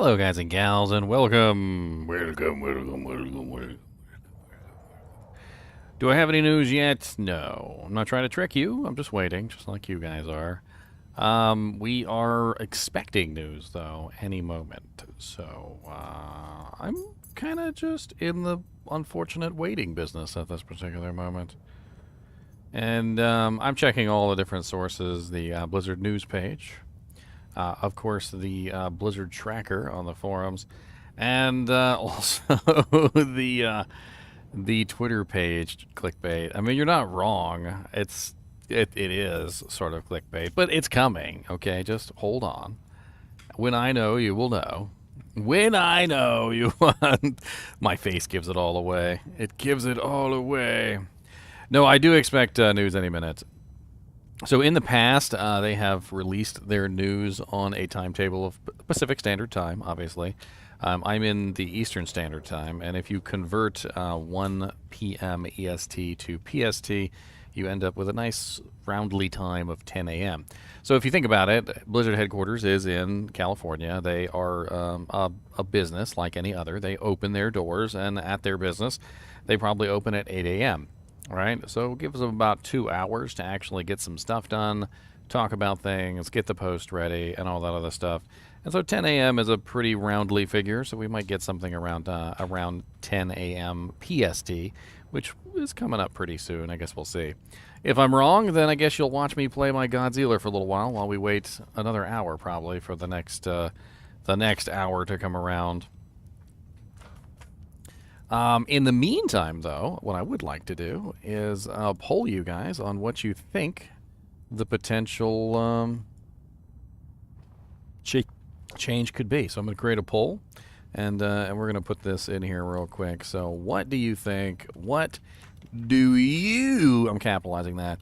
Hello, guys and gals, and welcome. Welcome. Do I have any news yet? No. I'm not trying to trick you. I'm just waiting, just like you guys are. We are expecting news, though, any moment. So, I'm kind of just in the unfortunate waiting business at this particular moment. And I'm checking all the different sources, the Blizzard news page. Of course, the Blizzard tracker on the forums, and also the Twitter page clickbait. I mean, you're not wrong. It is sort of clickbait, but it's coming. Okay, just hold on. When I know, you will know. When I know, you want. My face gives it all away. It gives it all away. No, I do expect news any minute. So in the past, they have released their news on a timetable of Pacific Standard Time, obviously. I'm in the Eastern Standard Time, and if you convert 1 p.m. EST to PST, you end up with a nice roundly time of 10 a.m. So if you think about it, Blizzard headquarters is in California. They are a business like any other. They open their doors, and at their business, they probably open at 8 a.m. Right, so it gives them about 2 hours to actually get some stuff done, talk about things, get the post ready, and all that other stuff. And so 10 a.m. is a pretty roundly figure, so we might get something around 10 a.m. PST, which is coming up pretty soon. I guess we'll see. If I'm wrong, then I guess you'll watch me play my Godzilla for a little while we wait another hour probably for the next hour to come around. In the meantime, though, what I would like to do is poll you guys on what you think the potential change could be. So I'm going to create a poll, and we're going to put this in here real quick. So what do you think? What do you, I'm capitalizing that,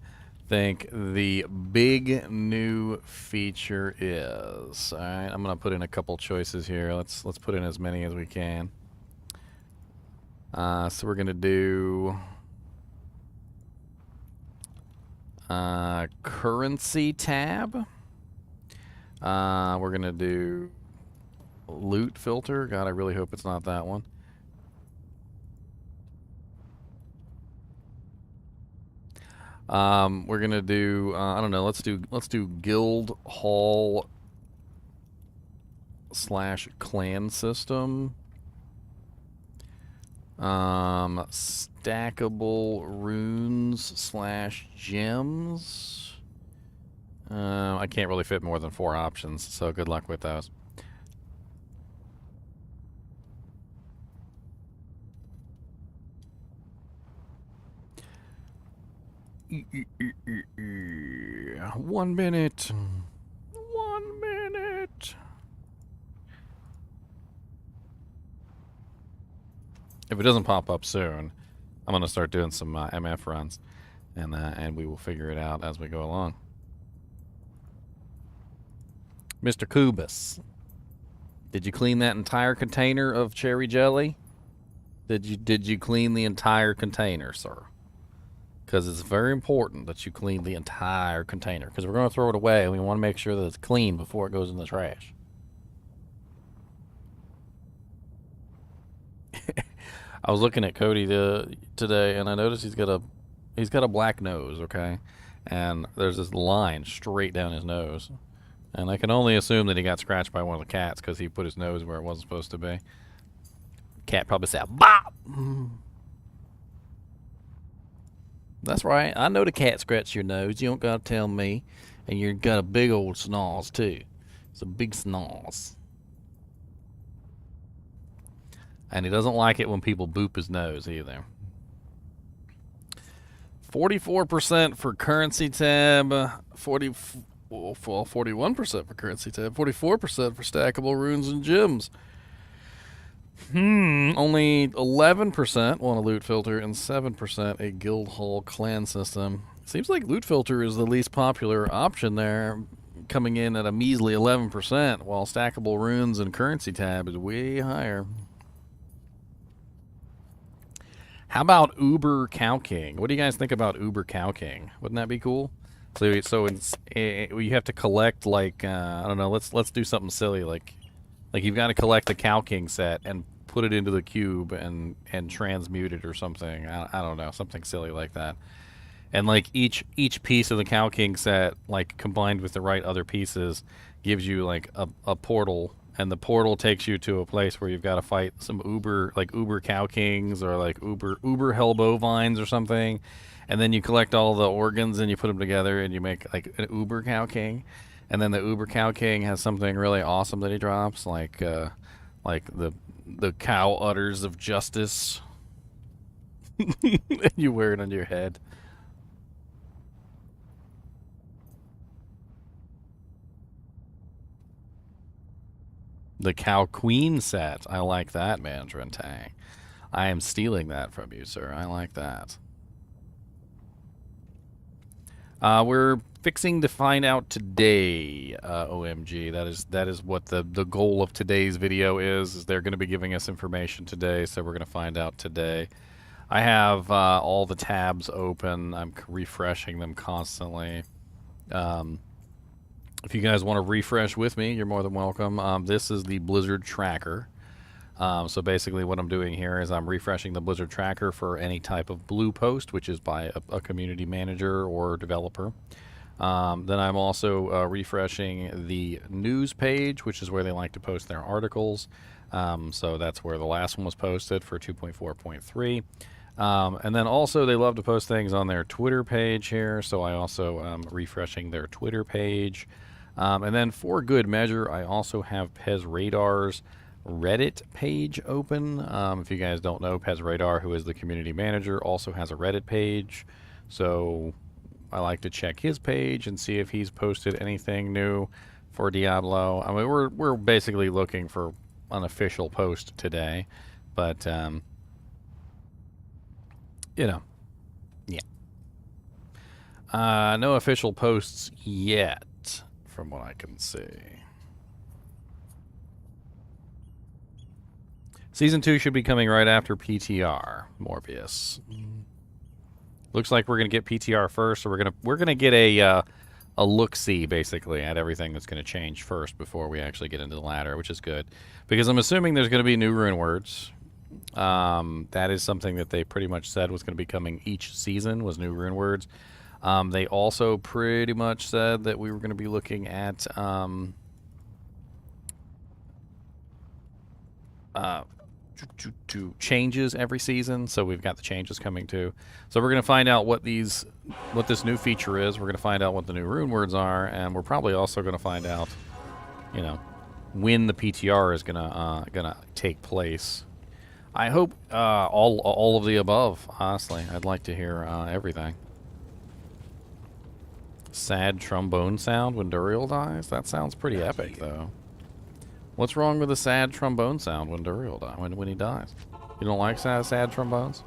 think the big new feature is? All right, I'm going to put in a couple choices here. Let's put in as many as we can. So we're going to do currency tab. We're going to do loot filter. God, I really hope it's not that one. We're going to do, I don't know, let's do guild hall / clan system. Stackable runes / gems. I can't really fit more than 4 options, so good luck with those. One minute. 1 minute. If it doesn't pop up soon, I'm going to start doing some MF runs, and we will figure it out as we go along. Mr. Kubus, did you clean that entire container of cherry jelly? Did you clean the entire container, sir? Because it's very important that you clean the entire container, because we're going to throw it away, and we want to make sure that it's clean before it goes in the trash. I was looking at Cody today, and I noticed he's got a black nose, okay? And there's this line straight down his nose. And I can only assume that he got scratched by one of the cats because he put his nose where it wasn't supposed to be. Cat probably said, "Bop!" That's right. I know the cat scratched your nose. You don't got to tell me. And you got a big old snarls, too. It's a big snarls. And he doesn't like it when people boop his nose either. 44% for currency tab, 41% for currency tab, 44% for stackable runes and gems. Only 11% want a loot filter and 7% a guild hall clan system. Seems like loot filter is the least popular option there, coming in at a measly 11%, while stackable runes and currency tab is way higher. How about Uber Cow King? What do you guys think about Uber Cow King? Wouldn't that be cool? So it's you have to collect like I don't know. Let's do something silly like Like you've got to collect the Cow King set and put it into the cube and transmute it or something. I don't know, something silly like that. And like each piece of the Cow King set, like combined with the right other pieces, gives you like a portal, and the portal takes you to a place where you've got to fight some uber Cow Kings or like uber hell bovines or something, and then you collect all the organs and you put them together and you make like an uber Cow King, and then the uber Cow King has something really awesome that he drops, like the cow udders of justice. You wear it on your head. The Cow Queen set. I like that, Mandarin Tang. I am stealing that from you, sir. I like that. We're fixing to find out today, OMG. That is what the goal of today's video is they're going to be giving us information today, so we're going to find out today. I have all the tabs open. I'm refreshing them constantly. If you guys want to refresh with me, you're more than welcome. This is the Blizzard Tracker. So basically what I'm doing here is I'm refreshing the Blizzard Tracker for any type of blue post, which is by a community manager or developer. Then I'm also refreshing the news page, which is where they like to post their articles. So that's where the last one was posted for 2.4.3. And then also they love to post things on their Twitter page here, so I also am refreshing their Twitter page. And then for good measure, I also have Pez Radar's Reddit page open. If you guys don't know, Pez Radar, who is the community manager, also has a Reddit page. So I like to check his page and see if he's posted anything new for Diablo. I mean, we're basically looking for an official post today, but you know, yeah. No official posts yet, from what I can see. Season 2 should be coming right after PTR, Morbius. Looks like we're gonna get PTR first, so we're gonna get a look-see basically at everything that's gonna change first before we actually get into the ladder, which is good, because I'm assuming there's gonna be new rune words. That is something that they pretty much said was going to be coming each season, was new rune words. They also pretty much said that we were going to be looking at changes every season, so we've got the changes coming too. So we're going to find out what this new feature is. We're going to find out what the new rune words are, and we're probably also going to find out, you know, when the PTR is gonna take place. I hope all of the above, honestly. I'd like to hear everything. Sad trombone sound when Duriel dies? That sounds pretty epic, though. What's wrong with a sad trombone sound when Duriel dies, when he dies? You don't like sad trombones?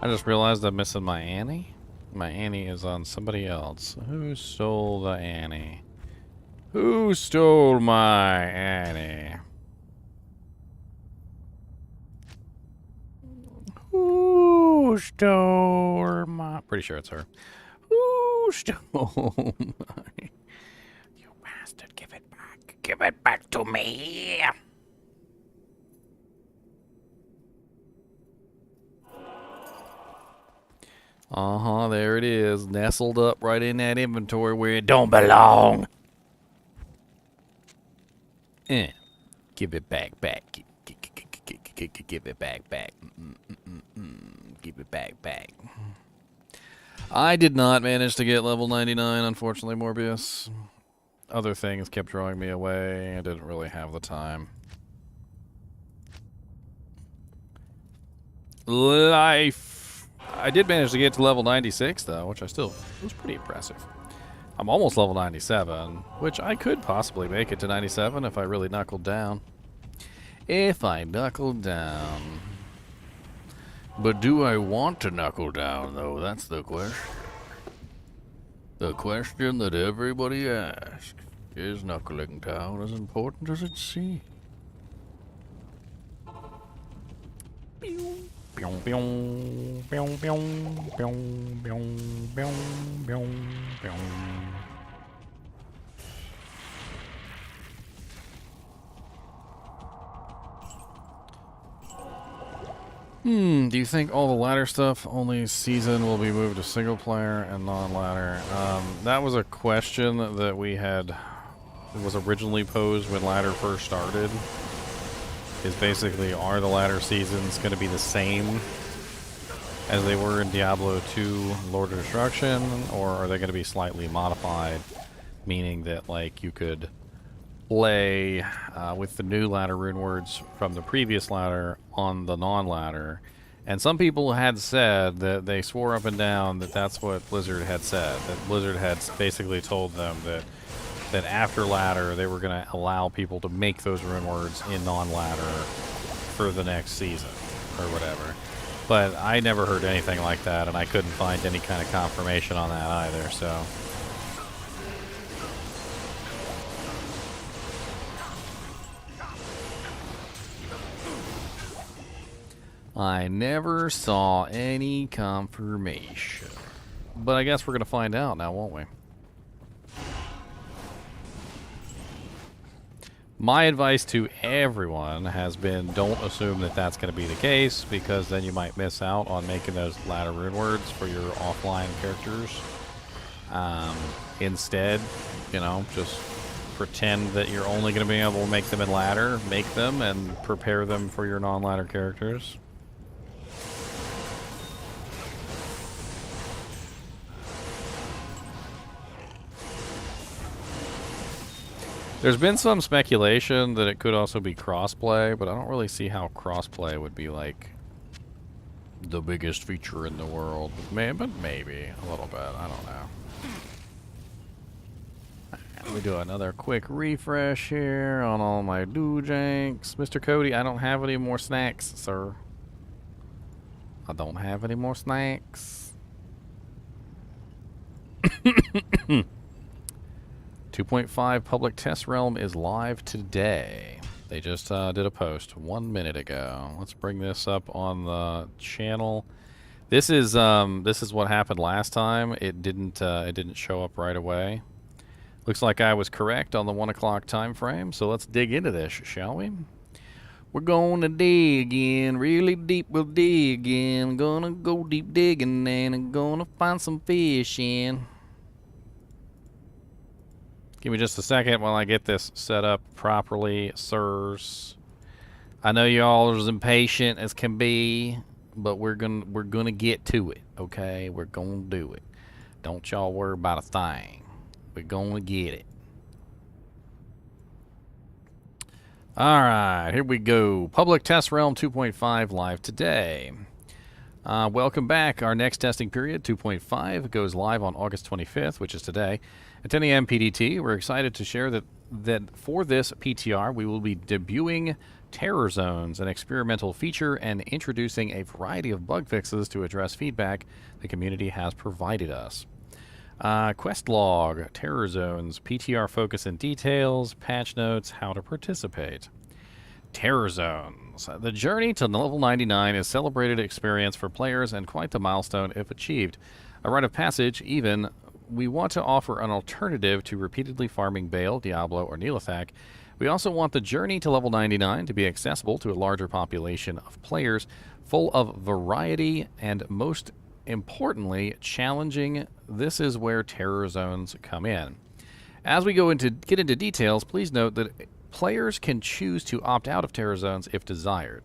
I just realized I'm missing my Annie. My Annie is on somebody else. Who stole the Annie? Who stole my Annie? Who stole my... Pretty sure it's her. Who stole my... You bastard, give it back. Give it back to me. Uh-huh, there it is. Nestled up right in that inventory where it don't belong. Give it back. Give it back. Give it back. I did not manage to get level 99, unfortunately, Morbius. Other things kept drawing me away. I didn't really have the time. Life. I did manage to get to level 96, though, which I still was pretty impressive. I'm almost level 97, which I could possibly make it to 97 if I really knuckled down. If I knuckled down. But do I want to knuckle down, though? That's the question. The question that everybody asks. Is knuckling down as important as it seems? Do you think all the ladder stuff only season will be moved to single player and non-ladder? That was a question that we had. It was originally posed when ladder first started. Is basically, are the ladder seasons going to be the same as they were in Diablo 2 Lord of Destruction, or are they going to be slightly modified, meaning that like you could play with the new ladder rune words from the previous ladder on the non-ladder? And some people had said that they swore up and down that that's what Blizzard had said, that Blizzard had basically told them that after ladder they were going to allow people to make those rune words in non-ladder for the next season or whatever. But I never heard anything like that, and I couldn't find any kind of confirmation on that either, so. I never saw any confirmation. But I guess we're going to find out now, won't we? My advice to everyone has been don't assume that that's going to be the case, because then you might miss out on making those ladder rune words for your offline characters. Instead, you know, just pretend that you're only going to be able to make them in ladder, make them, and prepare them for your non-ladder characters. There's been some speculation that it could also be crossplay, but I don't really see how crossplay would be like the biggest feature in the world. But maybe a little bit. I don't know. Let me do another quick refresh here on all my doojanks. Mr. Cody, I don't have any more snacks, sir. I don't have any more snacks. 2.5 public test realm is live today. They just did a post 1 minute ago. Let's bring this up on the channel. This is what happened last time. It didn't show up right away. Looks like I was correct on the 1 o'clock time frame. So let's dig into this, shall we? We're gonna dig in, really deep. We'll dig in. Gonna go deep digging and I'm gonna find some fish in. Give me just a second while I get this set up properly, sirs. I know y'all are as impatient as can be, but we're gonna get to it, okay? We're gonna do it. Don't y'all worry about a thing. We're gonna get it. Alright, here we go. Public Test Realm 2.5 live today. Welcome back. Our next testing period, 2.5, goes live on August 25th, which is today. At 10 a.m. PDT, we're excited to share that for this PTR, we will be debuting Terror Zones, an experimental feature, and introducing a variety of bug fixes to address feedback the community has provided us. Quest log, Terror Zones, PTR focus and details, patch notes, how to participate. Terror Zones. The journey to level 99 is a celebrated experience for players and quite the milestone if achieved. A rite of passage, even. We want to offer an alternative to repeatedly farming Bale, Diablo, or Neelathak. We also want the journey to level 99 to be accessible to a larger population of players, full of variety, and most importantly, challenging. This is where Terror Zones come in. As we get into details, please note that players can choose to opt out of Terror Zones if desired.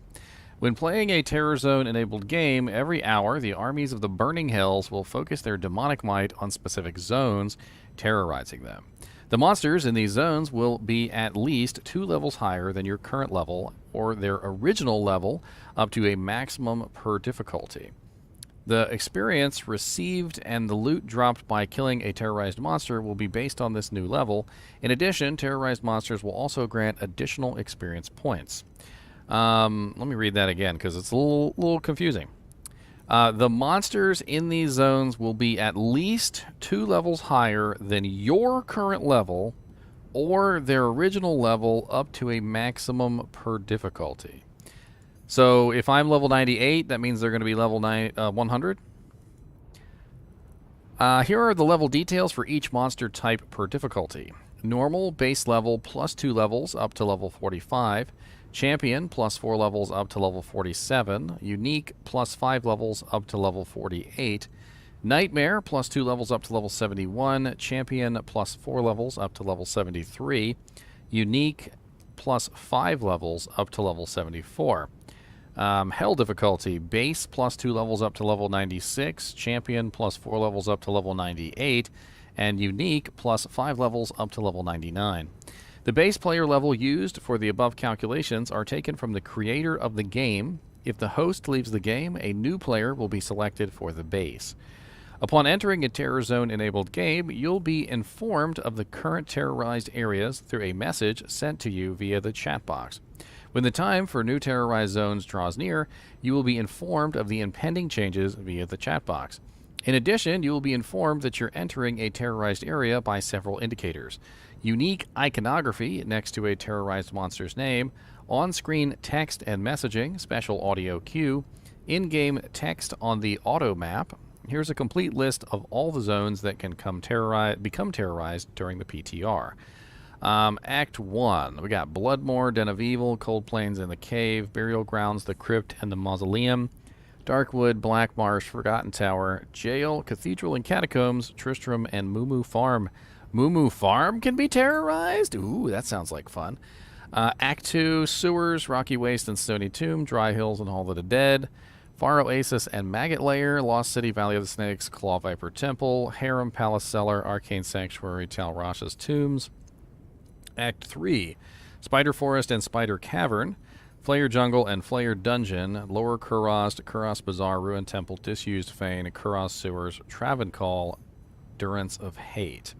When playing a Terror Zone-enabled game, every hour the armies of the Burning Hells will focus their demonic might on specific zones, terrorizing them. The monsters in these zones will be at least 2 levels higher than your current level or their original level, up to a maximum per difficulty. The experience received and the loot dropped by killing a terrorized monster will be based on this new level. In addition, terrorized monsters will also grant additional experience points. Let me read that again because it's a little confusing. The monsters in these zones will be at least 2 levels higher than your current level or their original level, up to a maximum per difficulty. So if I'm level 98, that means they're going to be level 100. Here are the level details for each monster type per difficulty. Normal, base level, plus 2 levels up to level 45. Champion, plus 4 levels up to level 47. Unique, plus 5 levels up to level 48. Nightmare, plus 2 levels up to level 71. Champion, plus 4 levels up to level 73. Unique, plus 5 levels up to level 74. Hell difficulty, base plus 2 levels up to level 96, champion plus 4 levels up to level 98, and unique plus 5 levels up to level 99. The base player level used for the above calculations are taken from the creator of the game. If the host leaves the game, a new player will be selected for the base. Upon entering a Terror Zone-enabled game, you'll be informed of the current terrorized areas through a message sent to you via the chat box. When the time for new terrorized zones draws near, you will be informed of the impending changes via the chat box. In addition, you will be informed that you're entering a terrorized area by several indicators. Unique iconography next to a terrorized monster's name, on-screen text and messaging, special audio cue, in-game text on the auto map. Here's a complete list of all the zones that can become terrorized during the PTR. Act 1. We got Bloodmoor, Den of Evil, Cold Plains and the Cave, Burial Grounds, the Crypt and the Mausoleum, Darkwood, Black Marsh, Forgotten Tower, Jail, Cathedral and Catacombs, Tristram, and Moo Moo Farm. Moo Moo Farm can be terrorized? Ooh, that sounds like fun. Act 2. Sewers, Rocky Waste and Stony Tomb, Dry Hills and Hall of the Dead, Far Oasis and Maggot Lair, Lost City, Valley of the Snakes, Claw Viper Temple, Harem, Palace Cellar, Arcane Sanctuary, Tal Rasha's Tombs. Act 3. Spider Forest and Spider Cavern, Flayer Jungle and Flayer Dungeon, Lower Kurast, Kurast Bazaar, Ruined Temple, Disused Fane, Kurast Sewers, Travancore, Durance of Hate.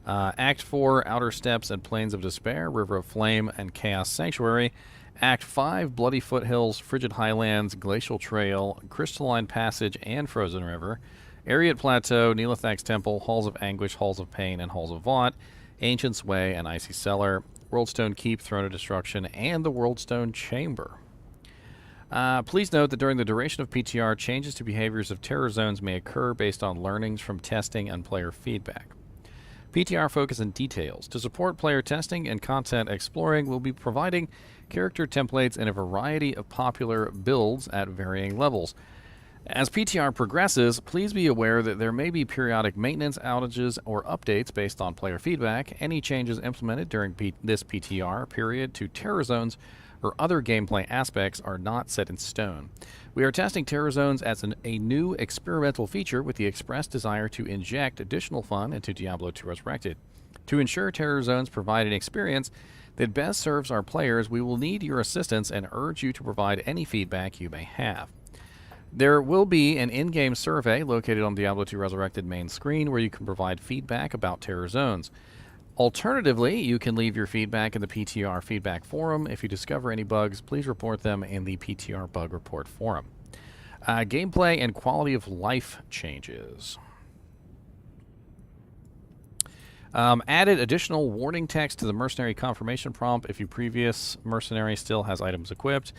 Act 4. Outer Steppes and Plains of Despair, River of Flame and Chaos Sanctuary. Act 5. Bloody Foothills, Frigid Highlands, Glacial Trail, Crystalline Passage and Frozen River, Ariat Plateau, Neelithak's Temple, Halls of Anguish, Halls of Pain and Halls of Vaught, Ancient's Way and Icy Cellar, Worldstone Keep, Throne of Destruction, and the Worldstone Chamber. Please note that during the duration of PTR, changes to behaviors of terror zones may occur based on learnings from testing and player feedback. PTR focus on details. To support player testing and content exploring, we'll be providing character templates in a variety of popular builds at varying levels. As PTR progresses, please be aware that there may be periodic maintenance outages or updates based on player feedback. Any changes implemented during this PTR period to terror zones or other gameplay aspects are not set in stone. We are testing terror zones as a new experimental feature with the express desire to inject additional fun into Diablo II Resurrected. To ensure terror zones provide an experience that best serves our players, we will need your assistance and urge you to provide any feedback you may have. There will be an in-game survey located on Diablo II Resurrected main screen where you can provide feedback about terror zones. Alternatively, you can leave your feedback in the PTR feedback forum. If you discover any bugs, please report them in the PTR bug report forum. Gameplay and quality of life changes. Added additional warning text to the mercenary confirmation prompt if your previous mercenary still has items equipped.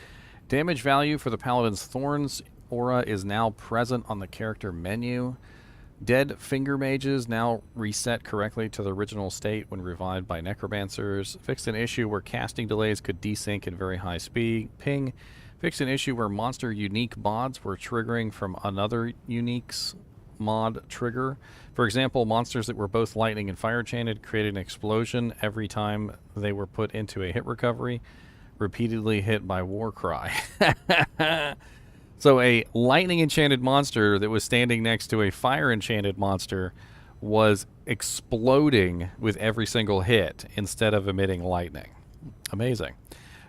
Damage value for the Paladin's Thorns aura is now present on the character menu. Dead finger mages now reset correctly to the original state when revived by necromancers. Fixed an issue where casting delays could desync at very high speed ping. Fixed an issue where monster unique mods were triggering from another unique's mod trigger. For example, monsters that were both lightning and fire chained created an explosion every time they were put into a hit recovery. repeatedly hit by Warcry. So a lightning enchanted monster that was standing next to a fire enchanted monster was exploding with every single hit instead of emitting lightning. Amazing.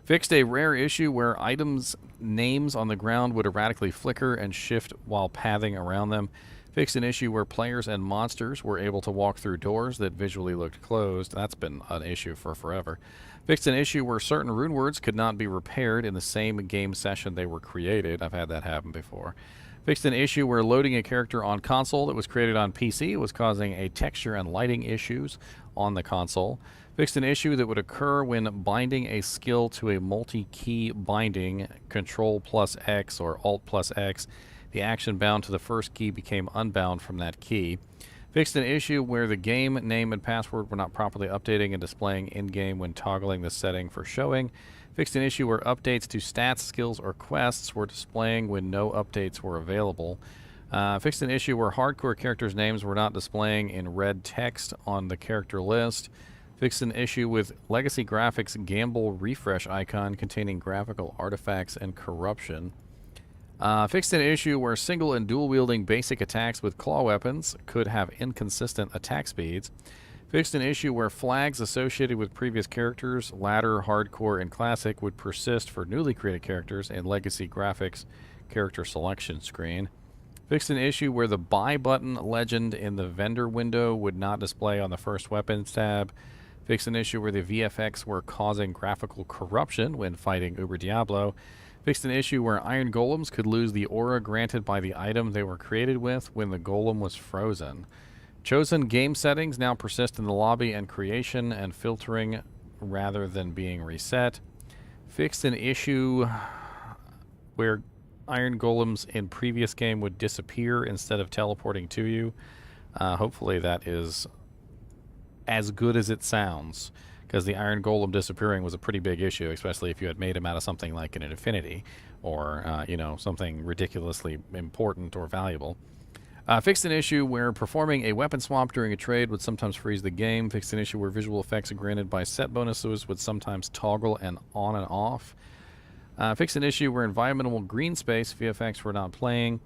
Fixed a rare issue where items' names on the ground would erratically flicker and shift while pathing around them. Fixed an issue where players and monsters were able to walk through doors that visually looked closed. That's been an issue for forever. Fixed an issue where certain rune words could not be repaired in the same game session they were created. I've had that happen before. Fixed an issue where loading a character on console that was created on PC was causing a texture and lighting issues on the console. Fixed an issue that would occur when binding a skill to a multi-key binding, Control plus X or Alt plus X. The action bound to the first key became unbound from that key. Fixed an issue where the game name and password were not properly updating and displaying in-game when toggling the setting for showing. Fixed an issue where updates to stats, skills, or quests were displaying when no updates were available. Fixed an issue where hardcore characters' names were not displaying in red text on the character list. Fixed an issue with Legacy Graphics Gamble refresh icon containing graphical artifacts and corruption. Fixed an issue where single and dual wielding basic attacks with claw weapons could have inconsistent attack speeds. Fixed an issue where flags associated with previous characters, ladder, hardcore, and classic would persist for newly created characters in Legacy Graphics character selection screen. Fixed an issue where the buy button legend in the vendor window would not display on the first weapons tab. Fixed an issue where the VFX were causing graphical corruption when fighting Uber Diablo. Fixed an issue where iron golems could lose the aura granted by the item they were created with when the golem was frozen. Chosen game settings now persist in the lobby and creation and filtering rather than being reset. Fixed an issue where iron golems in previous game would disappear instead of teleporting to you. Hopefully that is as good as it sounds, because the iron golem disappearing was a pretty big issue, especially if you had made him out of something like an infinity or, something ridiculously important or valuable. Fixed an issue where performing a weapon swap during a trade would sometimes freeze the game. Fixed an issue where visual effects granted by set bonuses would sometimes toggle and on and off. Fixed an issue where environmental green space VFX were not playing.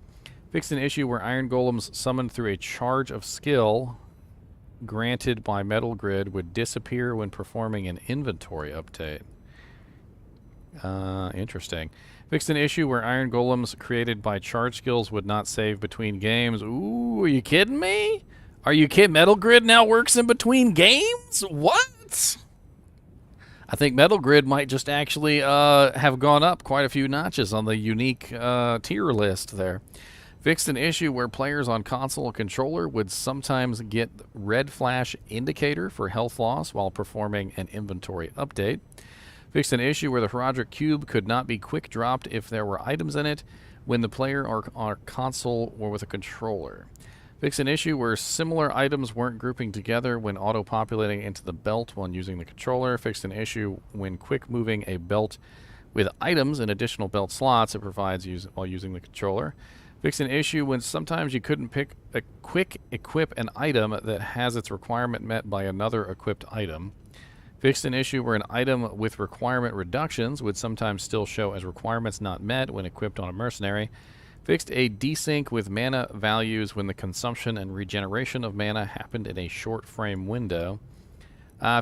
Fixed an issue where iron golems summoned through a charge of skill granted by Metal Grid would disappear when performing an inventory update. Interesting. Fixed an issue where iron golems created by charge skills would not save between games. Ooh, are you kidding me? Are you kidding? Metal Grid now works in between games? What? I think Metal Grid might just actually have gone up quite a few notches on the unique tier list there. Fixed an issue where players on console or controller would sometimes get red flash indicator for health loss while performing an inventory update. Fixed an issue where the Herodic Cube could not be quick dropped if there were items in it when the player on console or with a controller. Fixed an issue where similar items weren't grouping together when auto-populating into the belt when using the controller. Fixed an issue when quick moving a belt with items in additional belt slots it provides while using the controller. Fixed an issue when sometimes you couldn't quick equip an item that has its requirement met by another equipped item. Fixed an issue where an item with requirement reductions would sometimes still show as requirements not met when equipped on a mercenary. Fixed a desync with mana values when the consumption and regeneration of mana happened in a short frame window.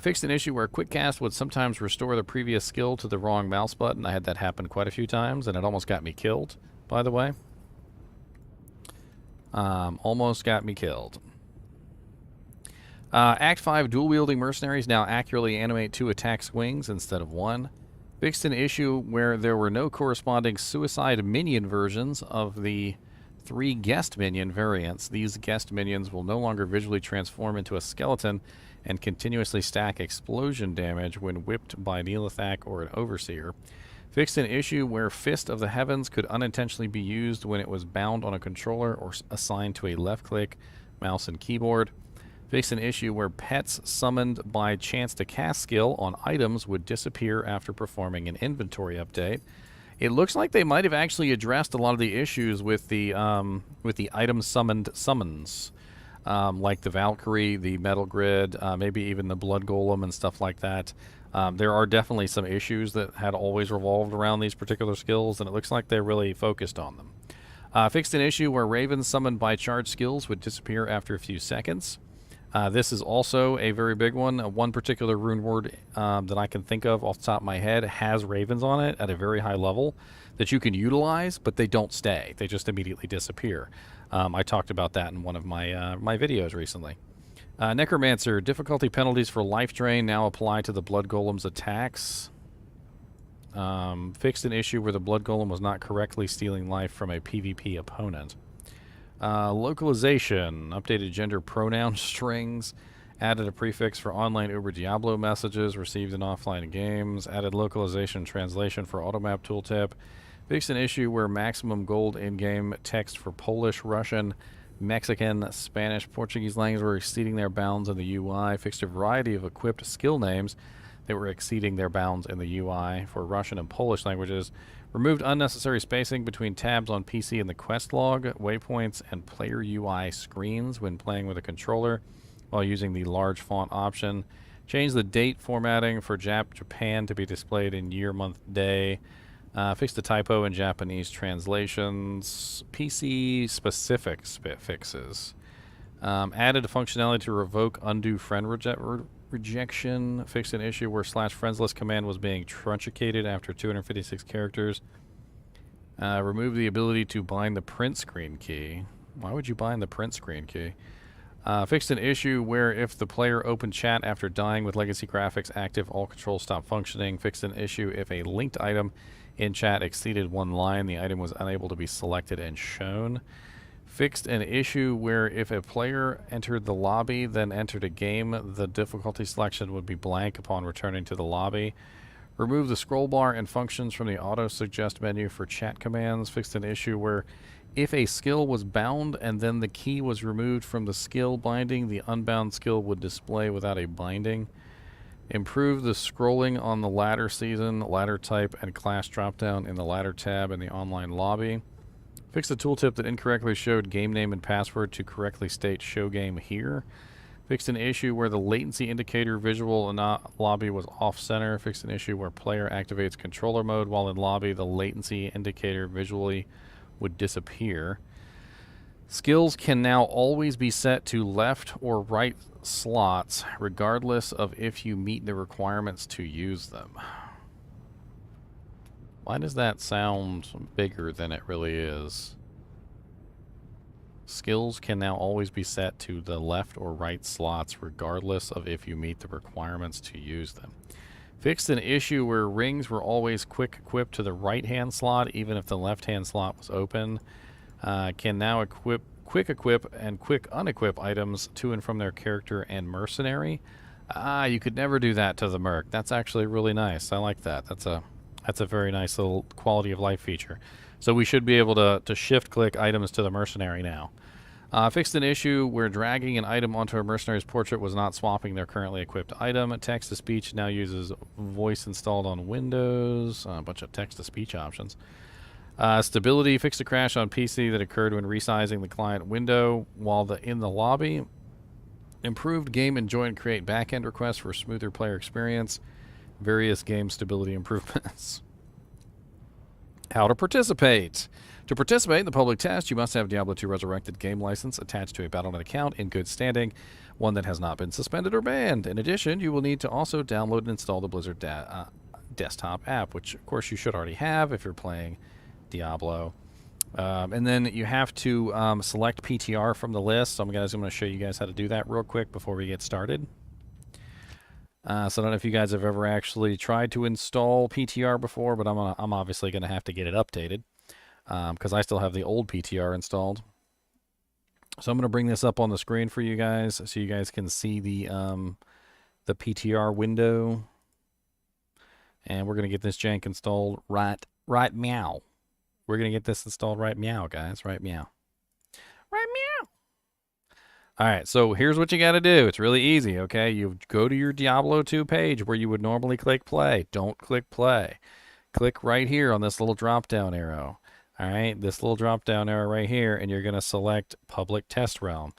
Fixed an issue where quick cast would sometimes restore the previous skill to the wrong mouse button. I had that happen quite a few times, and it almost got me killed, by the way. Almost got me killed. Act 5 dual-wielding mercenaries now accurately animate 2 attack swings instead of 1. Fixed an issue where there were no corresponding suicide minion versions of the 3 guest minion variants. These guest minions will no longer visually transform into a skeleton and continuously stack explosion damage when whipped by Neelathak or an Overseer. Fixed an issue where Fist of the Heavens could unintentionally be used when it was bound on a controller or assigned to a left-click mouse and keyboard. Fixed an issue where pets summoned by chance to cast skill on items would disappear after performing an inventory update. It looks like they might have actually addressed a lot of the issues with the item summoned summons, like the Valkyrie, the Metal Grid, maybe even the Blood Golem and stuff like that. There are definitely some issues that had always revolved around these particular skills, and it looks like they really focused on them. Fixed an issue where ravens summoned by charged skills would disappear after a few seconds. This is also a very big one. One particular rune word that I can think of off the top of my head has ravens on it at a very high level that you can utilize, but they don't stay. They just immediately disappear. I talked about that in one of my my videos recently. Necromancer, difficulty penalties for life drain now apply to the Blood Golem's attacks. Fixed an issue where the Blood Golem was not correctly stealing life from a PvP opponent. Localization, updated gender pronoun strings, added a prefix for online Uber Diablo messages received in offline games, added localization translation for automap tooltip, fixed an issue where maximum gold in-game text for Polish, Russian, Mexican, Spanish, Portuguese language were exceeding their bounds in the UI, fixed a variety of equipped skill names that were exceeding their bounds in the UI for Russian and Polish languages, removed unnecessary spacing between tabs on PC in the quest log, waypoints, and player UI screens when playing with a controller while using the large font option, changed the date formatting for Japan to be displayed in year, month, day, fixed the typo in Japanese translations, PC-specific fixes. Added a functionality to revoke undo friend rejection. Fixed an issue where /friendslist command was being truncated after 256 characters. Removed the ability to bind the print screen key. Why would you bind the print screen key? Fixed an issue where if the player opened chat after dying with legacy graphics active, all controls stop functioning. Fixed an issue if a linked item in chat exceeded one line, the item was unable to be selected and shown. Fixed an issue where if a player entered the lobby, then entered a game, the difficulty selection would be blank upon returning to the lobby. Removed the scroll bar and functions from the auto-suggest menu for chat commands. Fixed an issue where if a skill was bound and then the key was removed from the skill binding, the unbound skill would display without a binding. Improved the scrolling on the ladder season, ladder type, and class dropdown in the ladder tab in the online lobby. Fixed the tooltip that incorrectly showed game name and password to correctly state show game here. Fixed an issue where the latency indicator visual in lobby was off-center. Fixed an issue where player activates controller mode while in lobby, the latency indicator visually would disappear. Skills can now always be set to left or right slots, regardless of if you meet the requirements to use them. Why does that sound bigger than it really is? Skills can now always be set to the left or right slots, regardless of if you meet the requirements to use them. Fixed an issue where rings were always quick equipped to the right-hand slot, even if the left-hand slot was open. Can now quick equip and quick unequip items to and from their character and mercenary. You could never do that to the merc. That's actually really nice. I like that. That's a very nice little quality of life feature. So we should be able to shift click items to the mercenary now. Fixed an issue where dragging an item onto a mercenary's portrait was not swapping their currently equipped item. Text-to-speech now uses voice installed on Windows. A bunch of text-to-speech options. Stability fixed a crash on PC that occurred when resizing the client window while in the lobby. Improved game enjoy and create backend requests for smoother player experience. Various game stability improvements. How to participate. To participate in the public test, you must have Diablo 2 Resurrected game license attached to a Battle.net account in good standing, one that has not been suspended or banned. In addition, you will need to also download and install the Blizzard desktop app, which of course you should already have if you're playing Diablo. And then you have to select PTR from the list. So I'm going to show you guys how to do that real quick before we get started. So I don't know if you guys have ever actually tried to install PTR before, but I'm obviously going to have to get it updated because I still have the old PTR installed. So I'm going to bring this up on the screen for you guys so you guys can see the PTR window. And we're going to get this jank installed right meow. We're going to get this installed right meow, guys. Right meow. Right meow. All right, so here's what you got to do. It's really easy, okay? You go to your Diablo 2 page where you would normally click play. Don't click play. Click right here on this little drop-down arrow. All right, this little drop-down arrow right here, and you're going to select Public Test Realm.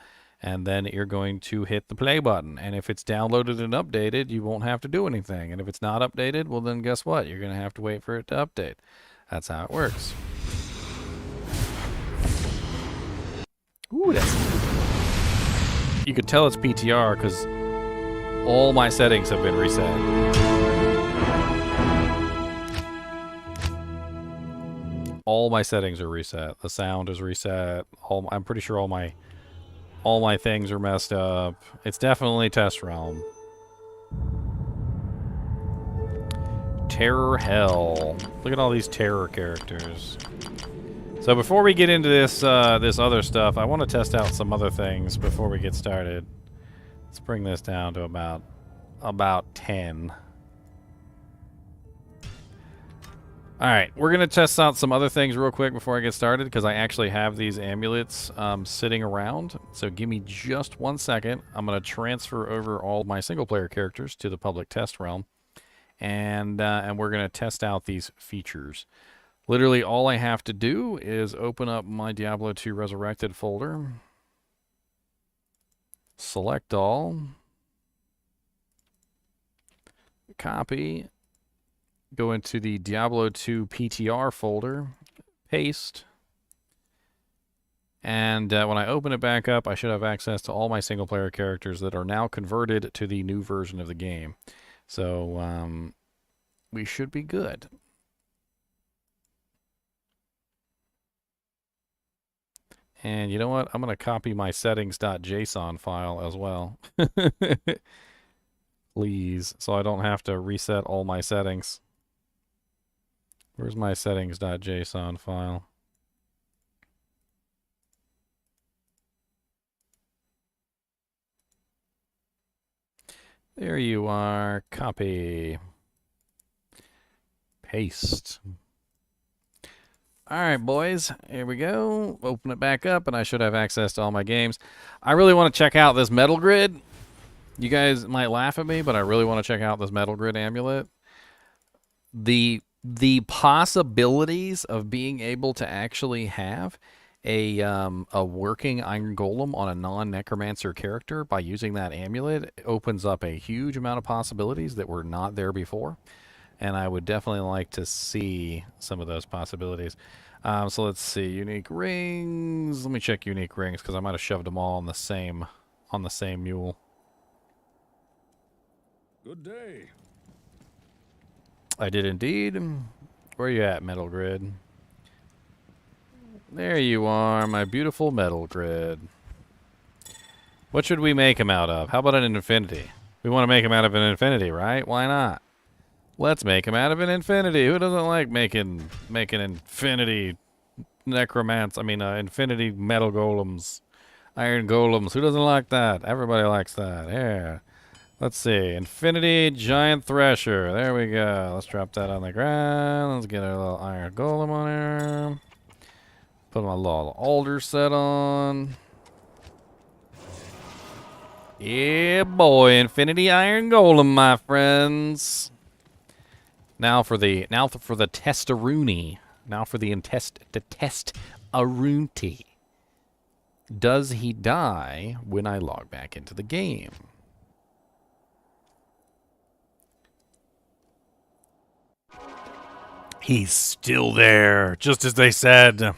And then you're going to hit the play button. And if it's downloaded and updated, you won't have to do anything. And if it's not updated, well, then guess what? You're going to have to wait for it to update. That's how it works. Ooh, that's... You could tell it's PTR because all my settings have been reset. All my settings are reset. The sound is reset. I'm pretty sure all my things are messed up. It's definitely test realm. Terror hell. Look at all these terror characters. So before we get into this this other stuff, I want to test out some other things before we get started. Let's bring this down to about 10. Alright, we're going to test out some other things real quick before I get started, because I actually have these amulets sitting around. So give me just 1 second. I'm going to transfer over all my single-player characters to the public test realm, and we're going to test out these features. Literally, all I have to do is open up my Diablo 2 Resurrected folder, select all, copy, go into the Diablo 2 PTR folder, paste, and when I open it back up, I should have access to all my single-player characters that are now converted to the new version of the game. So we should be good. And you know what? I'm going to copy my settings.json file as well. Please, so I don't have to reset all my settings. Where's my settings.json file? There you are. Copy. Paste. Alright, boys. Here we go. Open it back up, and I should have access to all my games. I really want to check out this metal grid. You guys might laugh at me, but I really want to check out this metal grid amulet. The possibilities of being able to actually have a working Iron Golem on a non-necromancer character by using that amulet opens up a huge amount of possibilities that were not there before, and I would definitely like to see some of those possibilities. So let's see, unique rings. Let me check unique rings because I might have shoved them all on the same mule. Good day. I did indeed. Where are you at, Metal Grid? There you are, my beautiful Metal Grid. What should we make him out of? How about an infinity? We want to make him out of an infinity, right? Why not? Let's make him out of an infinity. Who doesn't like making infinity infinity metal golems, iron golems? Who doesn't like that? Everybody likes that. Yeah. Let's see. Infinity Giant Thresher. There we go. Let's drop that on the ground. Let's get our little Iron Golem on there. Put my little altar set on. Yeah, boy. Infinity Iron Golem, my friends. Now for the testaruni. Now for the test Arunti. Does he die when I log back into the game? He's still there, just as they said.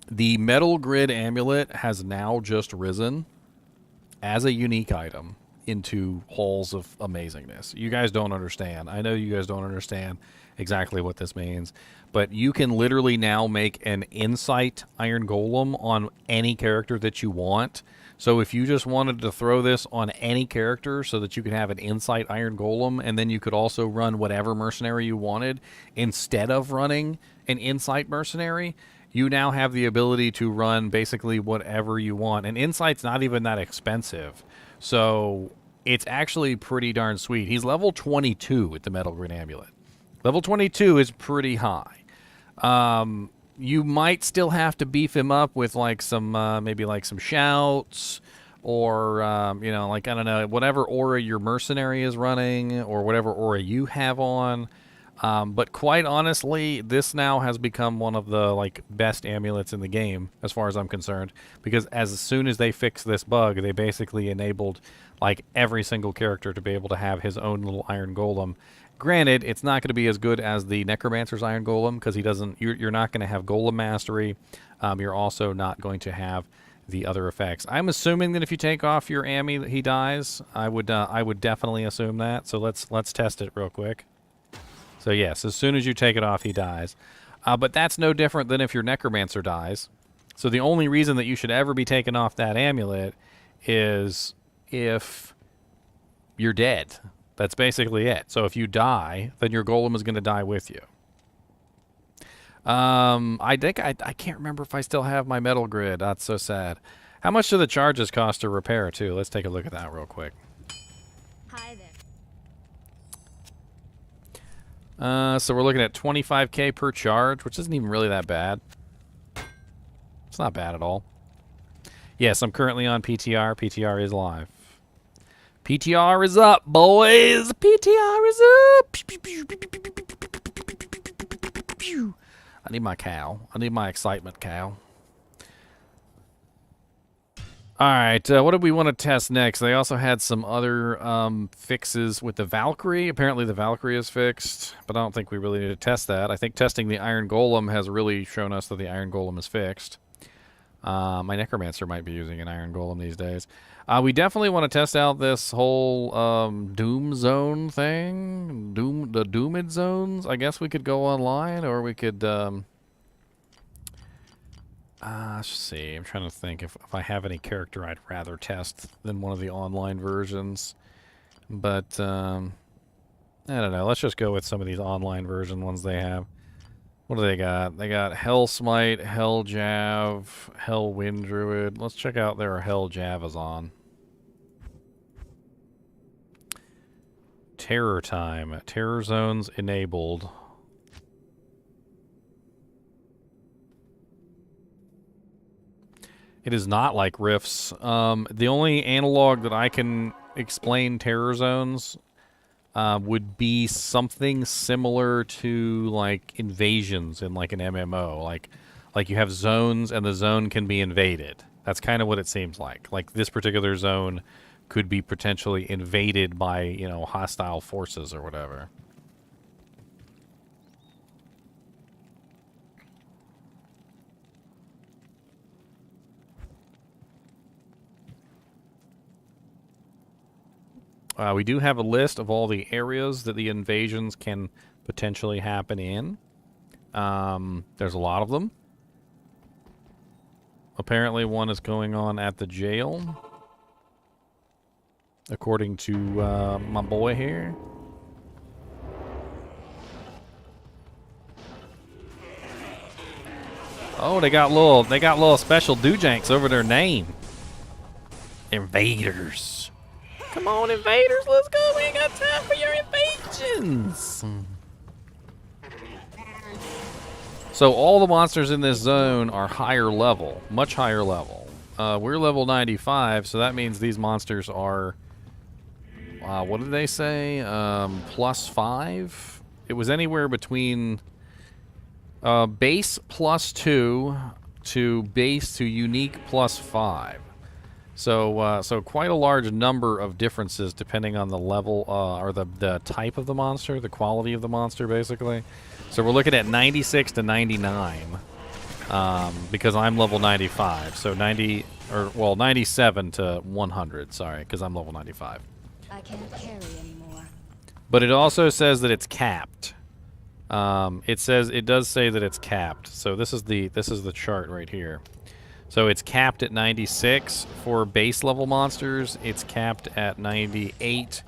The Metal Grid Amulet has now just risen as a unique item into Halls of Amazingness. You guys don't understand. I know you guys don't understand exactly what this means, but you can literally now make an Insight Iron Golem on any character that you want. So if you just wanted to throw this on any character so that you could have an Insight Iron Golem, and then you could also run whatever mercenary you wanted instead of running an Insight mercenary, you now have the ability to run basically whatever you want. And Insight's not even that expensive, so it's actually pretty darn sweet. He's level 22 with the Metal Grid Amulet. Level 22 is pretty high. You might still have to beef him up with like some maybe like some shouts, or you know, like, I don't know, whatever aura your mercenary is running or whatever aura you have on. But quite honestly, this now has become one of the like best amulets in the game, as far as I'm concerned. Because as soon as they fixed this bug, they basically enabled like every single character to be able to have his own little iron golem. Granted, it's not going to be as good as the Necromancer's Iron Golem because he doesn't. You're not going to have Golem Mastery. You're also not going to have the other effects. I'm assuming that if you take off your Ami, that he dies. I would definitely assume that. So let's test it real quick. So yes, as soon as you take it off, he dies. But that's no different than if your Necromancer dies. So the only reason that you should ever be taken off that amulet is if you're dead. That's basically it. So if you die, then your golem is going to die with you. I think I can't remember if I still have my metal grid. That's so sad. How much do the charges cost to repair too? Let's take a look at that real quick. Hi there. So we're looking at 25k per charge, which isn't even really that bad. It's not bad at all. Yes, I'm currently on PTR. PTR is live. PTR is up, boys! PTR is up! I need my cow. I need my excitement cow. Alright, what do we want to test next? They also had some other fixes with the Valkyrie. Apparently the Valkyrie is fixed, but I don't think we really need to test that. I think testing the Iron Golem has really shown us that the Iron Golem is fixed. My Necromancer might be using an Iron Golem these days. We definitely want to test out this whole Doom Zone thing. The Doomed Zones. I guess we could go online, or we could... let's see. I'm trying to think if I have any character I'd rather test than one of the online versions. But, I don't know. Let's just go with some of these online version ones they have. What do they got? They got Hell Smite, Hell Jav, Hell Wind Druid. Let's check out their Hell Javazon. Terror time. Terror zones enabled. It is not like Rifts. The only analog that I can explain terror zones would be something similar to like invasions in like an MMO. Like you have zones and the zone can be invaded. That's kind of what it seems like. Like this particular zone could be potentially invaded by, you know, hostile forces or whatever. We do have a list of all the areas that the invasions can potentially happen in. There's a lot of them. Apparently one is going on at the jail. According to my boy here. Oh, they got little special doojanks over their name. Invaders. Come on, invaders, let's go. We ain't got time for your invasions. So all the monsters in this zone are higher level, much higher level. We're level 95, so that means these monsters are, what did they say? +5? It was anywhere between base +2 to base to unique +5. So, so quite a large number of differences depending on the level or the type of the monster, the quality of the monster, basically. So we're looking at 96 to 99 because I'm level 95. So 97 to 100. Sorry, because I'm level 95. I can't carry anymore. But it also says that it's capped. It does say that it's capped. So this is the chart right here. So it's capped at 96 for base level monsters. It's capped at 98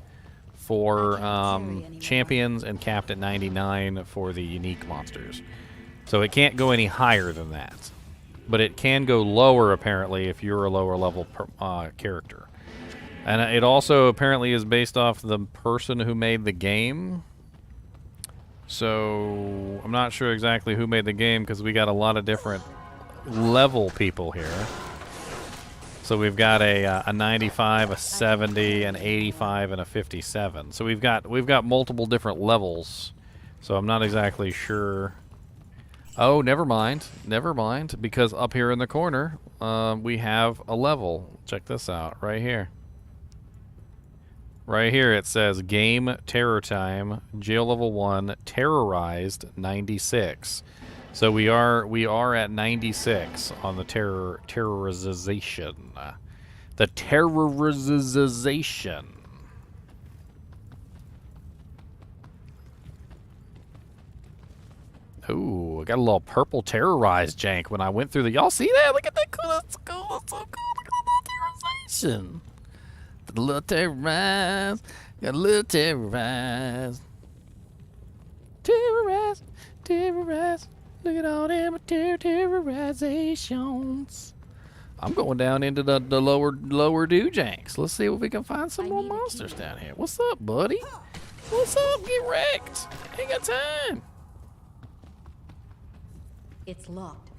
for champions and capped at 99 for the unique monsters. So it can't go any higher than that. But it can go lower, apparently, if you're a lower level character. And it also apparently is based off the person who made the game. So I'm not sure exactly who made the game because we got a lot of different level people here. So we've got a 95, a 70, an 85, and a 57. So we've got multiple different levels So I'm not exactly sure. Oh, never mind. Never mind. Because up here in the corner, we have a level. Check this out right here. Right here it says Game Terror Time, Jail Level 1, Terrorized 96. So we are at 96 on the terrorization. The terrorization. Ooh, I got a little purple terrorized jank when I went through the. Y'all see that? Look at that cool. That's cool. That's so cool. Look at the little terrorization. The little terrorized. Got a little terrorized. Terrorized. Terrorized. Look at all them terrorizations. I'm going down into the lower do janks. Let's see if we can find some more monsters down here. What's up, buddy? What's up? Get wrecked. Ain't got time. It's locked.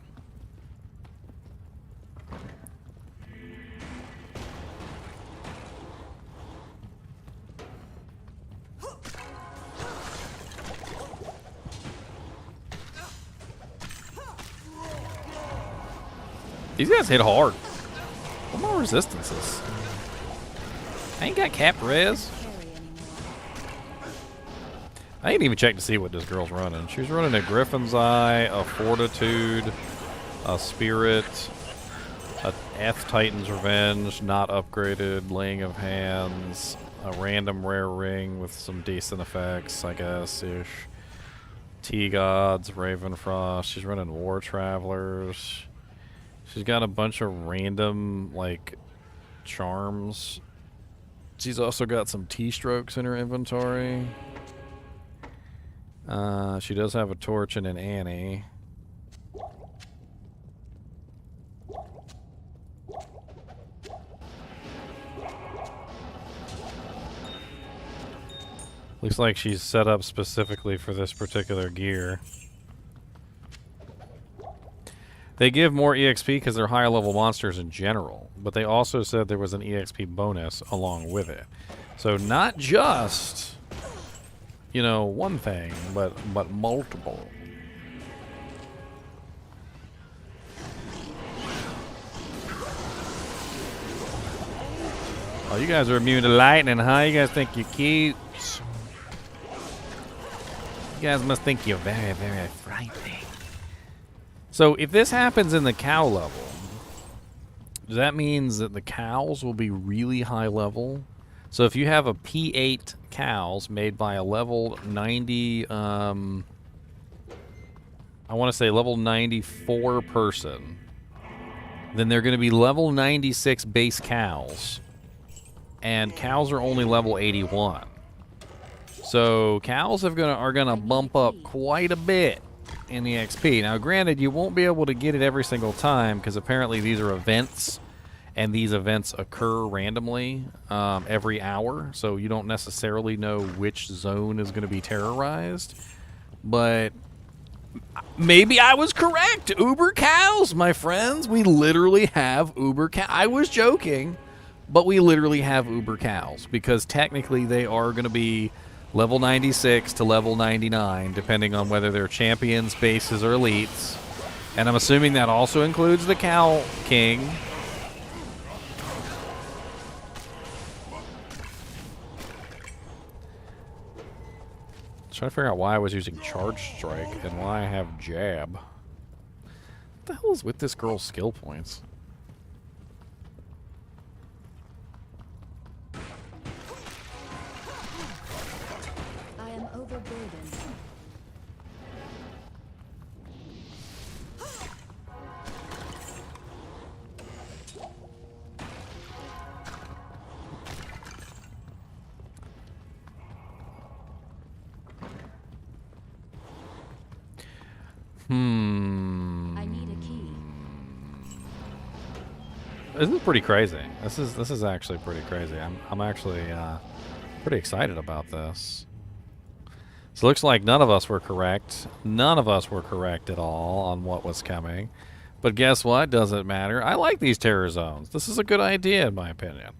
These guys hit hard. What are my resistances? I ain't got cap res. I ain't even checked to see what this girl's running. She's running a Griffin's Eye, a Fortitude, a Spirit, a Eth Titan's Revenge, not upgraded, Laying of Hands, a random rare ring with some decent effects, I guess-ish. T-Gods, Ravenfrost. She's running War Travelers. She's got a bunch of random, like, charms. She's also got some T-Strokes in her inventory. She does have a torch and an Annie. Looks like she's set up specifically for this particular gear. They give more EXP because they're higher level monsters in general, but they also said there was an EXP bonus along with it. So not just, you know, one thing, but multiple. Oh, you guys are immune to lightning, huh? You guys think you're cute? You guys must think you're very, very frightening. So if this happens in the cow level, that means that the cows will be really high level. So if you have a P8 cows made by a level 90, I want to say level 94 person, then they're going to be level 96 base cows. And cows are only level 81. So cows are gonna bump up quite a bit in the XP. Now, granted, you won't be able to get it every single time because apparently these are events, and these events occur randomly every hour. So you don't necessarily know which zone is going to be terrorized. But maybe I was correct. Uber cows, my friends. We literally have Uber cows. I was joking, but we literally have Uber cows because technically they are going to be level 96 to level 99, depending on whether they're champions, bases, or elites. And I'm assuming that also includes the Cow King. Trying to figure out why I was using Charge Strike and why I have Jab. What the hell is with this girl's skill points? I am overburdened. I need a key. This is pretty crazy. This is actually pretty crazy. I'm actually pretty excited about this. So it looks like none of us were correct. None of us were correct at all on what was coming. But guess what? Doesn't matter. I like these terror zones. This is a good idea in my opinion.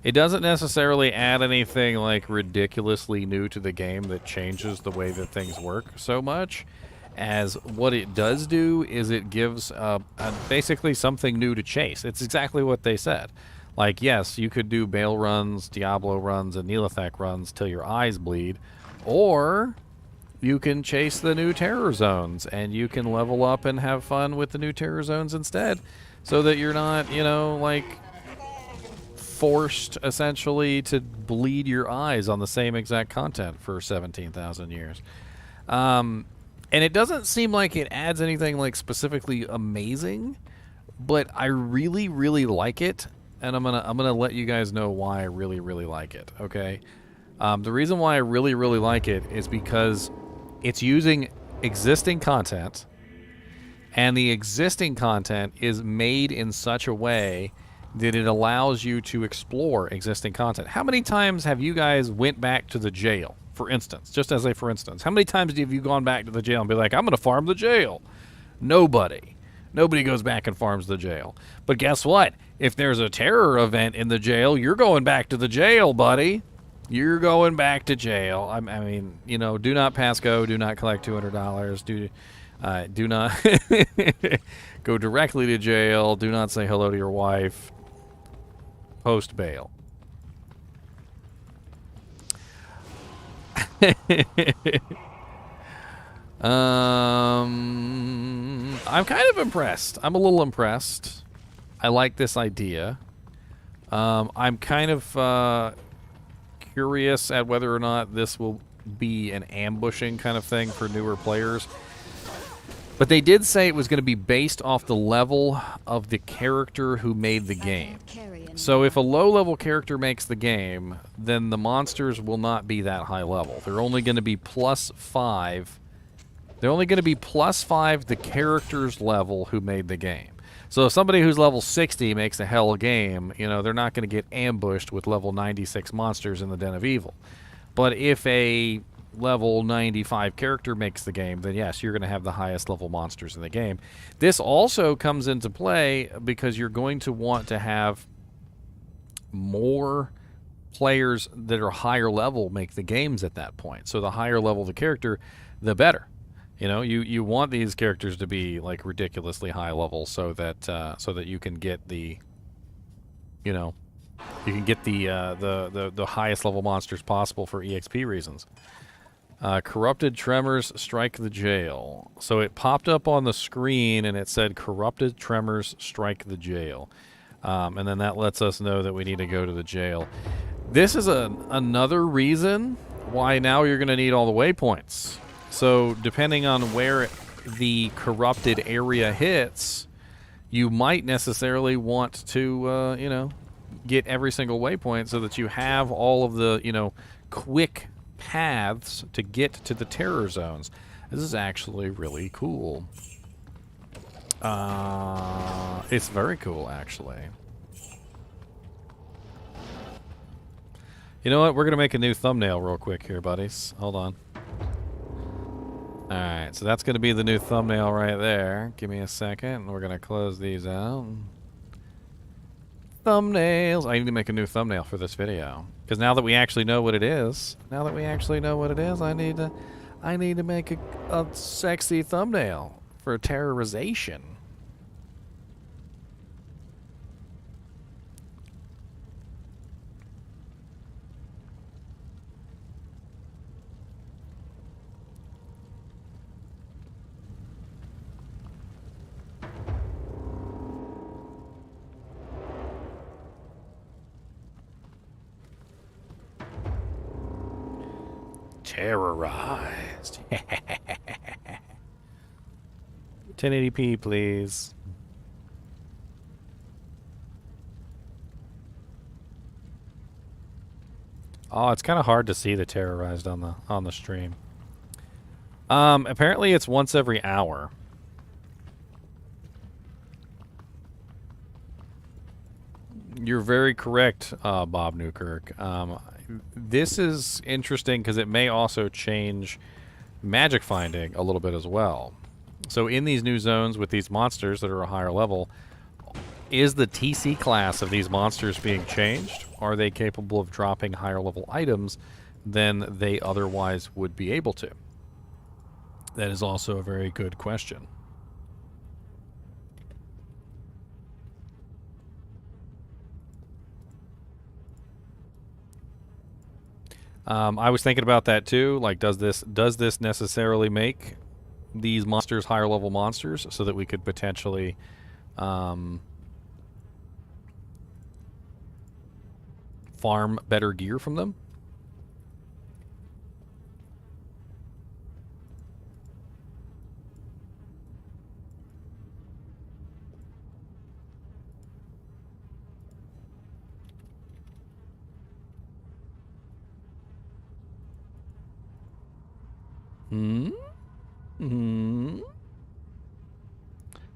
It doesn't necessarily add anything like ridiculously new to the game that changes the way that things work so much, as what it does do is it gives basically something new to chase. It's exactly what they said. Like, yes, you could do Bale runs, Diablo runs, and Neolithek runs till your eyes bleed, or you can chase the new terror zones, and you can level up and have fun with the new terror zones instead, so that you're not, you know, like, forced essentially to bleed your eyes on the same exact content for 17,000 years. And it doesn't seem like it adds anything like specifically amazing, but I really, really like it, and I'm gonna let you guys know why I really, really like it. Okay, the reason why I really, really like it is because it's using existing content, and the existing content is made in such a way that it allows you to explore existing content. How many times have you guys went back to the jail, for instance? Just as a for instance. How many times have you gone back to the jail and be like, I'm going to farm the jail? Nobody. Nobody goes back and farms the jail. But guess what? If there's a terror event in the jail, you're going back to the jail, buddy. You're going back to jail. I mean, you know, do not pass go. Do not collect $200. Do not go directly to jail. Do not say hello to your wife. Post bail. I'm kind of impressed. I'm a little impressed. I like this idea. I'm kind of curious at whether or not this will be an ambushing kind of thing for newer players. But they did say it was going to be based off the level of the character who made the game. So if a low-level character makes the game, then the monsters will not be that high level. They're only going to be +5. They're only going to be +5 the character's level who made the game. So if somebody who's level 60 makes a hell game, you know, they're not going to get ambushed with level 96 monsters in the Den of Evil. But if a level 95 character makes the game, then yes, you're going to have the highest level monsters in the game. This also comes into play because you're going to want to have more players that are higher level make the games at that point. So the higher level the character, the better. You know, you want these characters to be like ridiculously high level so that you can get the, you know, you can get the highest level monsters possible for EXP reasons. Corrupted Tremors strike the jail. So it popped up on the screen and it said Corrupted Tremors strike the jail. And then that lets us know that we need to go to the jail. This is another reason why now you're going to need all the waypoints. So depending on where the corrupted area hits, you might necessarily want to, you know, get every single waypoint so that you have all of the, you know, quick paths to get to the terror zones. This is actually really cool. It's very cool, actually. You know what? We're going to make a new thumbnail real quick here, buddies. Hold on. Alright, so that's going to be the new thumbnail right there. Give me a second, and we're going to close these out. Thumbnails. I need to make a new thumbnail for this video. Because now that we actually know what it is, I need to make a sexy thumbnail for terrorization. Terorrized. 1080p, please. Oh, it's kind of hard to see the Terorrized on the stream. Apparently it's once every hour. You're very correct, Bob Newkirk. This is interesting because it may also change magic finding a little bit as well. So in these new zones with these monsters that are a higher level, Is the TC class of these monsters being changed? Are they capable of dropping higher level items than they otherwise would be able to? That is also a very good question. I was thinking about that too. Like, does this necessarily make these monsters higher level monsters so that we could potentially farm better gear from them?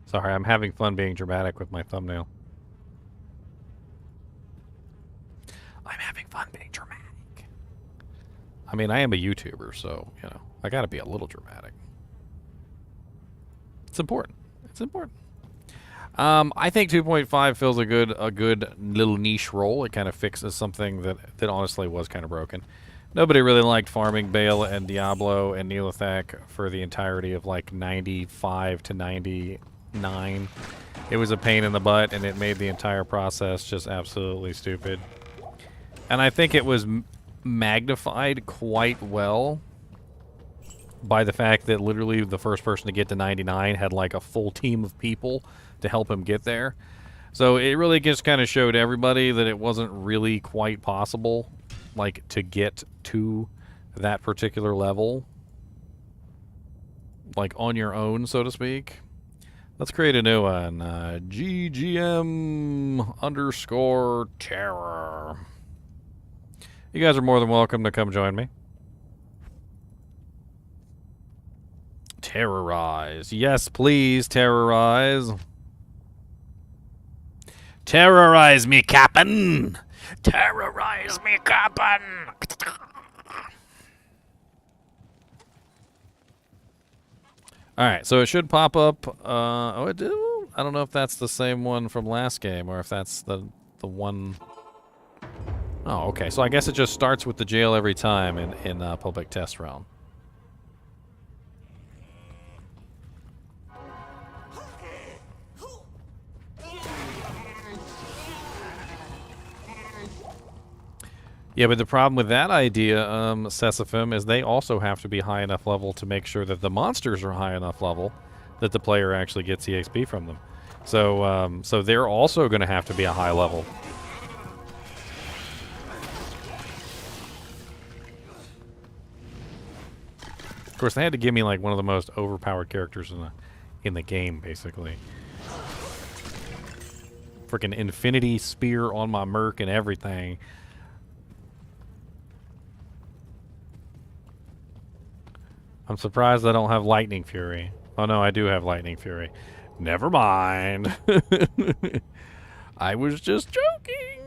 Sorry, I'm having fun being dramatic with my thumbnail. I'm having fun being dramatic. I mean, I am a YouTuber, so, you know, I gotta be a little dramatic. It's important. It's important. I think 2.5 fills a good little niche role. It kind of fixes something that honestly was kind of broken. Nobody really liked farming Bale and Diablo and Neolithek for the entirety of like 95 to 99. It was a pain in the butt, and it made the entire process just absolutely stupid. And I think it was magnified quite well by the fact that literally the first person to get to 99 had like a full team of people to help him get there. So it really just kind of showed everybody that it wasn't really quite possible, like, to get to that particular level, like, on your own, so to speak. Let's create a new one. GGM_terror. You guys are more than welcome to come join me. Terrorize. Yes, please, terrorize. Terrorize me, Cap'n! Terrorize me, Cap'n! Alright, so it should pop up. Oh, it do? I don't know if that's the same one from last game, or if that's the one... Oh, okay. So I guess it just starts with the jail every time in public test realm. Yeah, but the problem with that idea, Sesafim, is they also have to be high enough level to make sure that the monsters are high enough level that the player actually gets EXP from them. So, so they're also going to have to be a high level. Of course, they had to give me like one of the most overpowered characters in the game, basically. Freaking infinity spear on my merc and everything. I'm surprised I don't have Lightning Fury. Oh no, I do have Lightning Fury. Never mind. I was just joking.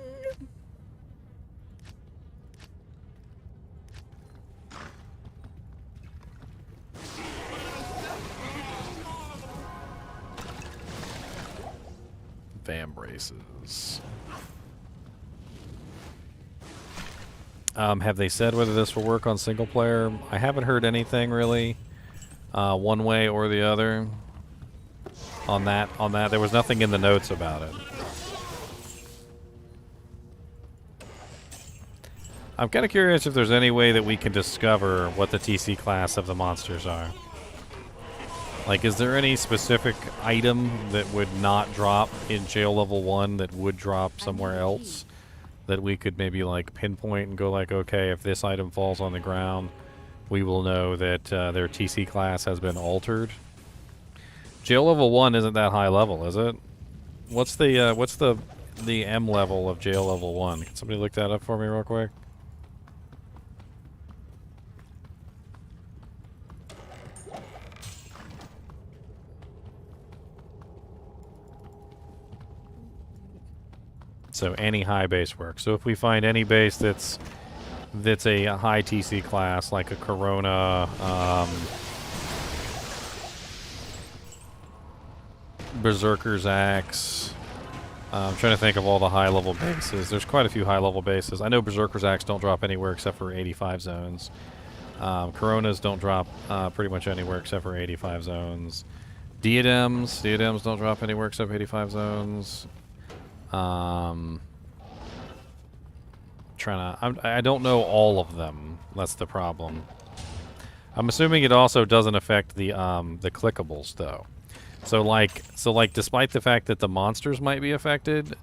Vam braces. Have they said whether this will work on single player? I haven't heard anything really, one way or the other. On that, there was nothing in the notes about it. I'm kind of curious if there's any way that we can discover what the TC class of the monsters are. Like, is there any specific item that would not drop in jail level 1 that would drop somewhere else? That we could maybe, like, pinpoint and go like, okay, if this item falls on the ground, we will know that their TC class has been altered. Jail level 1 isn't that high level, is it? What's the M level of jail level 1? Can somebody look that up for me real quick? So any high base works. So if we find any base that's a high TC class, like a Corona, Berserker's Axe, I'm trying to think of all the high-level bases. There's quite a few high-level bases. I know Berserker's Axe don't drop anywhere except for 85 zones. Coronas don't drop pretty much anywhere except for 85 zones. Diadems don't drop anywhere except for 85 zones. I don't know all of them. That's the problem. I'm assuming it also doesn't affect the clickables though. So like despite the fact that the monsters might be affected,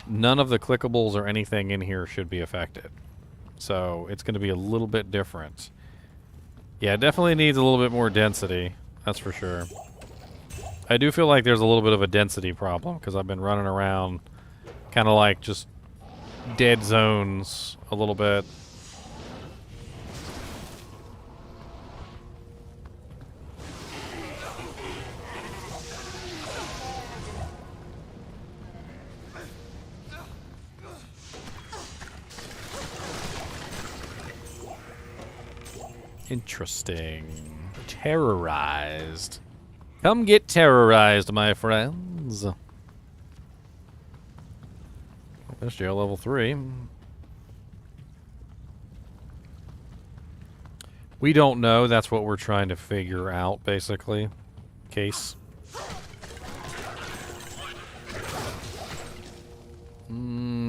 none of the clickables or anything in here should be affected. So it's going to be a little bit different. Yeah, it definitely needs a little bit more density. That's for sure. I do feel like there's a little bit of a density problem because I've been running around kind of like just dead zones a little bit. Interesting. Terrorized. Come get terrorized, my friends. There's jail level 3. We don't know. That's what we're trying to figure out, basically. Case.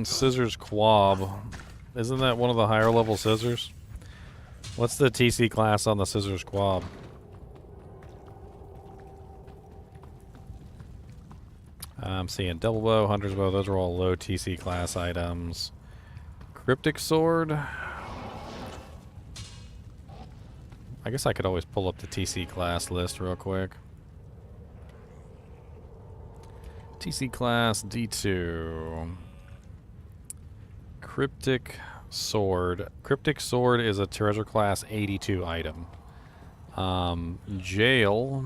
Scissors Quab. Isn't that one of the higher level scissors? What's the TC class on the Scissors Quab? I'm seeing Double Bow, Hunter's Bow. Those are all low TC class items. Cryptic Sword. I guess I could always pull up the TC class list real quick. TC class D2. Cryptic Sword. Cryptic Sword is a treasure class 82 item. Jail.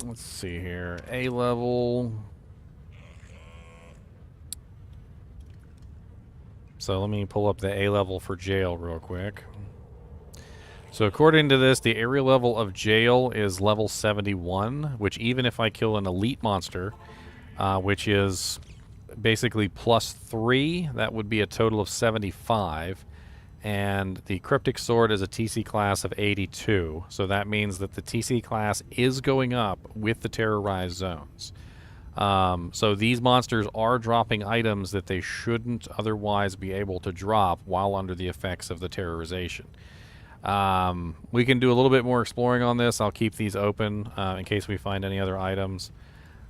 Let's see here. A level. So let me pull up the A level for jail real quick. So according to this, the area level of jail is level 71, which even if I kill an elite monster, which is basically +3, that would be a total of 75. And the Cryptic Sword is a TC class of 82, so that means that the TC class is going up with the terrorized zones. So these monsters are dropping items that they shouldn't otherwise be able to drop while under the effects of the terrorization. We can do a little bit more exploring on this. I'll keep these open in case we find any other items.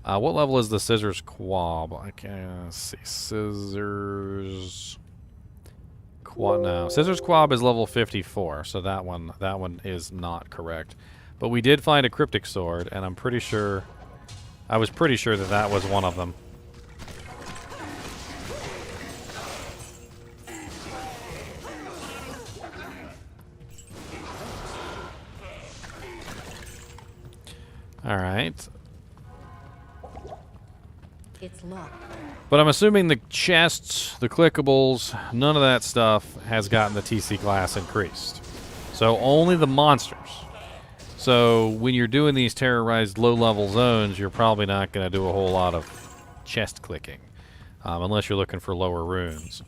What level is the Scissors Quab? I can't see. Scissors... No, Scissors Quab is level 54, so that one is not correct. But we did find a Cryptic Sword, and I was pretty sure that that was one of them. All right. It's locked. But I'm assuming the chests, the clickables, none of that stuff has gotten the TC class increased. So only the monsters. So when you're doing these terrorized low-level zones, you're probably not going to do a whole lot of chest clicking. Unless you're looking for lower runes.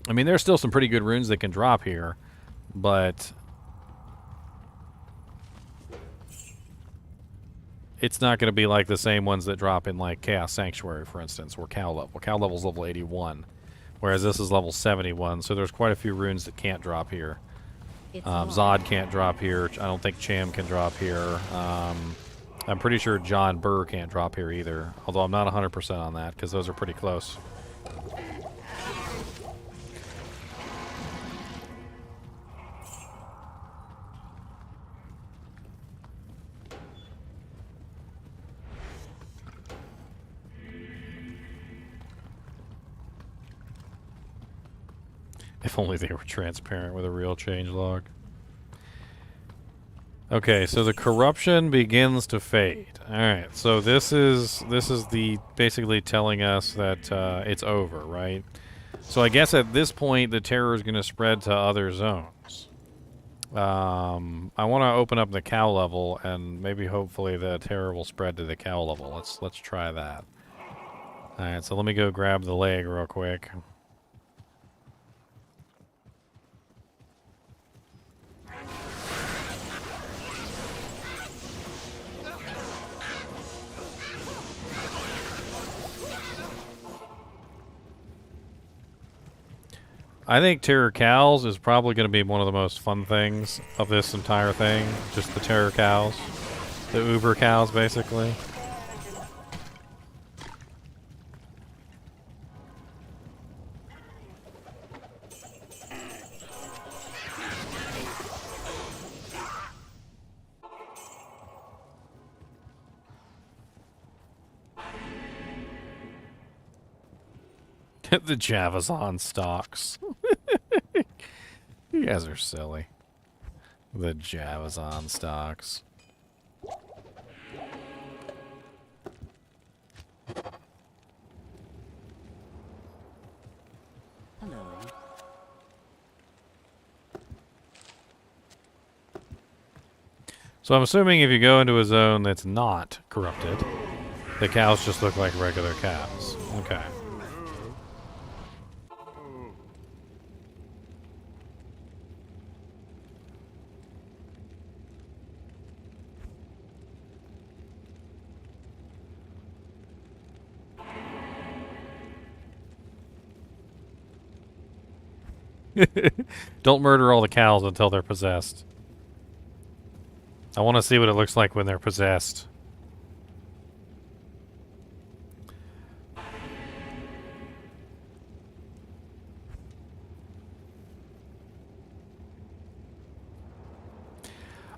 I mean, there's still some pretty good runes that can drop here. But it's not going to be like the same ones that drop in like Chaos Sanctuary, for instance, or Cow level. Cow level's level 81, whereas this is level 71. So there's quite a few runes that can't drop here. Zod can't drop here. I don't think Cham can drop here. I'm pretty sure John Burr can't drop here either, although I'm not 100% on that because those are pretty close. If only they were transparent with a real changelog. Okay, so the corruption begins to fade. All right, so this is the basically telling us that it's over, right? So I guess at this point the terror is going to spread to other zones. I want to open up the cow level, and maybe hopefully the terror will spread to the cow level. Let's try that. All right, so let me go grab the leg real quick. I think terror cows is probably going to be one of the most fun things of this entire thing. Just the terror cows. The Uber cows, basically. The Javazon stocks. You guys are silly. The Javazon stocks. Hello. So I'm assuming if you go into a zone that's not corrupted, the cows just look like regular cows. Okay. Don't murder all the cows until they're possessed. I want to see what it looks like when they're possessed.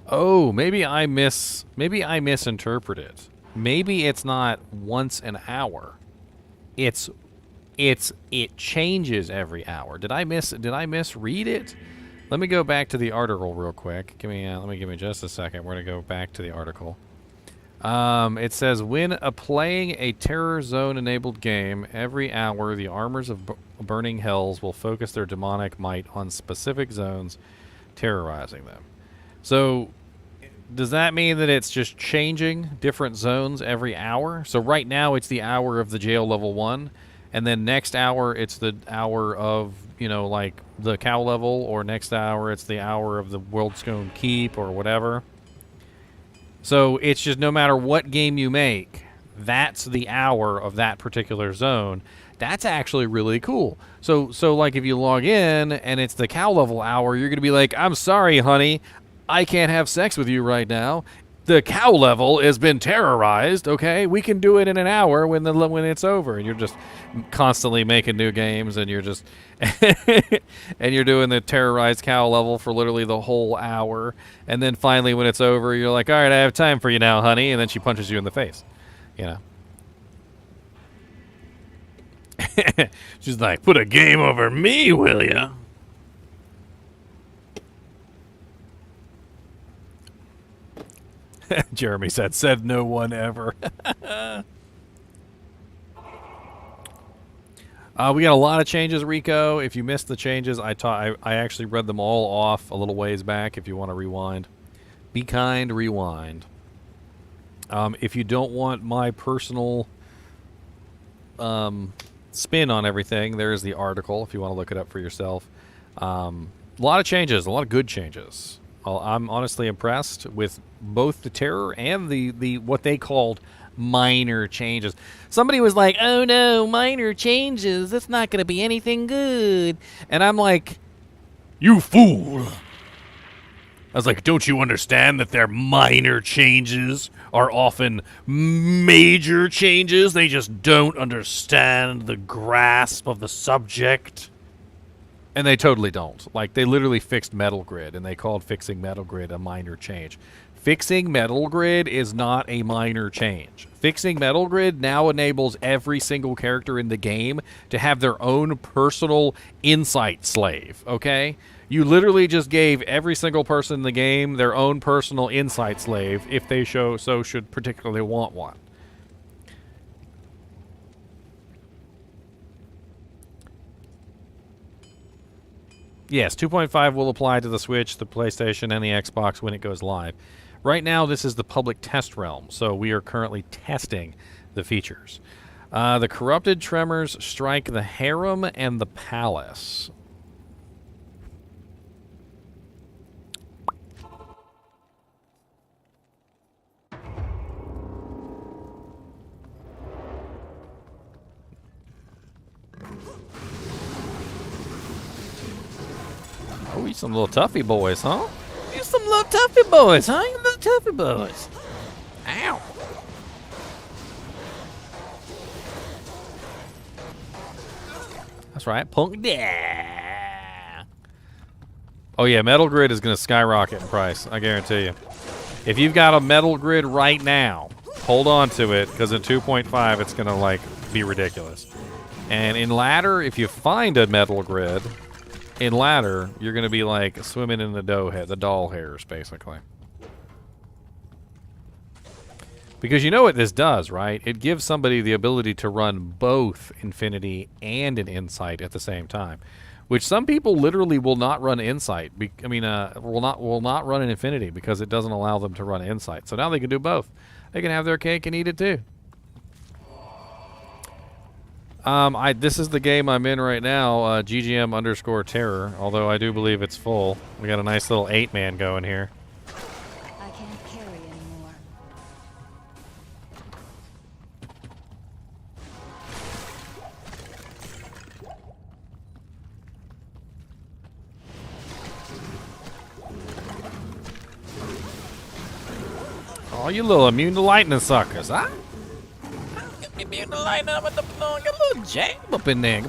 Oh, maybe I misinterpret it. Maybe it's not once an hour. It changes every hour. Did I misread it? Let me go back to the article real quick. Give me just a second. We're gonna go back to the article. It says when playing a terror zone enabled game, every hour the armors of burning hells will focus their demonic might on specific zones, terrorizing them. So does that mean that it's just changing different zones every hour? So right now it's the hour of the jail level 1, and then next hour it's the hour of, you know, like the cow level, or next hour it's the hour of the Worldstone Keep or whatever. So it's just no matter what game you make, that's the hour of that particular zone. That's actually really cool. So like if you log in and it's the cow level hour, you're going to be like, I'm sorry, honey, I can't have sex with you right now. The cow level has been terrorized, okay? We can do it in an hour when it's over. And you're just constantly making new games, and you're just and you're doing the terrorized cow level for literally the whole hour. And then finally when it's over, you're like, all right, I have time for you now, honey. And then she punches you in the face, you know? She's like, put a game over me, will ya? Jeremy said no one ever. We got a lot of changes, Rico. If you missed the changes, I actually read them all off a little ways back if you want to rewind. Be kind, rewind. If you don't want my personal spin on everything, there's the article if you want to look it up for yourself. A lot of changes, a lot of good changes. I'm honestly impressed with both the terror and the what they called minor changes. Somebody was like, oh no, minor changes, that's not going to be anything good. And I'm like, you fool. I was like, don't you understand that their minor changes are often major changes? They just don't understand the grasp of the subject. And they totally don't. Like, they literally fixed Metal Grid, and they called fixing Metal Grid a minor change. Fixing Metal Grid is not a minor change. Fixing Metal Grid now enables every single character in the game to have their own personal insight slave, okay? You literally just gave every single person in the game their own personal insight slave if they should particularly want one. Yes, 2.5 will apply to the Switch, the PlayStation, and the Xbox when it goes live. Right now, this is the public test realm, so we are currently testing the features. The corrupted tremors strike the harem and the palace. Oh, you some little toughy boys, huh? You some little toughy boys, huh? You little toughy boys. Ow. That's right, punk. Yeah. Oh yeah, Metal Grid is going to skyrocket in price. I guarantee you. If you've got a Metal Grid right now, hold on to it, because in 2.5 it's going to like be ridiculous. And in ladder, if you find a Metal Grid, in ladder, you're going to be like swimming in the doll hairs, basically. Because you know what this does, right? It gives somebody the ability to run both Infinity and an Insight at the same time, which some people literally will not run Insight. Will not run an Infinity because it doesn't allow them to run Insight. So now they can do both. They can have their cake and eat it too. This is the game I'm in right now, GGM_terror, although I do believe it's full. We got a nice little 8-man going here. I can't carry anymore. Oh, you little immune to lightning suckers, huh? Immune to lightning, I'm at the get a little jab up in there.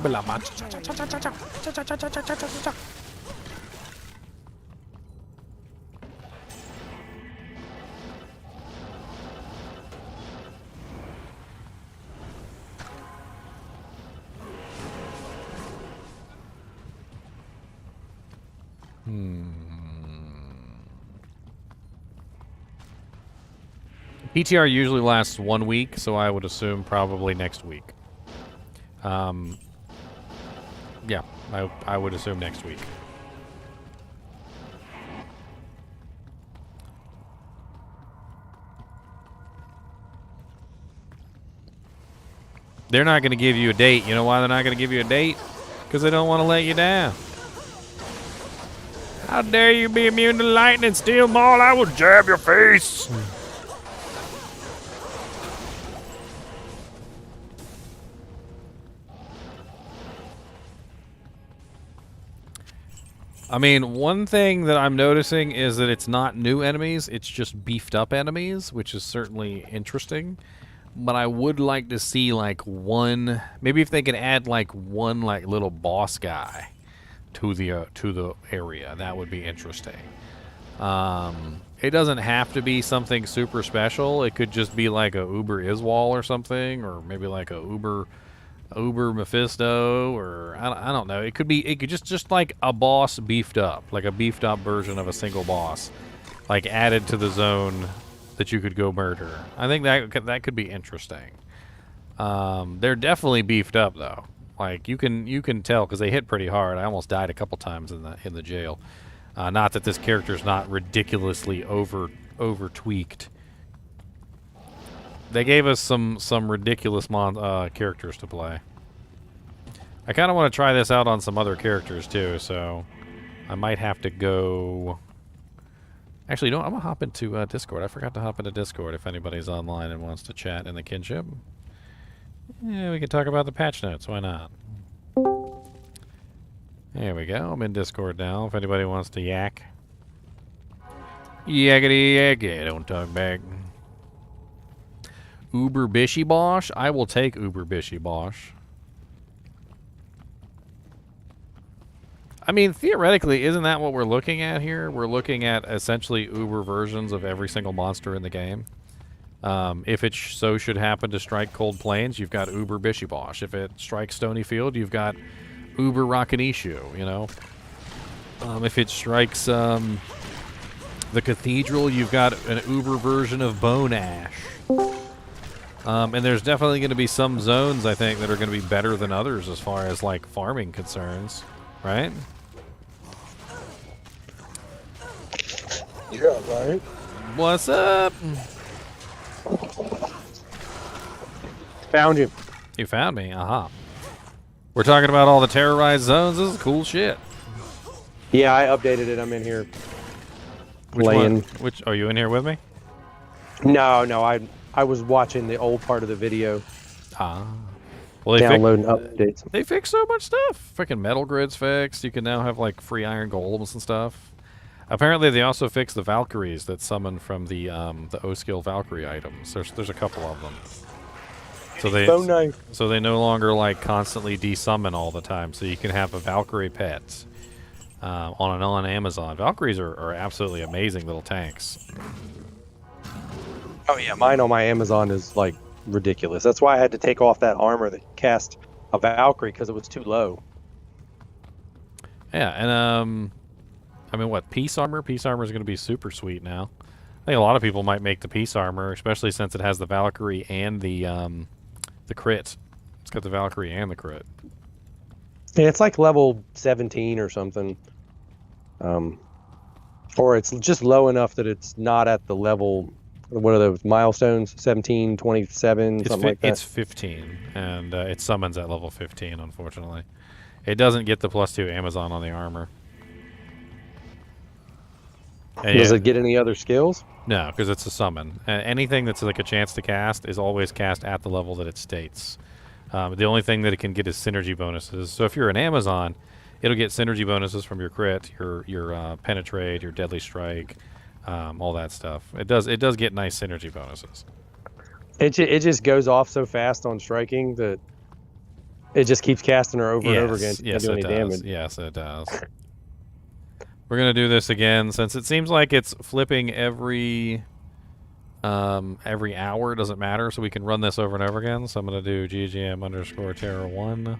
PTR usually lasts 1 week, so I would assume probably next week. Yeah, I would assume next week. They're not going to give you a date. You know why they're not going to give you a date? Because they don't want to let you down. How dare you be immune to lightning, Steel Maul? I will jab your face. I mean, one thing that I'm noticing is that it's not new enemies, it's just beefed up enemies, which is certainly interesting. But I would like to see like one, maybe if they could add like one like little boss guy to the area, that would be interesting. It doesn't have to be something super special. It could just be like a Uber Iswal or something, or maybe like a Uber Mephisto, or I don't know. It could just like a boss beefed up, like a beefed up version of a single boss, like added to the zone that you could go murder. I think that could be interesting. They're definitely beefed up though. Like you can tell because they hit pretty hard. I almost died a couple times in the jail. Not that this character's not ridiculously over tweaked. They gave us some ridiculous characters to play. I kind of want to try this out on some other characters too, so I might have to go. Actually, no, I'm gonna hop into Discord. I forgot to hop into Discord if anybody's online and wants to chat in the kinship. Yeah, we can talk about the patch notes. Why not? There we go. I'm in Discord now. If anybody wants to yak. Yakety yak, don't talk back. Uber Bishy Bosh? I will take Uber Bishy Bosh. I mean, theoretically, isn't that what we're looking at here? We're looking at essentially Uber versions of every single monster in the game. If it so should happen to strike Cold Plains, you've got Uber Bishy Bosh. If it strikes Stony Field, you've got Uber Rakanishu, you know? If it strikes the Cathedral, you've got an Uber version of Bone Ash. And there's definitely going to be some zones, I think, that are going to be better than others as far as, like, farming concerns, right? Yeah, right. What's up? Found you. You found me. Aha. We're talking about all the terrorized zones. This is cool shit. Yeah, I updated it. I'm in here Which playing. one? Which? Are you in here with me? No, I was watching the old part of the video, Ah. Well, downloading updates. they fixed so much stuff. Freaking metal grids fixed. You can now have like free iron golems and stuff. Apparently, they also fixed the Valkyries that summon from the O-skill Valkyrie items. There's a couple of them. So nice. So they no longer like constantly desummon all the time. So you can have a Valkyrie pet on Amazon. Valkyries are absolutely amazing little tanks. Oh yeah, mine on my Amazon is like ridiculous. That's why I had to take off that armor that cast a Valkyrie because it was too low. Yeah, and I mean, what, peace armor? Peace armor is going to be super sweet now. I think a lot of people might make the peace armor, especially since it has the Valkyrie and the crit. It's got the Valkyrie and the crit. Yeah, it's like level 17 or something. Or it's just low enough that it's not at the level. What are those milestones? 17, 27, something like that? It's 15, and it summons at level 15, unfortunately. It doesn't get the +2 Amazon on the armor. Does it get any other skills? No, because it's a summon. Anything that's like a chance to cast is always cast at the level that it states. The only thing that it can get is synergy bonuses. So if you're an Amazon, it'll get synergy bonuses from your crit, your penetrate, your deadly strike, all that stuff. It does get nice synergy bonuses. It just goes off so fast on striking that it just keeps casting her over and over again. Yes, do it any does. damage. Yes, it does. We're gonna do this again since it seems like it's flipping every hour. Doesn't matter, so we can run this over and over again. So I'm gonna do ggm_terror1.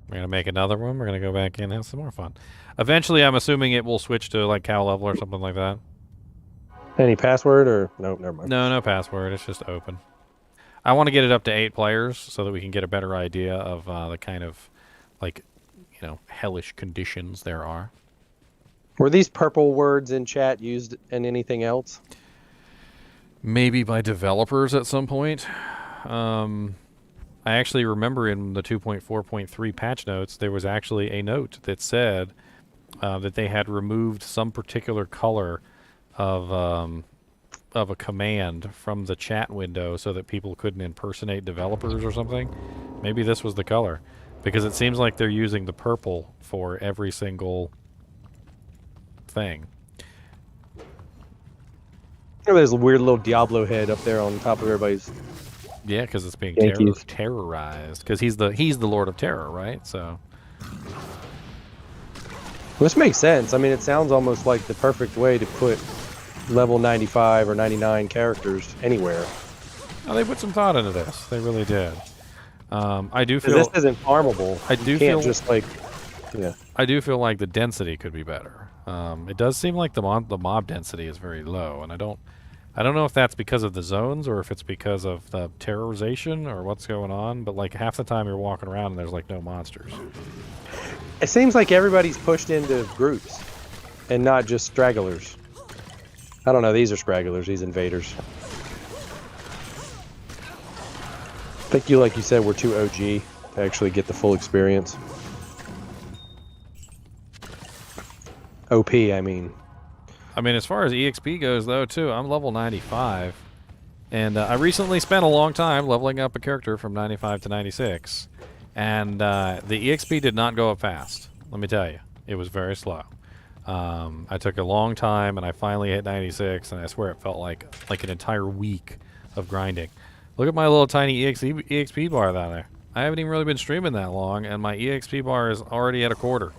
We're gonna make another one. We're gonna go back in and have some more fun. Eventually, I'm assuming it will switch to like cow level or something like that. Any password or nope, never mind. No password. It's just open. I want to get it up to 8 players so that we can get a better idea of the kind of like, you know, hellish conditions there are. Were these purple words in chat used in anything else? Maybe by developers at some point. I actually remember in the 2.4.3 patch notes, there was actually a note that said that they had removed some particular color of a command from the chat window so that people couldn't impersonate developers or something. Maybe this was the color, because it seems like they're using the purple for every single thing. There's a weird little Diablo head up there on top of everybody's. Yeah, because it's being terrorized. Because he's the Lord of Terror, right? So. Which makes sense. I mean, it sounds almost like the perfect way to put level 95 or 99 characters anywhere. Oh, they put some thought into this. They really did. I do feel this isn't farmable. I do you feel can't just like, yeah. I do feel like the density could be better. It does seem like the mob density is very low, and I don't know if that's because of the zones or if it's because of the terrorization or what's going on. But like half the time you're walking around and there's like no monsters. It seems like everybody's pushed into groups and not just stragglers. I don't know. These are stragglers. These invaders. I think like you said, we're too OG to actually get the full experience. OP, I mean. I mean, as far as EXP goes, though, too, I'm level 95. And I recently spent a long time leveling up a character from 95 to 96. And the EXP did not go up fast, let me tell you. It was very slow. I took a long time, and I finally hit 96, and I swear it felt like an entire week of grinding. Look at my little tiny EXP bar down there. I haven't even really been streaming that long, and my EXP bar is already at a quarter.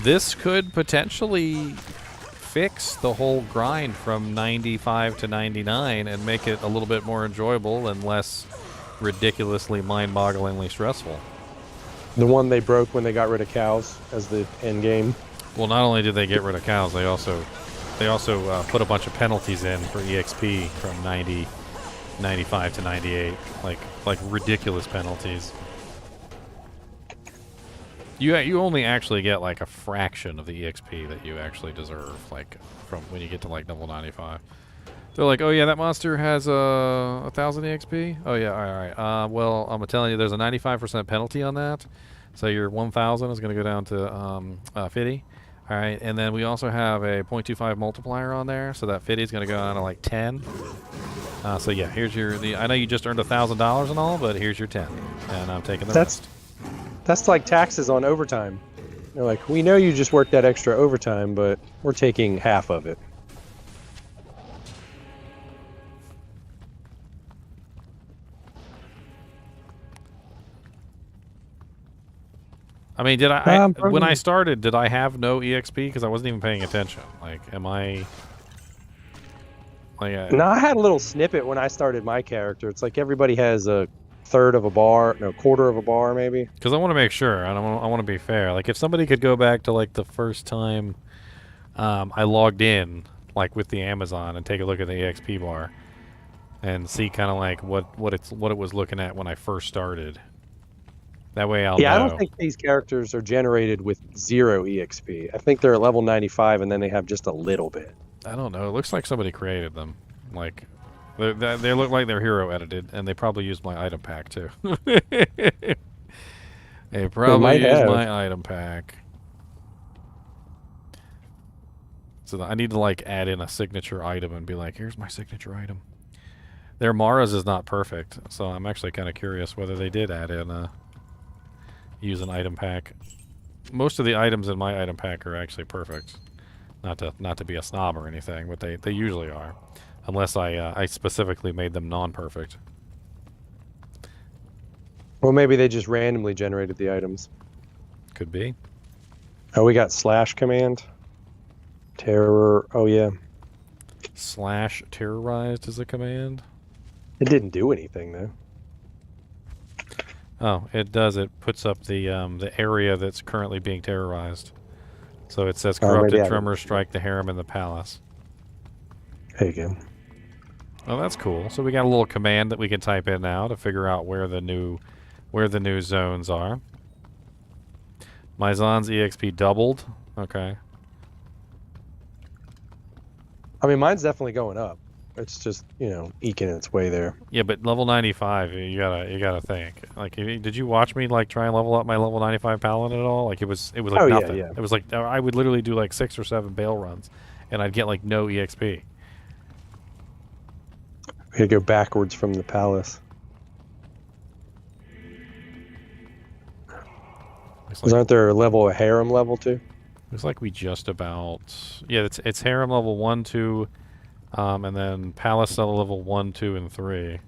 This could potentially fix the whole grind from 95 to 99 and make it a little bit more enjoyable and less ridiculously mind-bogglingly stressful. The one they broke when they got rid of cows as the end game. Well, not only did they get rid of cows, they also put a bunch of penalties in for EXP from 95 to 98, like ridiculous penalties. You only actually get like a fraction of the EXP that you actually deserve, like from when you get to like level 95. They're like, oh yeah, that monster has 1,000 EXP. Oh yeah, all right. Well, I'm telling you, there's a 95% penalty on that, so your 1,000 is going to go down to 50. All right, and then we also have a 0.25 multiplier on there, so that 50 is going to go down to like 10. So yeah, here's your. I know you just earned $1,000 and all, but here's your 10, and I'm taking the rest. That's like taxes on overtime. They're like, we know you just worked that extra overtime, but we're taking half of it. I mean, when I started, did I have no EXP? Because I wasn't even paying attention. Like, am I... Like, no, I had a little snippet when I started my character. It's like everybody has a third of a bar, no, quarter of a bar, maybe. Because I want to make sure. I want to be fair. Like, if somebody could go back to, like, the first time I logged in, like, with the Amazon and take a look at the EXP bar and see kind of, like, what it was looking at when I first started. That way I'll know. I don't think these characters are generated with 0 EXP. I think they're at level 95 and then they have just a little bit. I don't know. It looks like somebody created them. Like, they look like they're hero edited, and they probably used my item pack too. They probably used my item pack. So I need to like add in a signature item and be like, here's my signature item. Their Mara's is not perfect, so I'm actually kind of curious whether they did add in use an item pack. Most of the items in my item pack are actually perfect. Not to be a snob or anything, but they usually are, unless I specifically made them non-perfect. Well, maybe they just randomly generated the items. Could be. Oh, we got slash command. Terror. Oh yeah. Slash terrorized is a command. It didn't do anything though. Oh, it does. It puts up the area that's currently being terrorized. So it says corrupted tremors strike the harem and the palace. There you go. Oh, that's cool. So we got a little command that we can type in now to figure out where the new zones are. My Zon's EXP doubled. Okay. I mean, mine's definitely going up. It's just, you know, eking its way there. Yeah, but level 95, you gotta think. Like, did you watch me like try and level up my level 95 paladin at all? Like, it was like nothing. Yeah. It was like I would literally do like 6 or 7 bail runs, and I'd get like no EXP. We gotta go backwards from the palace. Aren't there a level of harem level too? Looks like we just about it's harem level 1, 2. And then Palace level 1, 2, and 3.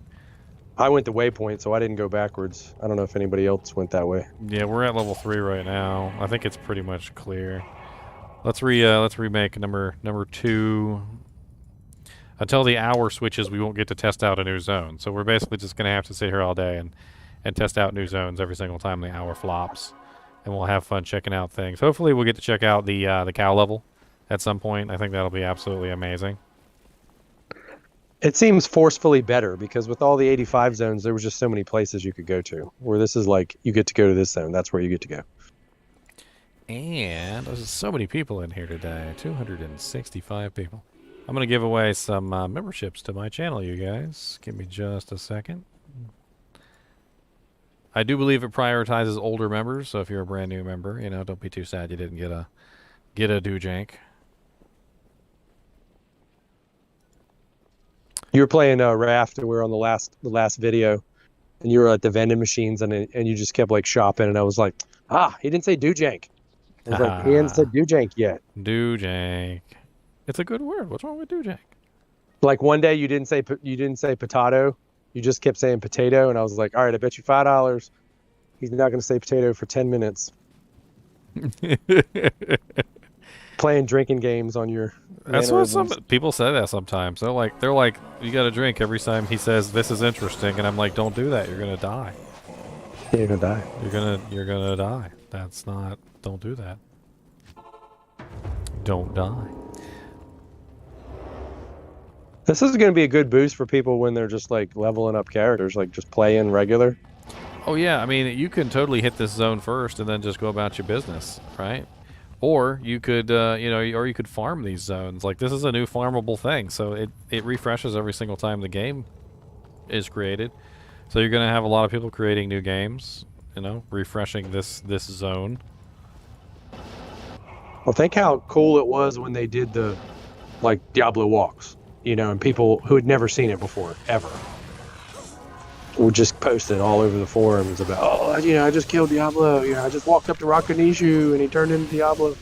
I went to Waypoint, so I didn't go backwards. I don't know if anybody else went that way. Yeah, we're at level 3 right now. I think it's pretty much clear. Let's remake number 2. Until the hour switches, we won't get to test out a new zone. So we're basically just gonna have to sit here all day and test out new zones every single time the hour flops, and we'll have fun checking out things. Hopefully, we'll get to check out the cow level at some point. I think that'll be absolutely amazing. It seems forcefully better because with all the 85 zones, there was just so many places you could go to. Where this is like, you get to go to this zone. That's where you get to go. And there's so many people in here today. 265 people. I'm going to give away some memberships to my channel, you guys. Give me just a second. I do believe it prioritizes older members, so if you're a brand new member, you know, don't be too sad you didn't get a do-jank. You were playing Raft, and we were on the last video, and you were at the vending machines, and you just kept like shopping, and I was like, he didn't say do-jank. I was like, he hadn't said do-jank yet. Do-jank. It's a good word. What's wrong with do-jank? Like one day you didn't say potato, you just kept saying potato, and I was like, all right, I bet you $5. He's not going to say potato for 10 minutes. Playing drinking games on your. That's what some people say that sometimes. They're like, you got to drink every time he says this is interesting, and I'm like, don't do that. You're gonna die. You're gonna die. You're gonna die. That's not. Don't do that. Don't die. This is gonna be a good boost for people when they're just like leveling up characters, like just playing regular. Oh yeah, I mean you can totally hit this zone first and then just go about your business, right? Or you could, or you could farm these zones. Like this is a new farmable thing, so it refreshes every single time the game is created. So you're gonna have a lot of people creating new games, refreshing this zone. Well, think how cool it was when they did the, like, Diablo walks, and people who had never seen it before, ever, would just post it all over the forums about, oh, I just killed Diablo. I just walked up to Rakanishu and he turned into Diablo.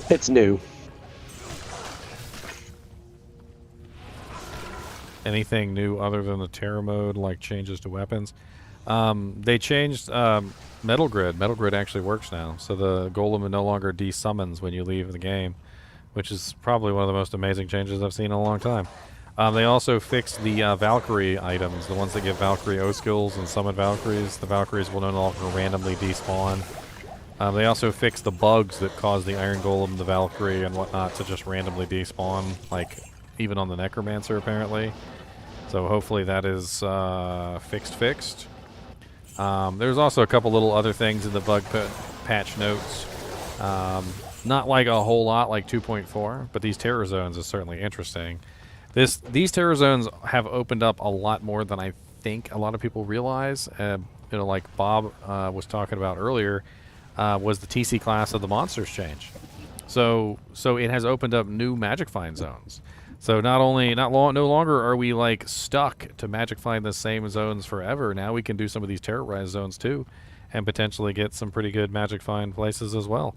It's new. Anything new other than the terror mode, like changes to weapons? They changed Metal Grid. Metal Grid actually works now, so the golem no longer desummons when you leave the game, which is probably one of the most amazing changes I've seen in a long time. They also fixed the Valkyrie items, the ones that give Valkyrie O skills and summon Valkyries. The Valkyries will no longer randomly despawn. They also fixed the bugs that cause the Iron Golem, the Valkyrie, and whatnot to just randomly despawn, like even on the Necromancer apparently. So hopefully that is fixed. There's also a couple little other things in the bug patch notes. Not like a whole lot like 2.4, but these terror zones is certainly interesting. These terror zones have opened up a lot more than I think a lot of people realize. Like Bob was talking about earlier, was the TC class of the monsters change. So it has opened up new Magic Find zones. So no longer are we like stuck to Magic Find the same zones forever. Now we can do some of these Terorrized zones too, and potentially get some pretty good Magic Find places as well.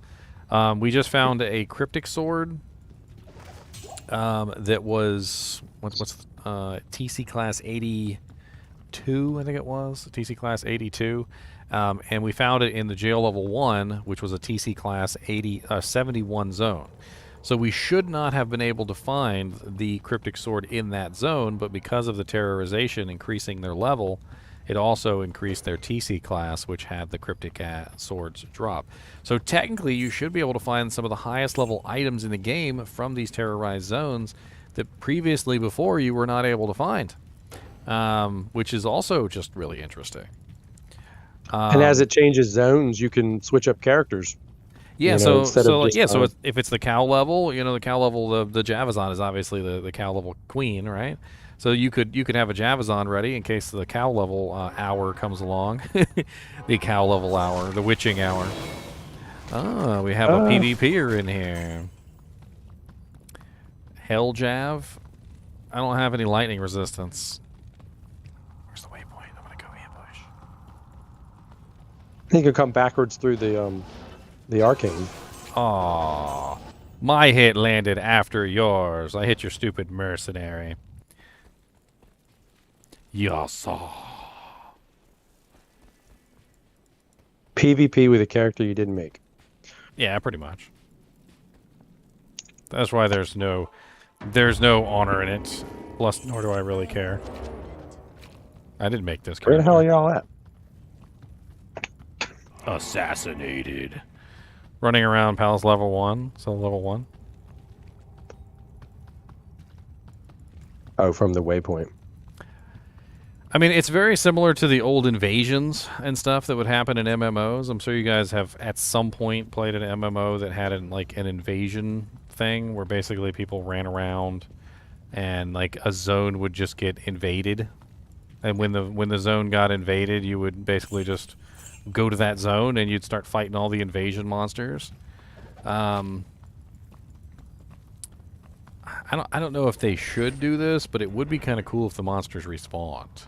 We just found a Cryptic Sword that was TC class 82, I think it was TC class 82, and we found it in the jail level 1, which was a TC class 71 zone. So we should not have been able to find the Cryptic Sword in that zone, but because of the terrorization increasing their level, it also increased their TC class, which had the Cryptic Swords drop. So technically, you should be able to find some of the highest level items in the game from these terrorized zones that previously before you were not able to find, which is also just really interesting. And as it changes zones, you can switch up characters. Yeah, so if it's the cow level, the cow level, the Javazon is obviously the cow level queen, right? So you could have a Javazon ready in case the cow level hour comes along. The cow level hour, the witching hour. Oh, we have a PvPer in here. Hell Jav. I don't have any lightning resistance. Where's the waypoint? I'm gonna go ambush. I think you'll come backwards through the Arcane. Aww. My hit landed after yours. I hit your stupid mercenary. Yasa. PvP with a character you didn't make. Yeah, pretty much. That's why there's no honor in it. Plus, nor do I really care. I didn't make this character. Where the hell are y'all at? Assassinated. Running around Palace level 1, so level 1. Oh, from the waypoint. I mean, it's very similar to the old invasions and stuff that would happen in MMOs. I'm sure you guys have at some point played an MMO that had an invasion thing where basically people ran around and like a zone would just get invaded. And when the zone got invaded, you would basically just go to that zone and you'd start fighting all the invasion monsters. I don't know if they should do this, but it would be kind of cool if the monsters respawned.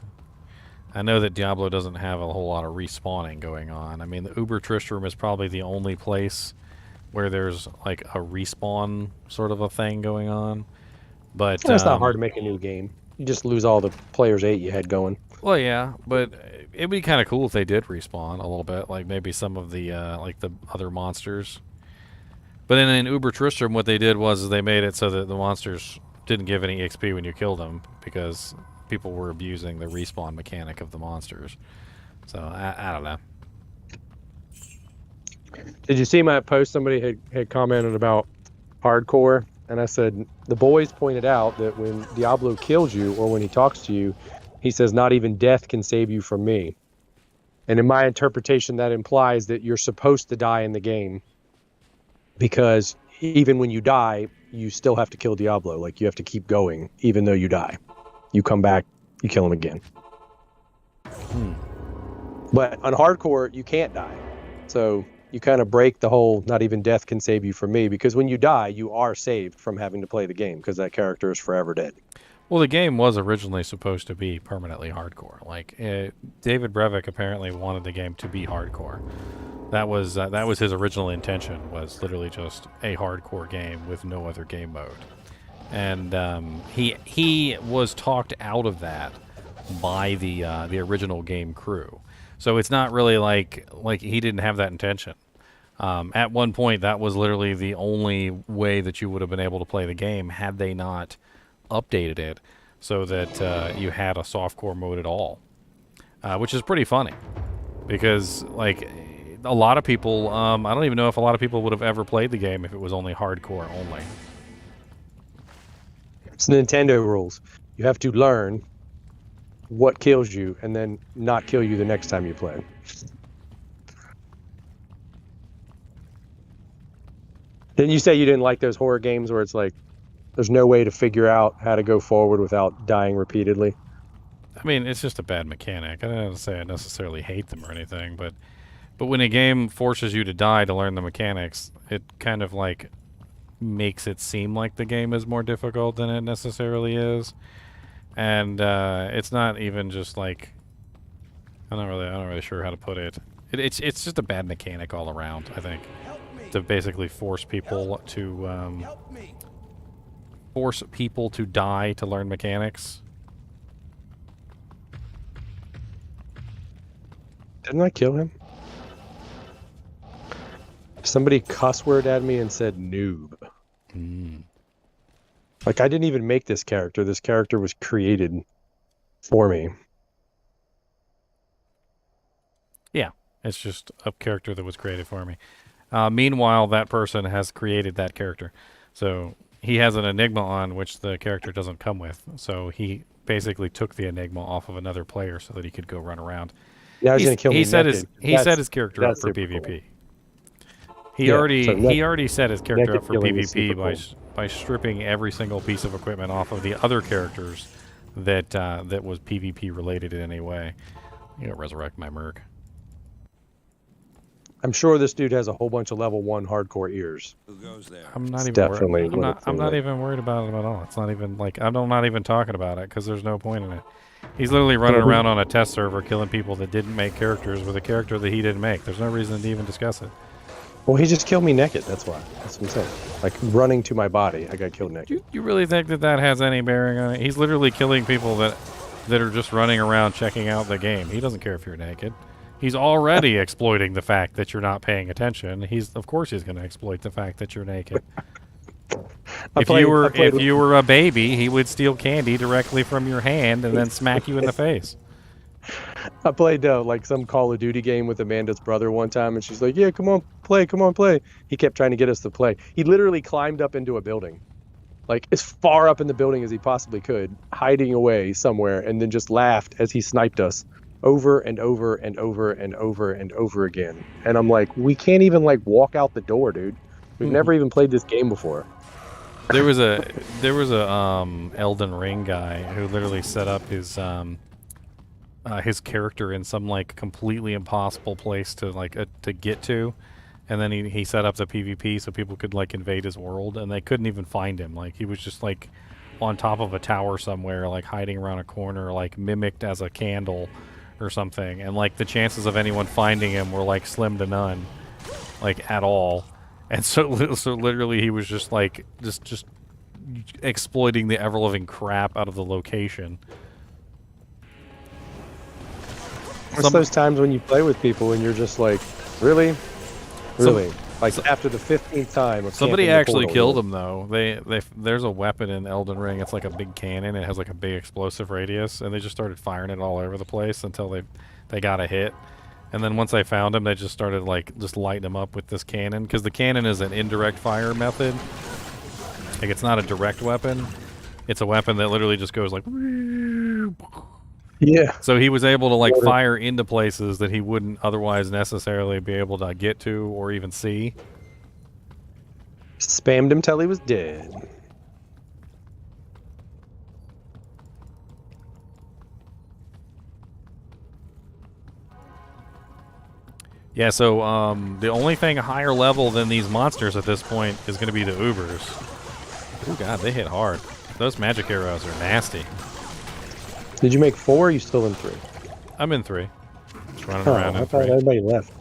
I know that Diablo doesn't have a whole lot of respawning going on. I mean, the Uber Tristram is probably the only place where there's like a respawn sort of a thing going on. But it's not hard to make a new game. You just lose all the players 8 you had going. Well, yeah, but it'd be kind of cool if they did respawn a little bit, like maybe some of the like the other monsters. But then in Uber Tristram, what they did was they made it so that the monsters didn't give any XP when you killed them because people were abusing the respawn mechanic of the monsters. So I don't know. Did you see my post? Somebody had commented about hardcore, and I said the boys pointed out that when Diablo kills you or when he talks to you, He says, not even death can save you from me. And in my interpretation, that implies that you're supposed to die in the game because even when you die, you still have to kill Diablo. Like, you have to keep going even though you die. You come back, you kill him again. But on hardcore, you can't die. So you kind of break the whole not even death can save you from me, because when you die, you are saved from having to play the game because that character is forever dead. Well, the game was originally supposed to be permanently hardcore. Like, David Brevik apparently wanted the game to be hardcore. That was his original intention, was literally just a hardcore game with no other game mode. And he was talked out of that by the original game crew. So it's not really like he didn't have that intention. At one point, that was literally the only way that you would have been able to play the game had they not updated it so that you had a softcore mode at all, which is pretty funny because, like, a lot of people, I don't even know if a lot of people would have ever played the game if it was only hardcore only. It's Nintendo rules. You have to learn what kills you and then not kill you the next time you play. Didn't you say you didn't like those horror games where it's like there's no way to figure out how to go forward without dying repeatedly? I mean, it's just a bad mechanic. I don't say I necessarily hate them or anything, but when a game forces you to die to learn the mechanics, it kind of like makes it seem like the game is more difficult than it necessarily is. And it's not even just like, I'm not really sure how to put it. It's just a bad mechanic all around, I think, to basically force people to die to learn mechanics. Didn't I kill him? Somebody cuss word at me and said noob. Like, I didn't even make this character. This character was created for me. Yeah, it's just a character that was created for me. Meanwhile, that person has created that character. So he has an Enigma on which the character doesn't come with. So he basically took the Enigma off of another player so that he could go run around. Yeah, I was going to kill me. He set his character up for PvP. He already set his character up for PvP by stripping every single piece of equipment off of the other characters that was PvP related in any way. You know, resurrect my merc. I'm sure this dude has a whole bunch of level 1 hardcore ears. Who goes there? I'm not even worried about it at all. It's not even like I'm not even talking about it because there's no point in it. He's literally running around on a test server killing people that didn't make characters with a character that he didn't make. There's no reason to even discuss it. Well, he just killed me naked. That's why. That's what I'm saying. Like, running to my body, I got killed naked. You really think that has any bearing on it? He's literally killing people that are just running around checking out the game. He doesn't care if you're naked. He's already exploiting the fact that you're not paying attention. Of course he's going to exploit the fact that you're naked. If you were a baby, he would steal candy directly from your hand and then smack you in the face. I played like some Call of Duty game with Amanda's brother one time, and she's like, "Yeah, come on, play." He kept trying to get us to play. He literally climbed up into a building, like as far up in the building as he possibly could, hiding away somewhere, and then just laughed as he sniped us over and over and over and over and over again. And I'm like, we can't even like walk out the door, dude. We've never even played this game before. There was a Elden Ring guy who literally set up his character in some like completely impossible place to get to, and then he set up the PvP so people could like invade his world, and they couldn't even find him. Like, he was just like on top of a tower somewhere, like hiding around a corner, like mimicked as a candle or something, and like the chances of anyone finding him were like slim to none, like at all. And so literally he was just like just exploiting the ever-living crap out of the location. It's those times when you play with people and you're just like, really? Like, after the 15th time of somebody actually killed him, though. There's a weapon in Elden Ring. It's like a big cannon. It has like a big explosive radius, and they just started firing it all over the place until they got a hit. And then once they found him, they just started like just lighting him up with this cannon, because the cannon is an indirect fire method. Like, it's not a direct weapon. It's a weapon that literally just goes like, and Yeah. So he was able to like Water. fire into places that he wouldn't otherwise necessarily be able to get to or even see. Spammed him till he was dead. Yeah, so the only thing higher level than these monsters at this point is going to be the Ubers. Oh god, they hit hard. Those magic arrows are nasty. Did you make 4? Or are you still in 3? I'm in 3. Just running Oh, around I in thought 3. everybody left.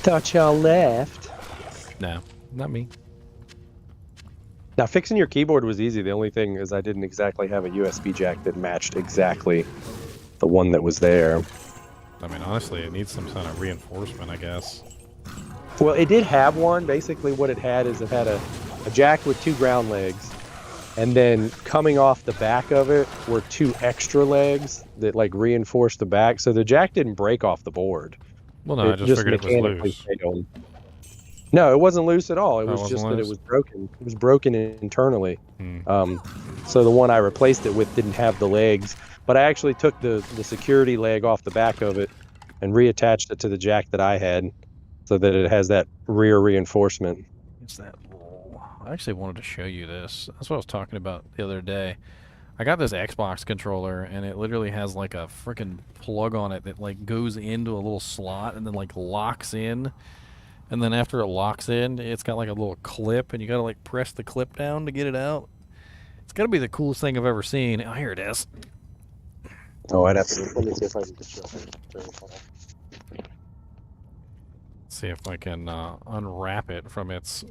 Thought y'all left. No, not me. Now, fixing your keyboard was easy. The only thing is I didn't exactly have a USB jack that matched exactly the one that was there. I mean, honestly, it needs some kind of reinforcement, I guess. Well, it did have one. Basically, what it had is it had a jack with 2 ground legs, and then coming off the back of it were 2 extra legs that like reinforced the back. So the jack didn't break off the board. Well, no, I just figured it was loose. stayed on. No, it wasn't loose at all. It Oh, it was wasn't just that it loose? was broken. It was broken internally. Hmm. So the one I replaced it with didn't have the legs, but I actually took the security leg off the back of it and reattached it to the jack that I had so that it has that rear reinforcement. It's that roll. I actually wanted to show you this. That's what I was talking about the other day. I got this Xbox controller, and it literally has like a freaking plug on it that like goes into a little slot and then like locks in. And then after it locks in, it's got like a little clip, and you gotta like press the clip down to get it out. It's gotta be the coolest thing I've ever seen. Oh, here it is. Oh, I'd have to. Let me see if I can just show it. See if I can unwrap it from its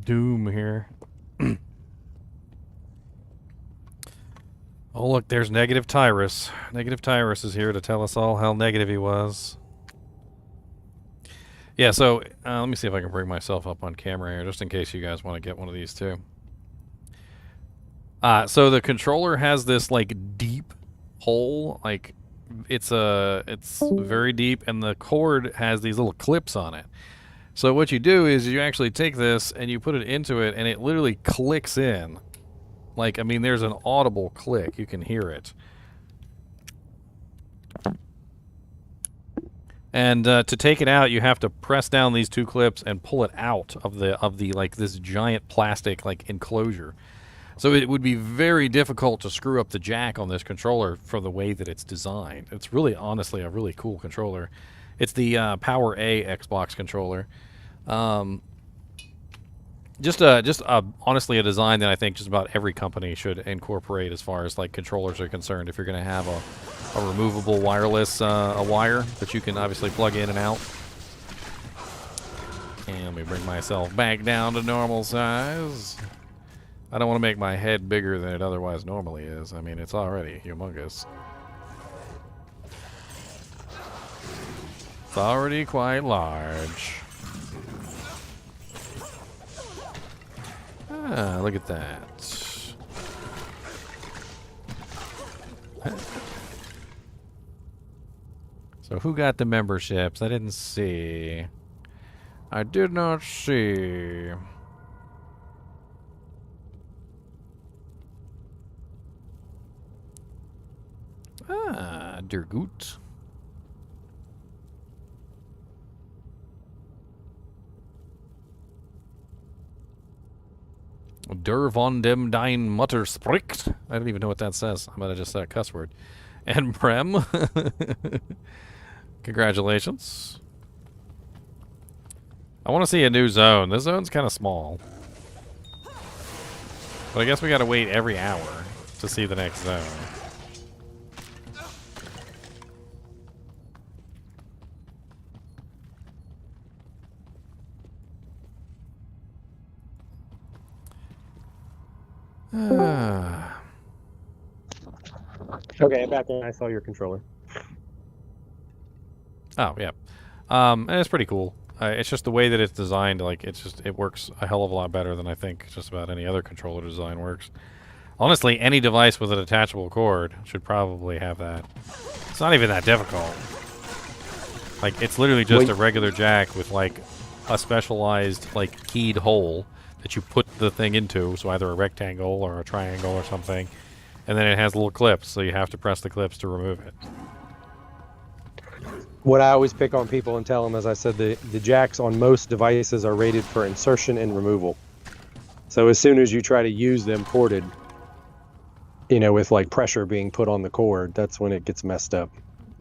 doom here. Oh, look, there's Negative Tyrus. Negative Tyrus is here to tell us all how negative he was. Yeah, so let me see if I can bring myself up on camera here, just in case you guys want to get one of these too. So the controller has this like deep hole, like it's very deep, and the cord has these little clips on it. So what you do is you actually take this and you put it into it, and it literally clicks in. Like, I mean, there's an audible click. You can hear it. And to take it out, you have to press down these 2 clips and pull it out of the like this giant plastic like enclosure. So it would be very difficult to screw up the jack on this controller for the way that it's designed. It's really, honestly, a really cool controller. It's the Power A Xbox controller. Just honestly a design that I think just about every company should incorporate as far as like controllers are concerned. If you're going to have a removable wireless a wire that you can obviously plug in and out. And let me bring myself back down to normal size. I don't want to make my head bigger than it otherwise normally is. I mean, it's already humongous. It's already quite large. Ah, look at that. So who got the memberships? I didn't see. I did not see. Ah, der gut. Der von dem dein Mutter spricht. I don't even know what that says. I might have just said a cuss word. And Prem. Congratulations. I want to see a new zone. This zone's kind of small. But I guess we gotta wait every hour to see the next zone. Okay, back when I saw your controller. Oh, yeah. And it's pretty cool. It's just the way that it's designed, like, it works a hell of a lot better than I think just about any other controller design works. Honestly, any device with a detachable cord should probably have that. It's not even that difficult. Like, it's literally just a regular jack with, like, a specialized, like, keyed hole that you put the thing into, so either a rectangle or a triangle or something, and then it has little clips, so you have to press the clips to remove it. What I always pick on people and tell them, as I said, the jacks on most devices are rated for insertion and removal. So as soon as you try to use them corded, you know, with like pressure being put on the cord, that's when it gets messed up.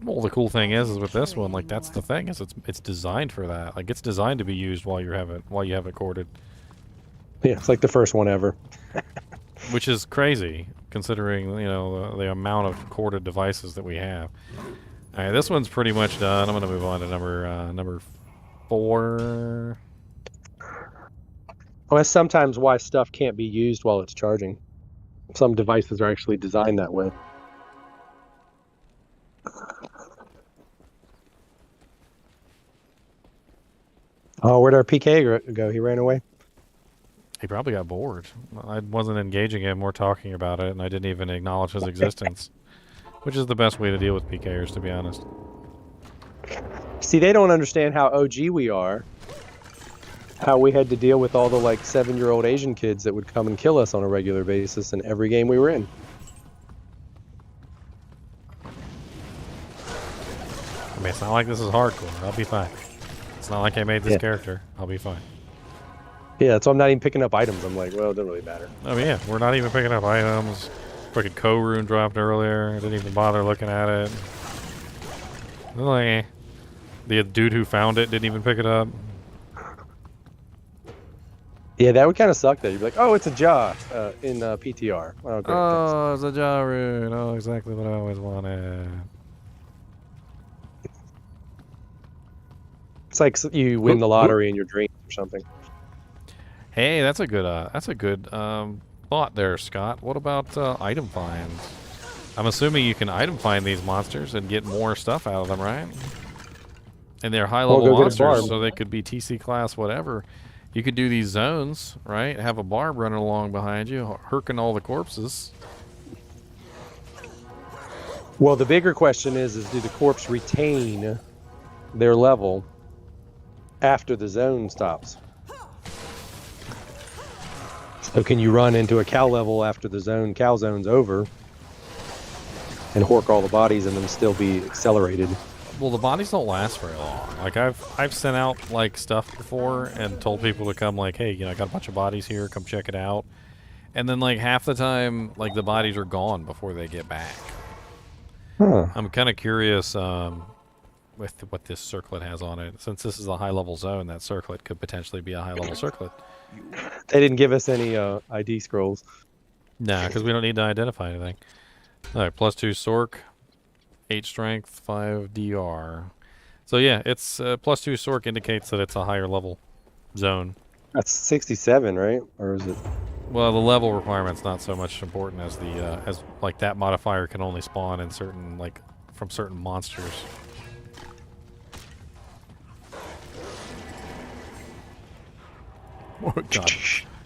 Well, the cool thing is with this one, like that's the thing, is it's designed for that. Like it's designed to be used while you have it corded. Yeah, it's like the first one ever. Which is crazy, considering, you know, the amount of corded devices that we have. All right, this one's pretty much done. I'm going to move on to number 4. Well, that's sometimes why stuff can't be used while it's charging. Some devices are actually designed that way. Oh, where'd our PK go? He ran away? He probably got bored. I wasn't engaging him or talking about it, and I didn't even acknowledge his existence. Which is the best way to deal with PKers, to be honest. See, they don't understand how OG we are. How we had to deal with all the, like, 7-year-old Asian kids that would come and kill us on a regular basis in every game we were in. I mean, it's not like this is hardcore. I'll be fine. It's not like I made this character. I'll be fine. Yeah, so I'm not even picking up items. I'm like, well, it doesn't really matter. I mean, yeah, we're not even picking up items. Freaking Co-Rune dropped earlier. I didn't even bother looking at it. Like, the dude who found it didn't even pick it up. Yeah, that would kind of suck. That you'd be like, oh, it's a jaw in PTR. Oh, great. Oh, it's a jaw rune. Oh, exactly what I always wanted. It's like you win the lottery in your dream or something. Hey, that's a good thought there, Scott. What about item finds? I'm assuming you can item find these monsters and get more stuff out of them, right? And they're high-level monsters, so they could be TC class, whatever. You could do these zones, right? Have a barb running along behind you, herking all the corpses. Well, the bigger question is do the corpse retain their level after the zone stops? So can you run into a cow level after the cow zone's over and hork all the bodies and then still be accelerated? Well, the bodies don't last very long. Like I've sent out like stuff before and told people to come, like, hey, you know, I got a bunch of bodies here, come check it out. And then like half the time, like the bodies are gone before they get back. Huh. I'm kind of curious with what this circlet has on it. Since this is a high-level zone, that circlet could potentially be a high-level circlet. They didn't give us any ID scrolls. Nah, because we don't need to identify anything. All right, +2 Sork, 8 Strength, 5 DR. So yeah, it's +2 Sork indicates that it's a higher level zone. That's 67, right? Or is it? Well, the level requirement's not so much important as the as like that modifier can only spawn in certain, like, from certain monsters.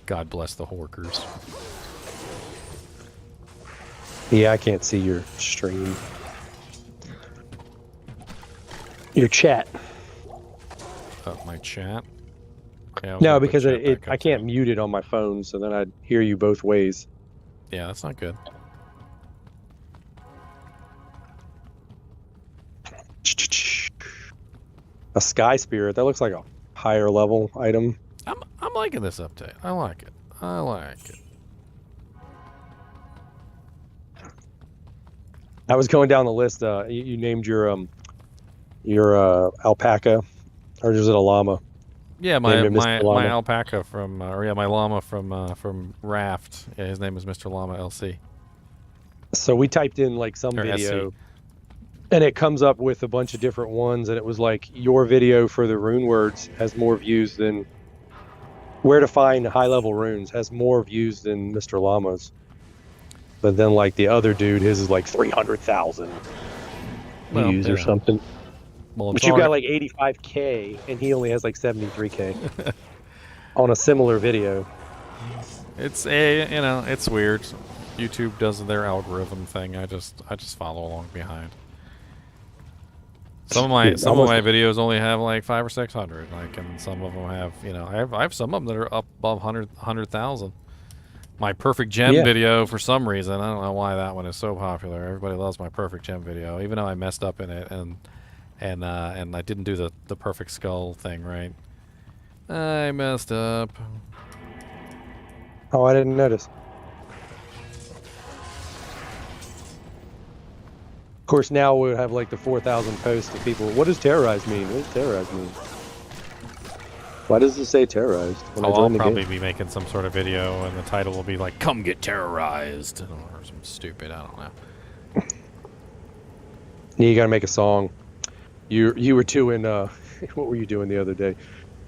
God bless the Horkers. Yeah, I can't see your stream. Your chat. My chat? Yeah, no, because I can't mute it on my phone, so then I'd hear you both ways. Yeah, that's not good. A Sky Spirit. That looks like a higher level item. I'm liking this update. I like it. I like it. I was going down the list. You named your alpaca, or is it a llama? Yeah, my alpaca from, my llama from Raft. Yeah, his name is Mr. Llama LC. So we typed in like some video, and it comes up with a bunch of different ones, and it was like your video for the rune words has more views than where to find high level runes has more views than Mr. Llama's. But then like the other dude, his is like 300,000 views or something. Well, but you've got like 85K, and he only has like 73K on a similar video. It's it's weird. YouTube does their algorithm thing. I just follow along behind. Some of my Dude, some of almost- my videos only have like 500 or 600, like, and some of them have, I have some of them that are up above 100,000. My perfect gem Yeah. video, for some reason, I don't know why that one is so popular. Everybody loves my perfect gem video, even though I messed up in it and I didn't do the perfect skull thing right. I messed up. Oh, I didn't notice. Of course, now we'll have like the 4,000 posts of people. What does terrorized mean? What does terrorized mean? Why does it say terrorized when I I'll join the probably game? be making some sort of video, and the title will be like, "Come get terrorized," or some stupid. I don't know. Yeah, you gotta make a song. You were doing what were you doing the other day?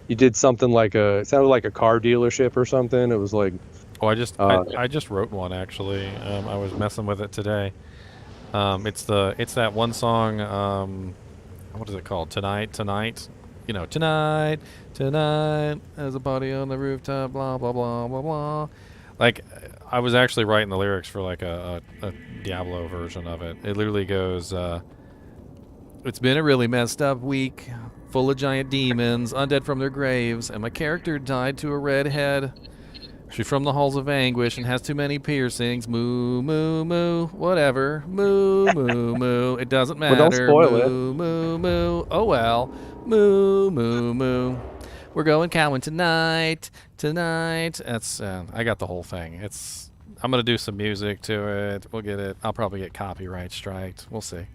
You did something like it sounded like a car dealership or something. It was like Oh, I just wrote one actually. I was messing with it today. It's that one song. What is it called? Tonight. Tonight. There's a party on the rooftop. Blah blah blah blah blah. Like, I was actually writing the lyrics for like a Diablo version of it. It literally goes, "It's been a really messed up week, full of giant demons, undead from their graves, and my character died to a redhead. She's from the halls of anguish and has too many piercings. Moo, moo, moo. Whatever. Moo, moo, moo. It doesn't matter. Well, don't spoil it. Moo, moo, moo. Oh well. Moo, moo, moo. We're going cowing tonight. Tonight." That's I got the whole thing. I'm gonna do some music to it. We'll get it. I'll probably get copyright striked. We'll see.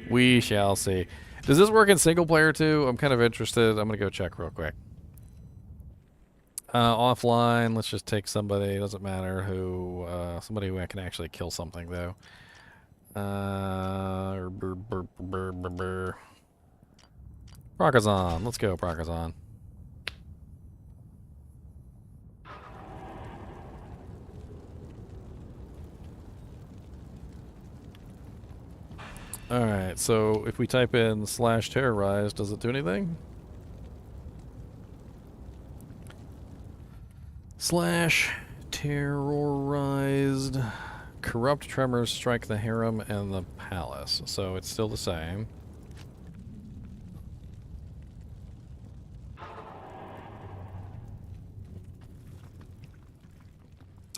We shall see. Does this work in single player too? I'm kind of interested. I'm gonna go check real quick. Offline, let's just take somebody, doesn't matter who, somebody who I can actually kill something though. Prakazan, let's go Prakazan. Alright, so if we type in /terrorized, does it do anything? /terrorized. Corrupt tremors strike the harem and the palace. So it's still the same.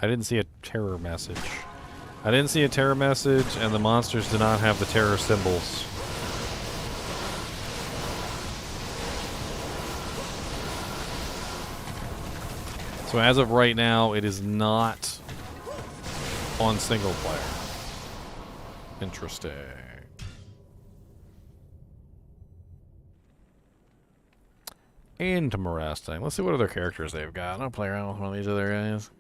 I didn't see a terror message. I didn't see a terror message, and the monsters do not have the terror symbols. So as of right now, it is not on single player. Interesting. Interesting. Let's see what other characters they've got. I'll play around with one of these other guys.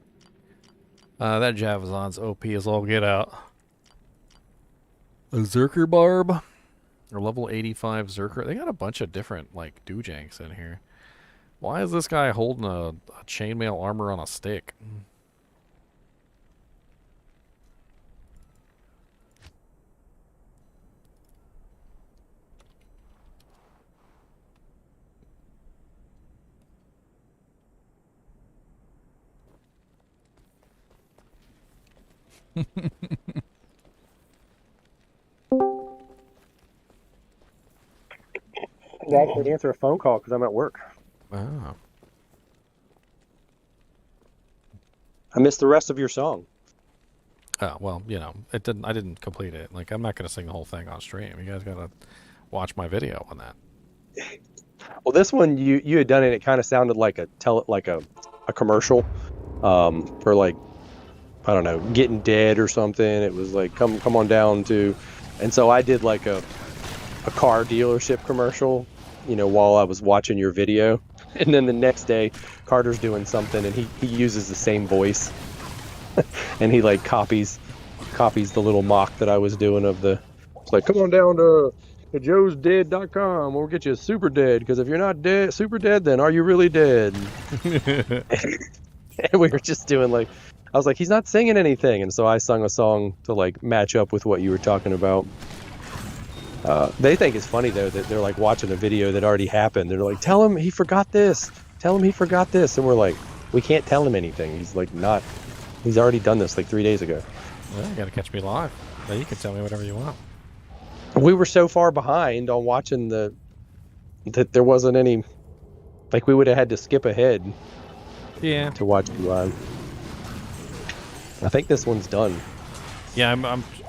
That Javazon's OP as all get out. A Zerker Barb. Or level 85 Zerker. They got a bunch of different, like, doojanks in here. Why is this guy holding a chainmail armor on a stick? I actually answer a phone call because I'm at work. Oh. I missed the rest of your song. Oh, well, I didn't complete it. Like, I'm not going to sing the whole thing on stream. You guys got to watch my video on that. Well, this one you had done it. It kind of sounded like a commercial, for like, I don't know, getting dead or something. It was like come on down to, and so I did like a car dealership commercial, while I was watching your video, and then the next day Carter's doing something and he uses the same voice, and he like copies the little mock that I was doing of the. It's like, come on down to joesdead.com. We'll get you super dead, because if you're not dead, super dead, then are you really dead? And we were just doing like, I was like, he's not singing anything, and so I sung a song to like match up with what you were talking about. They think it's funny though that they're like watching a video that already happened. They're like, tell him he forgot this. Tell him he forgot this, and we're like, we can't tell him anything. He's like not. He's already done this like 3 days ago. Well, you got to catch me live. But you can tell me whatever you want. We were so far behind on watching that there wasn't any. Like we would have had to skip ahead Yeah. to watch it live. I think this one's done. Yeah,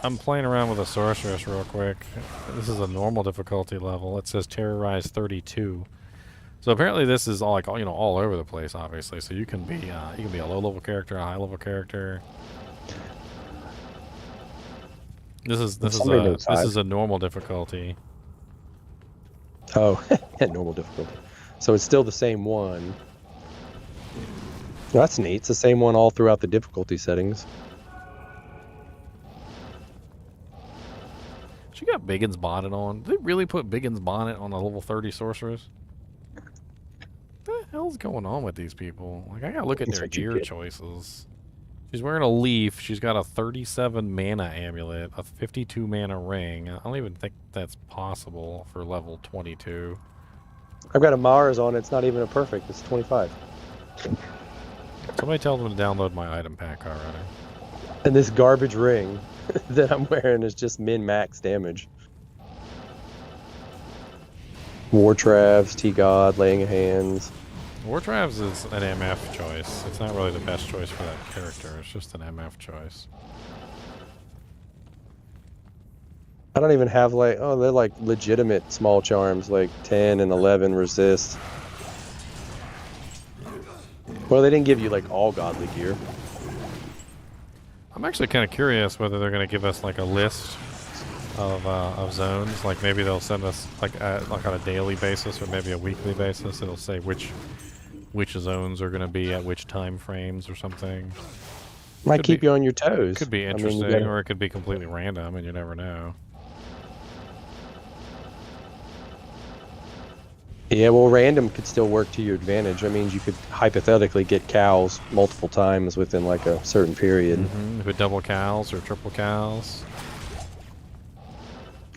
I'm playing around with a sorceress real quick. This is a normal difficulty level. It says Terorrized 32. So apparently this is all like all over the place, obviously. So you can be a low level character, a high level character. This is a normal difficulty. Oh, normal difficulty. So it's still the same one. Well, that's neat. It's the same one all throughout the difficulty settings. She got Biggin's Bonnet on. Did they really put Biggin's Bonnet on a level 30 sorceress? What the hell's going on with these people? Like, I gotta look at their gear choices. She's wearing a leaf. She's got a 37 mana amulet, a 52 mana ring. I don't even think that's possible for level 22. I've got a Mars on. It's not even a perfect. It's 25. Somebody tell them to download my item pack already. And this garbage ring that I'm wearing is just min-max damage. War Travs, T-God, Laying of Hands. War Travs is an MF choice. It's not really the best choice for that character. It's just an MF choice. I don't even have they're like legitimate small charms, like 10 and 11 resist. Well, they didn't give you like all godly gear. I'm actually kind of curious whether they're going to give us like a list of zones. Like maybe they'll send us like on a daily basis or maybe a weekly basis. It'll say which zones are going to be at which time frames or something. Might keep you on your toes. Could be interesting, or it could be completely random, and you never know. Yeah, well, random could still work to your advantage. I mean, you could hypothetically get cows multiple times within like a certain period. If it double cows or triple cows.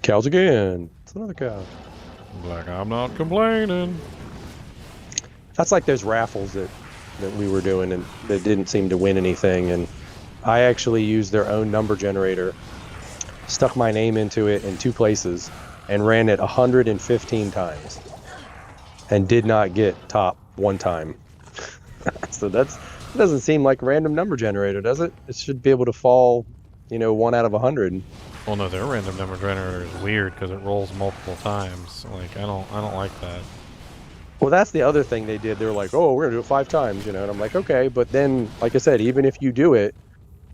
Cows again. It's another cow. Like, I'm not complaining. That's like those raffles that we were doing and that didn't seem to win anything. And I actually used their own number generator, stuck my name into it in 2 places, and ran it 115 times. And did not get top 1 time. So that doesn't seem like a random number generator, does it? It should be able to fall, 1 out of 100. Well, no, their random number generator is weird because it rolls multiple times. Like, I don't like that. Well, that's the other thing they did. They were like, oh, we're gonna do it 5 times, and I'm like, okay, but then, like I said, even if you do it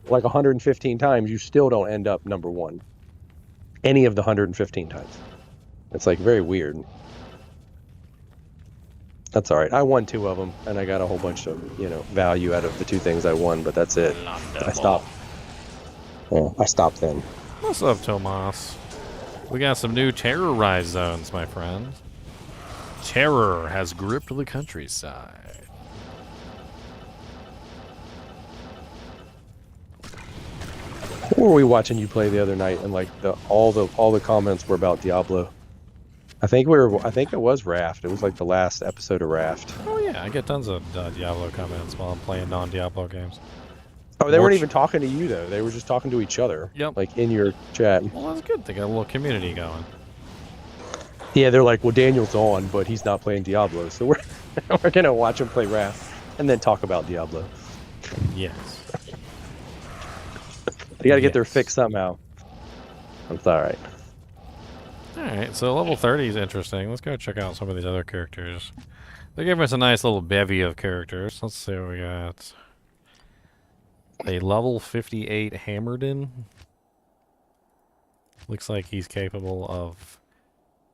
like 115 times, you still don't end up number 1. Any of the 115 times. It's like very weird. That's all right. I won 2 of them, and I got a whole bunch of, value out of the 2 things I won, but that's it. I stopped. Yeah, I stopped then. What's up, Tomas? We got some new terrorized zones, my friend. Terror has gripped the countryside. What were we watching you play the other night? And like all the comments were about Diablo. I think it was Raft. It was like the last episode of Raft. Oh yeah, I get tons of Diablo comments while I'm playing non-Diablo games. Oh, they weren't even talking to you though. They were just talking to each other. Yep. Like in your chat. Well, that's good. They got a little community going. Yeah, they're like, well, Daniel's on, but he's not playing Diablo, so we're gonna watch him play Raft and then talk about Diablo. Yes. They gotta get their fix somehow. That's all right. Alright, so level 30 is interesting. Let's go check out some of these other characters. They gave us a nice little bevy of characters. Let's see what we got. A level 58 Hammerdin. Looks like he's capable of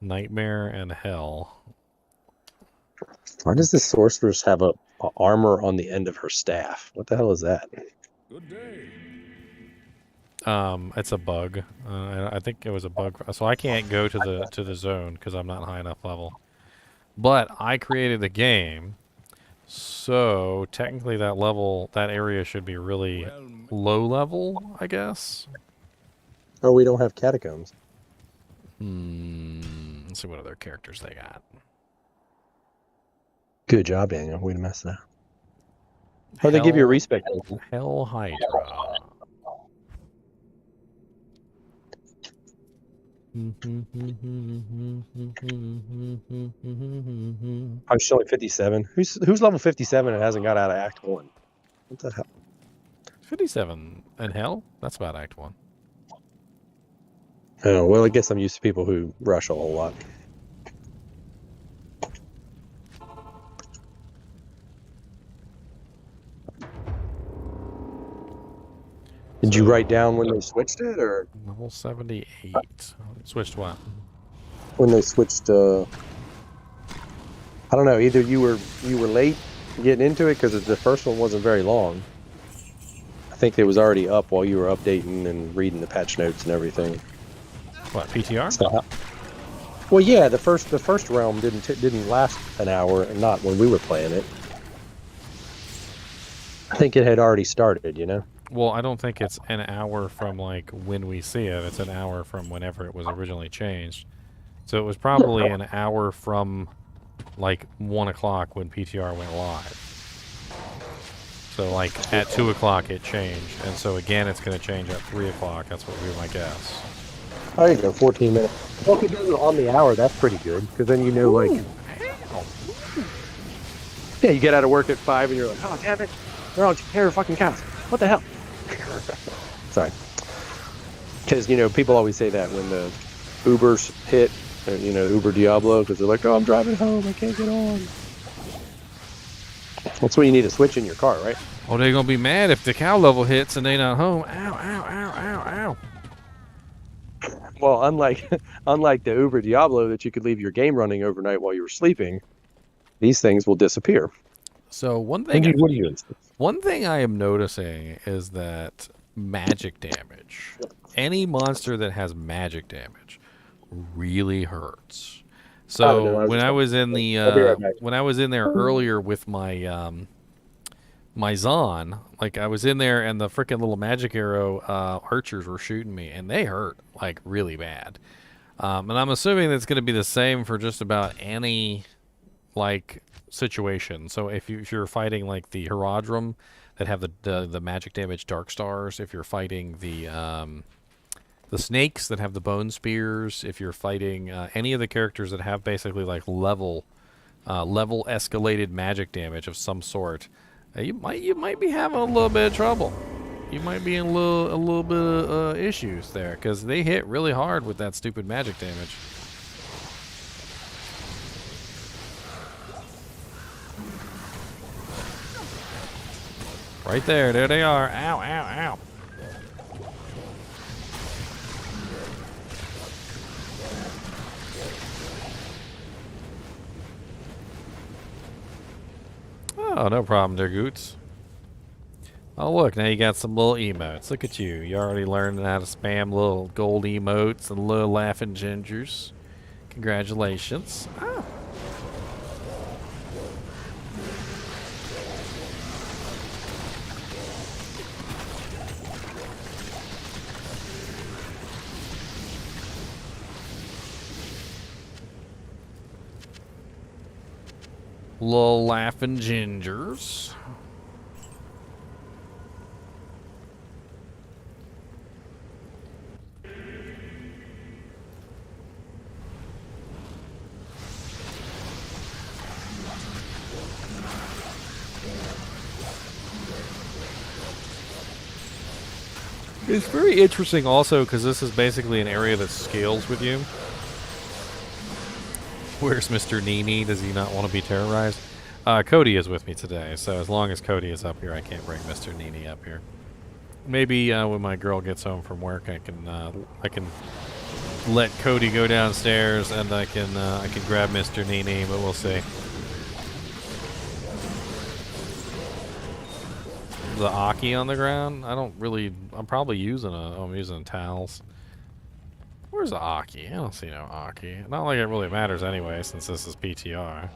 Nightmare and Hell. Why does this sorceress have a armor on the end of her staff? What the hell is that? Good day. It's a bug. I think it was a bug. So I can't go to the zone because I'm not high enough level. But I created the game, so technically that area should be really low level, I guess. Oh, we don't have catacombs. Let's see what other characters they got. Good job, Daniel. Way to mess that. Oh, they give you a respect. Hell Hydra. I'm showing 57. Who's level 57 and hasn't got out of Act 1? What the hell? 57 in hell? That's about Act 1. Oh, well, I guess I'm used to people who rush a whole lot. Did you write down when they switched it, or Level 78. Switched what? when they switched? I don't know. Either you were late getting into it because the first one wasn't very long. I think it was already up while you were updating and reading the patch notes and everything. What, PTR? So, well, yeah, the first realm didn't last an hour, and not when we were playing it. I think it had already started, you know. Well, I don't think it's an hour from like when we see it. It's an hour from whenever it was originally changed. So it was probably an hour from like 1 o'clock when PTR went live. So like at 2 o'clock it changed, and so again it's going to change at 3 o'clock. That's what would be my guess. There you go, 14 minutes. Well, if it does it on the hour, that's pretty good, because then you know, like, yeah, you get out of work at 5 and you're like, oh, damn it, they're on pair of fucking cows. What the hell? Sorry. Because, you know, people always say that when the Ubers hit, you know, Uber Diablo, because they're like, oh, I'm driving home, I can't get on. That's when you need a switch in your car, right? Oh, they're going to be mad if the cow level hits and they not home. Ow, ow, ow, ow, ow. Well, unlike the Uber Diablo that you could leave your game running overnight while you were sleeping, these things will disappear. So one thing I am noticing is that magic damage, any monster that has magic damage, really hurts. So when I was in there earlier with my my Zon, like I was in there and the freaking little magic arrow archers were shooting me and they hurt like really bad. And I'm assuming that's going to be the same for just about any like situation. So if you're fighting like the Herodrum that have the magic damage dark stars, if you're fighting the snakes that have the bone spears, if you're fighting any of the characters that have basically like level escalated magic damage of some sort, you might be having a little bit of trouble. You might be in a little bit of issues there because they hit really hard with that stupid magic damage. Right there. There they are. Ow, ow, ow. Oh, no problem there, Goots. Oh, look. Now you got some little emotes. Look at you. You already learned how to spam little gold emotes and little laughing gingers. Congratulations. Oh. Little laughing gingers. It's very interesting also because this is basically an area that scales with you. Where's Mr. NiNi? Does he not want to be terrorized? Cody is with me today, so as long as Cody is up here, I can't bring Mr. NiNi up here. Maybe when my girl gets home from work, I can let Cody go downstairs and I can grab Mr. NiNi, but we'll see. The Aki on the ground? I'm probably using I'm using towels. Where's the Aki? I don't see no Aki. Not like it really matters anyway, since this is PTR.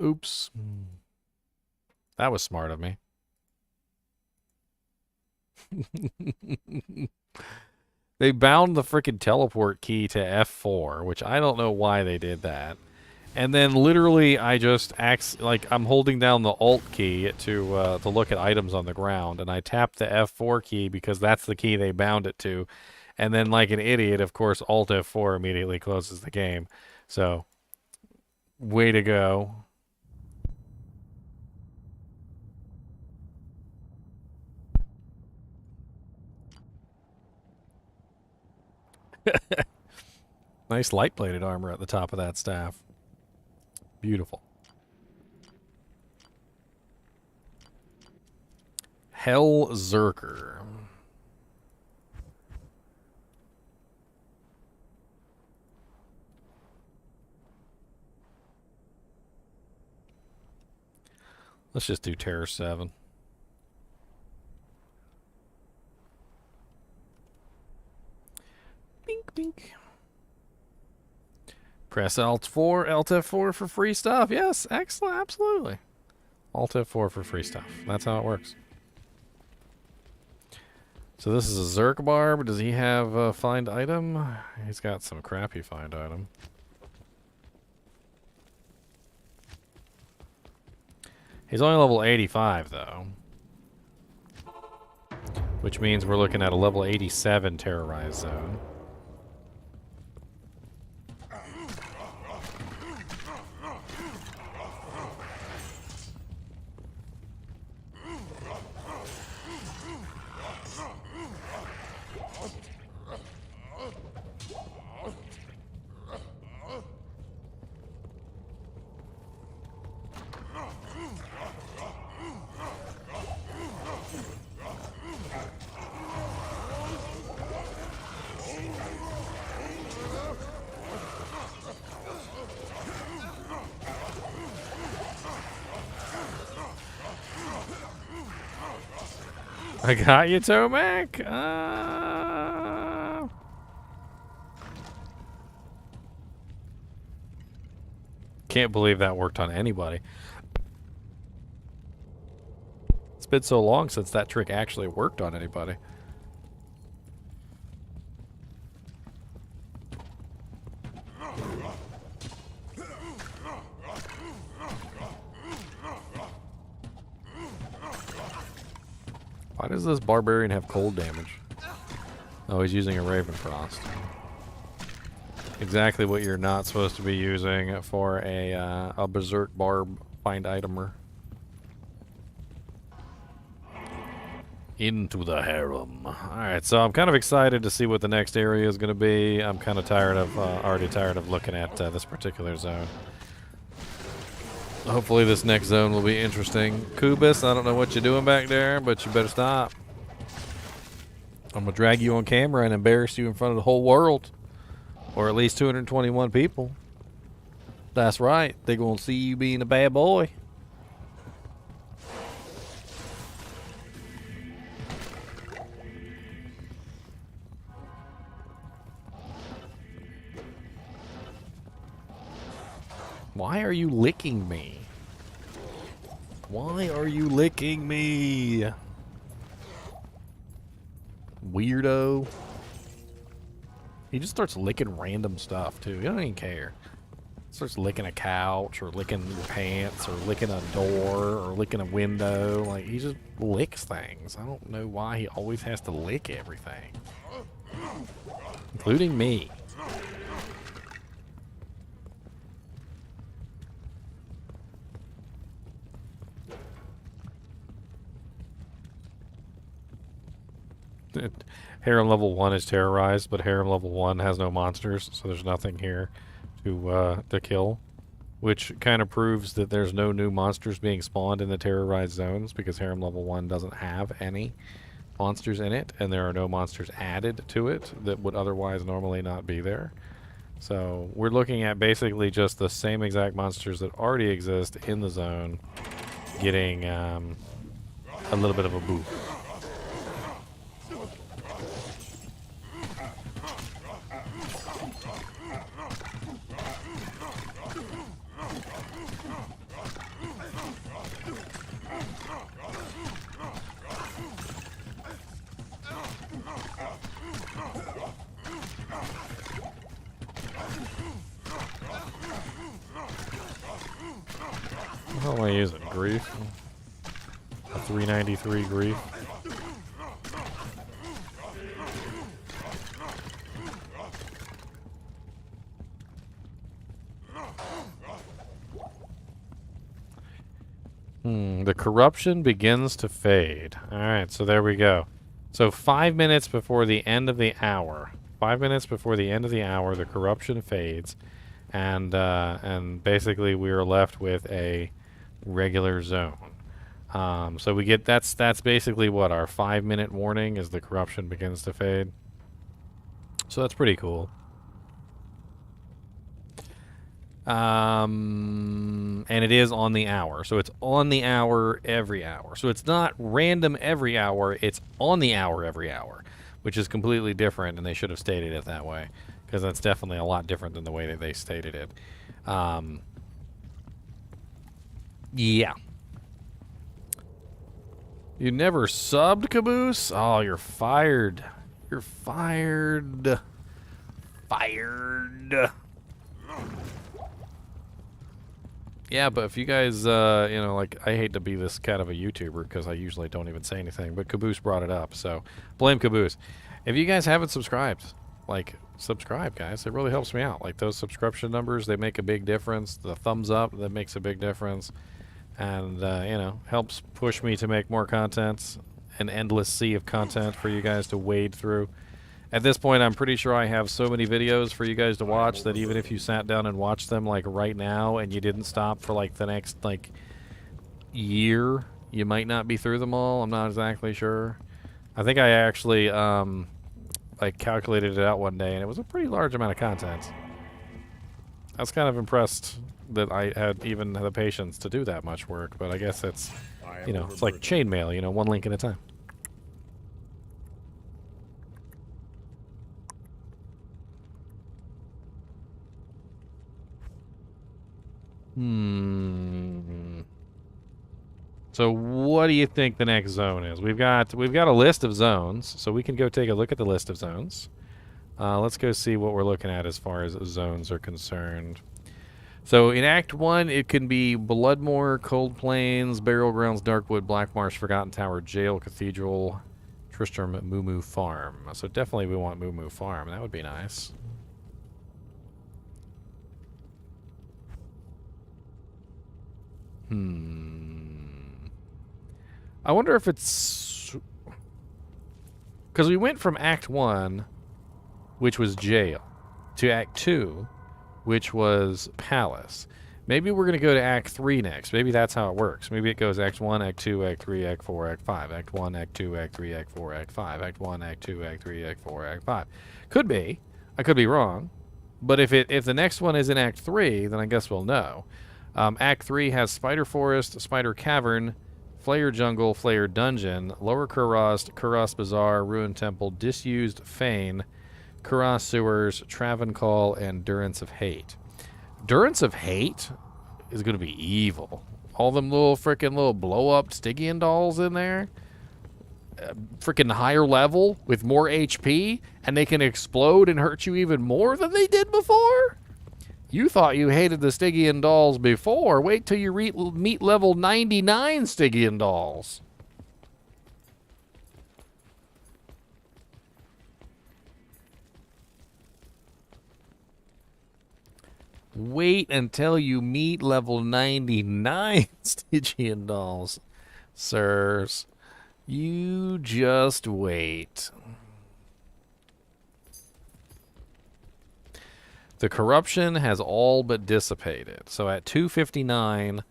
Oops. That was smart of me. They bound the freaking teleport key to F4, which I don't know why they did that. And then literally I just like I'm holding down the Alt key to look at items on the ground, and I tap the F4 key because that's the key they bound it to. And then like an idiot, of course, Alt F4 immediately closes the game. So, way to go. Nice light-plated armor at the top of that staff. Beautiful. Hell Zerker. Let's just do Terror 7. Bink, bink. Press Alt F4 for free stuff. Yes, excellent, absolutely. Alt F4 for free stuff. That's how it works. So this is a Zerk Barb. Does he have a find item? He's got some crappy find item. He's only level 85 though. Which means we're looking at a level 87 Terorrized zone. I got you, Tomac. Can't believe that worked on anybody. It's been so long since that trick actually worked on anybody. Why does this barbarian have cold damage? Oh, he's using a Raven Frost. Exactly what you're not supposed to be using for a Berserk Barb find itemer. Into the harem. Alright, so I'm kind of excited to see what the next area is going to be. I'm kind of tired of, already tired of looking at this particular zone. Hopefully this next zone will be interesting. Kubus, I don't know what you're doing back there, but you better stop. I'm going to drag you on camera and embarrass you in front of the whole world. Or at least 221 people. That's right. They're going to see you being a bad boy. Why are you licking me? Why are you licking me? Weirdo. He just starts licking random stuff, too. He doesn't even care. Starts licking a couch, or licking your pants, or licking a door, or licking a window. Like, he just licks things. I don't know why he always has to lick everything. Including me. Harem level 1 is terrorized, but Harem level 1 has no monsters, so there's nothing here to kill. Which kind of proves that there's no new monsters being spawned in the terrorized zones, because Harem level 1 doesn't have any monsters in it, and there are no monsters added to it that would otherwise normally not be there. So we're looking at basically just the same exact monsters that already exist in the zone getting a little bit of a boost. I using? Grief? A 393 grief? The corruption begins to fade. Alright, so there we go. So 5 minutes before the end of the hour. 5 minutes before the end of the hour, the corruption fades. And basically we are left with a regular zone. So we get, that's basically what, our 5 minute warning as the corruption begins to fade. So that's pretty cool. And it is on the hour. So it's on the hour every hour. So it's not random every hour, it's on the hour every hour, which is completely different, and they should have stated it that way, because that's definitely a lot different than the way that they stated it. Yeah. You never subbed, Caboose? Oh, you're fired. You're fired. Fired. Yeah, but if you guys, you know, like, I hate to be this kind of a YouTuber because I usually don't even say anything, but Caboose brought it up, so blame Caboose. If you guys haven't subscribed, like, subscribe, guys. It really helps me out. Like, those subscription numbers, they make a big difference. The thumbs up, that makes a big difference. And, you know, helps push me to make more content, an endless sea of content for you guys to wade through. At this point, I'm pretty sure I have so many videos for you guys to watch that even if you sat down and watched them, like, right now, and you didn't stop for, like, the next, like, year, you might not be through them all. I'm not exactly sure. I think I actually, like, calculated it out one day, and it was a pretty large amount of content. I was kind of impressed that I had even the patience to do that much work, but I guess it's, you know, it's like chainmail, you know, one link at a time. So what do you think the next zone is? We've got a list of zones, so we can go take a look at the list of zones. Let's go see what we're looking at as far as zones are concerned. So in Act 1, it can be Bloodmoor, Cold Plains, Burial Grounds, Darkwood, Black Marsh, Forgotten Tower, Jail, Cathedral, Tristram, Moo Moo Farm. So definitely we want Moo Moo Farm. That would be nice. I wonder if it's... because we went from Act 1, which was Jail, to Act 2, which was Palace. Maybe we're going to go to Act 3 next. Maybe that's how it works. Maybe it goes Act 1, Act 2, Act 3, Act 4, Act 5. Act 1, Act 2, Act 3, Act 4, Act 5. Act 1, Act 2, Act 3, Act 4, Act 5. Could be. I could be wrong. But if the next one is in Act 3, then I guess we'll know. Act 3 has Spider Forest, Spider Cavern, Flayer Jungle, Flayer Dungeon, Lower Kurast, Kurast Bazaar, Ruined Temple, Disused Fane, Kurast Sewers, Travancore, and Durance of Hate. Durance of Hate is going to be evil. All them little freaking little blow-up Stygian dolls in there. Freaking higher level with more HP, and they can explode and hurt you even more than they did before? You thought you hated the Stygian dolls before. Wait till you meet level 99 Stygian dolls. Wait until you meet level 99 Stygian dolls, sirs. You just wait. The corruption has all but dissipated. So at 2:59,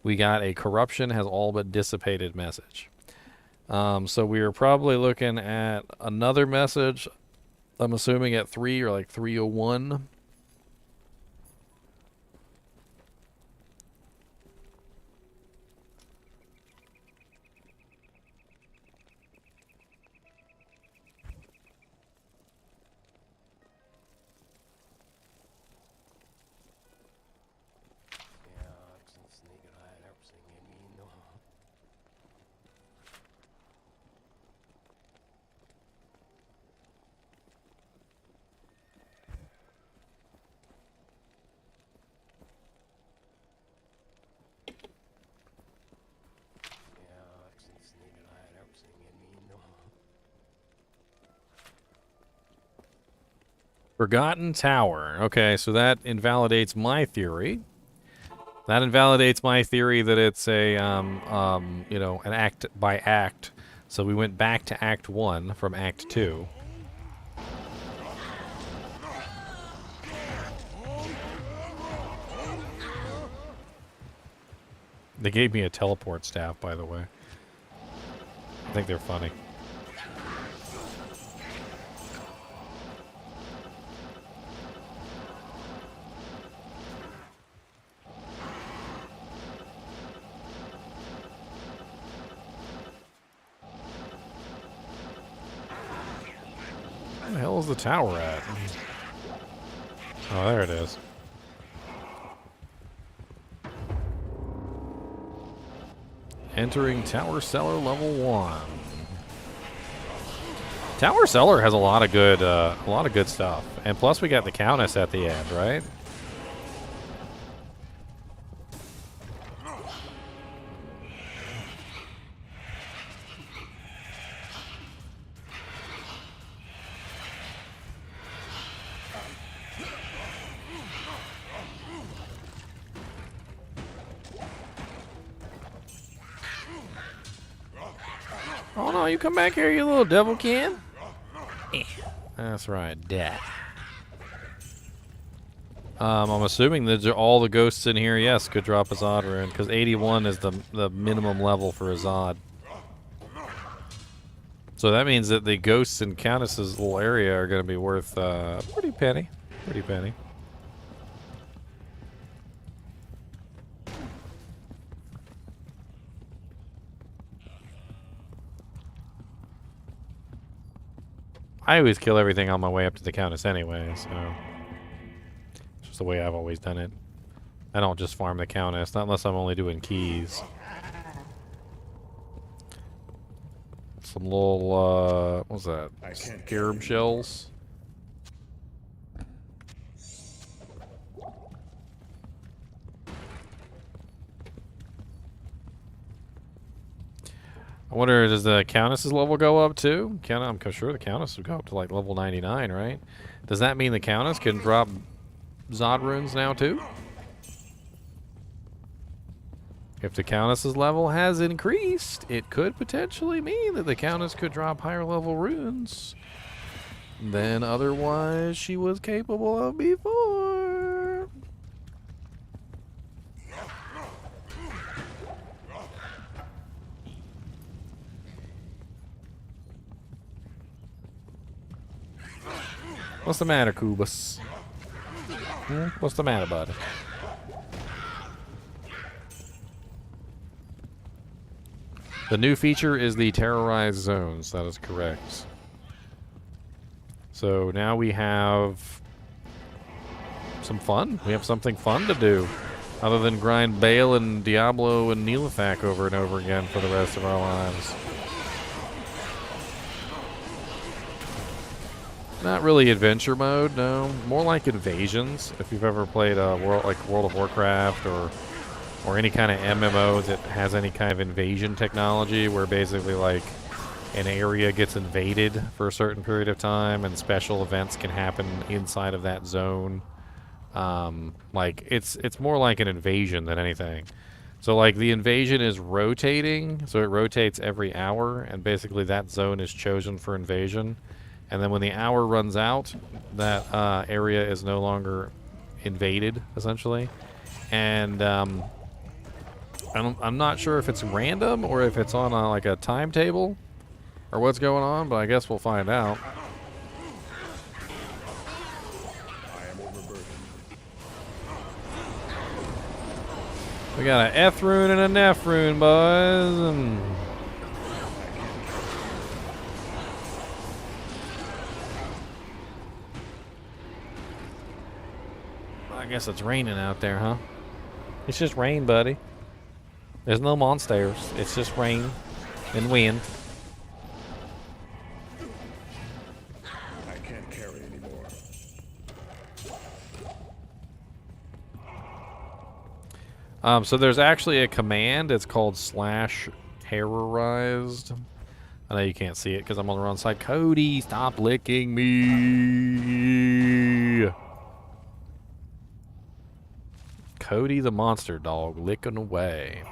we got a corruption has all but dissipated message. So we are probably looking at another message, I'm assuming at 3 or like 3:01. Forgotten Tower. Okay, so that invalidates my theory. That invalidates my theory that it's a, you know, an act by act. So we went back to Act 1 from Act 2. They gave me a teleport staff, by the way. I think they're funny. Where the hell is the tower at? Oh, there it is. Entering Tower Cellar level 1. Tower Cellar has a lot of good stuff, and plus we got the Countess at the end, right? Oh no, you come back here, you little devil can. That's right, death. I'm assuming that all the ghosts in here, yes, could drop a Zod rune, because 81 is the minimum level for a Zod. So that means that the ghosts in Countess's little area are going to be worth pretty penny. Pretty penny. I always kill everything on my way up to the Countess anyway, so it's just the way I've always done it. I don't just farm the Countess, not unless I'm only doing keys. Some little, what was that? Scarab shells. I wonder, does the Countess's level go up too? I'm sure the Countess would go up to like level 99, right? Does that mean the Countess can drop Zod runes now too? If the Countess's level has increased, it could potentially mean that the Countess could drop higher level runes than otherwise she was capable of before. What's the matter, Kubus? What's the matter, buddy? The new feature is the terrorized zones. That is correct. So now we have some fun. We have something fun to do, other than grind Bale and Diablo and Neelathak over and over again for the rest of our lives. Not really adventure mode, no. More like invasions. If you've ever played a World of Warcraft or any kind of MMO that has any kind of invasion technology, where basically like an area gets invaded for a certain period of time and special events can happen inside of that zone. Like it's more like an invasion than anything. So like the invasion is rotating, so it rotates every hour, and basically that zone is chosen for invasion. And then when the hour runs out, that area is no longer invaded, essentially. And I'm not sure if it's random or if it's on like a timetable or what's going on, but I guess we'll find out. We got an F rune and a Nef rune, boys. I guess it's raining out there, huh? It's just rain, buddy. There's no monsters. It's just rain and wind. I can't carry anymore. So there's actually a command. It's called /terrorized. I know you can't see it because I'm on the wrong side. Cody, stop licking me. Cody. Cody the monster dog licking away.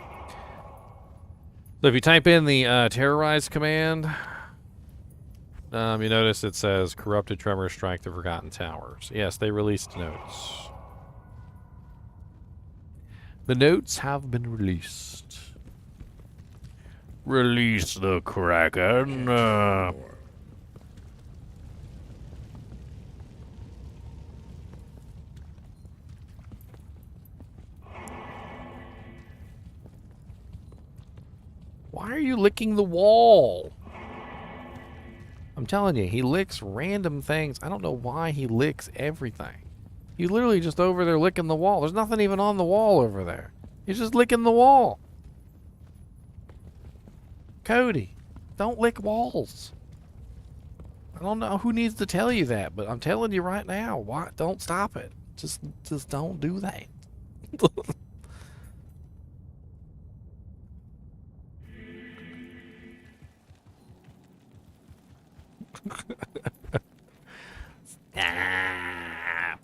So if you type in the Terorrized command, you notice it says Corrupted Tremors strike the Forgotten Towers. Yes, they released notes. The notes have been released. Release the Kraken. Why are you licking the wall? I'm telling you, he licks random things. I don't know why he licks everything. He's literally just over there licking the wall. There's nothing even on the wall over there. He's just licking the wall. Cody, don't lick walls. I don't know who needs to tell you that, but I'm telling you right now. Why? Don't stop it. Just don't do that. Stop.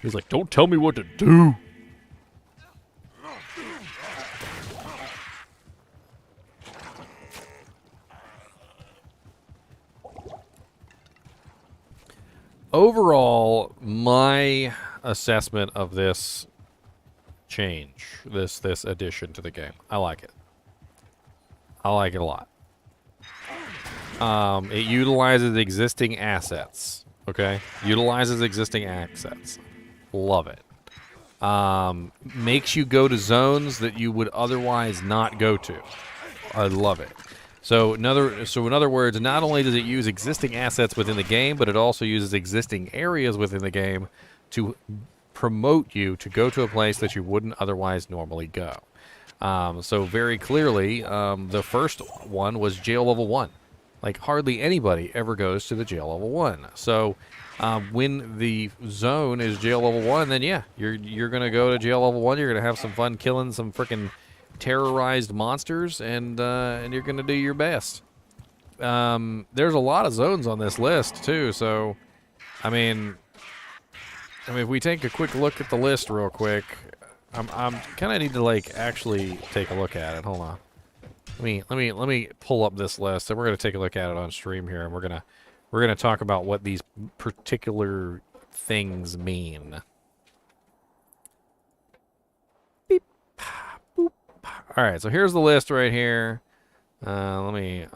He's like, don't tell me what to do. Overall, my assessment of this change, this addition to the game, I like it. I like it a lot. It utilizes existing assets. Okay, utilizes existing assets. Love it. Makes you go to zones that you would otherwise not go to. I love it. So in other words, not only does it use existing assets within the game, but it also uses existing areas within the game to promote you to go to a place that you wouldn't otherwise normally go. So very clearly, the first one was jail level 1. Like hardly anybody ever goes to the jail level 1. So when the zone is jail level 1, then yeah, you're gonna go to jail level 1. You're gonna have some fun killing some freaking terrorized monsters, and you're gonna do your best. There's a lot of zones on this list too, so I mean if we take a quick look at the list real quick, I'm kind of need to like actually take a look at it. Hold on. Let me pull up this list, and we're gonna take a look at it on stream here, and we're gonna talk about what these particular things mean. Beep, boop. All right, so here's the list right here. Let me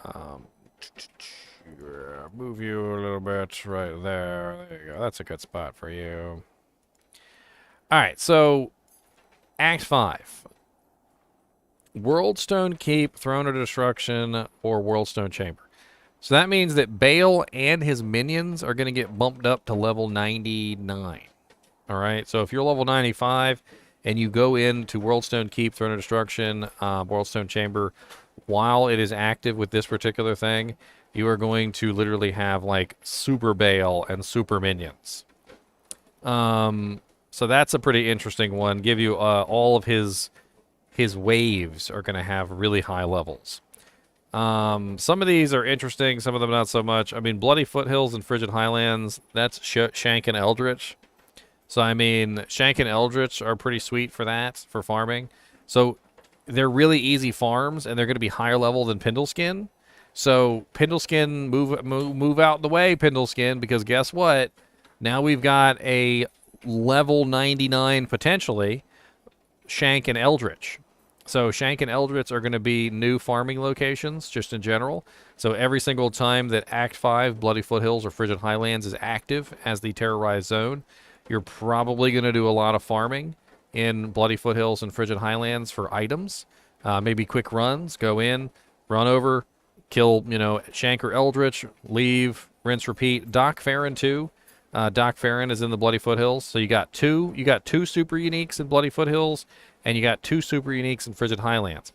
move you a little bit right there. There you go. That's a good spot for you. All right, so Act 5. Worldstone Keep, Throne of Destruction, or Worldstone Chamber. So that means that Bale and his minions are going to get bumped up to level 99. All right, so if you're level 95 and you go into Worldstone Keep, Throne of Destruction, Worldstone Chamber, while it is active with this particular thing, you are going to literally have like super Bale and super minions. So that's a pretty interesting one. Give you all of his waves are going to have really high levels. Some of these are interesting, some of them not so much. I mean, Bloody Foothills and Frigid Highlands, that's Shank and Eldritch. So, I mean, Shank and Eldritch are pretty sweet for that, for farming. So, they're really easy farms, and they're going to be higher level than Pindleskin. So, Pindleskin, move out the way, Pindleskin, because guess what? Now we've got a level 99, potentially, Shank and Eldritch. So Shank and Eldritch are going to be new farming locations, just in general. So every single time that Act 5, Bloody Foothills or Frigid Highlands is active as the terrorized zone, you're probably going to do a lot of farming in Bloody Foothills and Frigid Highlands for items. Maybe quick runs, go in, run over, kill, Shank or Eldritch, leave, rinse, repeat. Doc Farron too. Doc Farron is in the Bloody Foothills. So you got two super uniques in Bloody Foothills, and you got 2 super uniques in Frigid Highlands.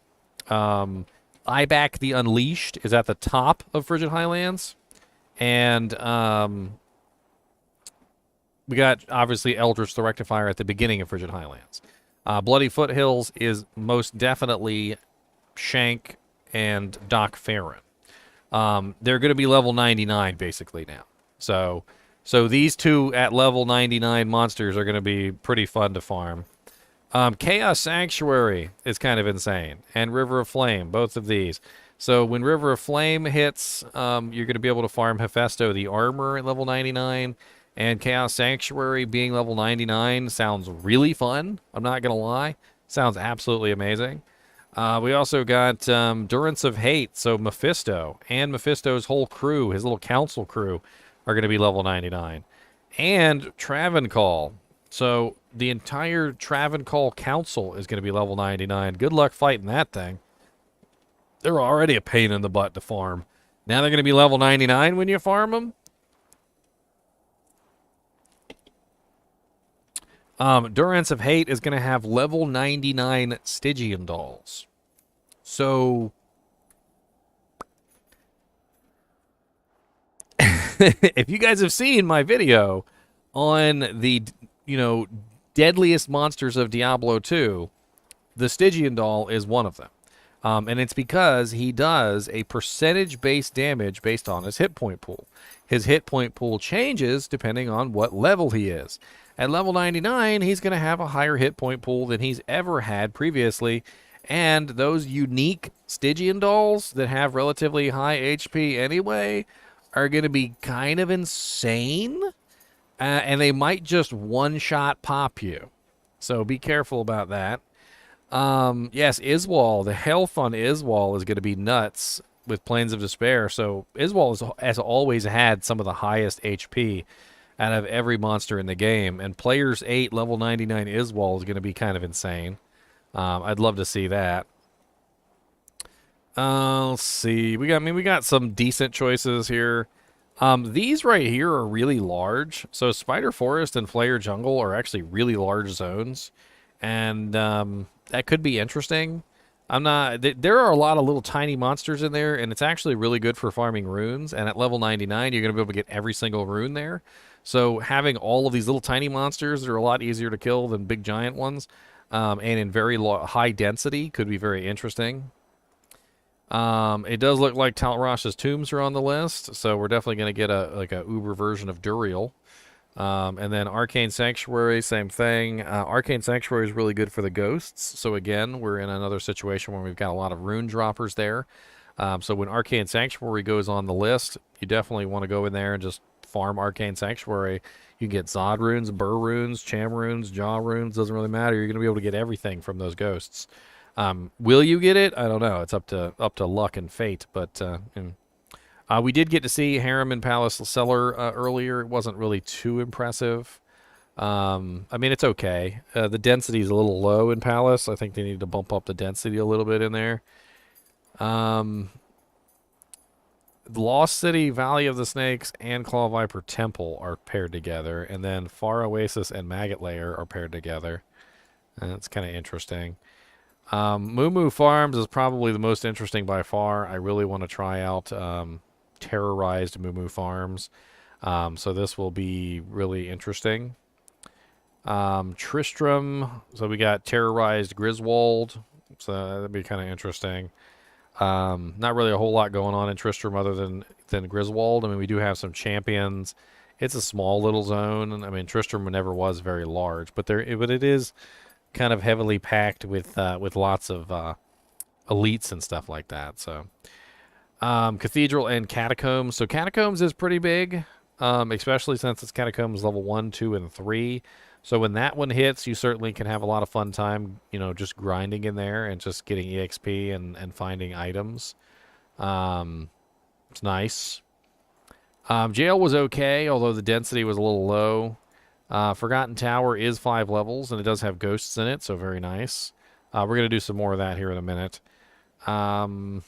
Iback the Unleashed is at the top of Frigid Highlands. And we got, obviously, Eldritch the Rectifier at the beginning of Frigid Highlands. Bloody Foothills is most definitely Shank and Doc Farron. They're going to be level 99 basically now. So these two at level 99 monsters are going to be pretty fun to farm. Chaos Sanctuary is kind of insane, and River of Flame, both of these. So when River of Flame hits, you're going to be able to farm Hephaestus the Armor at level 99, and Chaos Sanctuary being level 99 sounds really fun. I'm not going to lie. Sounds absolutely amazing. We also got Durance of Hate, so Mephisto and Mephisto's whole crew, his little council crew, are going to be level 99. And Travancore. So the entire Travancore Council is going to be level 99. Good luck fighting that thing. They're already a pain in the butt to farm. Now they're going to be level 99 when you farm them? Durance of Hate is going to have level 99 Stygian dolls. So if you guys have seen my video on the, deadliest monsters of Diablo 2, the Stygian doll is one of them. And it's because he does a percentage-based damage based on his hit point pool. His hit point pool changes depending on what level he is. At level 99, he's going to have a higher hit point pool than he's ever had previously. And those unique Stygian dolls that have relatively high HP anyway are going to be kind of insane. And they might just one-shot pop you. So be careful about that. Yes, Iswal, the health on Iswal is going to be nuts with Plains of Despair. So Iswal has always had some of the highest HP out of every monster in the game. And Players 8 level 99 Iswal is going to be kind of insane. I'd love to see that. Let's see. We got some decent choices here. These right here are really large. So Spider Forest and Flayer Jungle are actually really large zones. And that could be interesting. There are a lot of little tiny monsters in there, and it's actually really good for farming runes. And at level 99, you're going to be able to get every single rune there. So having all of these little tiny monsters that are a lot easier to kill than big giant ones, and in very high density, could be very interesting. It does look like Talrash's tombs are on the list, so we're definitely going to get a uber version of Duriel. And then Arcane Sanctuary, same thing. Arcane Sanctuary is really good for the ghosts. So again, we're in another situation where we've got a lot of rune droppers there. So when Arcane Sanctuary goes on the list, you definitely want to go in there and just farm Arcane Sanctuary. You can get Zod runes, Burr runes, Cham runes, Jaw runes, doesn't really matter. You're going to be able to get everything from those ghosts. Will you get it? I don't know. It's up to luck and fate, but we did get to see Harem and Palace Cellar earlier. It wasn't really too impressive. I mean, it's okay. The density is a little low in Palace. I think they need to bump up the density a little bit in there. Lost City, Valley of the Snakes, and Claw Viper Temple are paired together, and then Far Oasis and Maggot Lair are paired together. That's kind of interesting. Moo Moo Farms is probably the most interesting by far. I really want to try out Terrorized Moo Moo Farms. So this will be really interesting. Tristram. So we got Terrorized Griswold. So that'd be kind of interesting. Not really a whole lot going on in Tristram other than Griswold. I mean, we do have some champions. It's a small little zone. I mean, Tristram never was very large, but it is kind of heavily packed with lots of elites and stuff like that. So Cathedral and Catacombs. So Catacombs is pretty big, especially since it's Catacombs level 1, 2, and 3. So when that one hits, you certainly can have a lot of fun time, just grinding in there and just getting EXP and finding items. It's nice. Jail was okay, although the density was a little low. Forgotten Tower is 5 levels, and it does have ghosts in it, so very nice. We're going to do some more of that here in a minute. I'm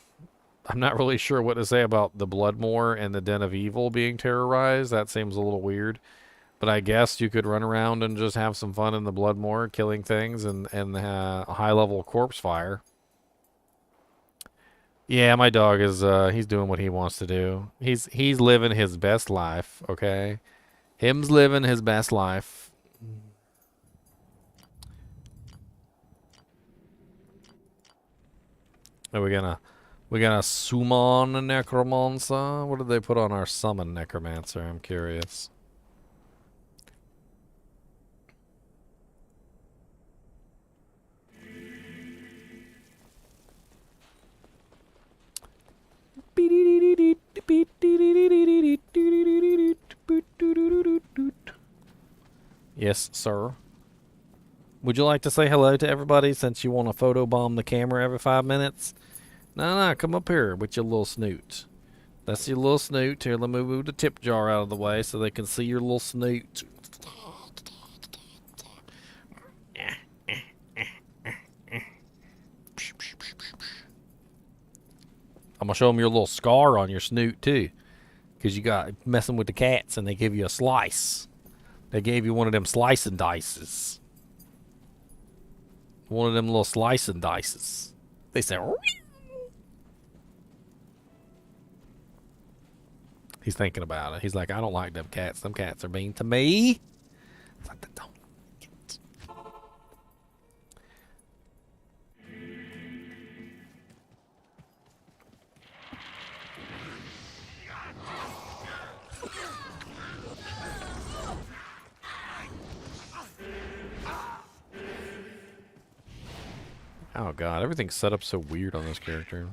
not really sure what to say about the Bloodmoor and the Den of Evil being terrorized. That seems a little weird. But I guess you could run around and just have some fun in the Bloodmoor, killing things and a high-level corpse fire. Yeah, my dog is he's doing what he wants to do. He's living his best life, okay? Him's living his best life. Are we gonna summon a necromancer? What did they put on our summon necromancer? I'm curious. Yes, sir. Would you like to say hello to everybody since you want to photobomb the camera every 5 minutes? No, come up here with your little snoot. That's your little snoot. Here, let me move the tip jar out of the way so they can see your little snoot. I'm going to show them your little scar on your snoot, too. Because you got messing with the cats and they give you a slice. They gave you one of them slice and dices. One of them little slice and dices. They say, "Wee." He's thinking about it. He's like, I don't like them cats. Them cats are mean to me. It's like, don't. Oh god, everything's set up so weird on this character.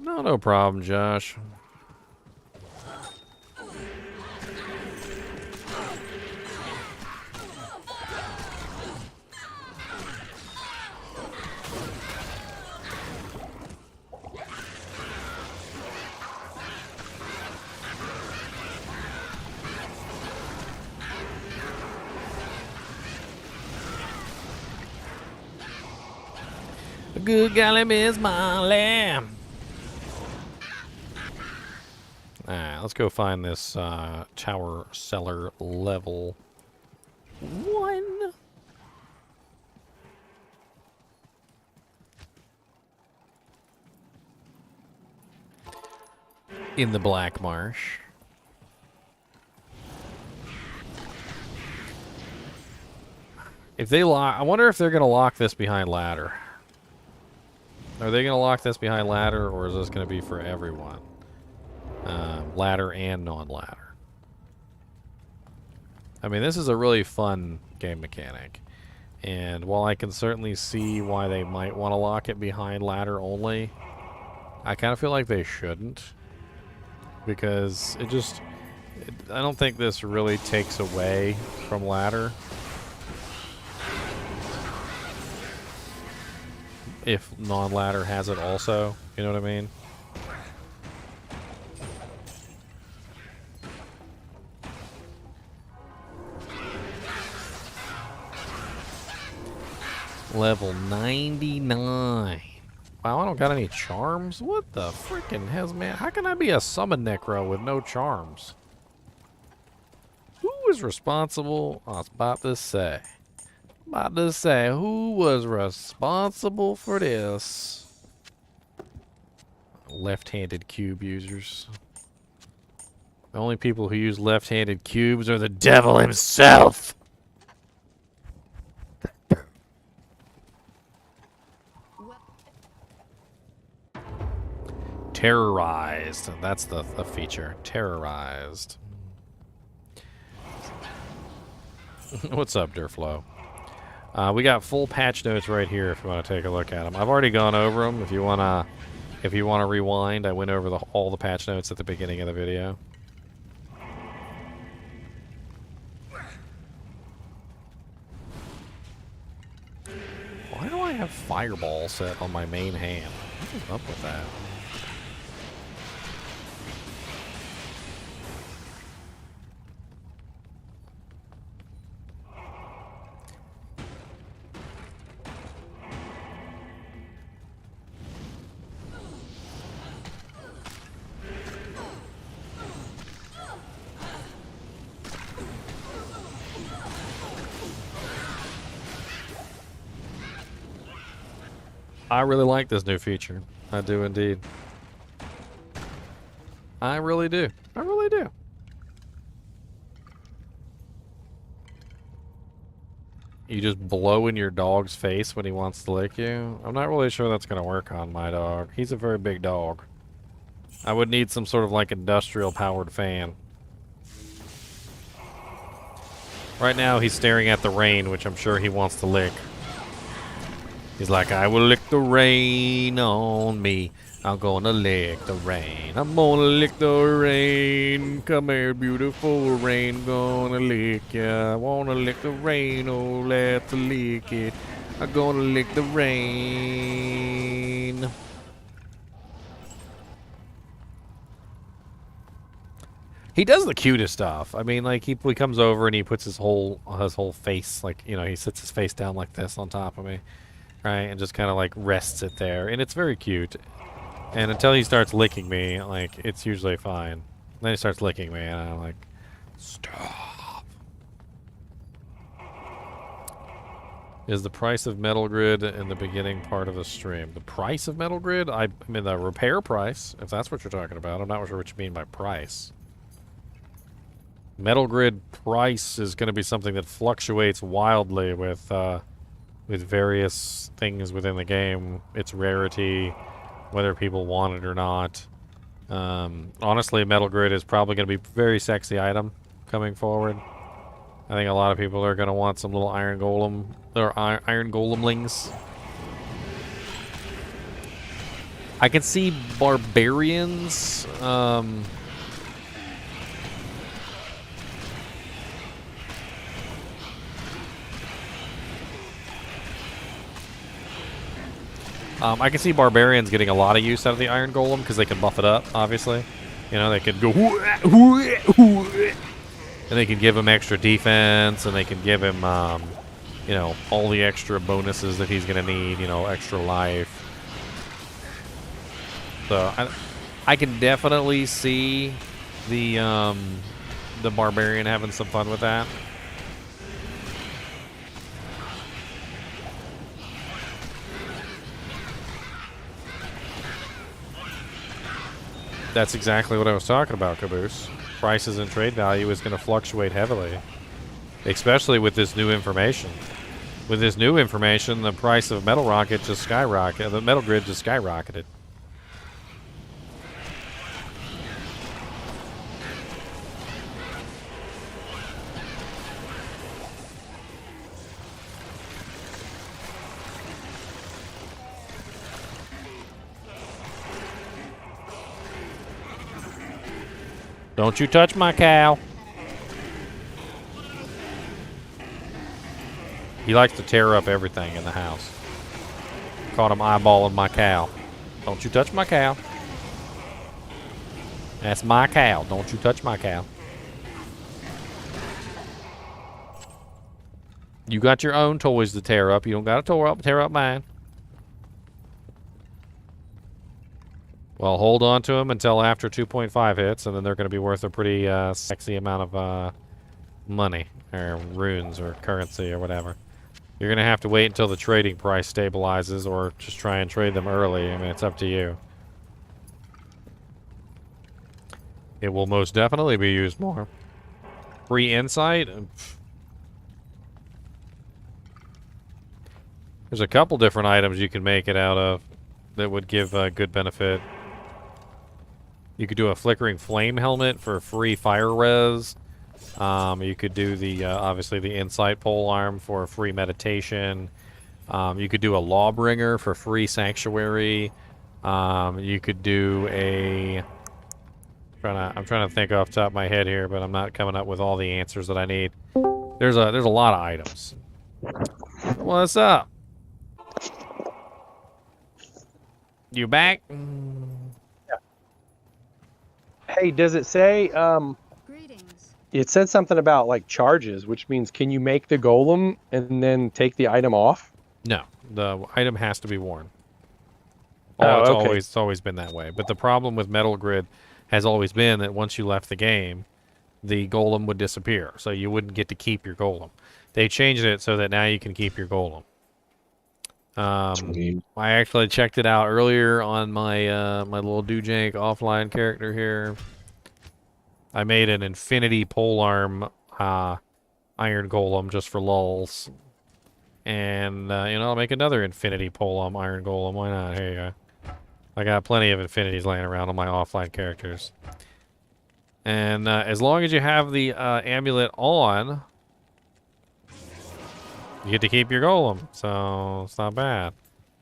No problem, Josh. A good golly Miss Molly. Alright, let's go find this tower cellar level 1. In the Black Marsh. If they lock, I wonder if they're going to lock this behind ladder. Are they going to lock this behind ladder, or is this going to be for everyone? Ladder and non-ladder. I mean, this is a really fun game mechanic. And while I can certainly see why they might want to lock it behind ladder only, I kind of feel like they shouldn't. Because I don't think this really takes away from ladder. If non-ladder has it also, you know what I mean? Level 99. Wow, I don't got any charms? What the freaking hell, man? How can I be a summon necro with no charms? Who was responsible? I was about to say. Who was responsible for this? Left-handed cube users. The only people who use left-handed cubes are the devil himself. Terorrized. That's the feature. Terorrized. What's up, Durflow? We got full patch notes right here if you want to take a look at them. I've already gone over them. If you wanna rewind, I went over all the patch notes at the beginning of the video. Why do I have Fireball set on my main hand? What is up with that? I really like this new feature. I do indeed. I really do. I really do. You just blow in your dog's face when he wants to lick you? I'm not really sure that's going to work on my dog. He's a very big dog. I would need some sort of like industrial powered fan. Right now he's staring at the rain, which I'm sure he wants to lick. He's like, I will lick the rain on me. I'm gonna lick the rain. I'm gonna lick the rain. Come here, beautiful rain. Gonna lick ya. I wanna lick the rain. Oh, let's lick it. I'm gonna lick the rain. He does the cutest stuff. I mean, like he comes over and he puts his whole face, like, you know, he sits his face down like this on top of me, right, and just kind of like rests it there, and it's very cute. And until he starts licking me, like, it's usually fine. Then he starts licking me, and I'm like, stop. Is the price of Metal Grid in the beginning part of the stream? The price of Metal Grid? I mean, the repair price, if that's what you're talking about. I'm not sure what you mean by price. Metal Grid price is going to be something that fluctuates wildly with various things within the game. Its rarity, whether people want it or not. Honestly, Metal Grid is probably going to be a very sexy item coming forward. I think a lot of people are going to want some little iron golem, or iron golemlings. I can see barbarians. I can see barbarians getting a lot of use out of the iron golem because they can buff it up, obviously. You know, they could go, and they can give him extra defense, and they can give him, you know, all the extra bonuses that he's going to need, you know, extra life. So I can definitely see the barbarian having some fun with that. That's exactly what I was talking about, Caboose. Prices and trade value is going to fluctuate heavily, especially with this new information. With this new information, the price of Metal Rocket just skyrocketed. The Metal Grid just skyrocketed. Don't you touch my cow. He likes to tear up everything in the house. Caught him eyeballing my cow. Don't you touch my cow. That's my cow. Don't you touch my cow. You got your own toys to tear up. You don't got to tear up mine. Well, hold on to them until after 2.5 hits, and then they're going to be worth a pretty sexy amount of money, or runes, or currency, or whatever. You're going to have to wait until the trading price stabilizes, or just try and trade them early. I mean, it's up to you. It will most definitely be used more. Free insight? There's a couple different items you can make it out of that would give good benefit. You could do a flickering flame helmet for free fire res. You could do the obviously the insight pole arm for free meditation. You could do a lawbringer for free sanctuary. You could do a I'm trying to think off the top of my head here, but I'm not coming up with all the answers that I need. There's a lot of items. What's up? You back? Hey, does it say, Greetings. it said something about like charges, which means can you make the golem and then take the item off? No, the item has to be worn. Oh, it's okay. always been that way. But the problem with Metal Grid has always been that once you left the game, the golem would disappear, so you wouldn't get to keep your golem. They changed it so that now you can keep your golem. Sweet. I actually checked it out earlier on my my little Doojank offline character here. I made an infinity polearm iron golem just for lulz. And, I'll make another infinity polearm iron golem. Why not? Here you go. I got plenty of infinities laying around on my offline characters. And as long as you have the amulet on, you get to keep your golem. So it's not bad.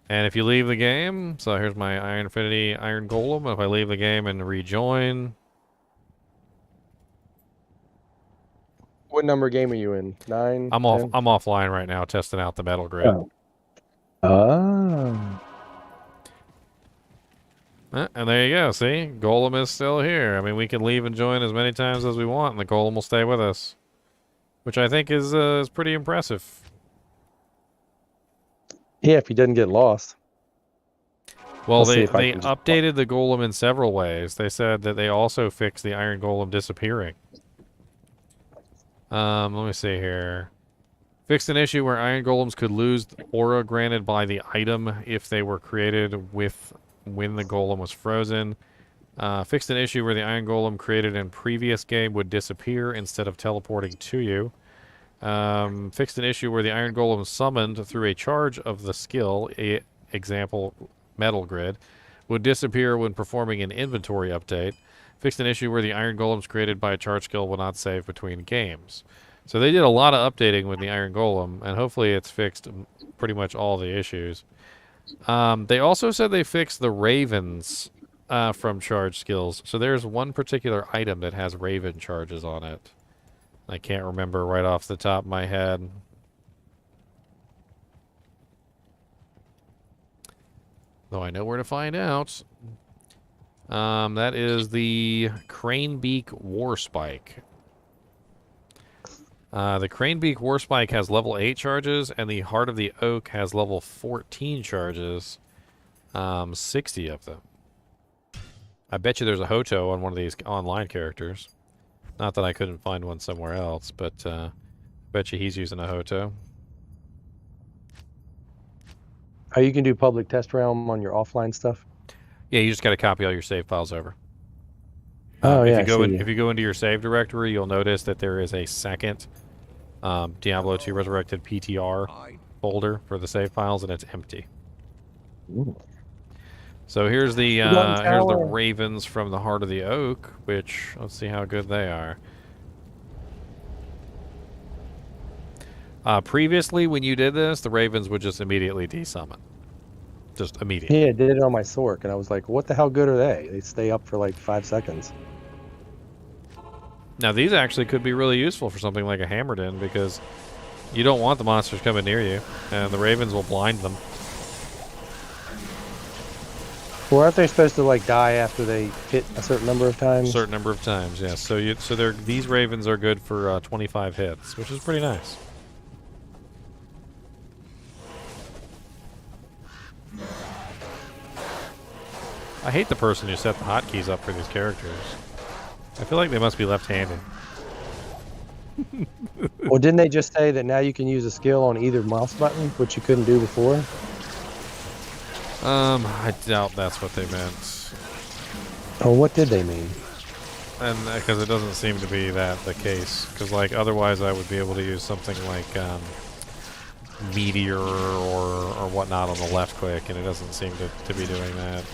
And if you leave the game, so here's my Iron Infinity Iron Golem. If I leave the game and rejoin, What number game are you in? 9? I'm 10? offline right now, testing out the metal grid. Oh. Oh. And there you go. See, Golem is still here. I mean, we can leave and join as many times as we want, and the Golem will stay with us, which I think is pretty impressive. Yeah, if he doesn't get lost. Well, Let's see they if I can just- updated the Golem in several ways. They said that they also fixed the Iron Golem disappearing. Let me see here. Fixed an issue where Iron Golems could lose aura granted by the item if they were created when the Golem was frozen. Fixed an issue where the Iron Golem created in previous game would disappear instead of teleporting to you. Fixed an issue where the Iron Golem summoned through a charge of the skill, example Metal Grid, would disappear when performing an inventory update. Fixed an issue where the Iron Golems created by a charge skill will not save between games. So they did a lot of updating with the Iron Golem, and hopefully it's fixed pretty much all the issues. They also said they fixed the ravens from charge skills. So there's one particular item that has raven charges on it. I can't remember right off the top of my head. Though I know where to find out. That is the Cranebeak Warspike. The Cranebeak Warspike has level 8 charges, and the Heart of the Oak has level 14 charges. 60 of them. I bet you there's a Hoto on one of these online characters. Not that I couldn't find one somewhere else, but I bet you he's using a Hoto. Oh, you can do public test realm on your offline stuff? Yeah, you just got to copy all your save files over. Oh, yeah, if you go into your save directory, you'll notice that there is a second Diablo 2 Resurrected PTR folder for the save files, and it's empty. Ooh. So here's the ravens from the Heart of the Oak, which let's see how good they are. Previously, when you did this, the ravens would just immediately desummon. Just immediately. Yeah, I did it on my Sork, and I was like, what the hell good are they? They stay up for like 5 seconds. Now, these actually could be really useful for something like a Hammerden, because you don't want the monsters coming near you, and the ravens will blind them. Well, aren't they supposed to like die after they hit a certain number of times? A certain number of times, yes. So these ravens are good for 25 hits, which is pretty nice. I hate the person who set the hotkeys up for these characters. I feel like they must be left-handed. Well, didn't they just say that now you can use a skill on either mouse button, which you couldn't do before? I doubt that's what they meant. Oh, what did they mean? And because it doesn't seem to be that the case. Because like otherwise, I would be able to use something like Meteor or whatnot on the left click, and it doesn't seem to be doing that.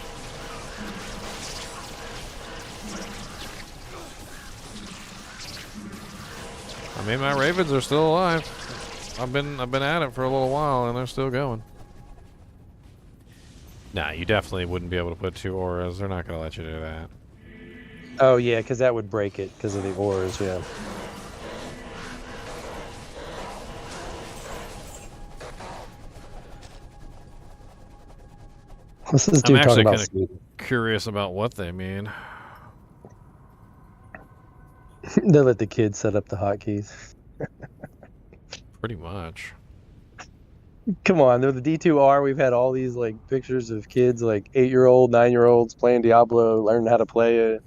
I mean, my ravens are still alive. I've been at it for a little while, and they're still going. Nah, you definitely wouldn't be able to put 2 auras. They're not going to let you do that. Oh, yeah, because that would break it because of the auras, yeah. What's this dude talking about? Curious about what they mean. They let the kids set up the hotkeys. Pretty much. Come on, they're the D2R. We've had all these like pictures of kids, like 8-year-old, 9-year-olds playing Diablo, learning how to play it.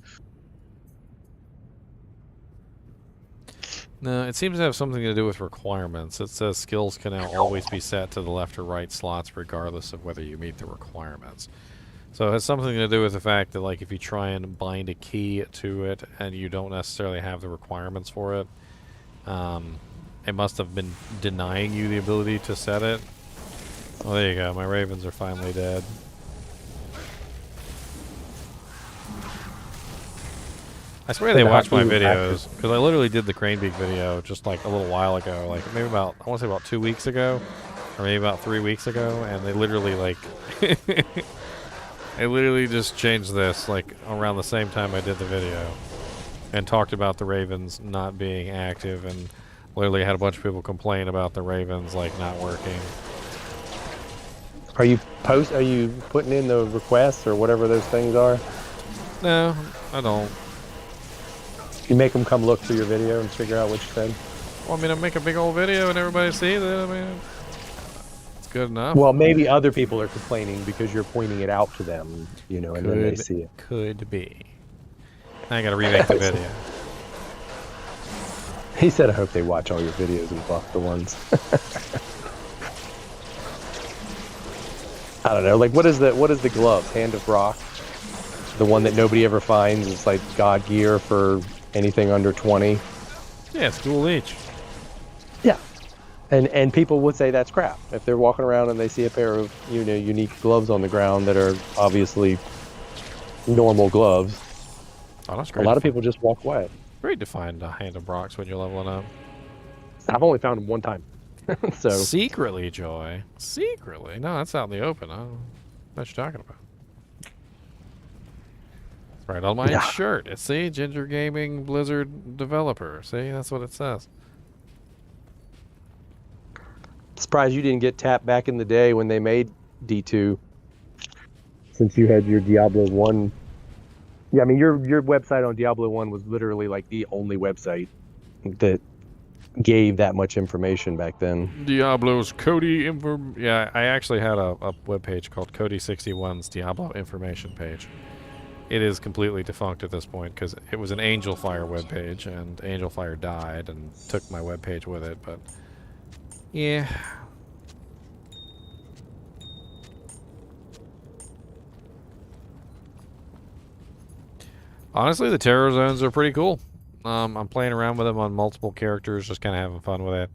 No, it seems to have something to do with requirements. It says skills can now always be set to the left or right slots regardless of whether you meet the requirements. So it has something to do with the fact that, like, if you try and bind a key to it and you don't necessarily have the requirements for it, it must have been denying you the ability to set it. Oh, there you go. My ravens are finally dead. I swear they watch my videos, because I literally did the crane beak video just like a little while ago, like maybe about, I want to say about 2 weeks ago, or maybe about 3 weeks ago, and they literally like... I literally just changed this, like, around the same time I did the video. And talked about the ravens not being active, and literally had a bunch of people complain about the ravens, like, not working. Are you putting in the requests or whatever those things are? No, I don't. You make them come look through your video and figure out what you said? Well, I mean, I make a big old video and everybody sees it, I mean... Good enough. Well, maybe other people are complaining because you're pointing it out to them, you know, and then they see it. Could be. I gotta remake the video. He said, I hope they watch all your videos and buff the ones. I don't know, like, what is the glove? Hand of Rock? The one that nobody ever finds. It's like God gear for anything under 20. Yeah, it's dual each. Yeah. And people would say that's crap. If they're walking around and they see a pair of, you know, unique gloves on the ground that are obviously normal gloves, oh, that's a great. lot of people just walk away. Great to find a hand of rocks when you're leveling up. I've only found them one time. So Secretly, Joy. Secretly. No, that's out in the open. I don't know what you're talking about. It's right on my shirt. It's, see, Ginger Gaming Blizzard developer. See, that's what it says. Surprised you didn't get tapped back in the day when they made D2, since you had your Diablo 1. Yeah, I mean, your website on Diablo 1 was literally like the only website that gave that much information back then. Diablo's Cody info. Yeah, I actually had a webpage called Cody61's Diablo information page. It is completely defunct at this point because it was an Angel Fire webpage, and Angel Fire died and took my webpage with it, but... Yeah. Honestly, the terror zones are pretty cool. I'm playing around with them on multiple characters, just kind of having fun with it.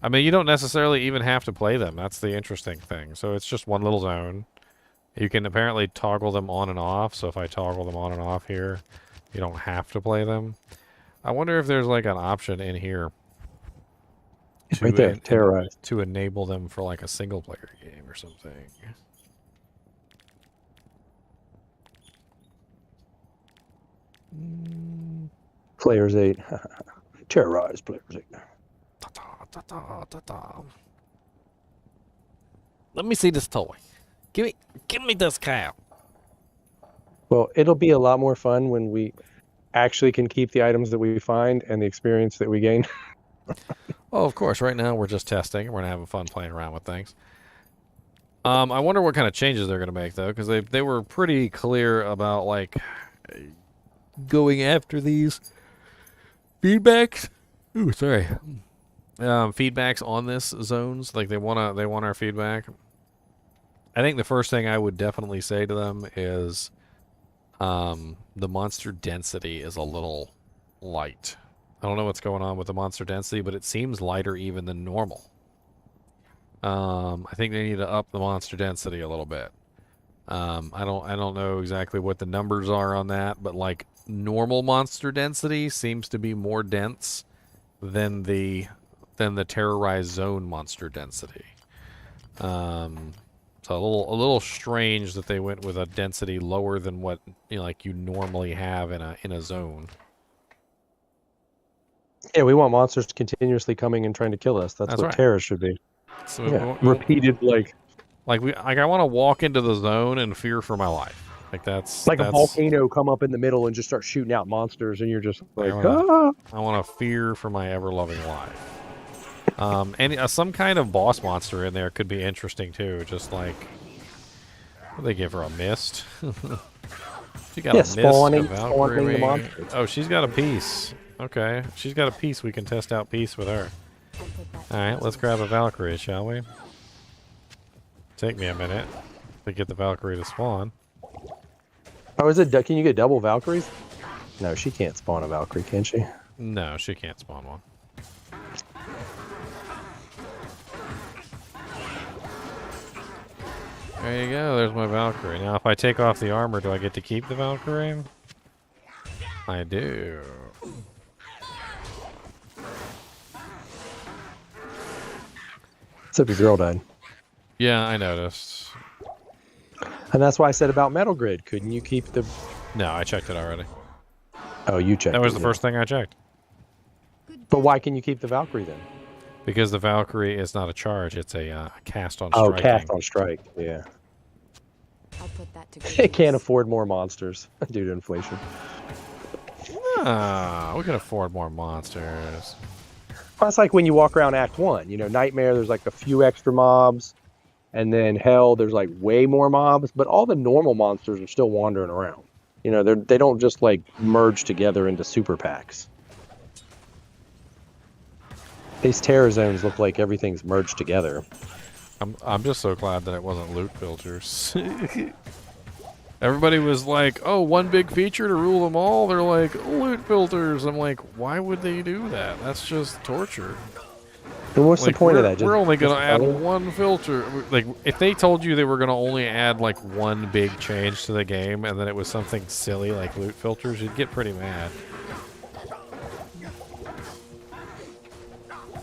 I mean, you don't necessarily even have to play them. That's the interesting thing. So it's just one little zone. You can apparently toggle them on and off. So if I toggle them on and off here, you don't have to play them. I wonder if there's like an option in here. Right there, Terorrized. To enable them for like a single player game or something. Players 8. Terrorized Players 8. Let me see this toy. Give me this cow. Well, it'll be a lot more fun when we actually can keep the items that we find and the experience that we gain. Oh, of course. Right now, we're just testing. We're having fun playing around with things. I wonder what kind of changes they're going to make, though, because they were pretty clear about, like, going after these feedbacks. Ooh, sorry. Feedbacks on this zones. Like, they want our feedback. I think the first thing I would definitely say to them is the monster density is a little light. I don't know what's going on with the monster density, but it seems lighter even than normal. I think they need to up the monster density a little bit. I don't know exactly what the numbers are on that, but like normal monster density seems to be more dense than the terrorized zone monster density. So a little strange that they went with a density lower than what like you normally have in a zone. Yeah, we want monsters continuously coming and trying to kill us. That's what right. terror should be. So yeah, repeated I want to walk into the zone and fear for my life. Like that's a volcano come up in the middle and just start shooting out monsters, and you're just like, I want to fear for my ever loving life. And some kind of boss monster in there could be interesting too. Just like, what do they give her, a mist? She got a mist. Spawning the monsters. Oh, she's got a piece. Okay, she's got a piece. We can test out peace with her. I'll put that All right, let's grab a Valkyrie, shall we? Take me a minute to get the Valkyrie to spawn. Oh, is it? Can you get double Valkyries? No, she can't spawn a Valkyrie, can she? No, she can't spawn one. There you go. There's my Valkyrie. Now, if I take off the armor, do I get to keep the Valkyrie? I do. Except your girl died. Yeah, I noticed. And that's why I said about Metal Grid. Couldn't you keep the... No, I checked it already. Oh, you checked That was it, the yeah. first thing I checked. But why can you keep the Valkyrie then? Because the Valkyrie is not a charge, it's a cast on Oh, striking. cast on strike, yeah. I'll put that to good It can't use. afford more monsters due to inflation. Ah, we can afford more monsters. Well, it's like when you walk around Act 1. You know, Nightmare, there's like a few extra mobs. And then Hell, there's like way more mobs. But all the normal monsters are still wandering around. You know, they don't just like merge together into super packs. These terror zones look like everything's merged together. I'm just so glad that it wasn't loot filters. Everybody was like, oh, one big feature to rule them all. They're like, loot filters. I'm like, why would they do that? That's just torture. And what's Like, the point of that? We're only going to just add color? one filter. Like, if they told you they were going to only add, like, one big change to the game, and then it was something silly like loot filters, you'd get pretty mad.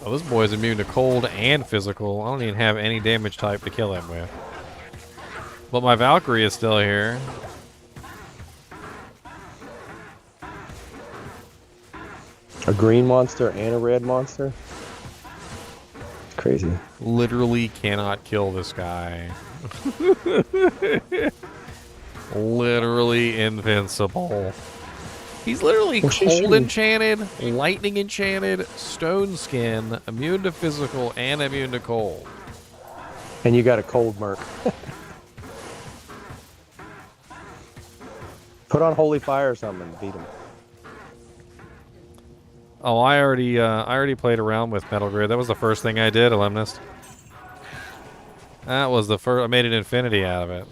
Oh, this boy's immune to cold and physical. I don't even have any damage type to kill him with. But my Valkyrie is still here. A green monster and a red monster? It's crazy. Literally cannot kill this guy. Literally invincible. He's literally Well, she cold should- enchanted, lightning enchanted, stone skin, immune to physical, and immune to cold. And you got a cold merc. Put on Holy Fire or something and beat him. Oh, I already played around with Metal Grid. That was the first thing I did, Alumnist. That was the first. I made an infinity out of it.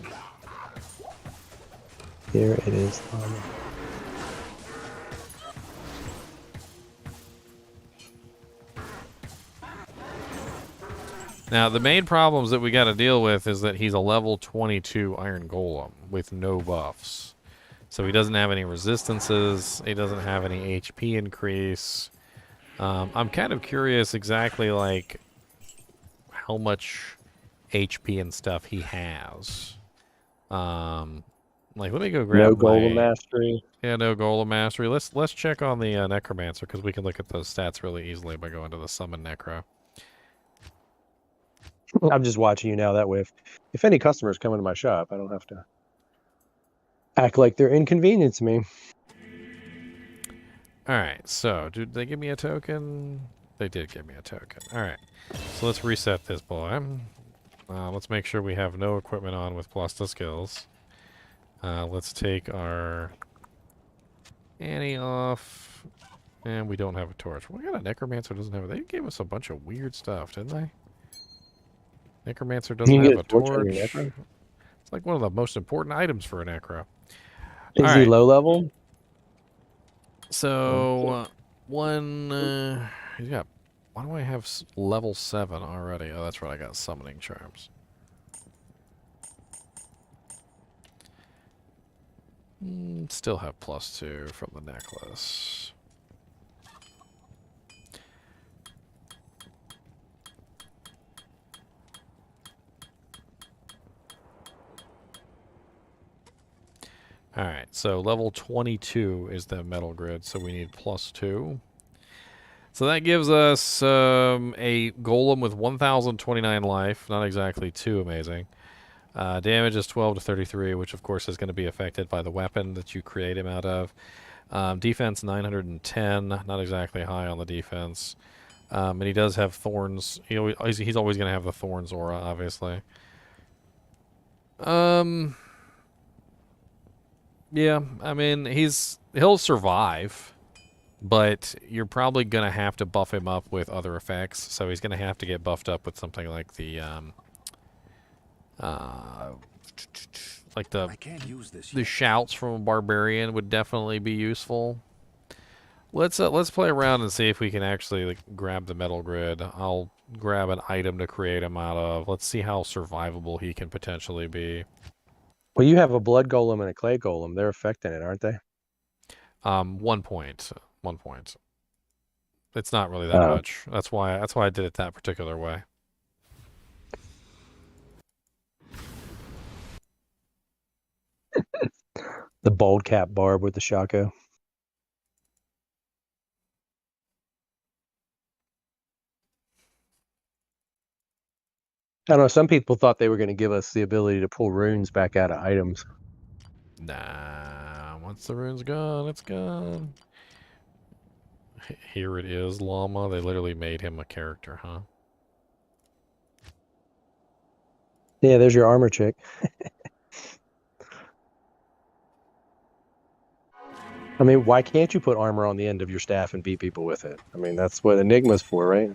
Here it is. Now, the main problems that we got to deal with is that he's a level 22 Iron Golem with no buffs. So he doesn't have any resistances. He doesn't have any HP increase. I'm kind of curious exactly, like, how much HP and stuff he has. Like, let me go grab No my... Golem Mastery. Yeah, no Golem Mastery. Let's check on the Necromancer, because we can look at those stats really easily by going to the Summon Necro. I'm just watching you now. That way, if any customers come into my shop, I don't have to act like they're inconvenienced to me. Alright, so, did they give me a token? They did give me a token. Alright, so let's reset this boy. Let's make sure we have no equipment on with plus the skills. Let's take our Annie off. And we don't have a torch. We got a Necromancer doesn't have it. They gave us a bunch of weird stuff, didn't they? Necromancer doesn't You have can a get a torch on torch. your Necro? It's like one of the most important items for a Necro. Is he Alright. low level? So, he's got, why do I have level 7 already? Oh, that's right, I got summoning charms. Still have +2 from the necklace. Alright, so level 22 is the metal grid, so we need +2. So that gives us a golem with 1,029 life. Not exactly too amazing. Damage is 12 to 33, which of course is going to be affected by the weapon that you create him out of. Defense 910, not exactly high on the defense. And he does have thorns. He's always going to have the thorns aura, obviously. Yeah, I mean, he'll survive, but you're probably going to have to buff him up with other effects. So he's going to have to get buffed up with something like the like I can't use this the yet. shouts from a barbarian would definitely be useful. Let's play around and see if we can actually like, grab the metal grid. I'll grab an item to create him out of. Let's see how survivable he can potentially be. Well, you have a blood golem and a clay golem. They're affecting it, aren't they? 1 point. 1 point. It's not really that much. That's why I did it that particular way. The bald cap barb with the shako. I don't know. Some people thought they were going to give us the ability to pull runes back out of items. Nah, once the rune's gone, it's gone. Here it is, llama. They literally made him a character, huh? Yeah, there's your armor chick. I mean, why can't you put armor on the end of your staff and beat people with it? I mean, that's what Enigma's for, right?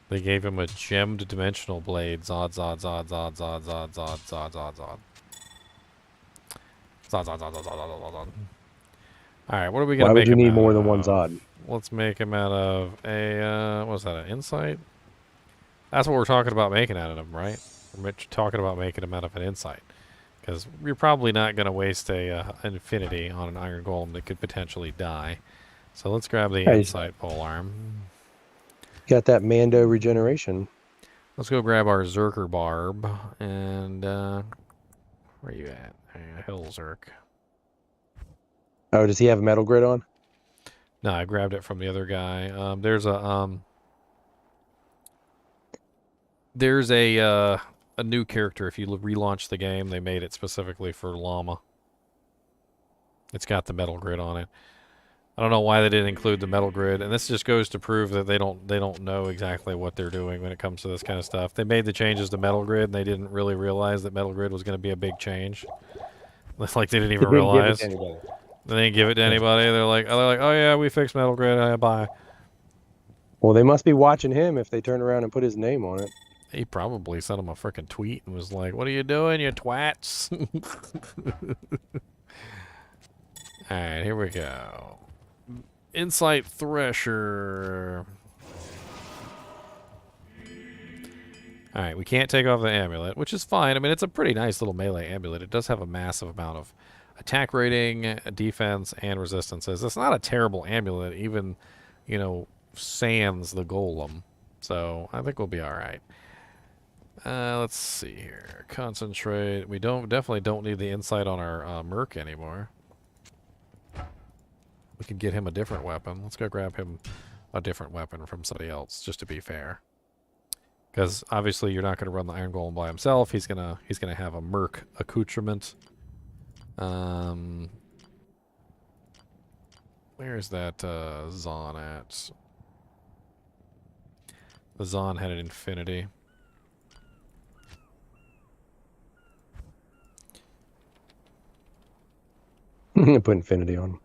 They gave him a gemmed dimensional blade. Zod, zod, zod, zod, zod, zod, zod, zod, zod, zod. Zod, zod, zod, zod, zod, zod, zod. Alright, what are we going to make him Why would you need out more than one of? Zod? Let's make him out of a, what was that, an insight? That's what we're talking about making out of him, right? We're talking about making him out of an insight. Because you're probably not going to waste a infinity on an iron golem that could potentially die. So let's grab the insight polearm. Got that Mando regeneration. Let's go grab our Zerker barb. And, where are you at? Hill Zerk. Oh, does he have a metal grid on? No, I grabbed it from the other guy. There's a new character. If you relaunch the game, they made it specifically for llama. It's got the metal grid on it. I don't know why they didn't include the metal grid, and this just goes to prove that they don't know exactly what they're doing when it comes to this kind of stuff. They made the changes to metal grid, and they didn't really realize that metal grid was going to be a big change. It's like they didn't even realize. They didn't give it to anybody. They're like, oh yeah, we fixed metal grid. Bye. Well, they must be watching him if they turn around and put his name on it. He probably sent him a freaking tweet and was like, "What are you doing, you twats?" All right, here we go. Insight Thresher. Alright, we can't take off the amulet, which is fine. I mean, it's a pretty nice little melee amulet. It does have a massive amount of attack rating, defense, and resistances. It's not a terrible amulet, even, you know, sans the golem. So, I think we'll be alright. Let's see here. Concentrate. We definitely don't need the insight on our merc anymore. We could get him a different weapon. Let's go grab him a different weapon from somebody else, just to be fair. Because obviously you're not going to run the Iron Golem by himself. He's gonna have a merc accoutrement. Where's that Zon at? The Zon had an infinity. Put infinity on him.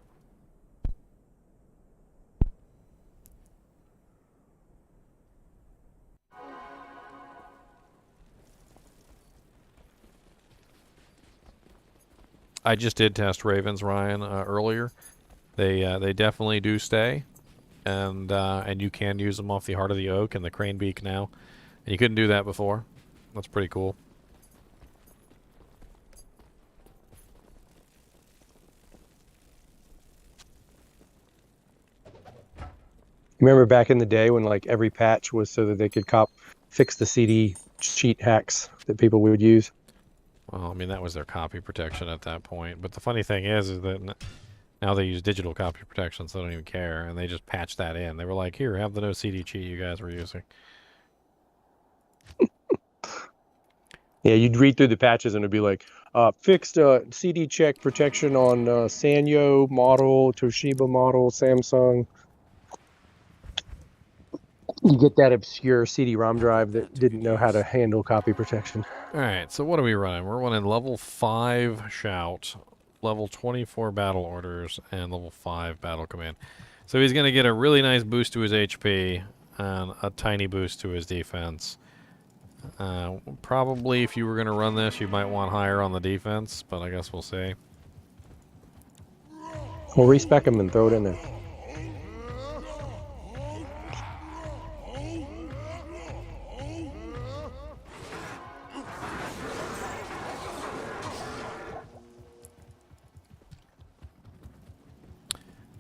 I just did test Ravens, Ryan, earlier. They definitely do stay, and you can use them off the Heart of the Oak and the Crane Beak now, and you couldn't do that before. That's pretty cool. Remember back in the day when like every patch was so that they could fix the CD cheat hacks that people would use? Well, I mean, that was their copy protection at that point. But the funny thing is that now they use digital copy protection, so they don't even care, and they just patched that in. They were like, here, have the no CD cheat you guys were using. Yeah, you'd read through the patches and it'd be like, fixed CD check protection on Sanyo model, Toshiba model, Samsung. You get that obscure CD-ROM drive that didn't know how to handle copy protection. All right, so what are we running? We're running level 5 Shout, level 24 battle orders, and level 5 battle command. So he's going to get a really nice boost to his HP and a tiny boost to his defense. Probably if you were going to run this, you might want higher on the defense, but I guess we'll see. We'll respec him and throw it in there.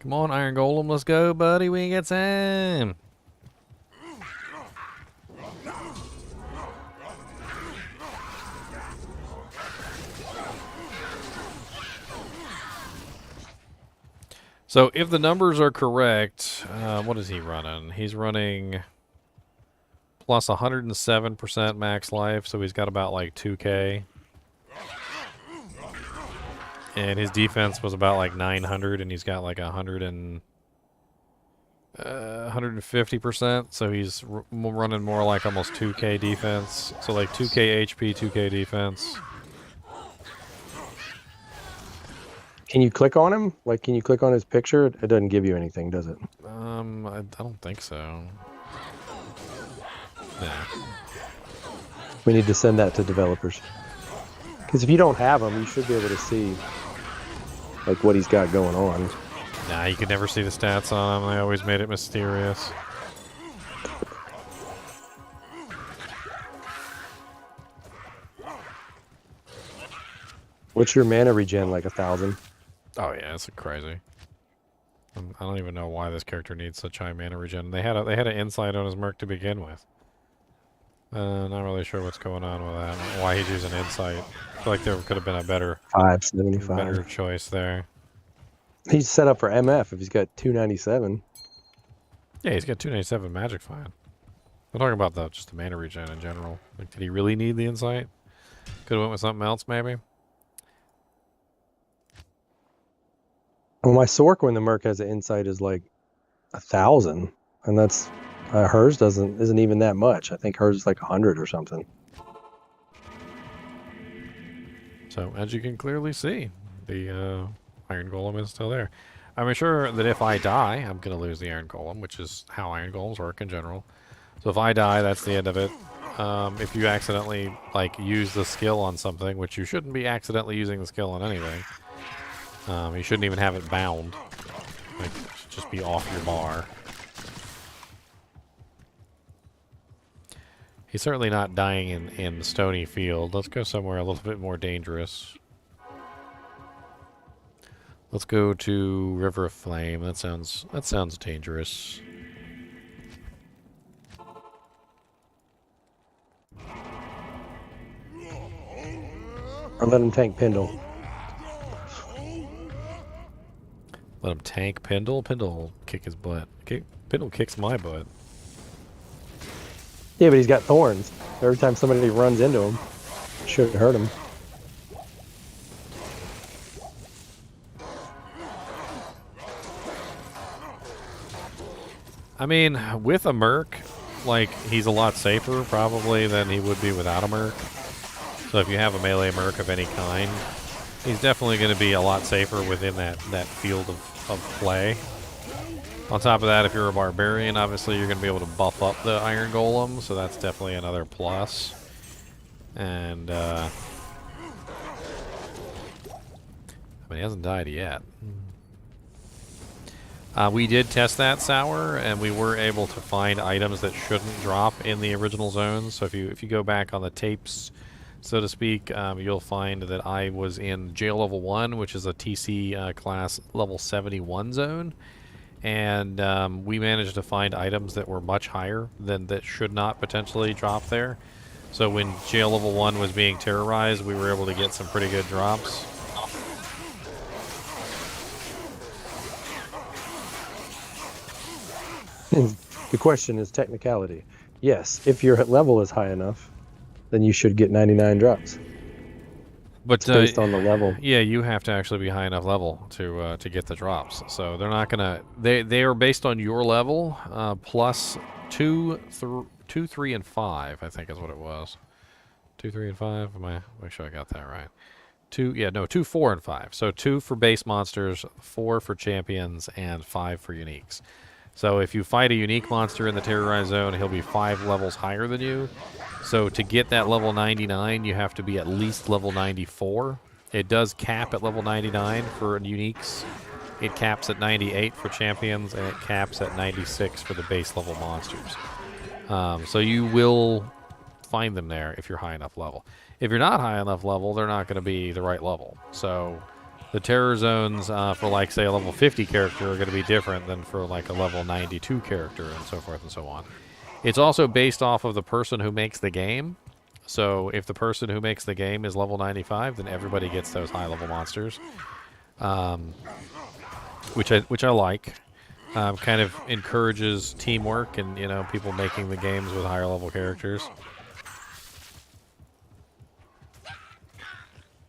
Come on, Iron Golem, let's go, buddy. We ain't got time. So if the numbers are correct, what is he running? He's running plus 107% max life, so he's got about like 2k. And his defense was about like 900, and he's got like 150%, so he's running more like almost 2k defense. So like 2k HP, 2k defense. Can you click on him? Like, can you click on his picture? It doesn't give you anything, does it? I don't think so. Yeah. We need to send that to developers. Because if you don't have him, you should be able to see like what he's got going on. Nah, you could never see the stats on him. They always made it mysterious. What's your mana regen? Like 1,000? Oh yeah, it's crazy. I don't even know why this character needs such high mana regen. They had an insight on his merc to begin with. Not really sure what's going on with that. Why he's using insight. I feel like there could have been a better 575. choice there. He's set up for MF if he's got 297. Yeah, he's got 297 magic fine. I'm talking about just the mana regen in general. Like, did he really need the insight? Could have went with something else, maybe. Well, my Sork when the merc has an insight is like 1,000, and that's hers isn't even that much. I think hers is like 100 or something. So as you can clearly see, the Iron Golem is still there. I'm sure that if I die, I'm going to lose the Iron Golem, which is how Iron Golems work in general. So if I die, that's the end of it. If you accidentally like use the skill on something, which you shouldn't be accidentally using the skill on anything. You shouldn't even have it bound. Like, it should just be off your bar. He's certainly not dying in the stony field. Let's go somewhere a little bit more dangerous. Let's go to River of Flame. That sounds dangerous. Or let him tank Pendle. Let him tank Pendle? Pendle will kick his butt. Pendle kicks my butt. Yeah, but he's got thorns. Every time somebody runs into him, it shouldn't hurt him. I mean, with a merc, like, he's a lot safer probably than he would be without a merc. So if you have a melee merc of any kind, he's definitely going to be a lot safer within that field of play. On top of that, if you're a barbarian, obviously you're going to be able to buff up the Iron Golem, so that's definitely another plus. And, I mean, he hasn't died yet. We did test that sour, and we were able to find items that shouldn't drop in the original zones. So if you go back on the tapes, so to speak, you'll find that I was in Jail Level 1, which is a TC class Level 71 zone. And we managed to find items that were much higher than that should not potentially drop there. So when Jail Level 1 was being terrorized, we were able to get some pretty good drops. The question is technicality. Yes, if your level is high enough, then you should get 99 drops. But it's based on the level. Yeah, you have to actually be high enough level to get the drops. So they're not gonna. They are based on your level plus 2, 3, and 5. I think is what it was. 2, 3, and 5. Make sure I got that right. 2, 4, and 5. So 2 for base monsters, 4 for champions, and 5 for uniques. So if you fight a unique monster in the Terrorized zone, he'll be 5 levels higher than you. So to get that level 99, you have to be at least level 94. It does cap at level 99 for uniques. It caps at 98 for champions, and it caps at 96 for the base level monsters. So you will find them there if you're high enough level. If you're not high enough level, they're not going to be the right level. So the terror zones for, like, say, a level 50 character are going to be different than for, like, a level 92 character, and so forth and so on. It's also based off of the person who makes the game. So if the person who makes the game is level 95, then everybody gets those high-level monsters, which I like. Kind of encourages teamwork and, you know, people making the games with higher-level characters.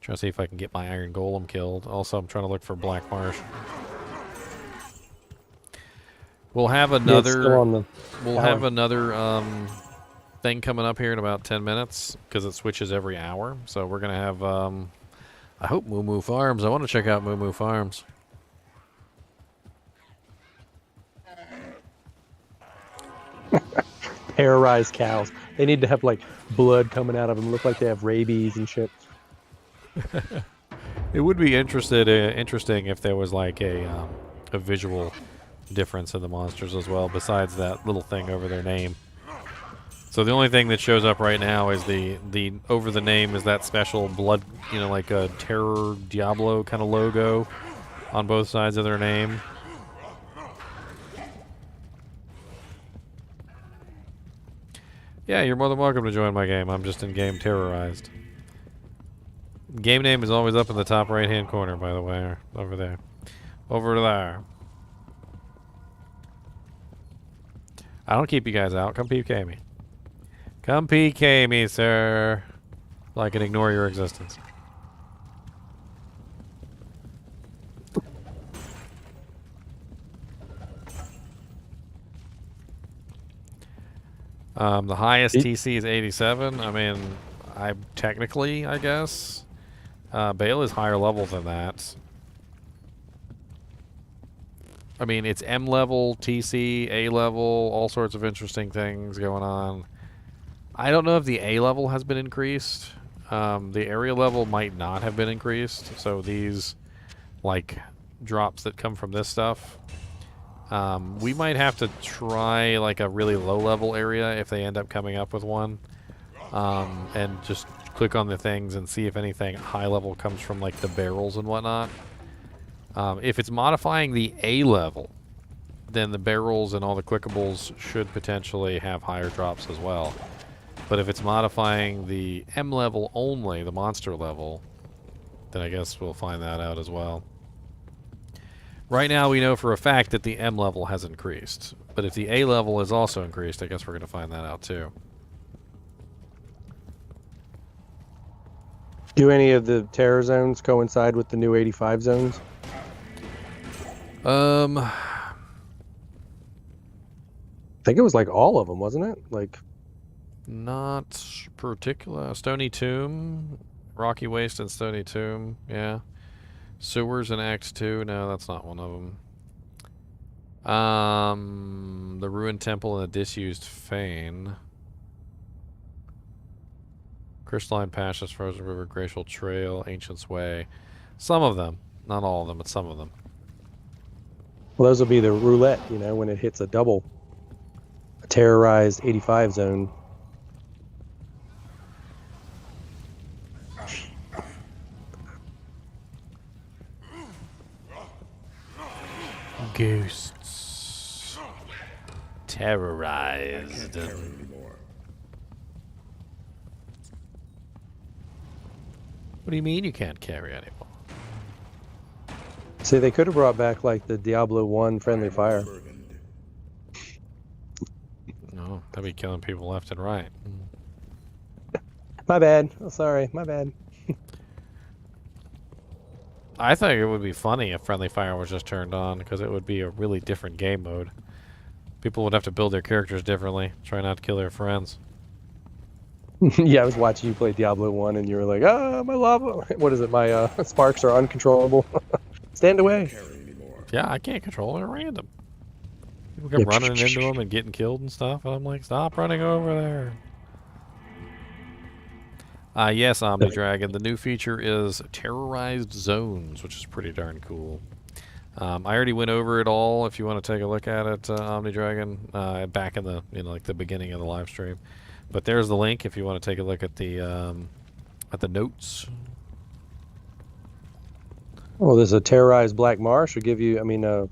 Trying to see if I can get my Iron Golem killed. Also, I'm trying to look for Black Marsh. We'll have another. We'll have another thing coming up here in about 10 minutes because it switches every hour. So we're gonna have. I hope Moo Moo Farms. I want to check out Moo Moo Farms. Terrorized cows. They need to have, like, blood coming out of them. Look like they have rabies and shit. It would be interesting if there was, like, a visual difference in the monsters as well, besides that little thing over their name. So the only thing that shows up right now is the over the name is that special blood, you know, like a Terror Diablo kind of logo on both sides of their name. Yeah, you're more than welcome to join my game. I'm just in game Terrorized. Game name is always up in the top right-hand corner, by the way. Over there. Over there. I don't keep you guys out. Come PK me. Come PK me, sir. So I can ignore your existence. The highest TC is 87. I mean, technically, I guess. Bale is higher level than that. I mean, it's M level, TC, A level, all sorts of interesting things going on. I don't know if the A level has been increased. The area level might not have been increased. So these, like, drops that come from this stuff, we might have to try, like, a really low level area if they end up coming up with one. And just click on the things and see if anything high level comes from, like, the barrels and whatnot. If it's modifying the A level, then the barrels and all the clickables should potentially have higher drops as well. But if it's modifying the M level only, the monster level, then I guess we'll find that out as well. Right now we know for a fact that the M level has increased. But if the A level is also increased, I guess we're going to find that out too. Do any of the terror zones coincide with the new 85 zones? I think it was like all of them, wasn't it? Like, not particular. Stony Tomb, Rocky Waste and Stony Tomb, yeah. Sewers in Act 2, no, that's not one of them. The Ruined Temple and the Disused Fane. Crystalline Passions, Frozen River, Glacial Trail, Ancient's Way. Some of them. Not all of them, but some of them. well, those will be the roulette, you know, when it hits a double. A terrorized 85 zone. Ghosts. Terrorized. What do you mean you can't carry anymore? See, they could have brought back, like, the Diablo 1 friendly fire. No, that'd be killing people left and right. My bad. Oh, sorry. My bad. I think it would be funny if friendly fire was just turned on, because it would be a really different game mode. People would have to build their characters differently, try not to kill their friends. Yeah, I was watching you play Diablo 1 and you were like, ah, my lava. What is it? My sparks are uncontrollable. Stand away. Carry anymore. Yeah, I can't control it. Random. People Yeah. kept running into them and getting killed and stuff. And I'm like, stop running over there. Yes, Omni Dragon. The new feature is Terrorized Zones, which is pretty darn cool. I already went over it all. If you want to take a look at it, Omni Dragon, back in the like the beginning of the live stream. But there's the link if you want to take a look at the notes. Well, there's a terrorized Black Marsh will give you,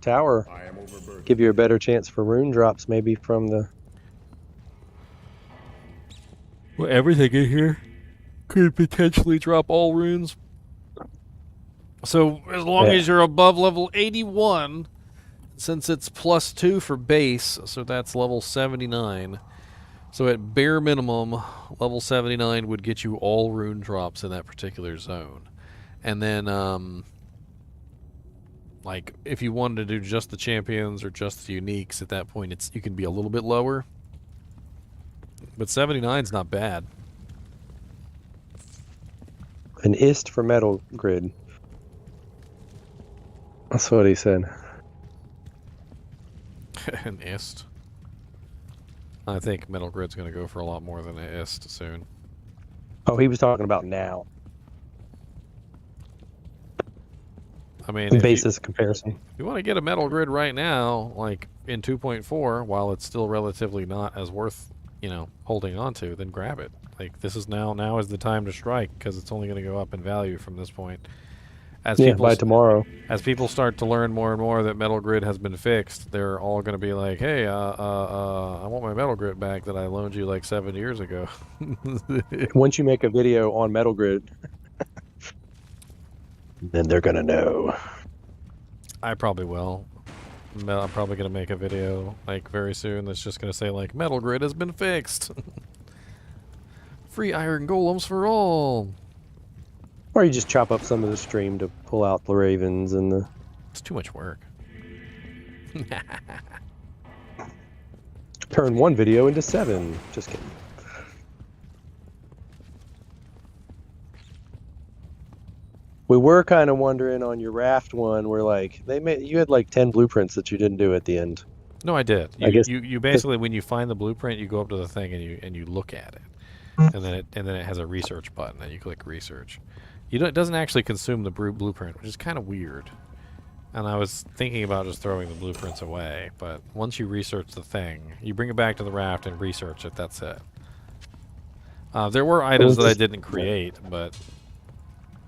tower, I am overburdened. give you a better chance for rune drops maybe from the... Well, everything in here could potentially drop all runes. So as long as you're above level 81, since it's +2 for base, so that's level 79. So at bare minimum, level 79 would get you all rune drops in that particular zone. And then, like, if you wanted to do just the champions or just the uniques, at that point, you can be a little bit lower. But 79's not bad. An ist for Metal Grid. That's what he said. An ist. I think Metal Grid's going to go for a lot more than an ist soon. Oh, he was talking about now. I mean, The basis comparison. If you want to get a Metal Grid right now, like in 2.4, while it's still relatively not as worth, holding on to, then grab it. Like, this is now is the time to strike, because it's only going to go up in value from this point. By tomorrow. As people start to learn more and more that Metal Grid has been fixed, they're all going to be like, hey, I want my Metal Grid back that I loaned you like 7 years ago. Once you make a video on Metal Grid, then they're going to know. I probably will. I'm probably going to make a video like very soon that's just going to say like, Metal Grid has been fixed. Free iron golems for all. Or you just chop up some of the stream to pull out the ravens and the... It's too much work. Turn one video into 7. Just kidding. We were kind of wondering on your raft one, where like you had like 10 blueprints that you didn't do at the end. No, I did. I guess you basically, when you find the blueprint, you go up to the thing and you look at it, and then it has a research button and you click research. It doesn't actually consume the blueprint, which is kind of weird. And I was thinking about just throwing the blueprints away, but once you research the thing, you bring it back to the raft and research it. That's it. There were items that I didn't create, but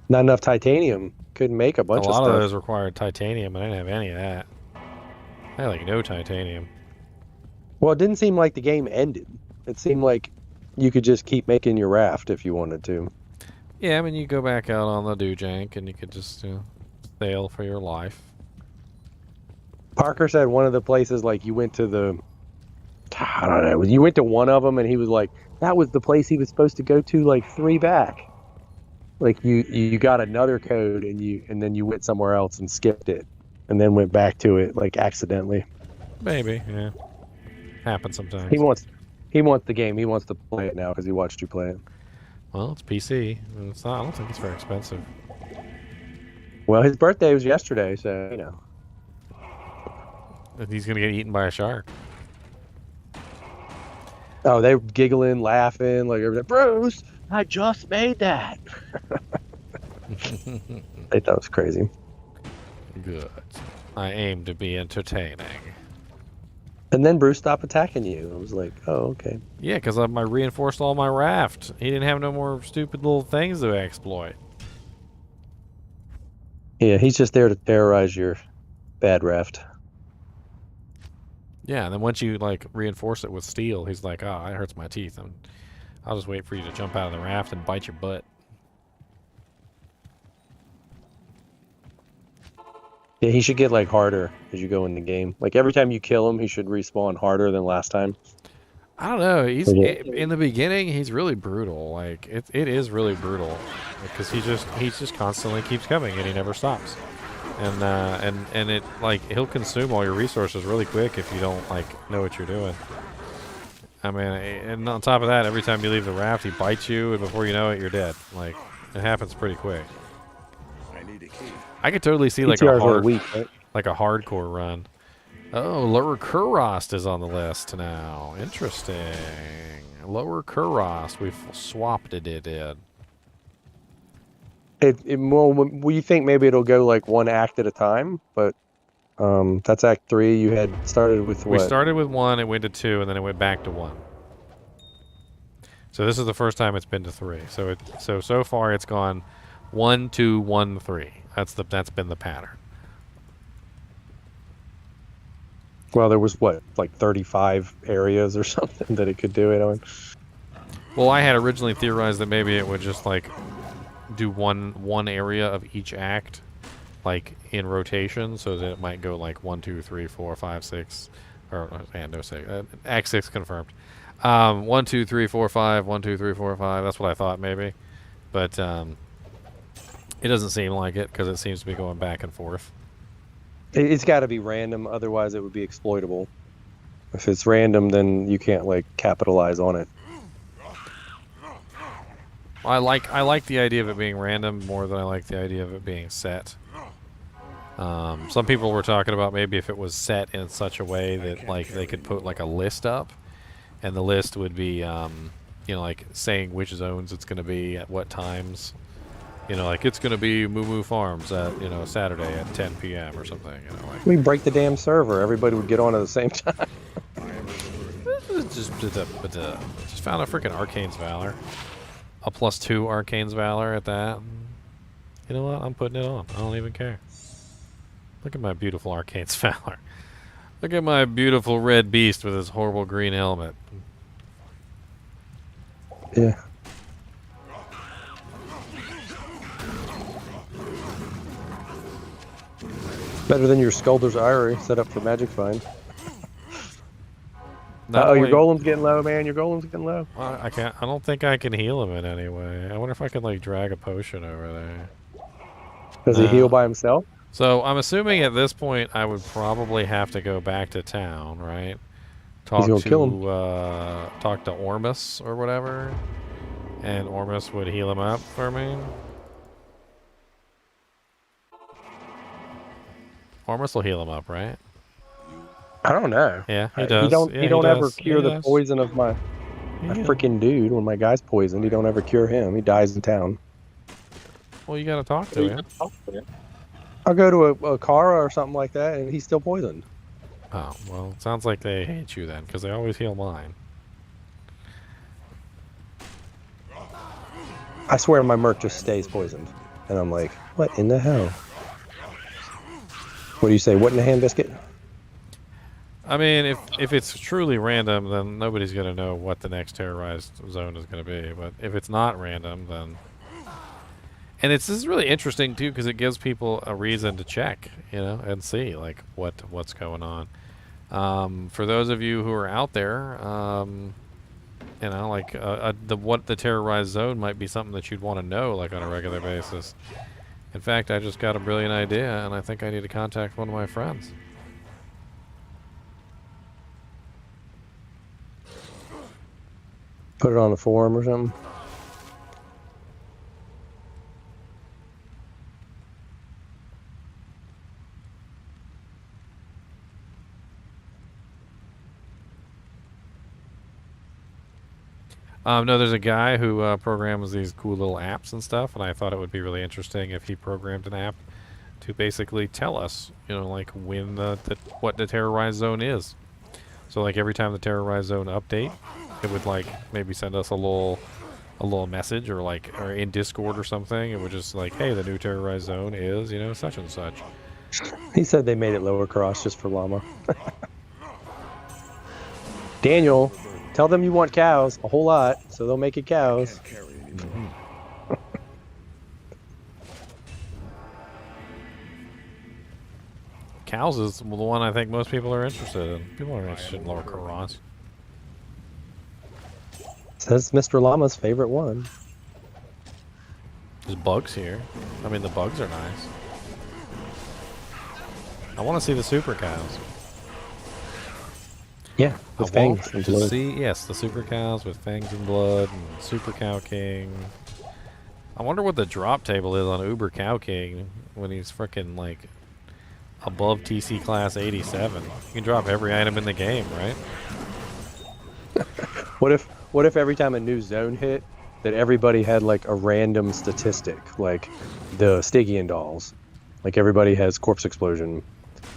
not enough titanium. Couldn't make a bunch of stuff. A lot of those required titanium, and I didn't have any of that. I had like no titanium. Well, it didn't seem like the game ended. It seemed like you could just keep making your raft if you wanted to. Yeah, I mean, you go back out on the Doojank and you could just sail for your life. Parker said one of the places, like, you went to I don't know, you went to one of them and he was like, that was the place he was supposed to go to like 3 back. Like, you got another code and then you went somewhere else and skipped it and then went back to it, like, accidentally. Maybe, yeah. Happens sometimes. He wants the game. He wants to play it now because he watched you play it. Well, it's PC. It's not. I don't think it's very expensive. Well, his birthday was yesterday, so He's gonna get eaten by a shark. Oh, they were giggling, laughing, like, Bruce, I just made that. They thought it was crazy. Good. I aim to be entertaining. And then Bruce stopped attacking you. I was like, oh, okay. Yeah, because I reinforced all my raft. He didn't have no more stupid little things to exploit. Yeah, he's just there to terrorize your bad raft. Yeah, and then once you like reinforce it with steel, he's like, "Oh, it hurts my teeth. I'll just wait for you to jump out of the raft and bite your butt." Yeah, he should get like harder as you go in the game. Like every time you kill him, he should respawn harder than last time. I don't know. In the beginning, he's really brutal. Like it is really brutal because he just constantly keeps coming and he never stops. And it like he'll consume all your resources really quick if you don't like know what you're doing. I mean, and on top of that, every time you leave the raft, he bites you, and before you know it, you're dead. Like, it happens pretty quick. I need a key. I could totally see like a PTRs are hard, weak, right? like a hardcore run. Oh, Lower Kurost is on the list now. Interesting. Lower Kurost, we've swapped it in. Well, we think maybe it'll go like one act at a time, but that's Act 3. You had started with what? We started with 1, it went to 2, and then it went back to 1. So this is the first time it's been to 3. So far it's gone 1, 2, 1, 3. That's been the pattern. Well, there was what, like 35 areas or something that it could do it on. Well, I had originally theorized that maybe it would just like do one area of each act, like in rotation, so that it might go like 1, 2, 3, 4, 5, 6, or no 6. Act 6 confirmed. 1, 2, 3, 4, 5. 1, 2, 3, 4, 5. That's what I thought maybe, but it doesn't seem like it because it seems to be going back and forth. It's got to be random, otherwise it would be exploitable. If it's random, then you can't like capitalize on it. I like the idea of it being random more than I like the idea of it being set. Some people were talking about maybe if it was set in such a way that like they could put like a list up, and the list would be you know, like saying which zones it's going to be at what times. You know, like it's going to be Moo Moo Farms at, you know, Saturday at 10 p.m. or something. You know, like We break the damn server. Everybody would get on at the same time. just found a freaking Arcane's Valor, a +2 Arcane's Valor at that. You know what? I'm putting it on. I don't even care. Look at my beautiful Arcane's Valor. Look at my beautiful red beast with his horrible green helmet. Yeah. Better than your Skulder's Eyrie set up for Magic Find. Oh, your golem's getting low, man. Your golem's getting low. I can't. I don't think I can heal him in any way. I wonder if I can like drag a potion over there. Does he heal by himself? So I'm assuming at this point I would probably have to go back to town, right? He's gonna kill him. Talk to Ormus or whatever, and Ormus would heal him up for me. Ormus will heal him up, right? I don't know. Yeah, he does. He don't ever cure the does. poison of my freaking dude. When my guy's poisoned, he don't ever cure him. He dies in town. Well, you gotta talk to him. I'll go to a Kara or something like that, and he's still poisoned. Oh, well, it sounds like they hate you then, because they always heal mine. I swear my Merc just stays poisoned. And I'm like, what in the hell? What do you say? What in the hand biscuit? I mean, if it's truly random, then nobody's going to know what the next terrorized zone is going to be. But if it's not random, then... And this is really interesting, too, because it gives people a reason to check, you know, and see, like, what's going on. For those of you who are out there, you know, like, what the terrorized zone might be something that you'd want to know, like, on a regular basis. In fact, I just got a brilliant idea, and I think I need to contact one of my friends. Put it on the forum or something? No, there's a guy who programs these cool little apps and stuff, and I thought it would be really interesting if he programmed an app to basically tell us, you know, like when what the terrorized zone is. So like every time the terrorized zone update, it would like maybe send us a little message, or in Discord or something. It would just like, hey, the new terrorized zone is, you know, such and such. He said they made it lower cross just for llama. Daniel, tell them you want cows, a whole lot, so they'll make it cows. Cows is the one I think most people are interested in. People are interested in lower cross. Says Mr. Llama's favorite one. There's bugs here. I mean, the bugs are nice. I want to see the super cows. Yeah, I with want fangs and to blood. see, yes, the super cows with fangs and blood and super cow king. I wonder what the drop table is on Uber Cow King when he's freaking like above TC class 87. You can drop every item in the game, right? What if every time a new zone hit, that everybody had like a random statistic, like the Stygian dolls, like everybody has corpse explosion,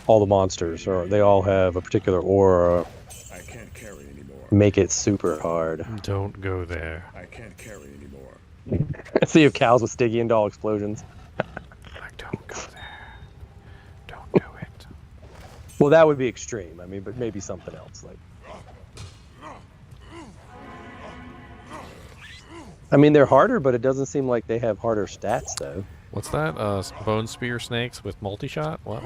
all the monsters, or they all have a particular aura, I can't carry anymore. make it super hard. Don't go there. I can't carry anymore. See if cows with Stygian doll explosions. Like, don't go there. Don't do it. Well, that would be extreme. I mean, but maybe something else. Like, I mean, they're harder, but it doesn't seem like they have harder stats, though. What's that? Bone spear snakes with multi-shot? What?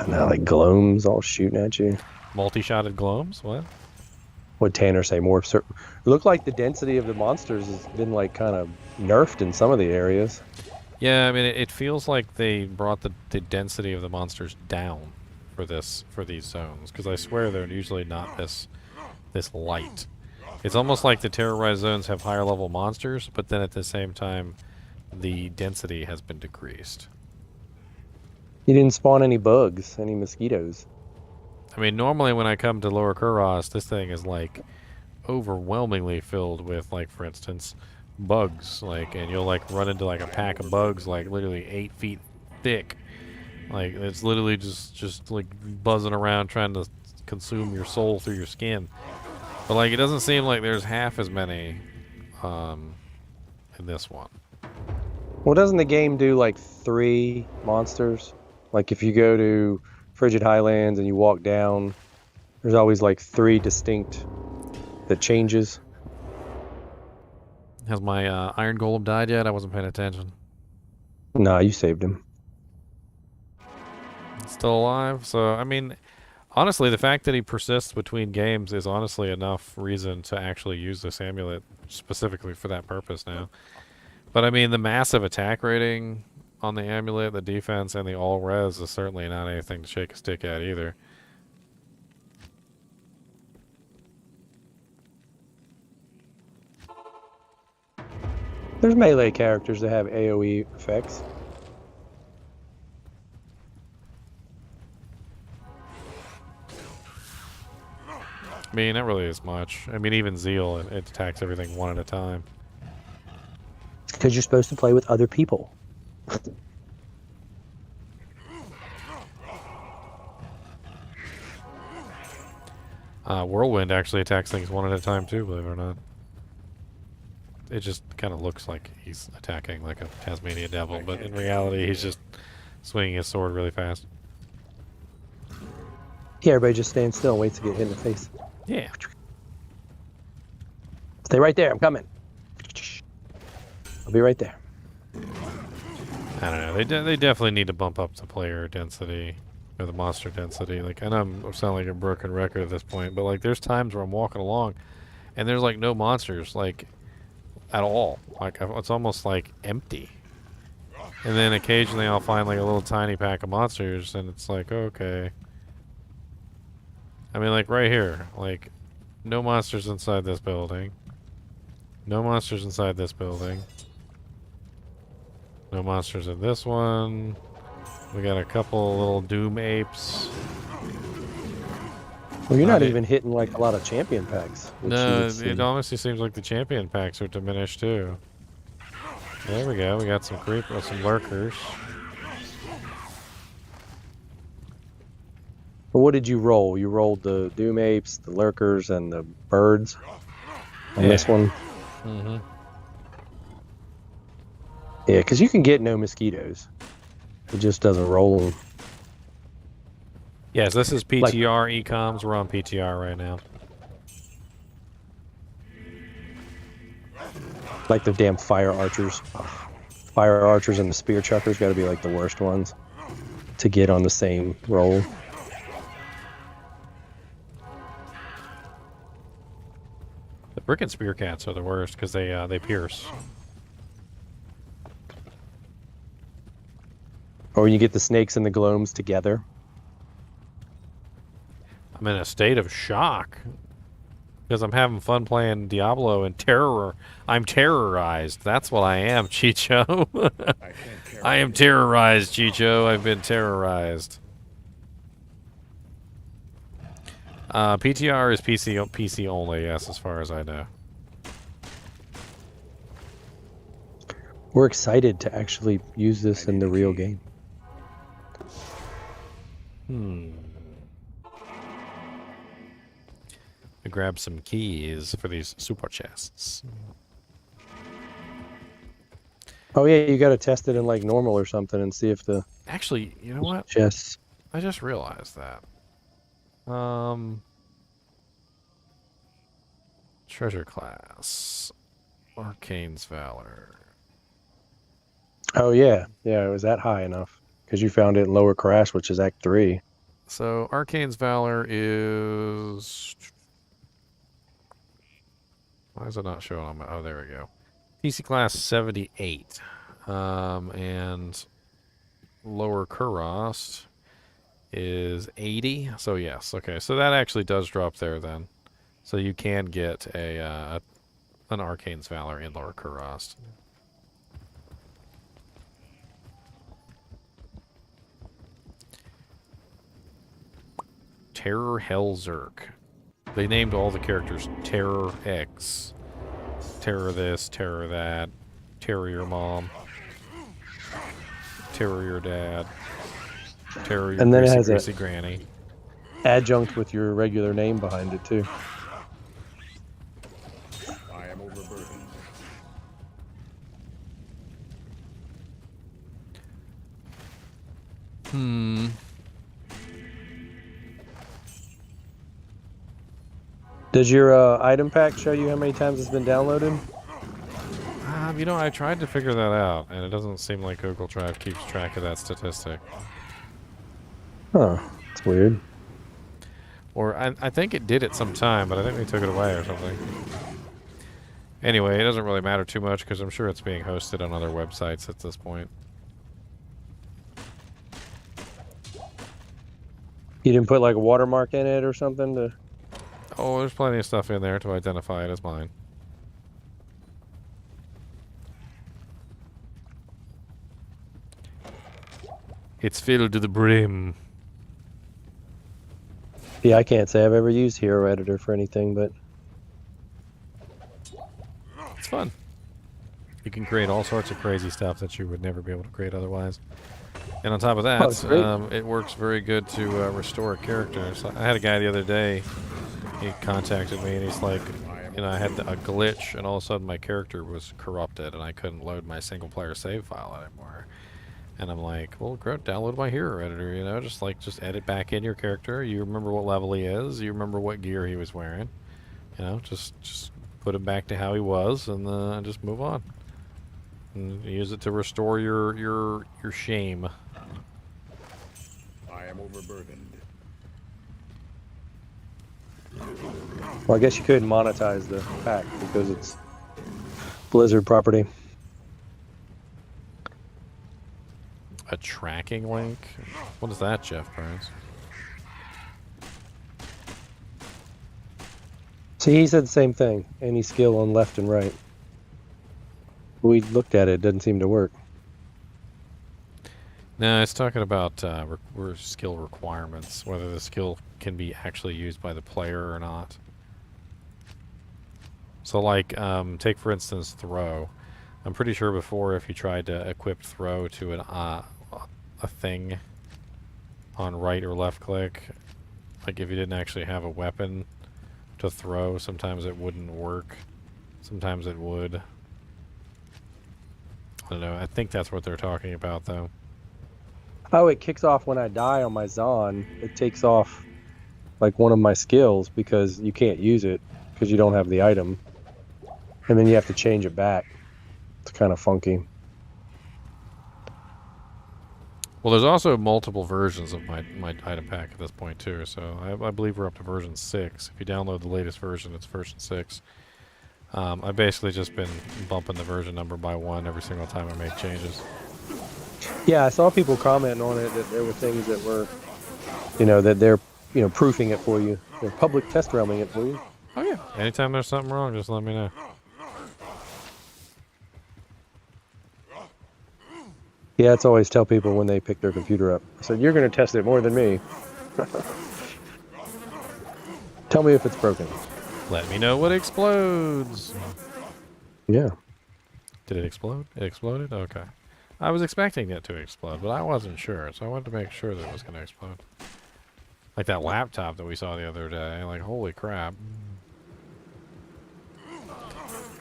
No, like gloams all shooting at you. Multi-shotted gloams? What? What'd Tanner say? More it looked like the density of the monsters has been like kind of nerfed in some of the areas. Yeah, I mean, it feels like they brought the density of the monsters down for these zones, because I swear they're usually not this light. It's almost like the terrorized zones have higher level monsters, but then at the same time, the density has been decreased. You didn't spawn any bugs, any mosquitoes. I mean, normally when I come to Lower Kuros, this thing is like overwhelmingly filled with, like, for instance, bugs. Like, and you'll like run into like a pack of bugs, like literally 8 feet thick. Like, it's literally just like buzzing around trying to consume your soul through your skin. But like, it doesn't seem like there's half as many in this one. Well, doesn't the game do like 3 monsters? Like if you go to Frigid Highlands and you walk down, there's always like 3 distinct that changes. Has my Iron Golem died yet? I wasn't paying attention. Nah, you saved him. Still alive? So, I mean, honestly, the fact that he persists between games is honestly enough reason to actually use this amulet specifically for that purpose now. But I mean, the massive attack rating on the amulet, the defense, and the all-res is certainly not anything to shake a stick at either. There's melee characters that have AoE effects. I mean, not really as much. I mean, even Zeal, it attacks everything one at a time. Because you're supposed to play with other people. Whirlwind actually attacks things one at a time too, believe it or not. It just kind of looks like he's attacking like a Tasmania devil, but in reality he's just swinging his sword really fast. Yeah, everybody just stands still and waits to get hit in the face. Yeah. Stay right there, I'm coming. I'll be right there. I don't know. They definitely need to bump up the player density or the monster density. Like, I know I'm sounding like a broken record at this point, but like there's times where I'm walking along and there's like no monsters like at all. Like it's almost like empty. And then occasionally I'll find like a little tiny pack of monsters and it's like, okay. I mean, like right here, like no monsters inside this building. No monsters inside this building. No monsters in this one. We got a couple little doom apes. Well, you're not even hitting like a lot of champion packs. No, it honestly seems like the champion packs are diminished too. There we go. We got some some lurkers. Well, what did you roll? You rolled the doom apes, the lurkers, and the birds on this one. Mm-hmm. Yeah, because you can get no mosquitoes. It just doesn't roll them. Yes, this is PTR ecoms. We're on PTR right now. Like the damn fire archers. Fire archers and the spear chuckers got to be like the worst ones to get on the same roll. The brick and spear cats are the worst because they pierce. Or when you get the snakes and the gloams together. I'm in a state of shock because I'm having fun playing Diablo and I'm terrorized. That's what I am, Chicho. I can't carry I am anymore. terrorized, Chicho. I've been terrorized. PTR is PC only, yes, as far as I know. We're excited to actually use this in the real game. I grab some keys for these super chests. Oh yeah, you got to test it in like normal or something and see if the Actually, you know what? chests. I just realized that. Treasure class. Arcane's Valor. Oh yeah, yeah, it was that high enough because you found it in Lower Crash, which is Act 3. So, Arcane's Valor is... Why is it not showing on my... Oh, there we go. PC class 78. And Lower Kurost is 80. So, yes. Okay, so that actually does drop there then. So you can get an Arcane's Valor in Lower Kurost. Terror Hellzerk. They named all the characters Terror X. Terror this, Terror that. Terror your mom. Terror your dad. Terror your And then it greasy, has greasy granny. Adjunct with your regular name behind it too. I am overburdened. Does your item pack show you how many times it's been downloaded? You know, I tried to figure that out, and it doesn't seem like Google Drive keeps track of that statistic. Huh, it's weird. Or I think it did at some time, but I think they took it away or something. Anyway, it doesn't really matter too much because I'm sure it's being hosted on other websites at this point. You didn't put like a watermark in it or something to... Oh, there's plenty of stuff in there to identify it as mine. It's filled to the brim. Yeah, I can't say I've ever used Hero Editor for anything, but... It's fun. You can create all sorts of crazy stuff that you would never be able to create otherwise. And on top of that, that's great. it works very good to restore a character. So I had a guy the other day, he contacted me and he's like, you know, I had a glitch and all of a sudden my character was corrupted and I couldn't load my single player save file anymore. And I'm like, well, great, download my hero editor, you know, just edit back in your character. You remember what level he is, you remember what gear he was wearing. You know, just put him back to how he was and just move on. And use it to restore your shame. I am overburdened. Well, I guess you couldn't monetize the pack because it's Blizzard property. A tracking link? What is that, Jeff Burns? See, he said the same thing. Any skill on left and right. We looked at it. It doesn't seem to work. No, it's talking about skill requirements, whether the skill can be actually used by the player or not. So, like, take for instance throw. I'm pretty sure before, if you tried to equip throw to a thing on right or left click, like if you didn't actually have a weapon to throw, sometimes it wouldn't work. Sometimes it would. I don't know. I think that's what they're talking about, though. Oh, it kicks off when I die on my Zon. It takes off like one of my skills because you can't use it because you don't have the item. And then you have to change it back. It's kind of funky. Well, there's also multiple versions of my item pack at this point, too. So I believe we're up to version 6. If you download the latest version, it's version 6. I've basically just been bumping the version number by 1 every single time I make changes. Yeah, I saw people commenting on it that there were things that were, you know, that they're proofing it for you. They're public test realming it for you. Oh yeah. Anytime there's something wrong, just let me know. Yeah, it's always tell people when they pick their computer up. I said, you're going to test it more than me. Tell me if it's broken. Let me know what explodes. Yeah. Did it explode? It exploded? Okay. I was expecting it to explode, but I wasn't sure, so I wanted to make sure that it was going to explode. Like that laptop that we saw the other day. Like, holy crap.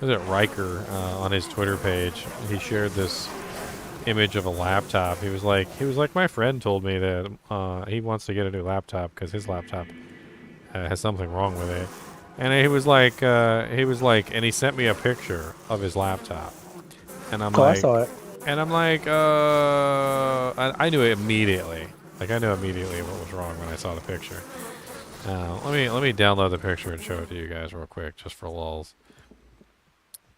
Was it Riker on his Twitter page? He shared this image of a laptop. He was like, my friend told me that he wants to get a new laptop because his laptop has something wrong with it. And he was like, and he sent me a picture of his laptop. And I'm like, I saw it. And I'm like, I knew it immediately. Like, I knew immediately what was wrong when I saw the picture. Let me download the picture and show it to you guys real quick, just for lulz.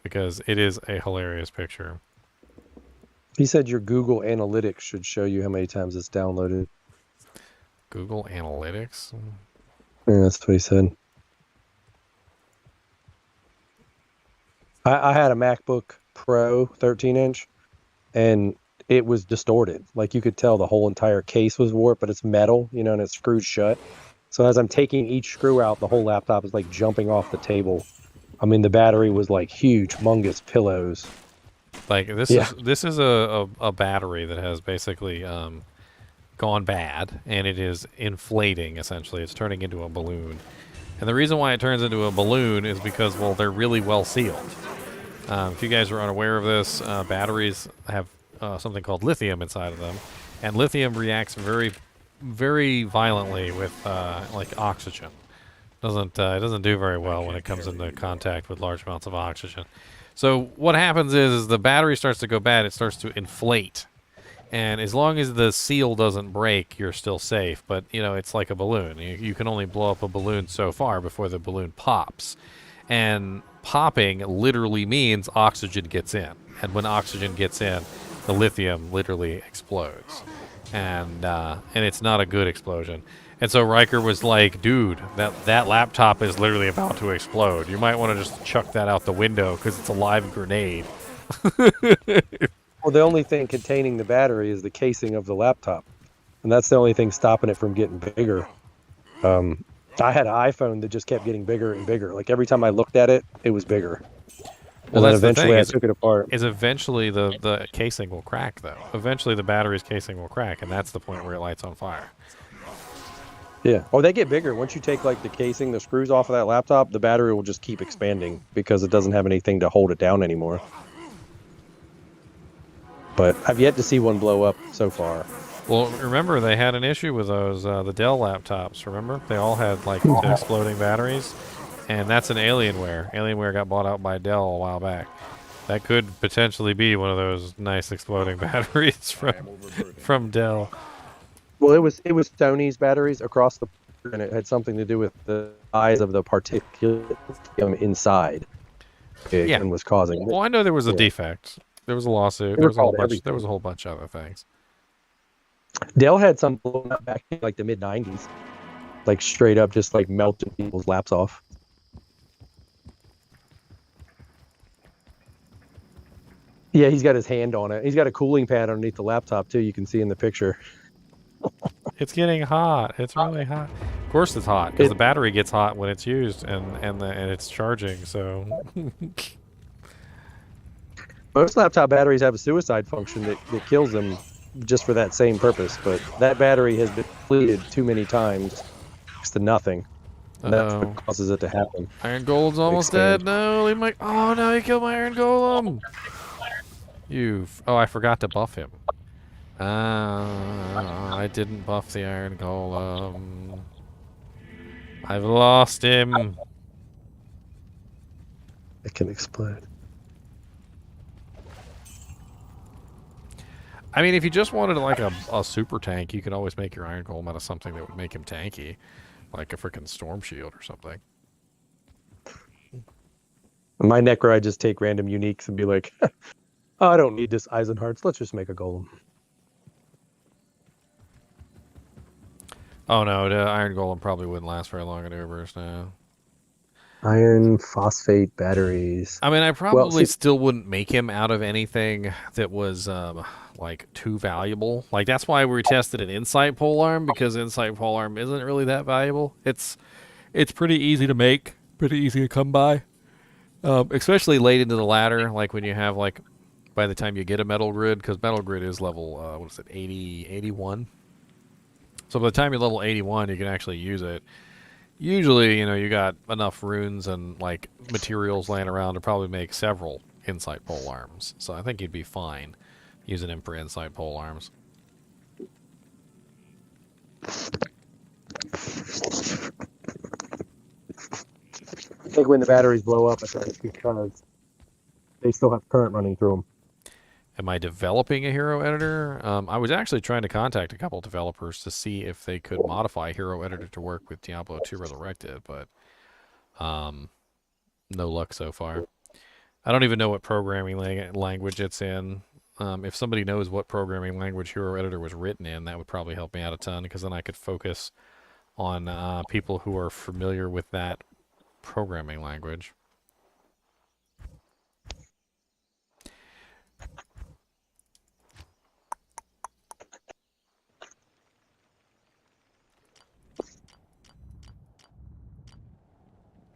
Because it is a hilarious picture. He said your Google Analytics should show you how many times it's downloaded. Google Analytics? Yeah, that's what he said. I had a MacBook Pro 13-inch, and it was distorted. Like, you could tell the whole entire case was warped, but it's metal, and it's screwed shut. So as I'm taking each screw out, the whole laptop is like jumping off the table. I mean, the battery was like huge, humongous pillows. Like, this is a battery that has basically gone bad, and it is inflating, essentially. It's turning into a balloon. And the reason why it turns into a balloon is because, well, they're really well sealed. If you guys are unaware of this, batteries have something called lithium inside of them, and lithium reacts very, very violently with like oxygen. It doesn't do very well when it comes into contact with large amounts of oxygen. So what happens is the battery starts to go bad. It starts to inflate, and as long as the seal doesn't break, you're still safe. But it's like a balloon. You can only blow up a balloon so far before the balloon pops, and popping literally means oxygen gets in, and when oxygen gets in, the lithium literally explodes, and it's not a good explosion. And so Riker was like, dude, that laptop is literally about to explode. You might want to just chuck that out the window because it's a live grenade. Well, the only thing containing the battery is the casing of the laptop, and that's the only thing stopping it from getting bigger. I had an iPhone that just kept getting bigger and bigger. Like, every time I looked at it, it was bigger. Well, and then that's eventually the thing, I took it apart. Eventually the casing will crack, though. Eventually the battery's casing will crack, and that's the point where it lights on fire. Yeah. Oh, they get bigger. Once you take, like, the casing, the screws off of that laptop, the battery will just keep expanding because it doesn't have anything to hold it down anymore. But I've yet to see one blow up so far. Well, remember, they had an issue with those, the Dell laptops, remember? They all had, like, the exploding batteries, and that's an Alienware. Alienware got bought out by Dell a while back. That could potentially be one of those nice exploding batteries from Dell. Well, it was Sony's batteries across the board, and it had something to do with the size of the particulate inside. And was causing it. Well, I know there was a defect. There was a lawsuit. There was a whole bunch of other things. Dell had some blown up back in, like, the mid '90s, like, straight up just, like, melting people's laps off. Yeah, he's got his hand on it. He's got a cooling pad underneath the laptop too. You can see in the picture. It's getting hot. It's really hot. Of course, it's hot because the battery gets hot when it's used and it's charging. So most laptop batteries have a suicide function that kills them just for that same purpose. But that battery has been depleted too many times next to nothing. And that's what causes it to happen. Iron Golem's almost dead. No, leave my. Oh no, he killed my Iron Golem. I forgot to buff him. I didn't buff the Iron Golem. I've lost him. It can explode. I mean, if you just wanted like a super tank, you could always make your Iron Golem out of something that would make him tanky. Like a freaking Storm Shield or something. My Necro, I just take random uniques and be like, oh, I don't need this Eisenharts. Let's just make a Golem. Oh no, the Iron Golem probably wouldn't last very long at Ubers now. Iron phosphate batteries. I mean, I Well, probably see, still wouldn't make him out of anything that was like too valuable. Like that's why we tested an Insight polearm, because Insight polearm isn't really that valuable. It's pretty easy to make, pretty easy to come by, especially late into the ladder. Like when you have like by the time you get a metal grid, because metal grid is level what is it, 80, 81. So by the time you're level 81, you can actually use it. Usually, you know, you got enough runes and like materials laying around to probably make several Insight pole arms. So I think you'd be fine using him for Insight pole arms. I think when the batteries blow up, I think it's because they still have current running through them. Am I developing a hero editor? I was actually trying to contact a couple developers to see if they could modify hero editor to work with Diablo 2 Resurrected, but no luck so far. I don't even know what programming language it's in. If somebody knows what programming language hero editor was written in, that would probably help me out a ton, because then I could focus on people who are familiar with that programming language.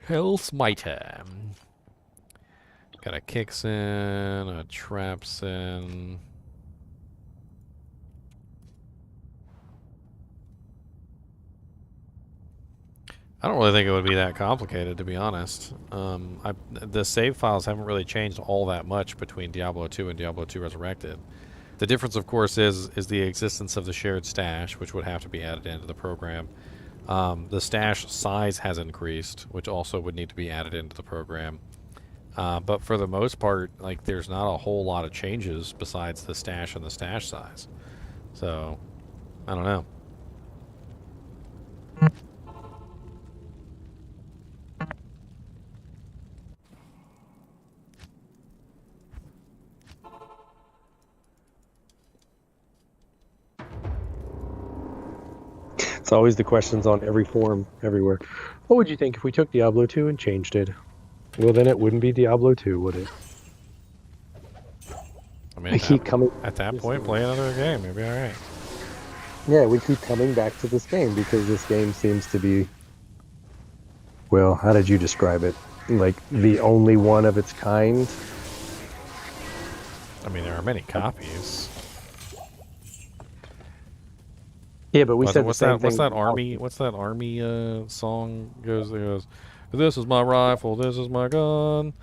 Hell Smiter. Got a kicks in, a traps in. I don't really think it would be that complicated, to be honest. The save files haven't really changed all that much between Diablo 2 and Diablo 2 Resurrected. The difference, of course, is the existence of the shared stash, which would have to be added into the program. The stash size has increased, which also would need to be added into the program. But for the most part, like, there's not a whole lot of changes besides the stash and the stash size. So, I don't know. It's always the questions on every forum, everywhere. What would you think if we took Diablo 2 and changed it? Well, then it wouldn't be Diablo 2, would it? I mean, We keep coming. at that point, play another game. Maybe all right. Yeah, we keep coming back to this game because this game seems to be, well, how did you describe it? Like the only one of its kind? I mean, there are many copies. Yeah, but we said what's the same that? thing. What's that army song? Goes. This is my rifle. This is my gun.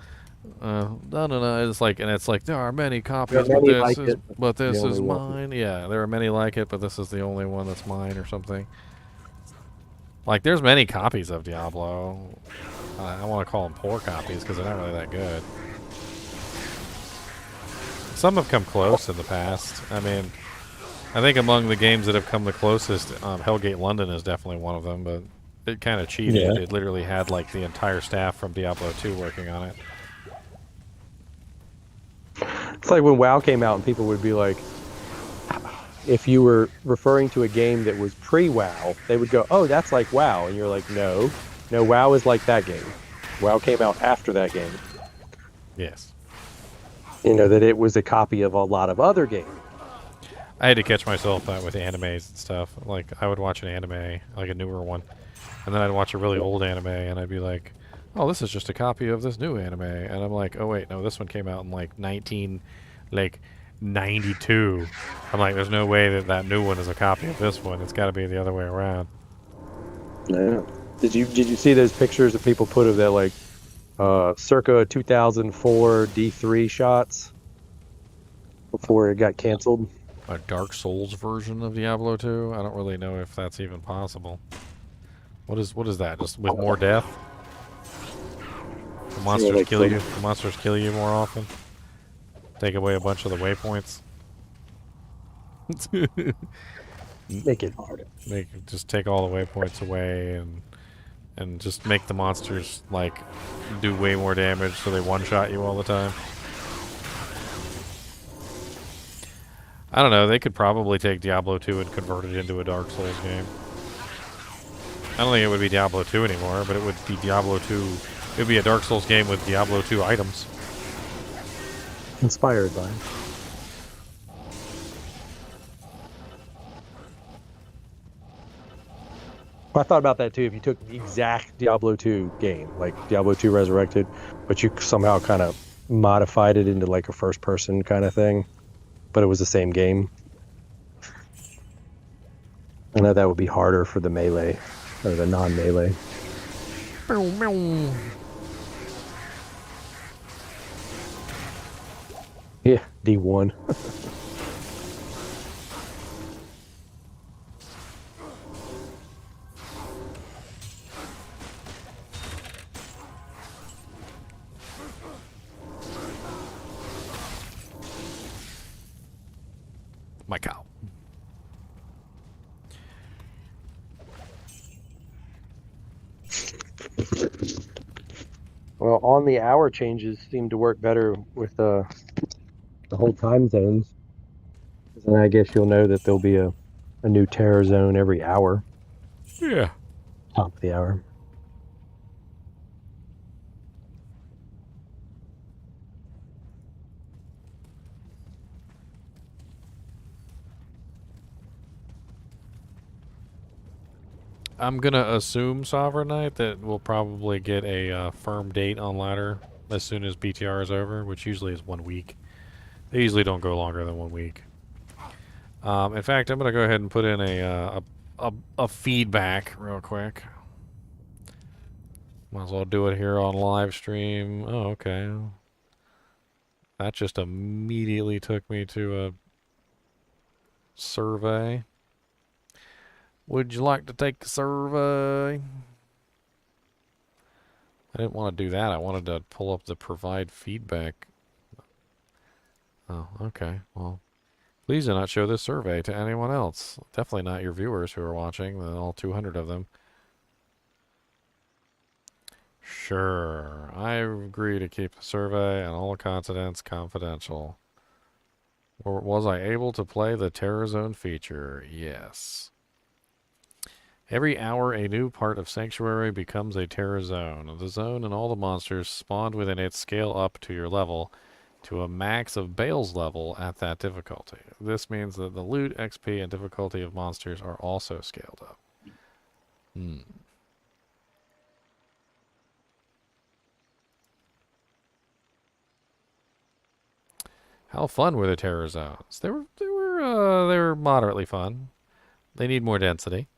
No. It's like, there are many copies, There are many like it, but this the is only one. mine. Yeah, there are many like it, but this is the only one that's mine, or something. Like, there's many copies of Diablo. I want to call them poor copies because they're not really that good. Some have come close in the past. I mean, I think among the games that have come the closest, Hellgate London is definitely one of them, but it kind of cheated. Yeah. It literally had like the entire staff from Diablo 2 working on it. It's like when WoW came out and people would be like, if you were referring to a game that was pre-WoW, they would go, oh, that's like WoW. And you're like, no, WoW is like that game. WoW came out after that game. Yes. You know, that it was a copy of a lot of other games. I had to catch myself with animes and stuff. Like, I would watch an anime, like a newer one, and then I'd watch a really old anime, and I'd be like, oh, this is just a copy of this new anime. And I'm like, oh, wait, no, this one came out in, like, 92. I'm like, there's no way that new one is a copy of this one. It's got to be the other way around. Yeah. Did you see those pictures that people put of that, like, circa 2004 D3 shots before it got canceled? A Dark Souls version of Diablo 2? I don't really know if that's even possible. What is that? Just with more death? The monsters kill you. The monsters kill you more often. Take away a bunch of the waypoints. Make it harder. Just take all the waypoints away and just make the monsters like do way more damage so they one-shot you all the time. I don't know. They could probably take Diablo 2 and convert it into a Dark Souls game. don't think it would be Diablo 2 anymore, but it would be Diablo 2. It would be a Dark Souls game with Diablo 2 items. Inspired by. I thought about that too. If you took the exact Diablo 2 game, like Diablo 2 Resurrected, but you somehow kind of modified it into like a first-person kind of thing, but it was the same game. I know that would be harder for the melee or the non-melee. Yeah, D1. My cow. Well, on the hour changes seem to work better with the whole time zones. And I guess you'll know that there'll be a new terror zone every hour. Yeah. Top of the hour. I'm going to assume, Sovereign Knight, that we'll probably get a firm date on ladder as soon as BTR is over, which usually is 1 week. They usually don't go longer than 1 week. In fact, I'm going to go ahead and put in a feedback real quick. Might as well do it here on live stream. Oh, okay. That just immediately took me to a survey. Would you like to take a survey? I didn't want to do that. I wanted to pull up the provide feedback. Oh, okay. Well, please do not show this survey to anyone else. Definitely not your viewers who are watching, all 200 of them. Sure. I agree to keep the survey and all contents confidential. Or was I able to play the Terror Zone feature? Yes. Every hour, a new part of Sanctuary becomes a Terror Zone. The zone and all the monsters spawned within it scale up to your level to a max of Bale's level at that difficulty. This means that the loot, XP, and difficulty of monsters are also scaled up. How fun were the Terror Zones? They were moderately fun. They need more density.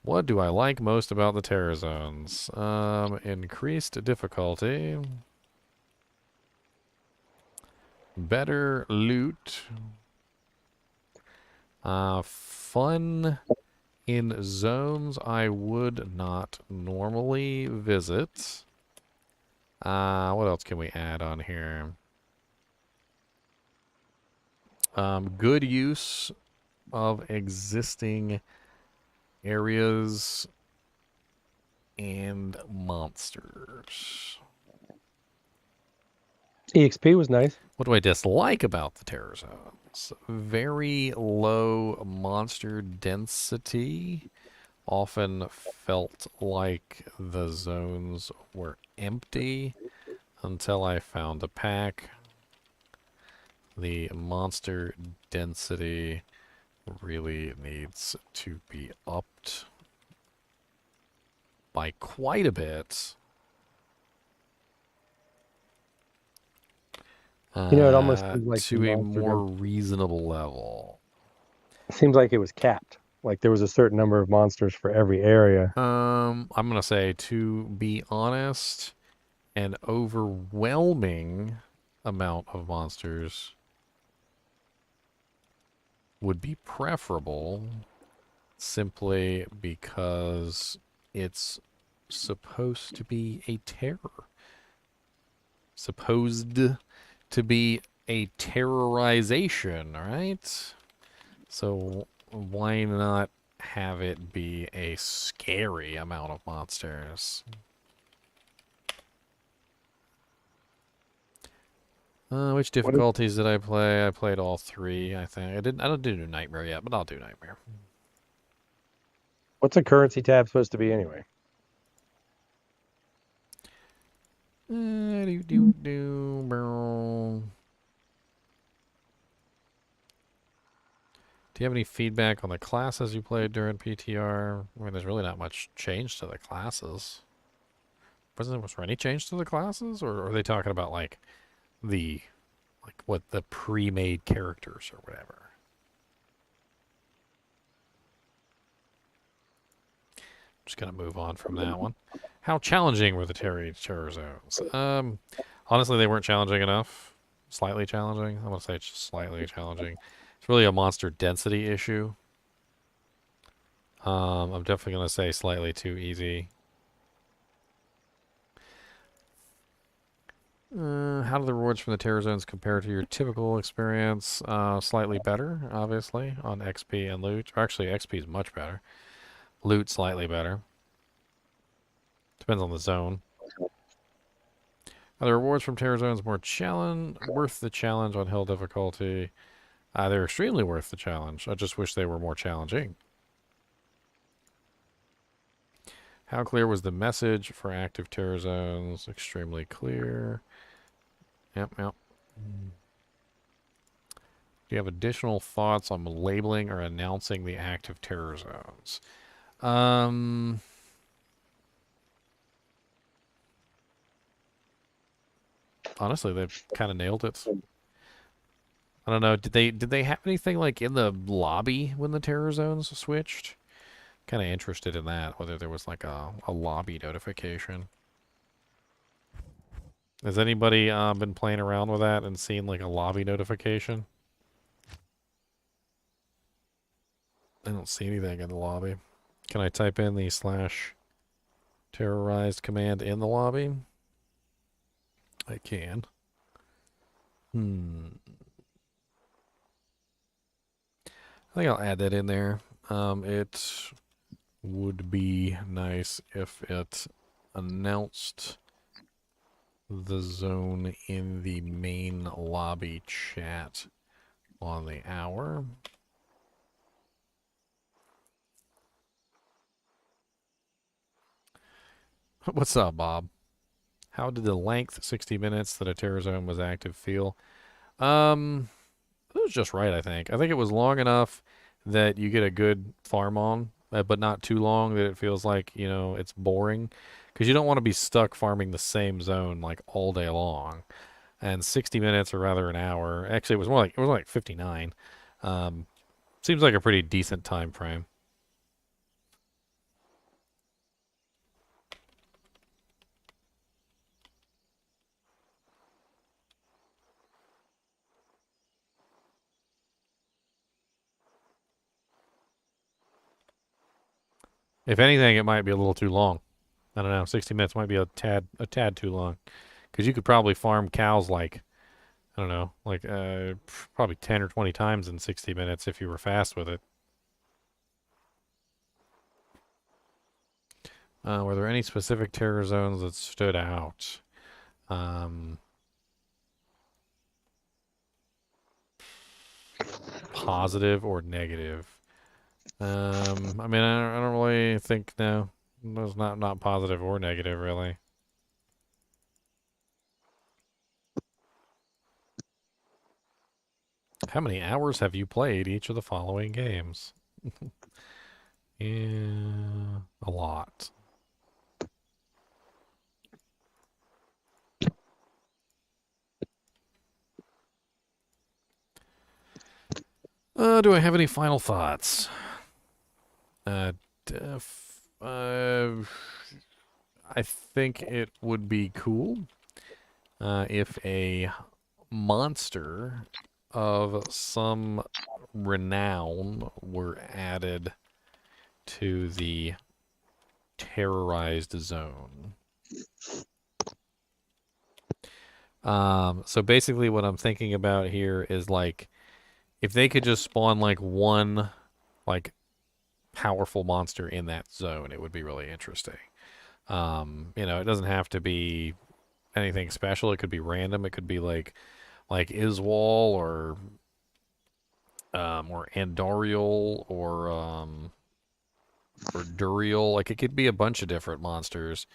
What do I like most about the Terror Zones? Increased difficulty. Better loot. Fun in zones I would not normally visit. What else can we add on here? Good use of existing areas and monsters. EXP was nice. What do I dislike about the Terror Zones? Very low monster density. Often felt like the zones were empty until I found a pack. The monster density really needs to be upped by quite a bit. You know, it almost seems like to a more reasonable level. It seems like it was capped. Like there was a certain number of monsters for every area. I'm gonna say, to be honest, an overwhelming amount of monsters would be preferable, simply because it's supposed to be a terror. Supposed to be a terrorization, right? So why not have it be a scary amount of monsters? Which difficulties did I play? I played all 3, I think. I don't do Nightmare yet, but I'll do Nightmare. What's a currency tab supposed to be anyway? Do you have any feedback on the classes you played during PTR? I mean, there's really not much change to the classes. Was there any change to the classes, or are they talking about like what the pre-made characters or whatever? Just gonna move on from that one. How challenging were the terror zones? Honestly, they weren't challenging enough. Slightly challenging. I want to say it's just slightly challenging. It's really a monster density issue. I'm definitely gonna say slightly too easy. How do the rewards from the terror zones compare to your typical experience? Slightly better, obviously, on XP and loot. Or actually, XP is much better. Loot slightly better. Depends on the zone. Are the rewards from terror zones worth the challenge on hill difficulty? They're extremely worth the challenge. I just wish they were more challenging. How clear was the message for active terror zones? Extremely clear. Yep. Do you have additional thoughts on labeling or announcing the active terror zones? Honestly, they've kind of nailed it. I don't know. Did they have anything like in the lobby when the terror zones switched? Kind of interested in that. Whether there was like a lobby notification. Has anybody been playing around with that and seen like a lobby notification? I don't see anything in the lobby. Can I type in the /terrorized command in the lobby? I can. I think I'll add that in there. It would be nice if it announced the zone in the main lobby chat on the hour. What's up, Bob? How did the length, 60 minutes, that a terror zone was active feel? It was just right, I think. I think it was long enough that you get a good farm on, but not too long that it feels like, it's boring. Because you don't want to be stuck farming the same zone, like, all day long. And 60 minutes, or rather an hour. Actually, it was more like 59. Seems like a pretty decent time frame. If anything, it might be a little too long. I don't know. 60 minutes might be a tad too long, because you could probably farm cows like, I don't know, like probably 10 or 20 times in 60 minutes if you were fast with it. Were there any specific terror zones that stood out? Positive or negative? I mean, I don't really think, no. It was not positive or negative, really. How many hours have you played each of the following games? Yeah, a lot. Do I have any final thoughts? I think it would be cool if a monster of some renown were added to the terrorized zone. So basically what I'm thinking about here is like, if they could just spawn like one like powerful monster in that zone, it would be really interesting. It doesn't have to be anything special. It could be random. It could be like Iswal or Andariel or or Duriel. Like, it could be a bunch of different monsters.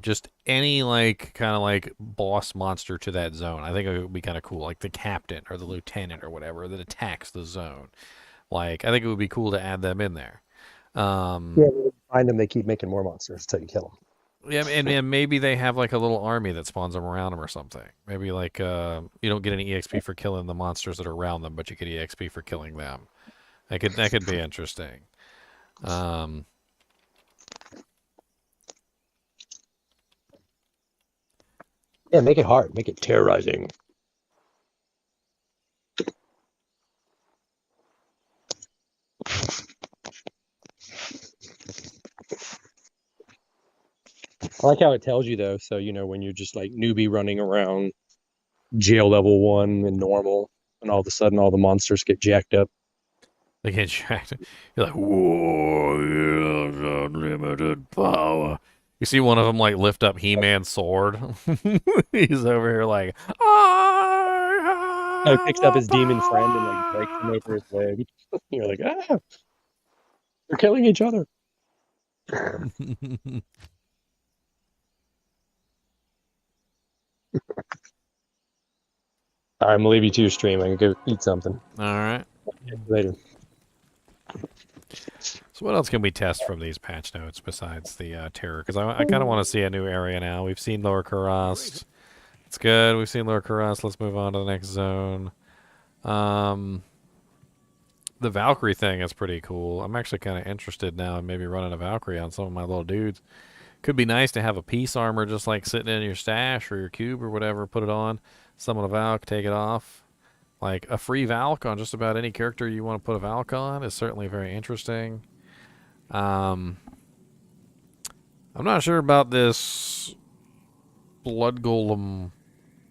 Just any, like, kind of like boss monster to that zone. I think it would be kind of cool. Like the captain or the lieutenant or whatever that attacks the zone. Like, I think it would be cool to add them in there. Yeah, when you find them, they keep making more monsters until you kill them. Yeah, and maybe they have like a little army that spawns them around them or something. Maybe like you don't get any EXP for killing the monsters that are around them, but you get EXP for killing them. That could be interesting. Um, Yeah, make it hard. Make it terrorizing. I like how it tells you though, so you know when you're just like newbie running around jail level 1 and normal, and all of a sudden all the monsters get jacked up. they get jacked. You're like, whoa, yeah, unlimited power. You see one of them like lift up He-Man's sword. He's over here like, I He have picks up the his demon friend and like breaks him over his leg. You're like, ah, they're killing each other. power. All right, I'm gonna leave you to your stream. I can go eat something. All right. Later. So what else can we test from these patch notes besides the terror? Because I kind of want to see a new area now. We've seen Lower Kurast. It's good. We've seen Lower Kurast. Let's move on to the next zone. The Valkyrie thing is pretty cool. I'm actually kind of interested now in maybe running a Valkyrie on some of my little dudes. Could be nice to have a piece armor just like sitting in your stash or your cube or whatever. Put it on. Summon a Valk, take it off. Like a free Valk on just about any character you want to put a Valk on is certainly very interesting. I'm not sure about this blood golem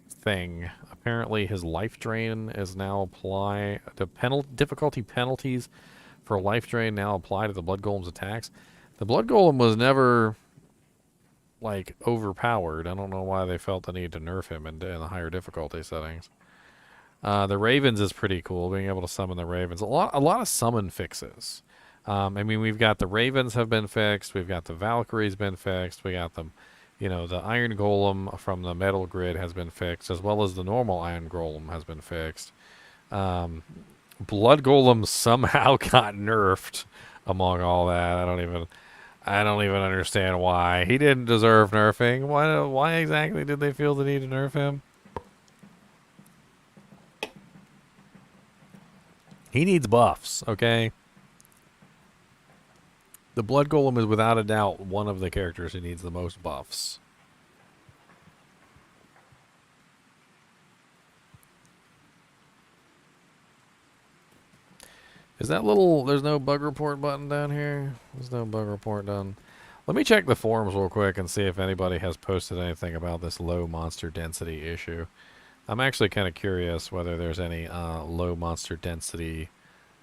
thing. Apparently, his life drain is now apply the difficulty penalties for life drain now apply to the blood golem's attacks. The blood golem was never like overpowered. I don't know why they felt the need to nerf him in the higher difficulty settings. The ravens is pretty cool. Being able to summon the ravens, a lot of summon fixes. I mean, we've got the ravens have been fixed. We've got the Valkyries been fixed. We got them, the Iron Golem from the Metal Grid has been fixed, as well as the normal Iron Golem has been fixed. Blood Golem somehow got nerfed among all that. I don't even understand why. He didn't deserve nerfing. Why exactly did they feel the need to nerf him? He needs buffs, okay? The Blood Golem is without a doubt one of the characters who needs the most buffs. Is that there's no bug report button down here? There's no bug report done. Let me check the forums real quick and see if anybody has posted anything about this low monster density issue. I'm actually kind of curious whether there's any low monster density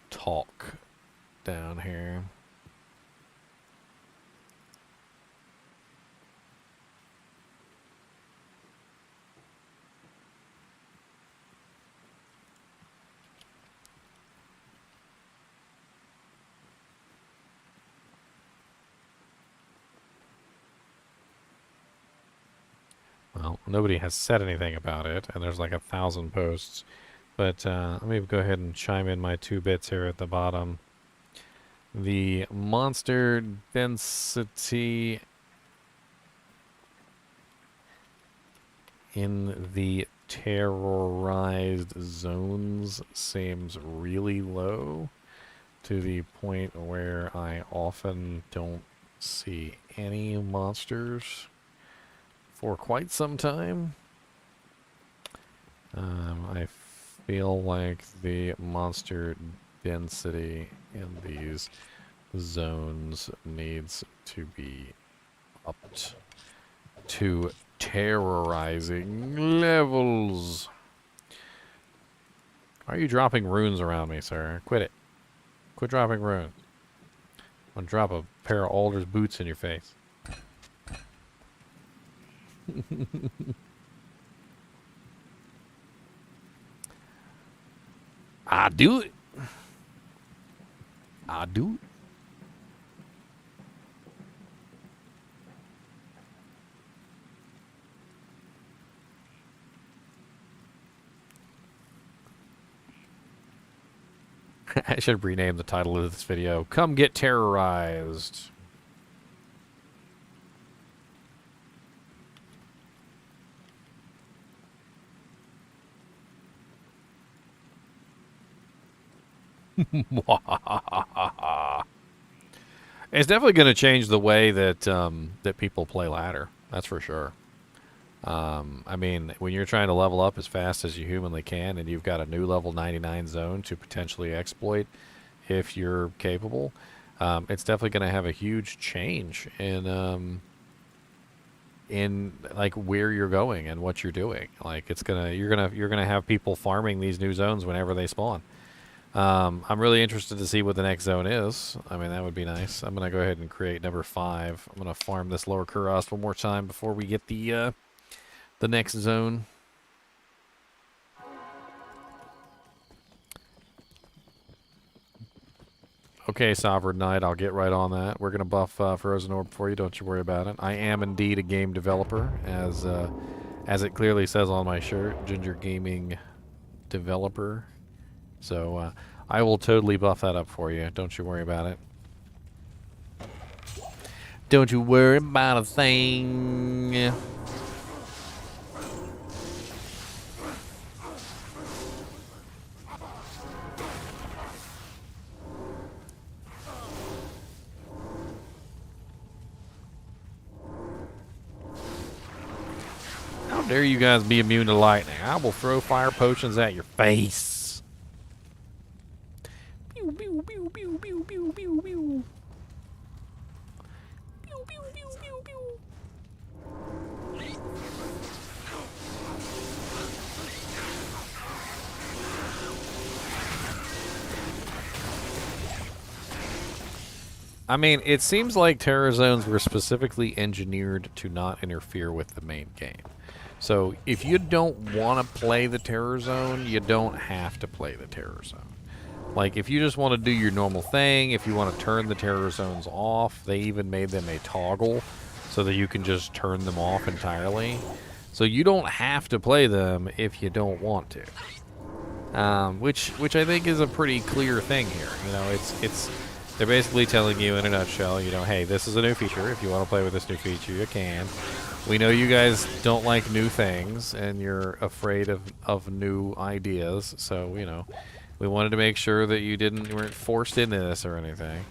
talk down here. Well, nobody has said anything about it, and there's like 1,000 posts. But let me go ahead and chime in my 2 bits here at the bottom. The monster density in the terrorized zones seems really low, to the point where I often don't see any monsters for quite some time. I feel like the monster density in these zones needs to be upped to terrorizing levels. Are you dropping runes around me, sir? Quit it. Quit dropping runes. I'm gonna drop a pair of Alder's boots in your face. I do it. I do it. I should rename the title of this video, Come Get Terrorized. It's definitely going to change the way that that people play ladder. That's for sure. I mean, when you're trying to level up as fast as you humanly can, and you've got a new level 99 zone to potentially exploit, if you're capable, it's definitely going to have a huge change in like where you're going and what you're doing. Like you're gonna have people farming these new zones whenever they spawn. I'm really interested to see what the next zone is. I mean, that would be nice. I'm going to go ahead and create number 5. I'm going to farm this lower Kurast one more time before we get the next zone. Okay, Sovereign Knight, I'll get right on that. We're going to buff Frozen Orb for you. Don't you worry about it. I am indeed a game developer, as it clearly says on my shirt, Ginger Gaming Developer. So I will totally buff that up for you. Don't you worry about it. Don't you worry about a thing. How dare you guys be immune to lightning? I will throw fire potions at your face. Pew, pew, pew, pew, pew, pew, pew, pew. Pew, pew, pew, pew, pew. I mean, it seems like terror zones were specifically engineered to not interfere with the main game. So if you don't want to play the terror zone, you don't have to play the terror zone. Like, if you just want to do your normal thing, if you want to turn the terror zones off, they even made them a toggle so that you can just turn them off entirely. So you don't have to play them if you don't want to. Which I think is a pretty clear thing here. You know, they're basically telling you in a nutshell, you know, hey, this is a new feature. If you want to play with this new feature, you can. We know you guys don't like new things, and you're afraid of new ideas. So, you know, we wanted to make sure that you weren't forced into this or anything.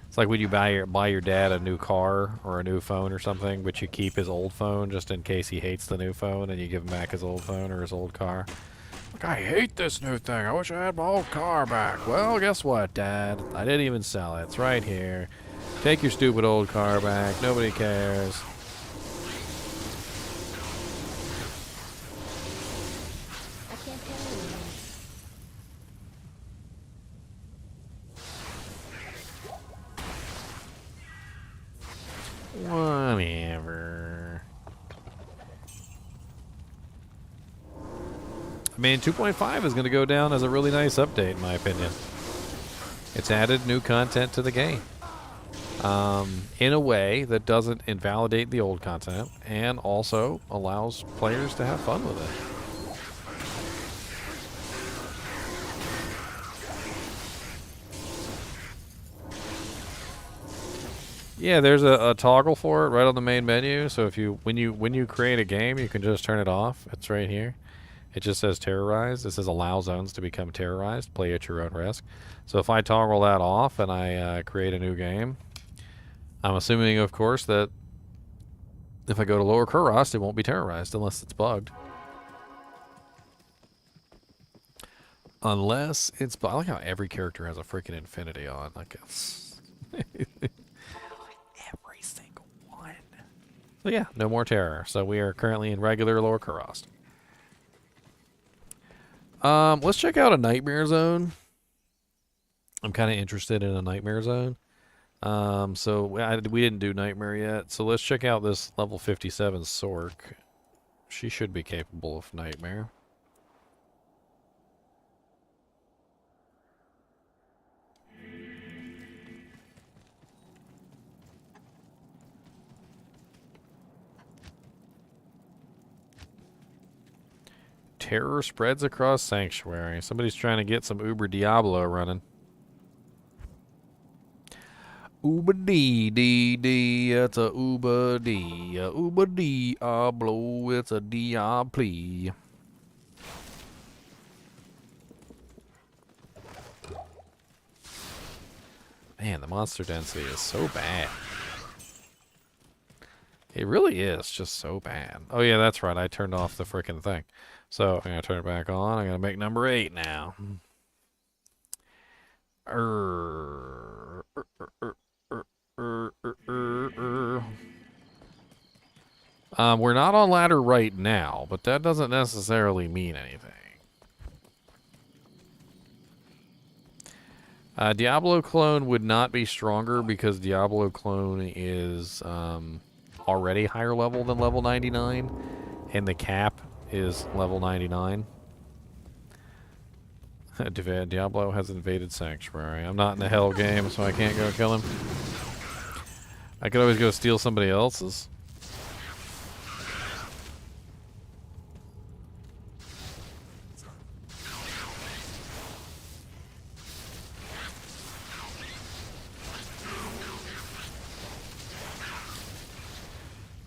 It's like when you buy your dad a new car or a new phone or something, but you keep his old phone just in case he hates the new phone, and you give him back his old phone or his old car. Like, I hate this new thing. I wish I had my old car back. Well, guess what, Dad? I didn't even sell it. It's right here. Take your stupid old car back. Nobody cares. I can't tell you. Whatever. I mean, 2.5 is going to go down as a really nice update, in my opinion. It's added new content to the game. In a way that doesn't invalidate the old content and also allows players to have fun with it. Yeah, there's a toggle for it right on the main menu. So if when you create a game, you can just turn it off. It's right here. It just says Terorrized. It says allow zones to become terrorized. Play at your own risk. So if I toggle that off and I create a new game, I'm assuming, of course, that if I go to lower Kurast, it won't be terrorized unless it's bugged. Unless it's bugged. I like how every character has a freaking infinity on. Like every single one. So yeah, no more terror. So we are currently in regular lower Kurast. Let's check out a nightmare zone. I'm kind of interested in a nightmare zone. So we didn't do nightmare yet. So let's check out this level 57 Sork. She should be capable of nightmare. Terror spreads across Sanctuary. Somebody's trying to get some Uber Diablo running. Uber D, D, D, it's a Uber D. Uber Diablo, it's a Diablo. Man, the monster density is so bad. It really is just so bad. Oh, yeah, that's right. I turned off the frickin' thing. So I'm going to turn it back on. I'm going to make number 8 now. We're not on ladder right now, but that doesn't necessarily mean anything. Diablo clone would not be stronger because Diablo clone is already higher level than level 99, and the cap is level 99. Diablo has invaded Sanctuary. I'm not in the hell game, so I can't go kill him. I could always go steal somebody else's.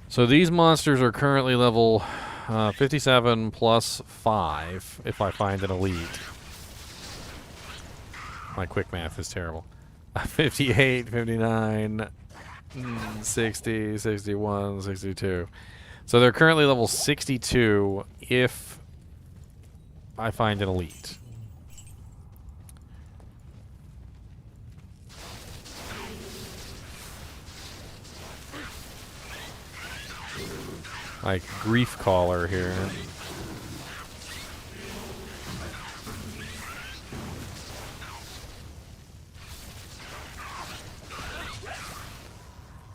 So these monsters are currently level 57 plus 5 if I find an elite. My quick math is terrible. 58, 59, 60, 61, 62. So they're currently level 62 if I find an elite. Like Grief Caller here.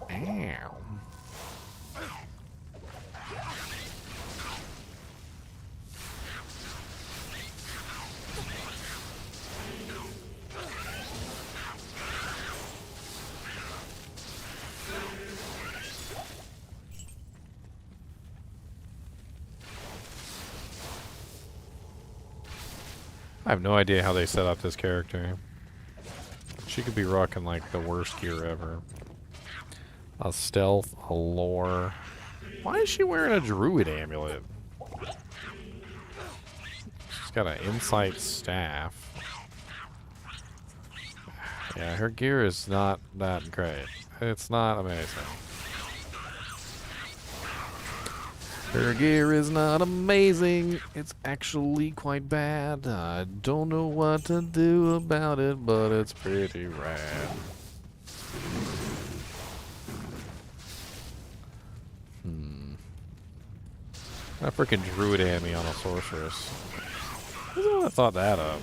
Ow. I have no idea how they set up this character. She could be rocking like the worst gear ever. A stealth, a lore. Why is she wearing a druid amulet? She's got an insight staff. Yeah, her gear is not that great. It's not amazing. Her gear is not amazing. It's actually quite bad. I don't know what to do about it, but it's pretty rad. A freaking druid ammy on a sorceress. Who's the one that thought that up?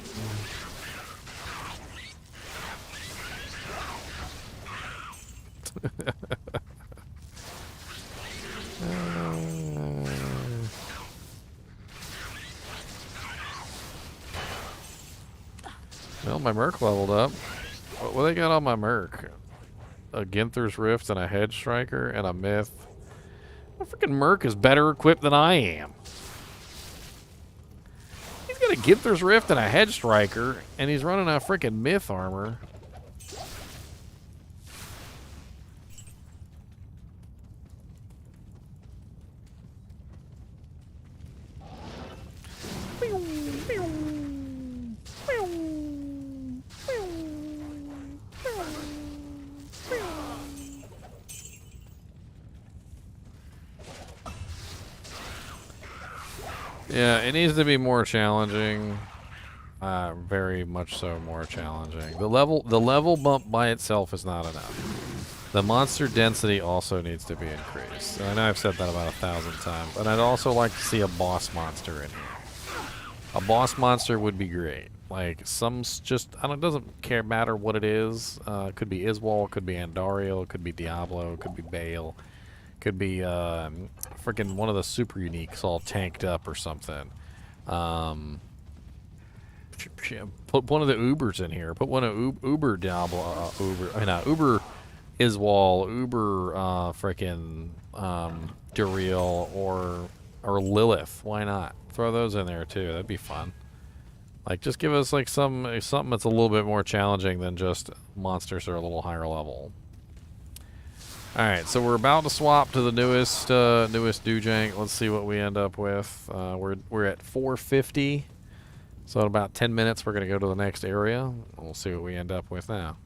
Well, my Merc leveled up. What they got on my Merc? A Ginther's Rift and a Hedge Striker and a Myth. My freaking Merc is better equipped than I am. He's got a Ginther's Rift and a Hedge Striker, and he's running a freaking Myth armor. Yeah, it needs to be more challenging. Very much so more challenging. The level bump by itself is not enough. The monster density also needs to be increased. I know I've said that about 1,000 times. And I'd also like to see a boss monster in here. A boss monster would be great. Like some just, I don't, it doesn't matter what it is. It could be Iswal, could be Andariel, it could be Diablo, it could be Bale. Could be freaking one of the super uniques all tanked up or something. Put one of the Ubers in here. Put one of Uber Diablo, Uber Iswal, Uber freaking Duriel or Lilith. Why not? Throw those in there too. That'd be fun. Like just give us like something that's a little bit more challenging than just monsters that are a little higher level. Alright, so we're about to swap to the newest Dujank. Let's see what we end up with. We're at 450. So in about 10 minutes we're going to go to the next area. We'll see what we end up with now.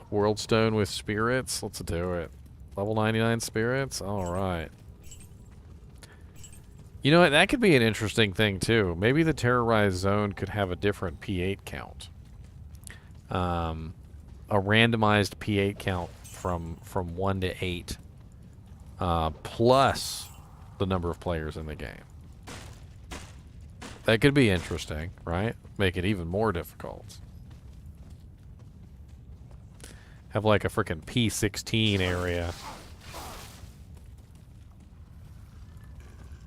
World Stone with spirits. Let's do it. Level 99 spirits. Alright. You know what? That could be an interesting thing too. Maybe the terrorized zone could have a different P8 count. A randomized P8 count from 1 to 8. Plus the number of players in the game. That could be interesting, right? Make it even more difficult. Have like a freaking P16 area.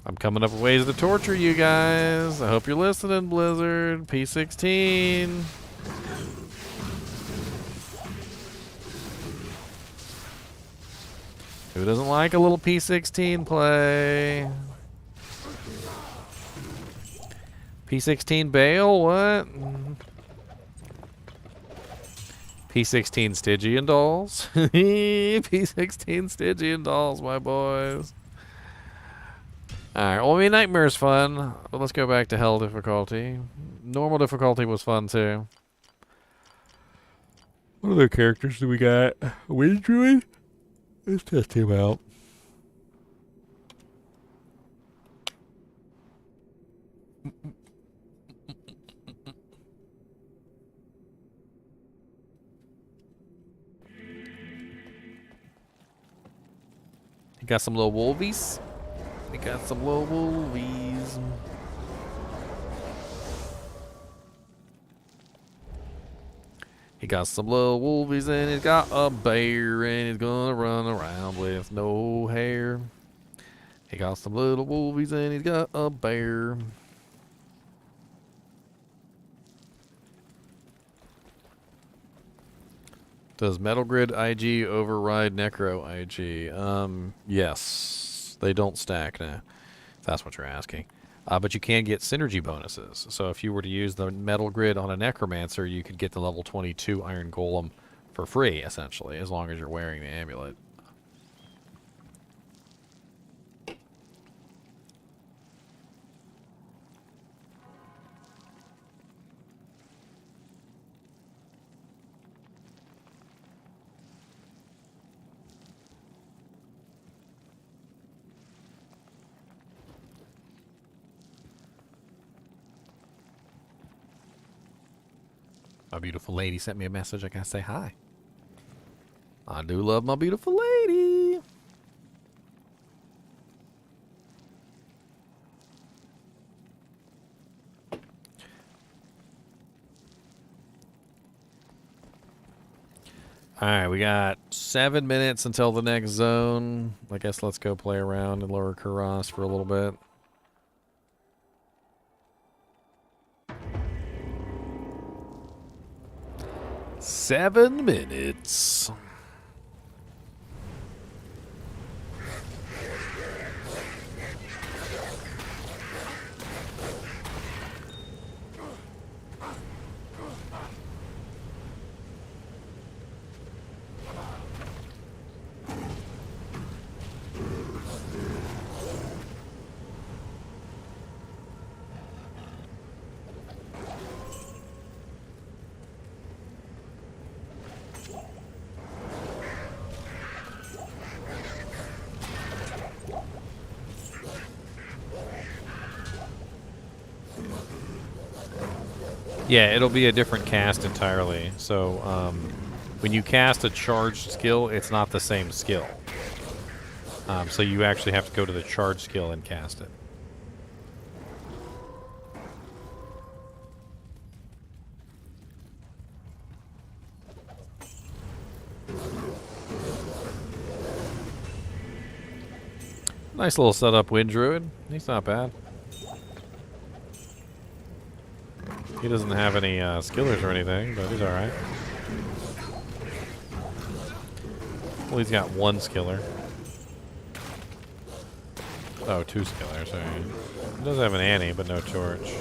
I'm coming up with ways to torture you guys. I hope you're listening, Blizzard. P16. Who doesn't like a little P16 play? P16 Bale, what? P16 Stygian dolls. P16 Stygian dolls, my boys. Alright, well, I mean, Nightmare's fun, but let's go back to Hell difficulty. Normal difficulty was fun, too. What other characters do we got? Wind Druid? Let's test him out. You got some little wolvies? We got some little wolvies. He got some little wolvies and he's got a bear and he's gonna run around with no hair. He got some little wolvies and he's got a bear. Does Metal Grid IG override Necro IG? Yes. They don't stack now. If that's what you're asking. But you can get synergy bonuses. So if you were to use the Metal Grid on a Necromancer, you could get the level 22 Iron Golem for free, essentially, as long as you're wearing the amulet. My beautiful lady sent me a message. I gotta say hi. I do love my beautiful lady. Alright, we got 7 minutes until the next zone. I guess let's go play around in Lower Kuras for a little bit. Seven minutes. Yeah, it'll be a different cast entirely. So when you cast a charged skill, it's not the same skill. So you actually have to go to the charged skill and cast it. Nice little setup, Wind Druid. He's not bad. He doesn't have any skillers or anything, but he's alright. Well, he's got one skiller. Oh, two skillers, sorry. He does have an Annie, but no torch.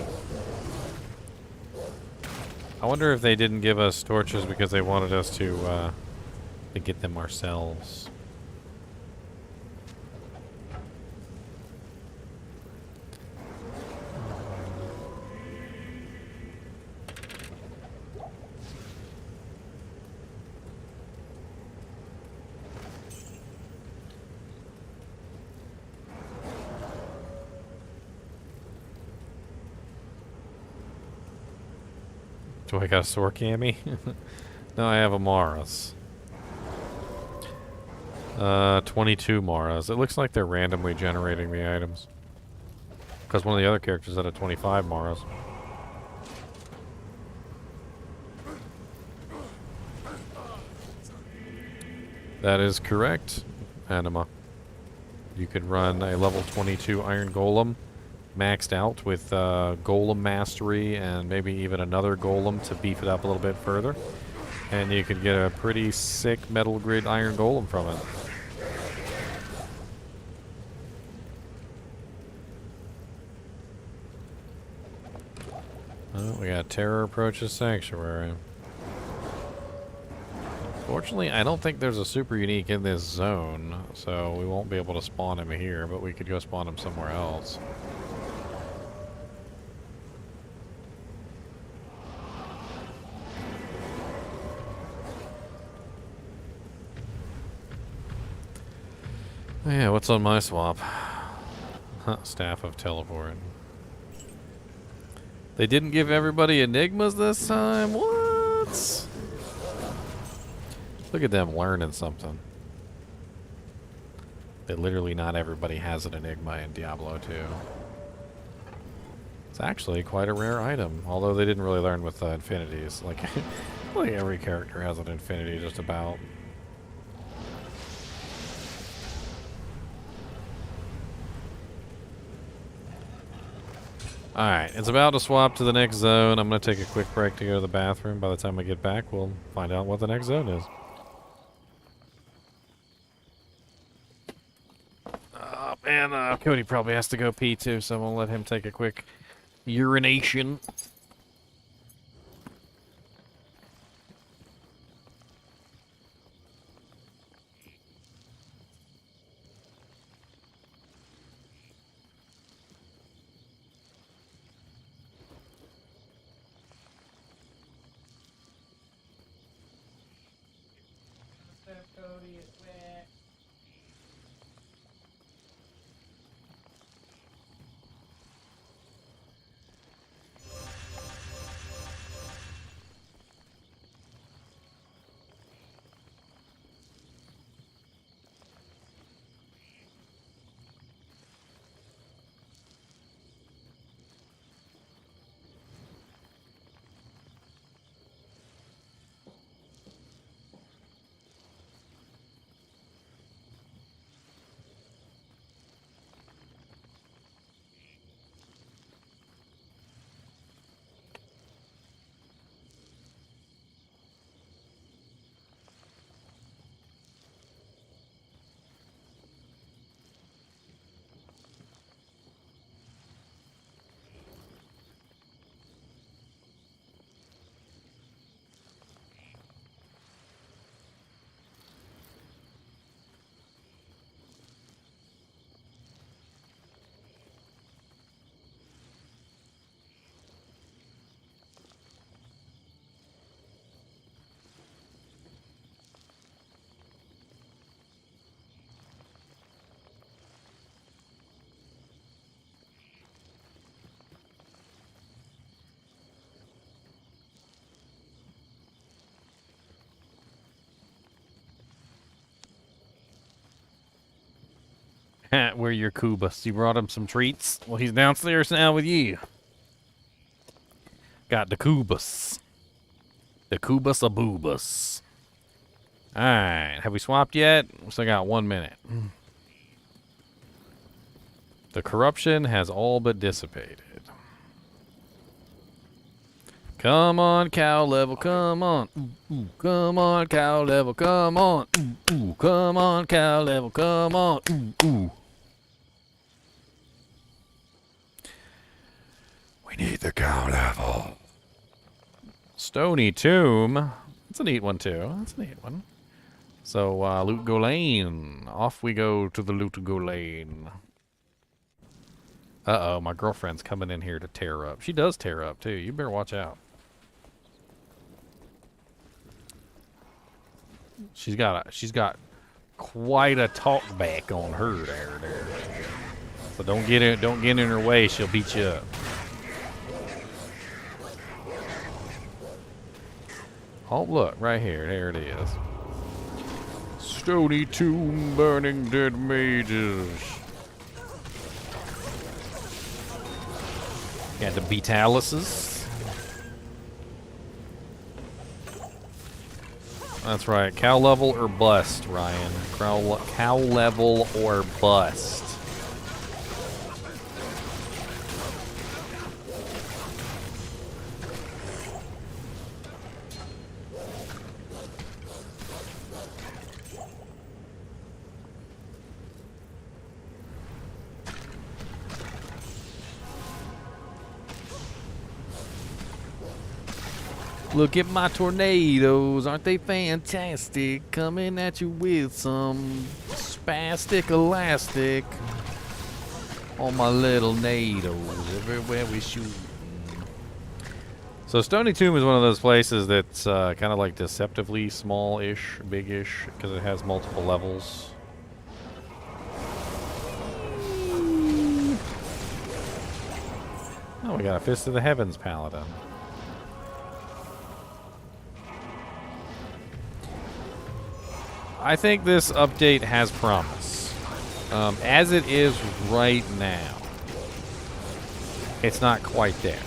I wonder if they didn't give us torches because they wanted us to get them ourselves. Do I got a Sorkami? No, I have a Maras. 22 Maras. It looks like they're randomly generating the items. Because one of the other characters had a 25 Maras. That is correct, Anima. You could run a level 22 Iron Golem maxed out with Golem Mastery and maybe even another Golem to beef it up a little bit further. And you could get a pretty sick Metal Grid Iron Golem from it. Oh, we got Terror approaches Sanctuary. Fortunately, I don't think there's a super unique in this zone, so we won't be able to spawn him here, but we could go spawn him somewhere else. Oh yeah, what's on my swap? Staff of Teleport. They didn't give everybody enigmas this time? What? Look at them learning something. That literally not everybody has an enigma in Diablo 2. It's actually quite a rare item, although they didn't really learn with infinities. Like every character has an infinity just about. Alright, it's about to swap to the next zone. I'm going to take a quick break to go to the bathroom. By the time I get back, we'll find out what the next zone is. Oh, man, Cody probably has to go pee too, so I'm going to let him take a quick urination. Where your Kubus? You brought him some treats? Well, he's downstairs now with you. Got the Kubus. The Kubus a boobus. Alright, have we swapped yet? Still got 1 minute. The corruption has all but dissipated. Come on, cow level, come on. Ooh, ooh. Come on, cow level, come on. Ooh, ooh. Come on, cow level, come on. Ooh, ooh. We need the cow level. Stony Tomb. That's a neat one, too. That's a neat one. So, Loot Go Lane. Off we go to the Loot Go Lane. Uh-oh, my girlfriend's coming in here to tear up. She does tear up, too. You better watch out. She's got quite a talk back on her there. So don't get in her way, she'll beat you up. Oh, look, right here. There it is. Stony Tomb, burning dead mages. Got the Betalises. That's right. Cow level or bust, Ryan. Cow level or bust. Look at my tornadoes, aren't they fantastic? Coming at you with some spastic elastic. All my little nados, everywhere we shoot. So Stony Tomb is one of those places that's kind of like deceptively small-ish, big-ish, because it has multiple levels. Oh, we got a Fist of the Heavens Paladin. I think this update has promise. As it is right now, it's not quite there.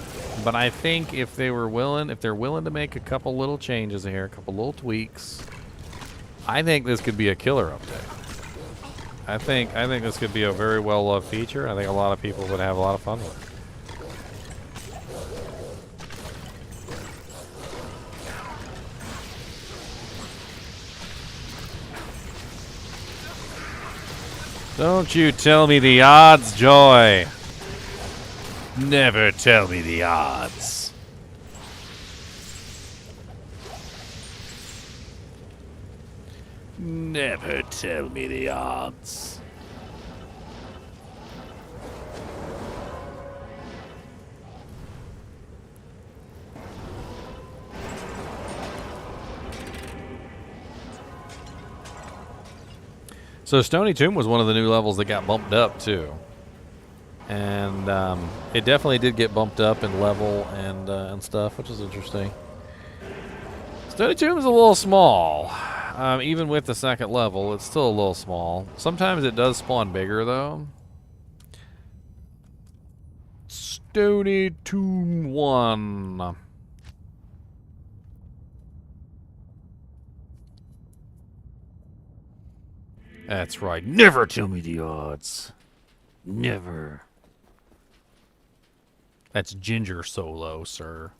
But I think if they're willing to make a couple little changes here, a couple little tweaks, I think this could be a killer update. I think this could be a very well-loved feature. I think a lot of people would have a lot of fun with it. Don't you tell me the odds, Joy. Never tell me the odds. Never tell me the odds. So Stony Tomb was one of the new levels that got bumped up too, and it definitely did get bumped up in level and stuff, which is interesting. Stony Tomb is a little small, even with the second level. It's still a little small. Sometimes it does spawn bigger though. Stony Tomb 1. That's right. Never tell me the odds. Never. That's Ginger Solo, sir.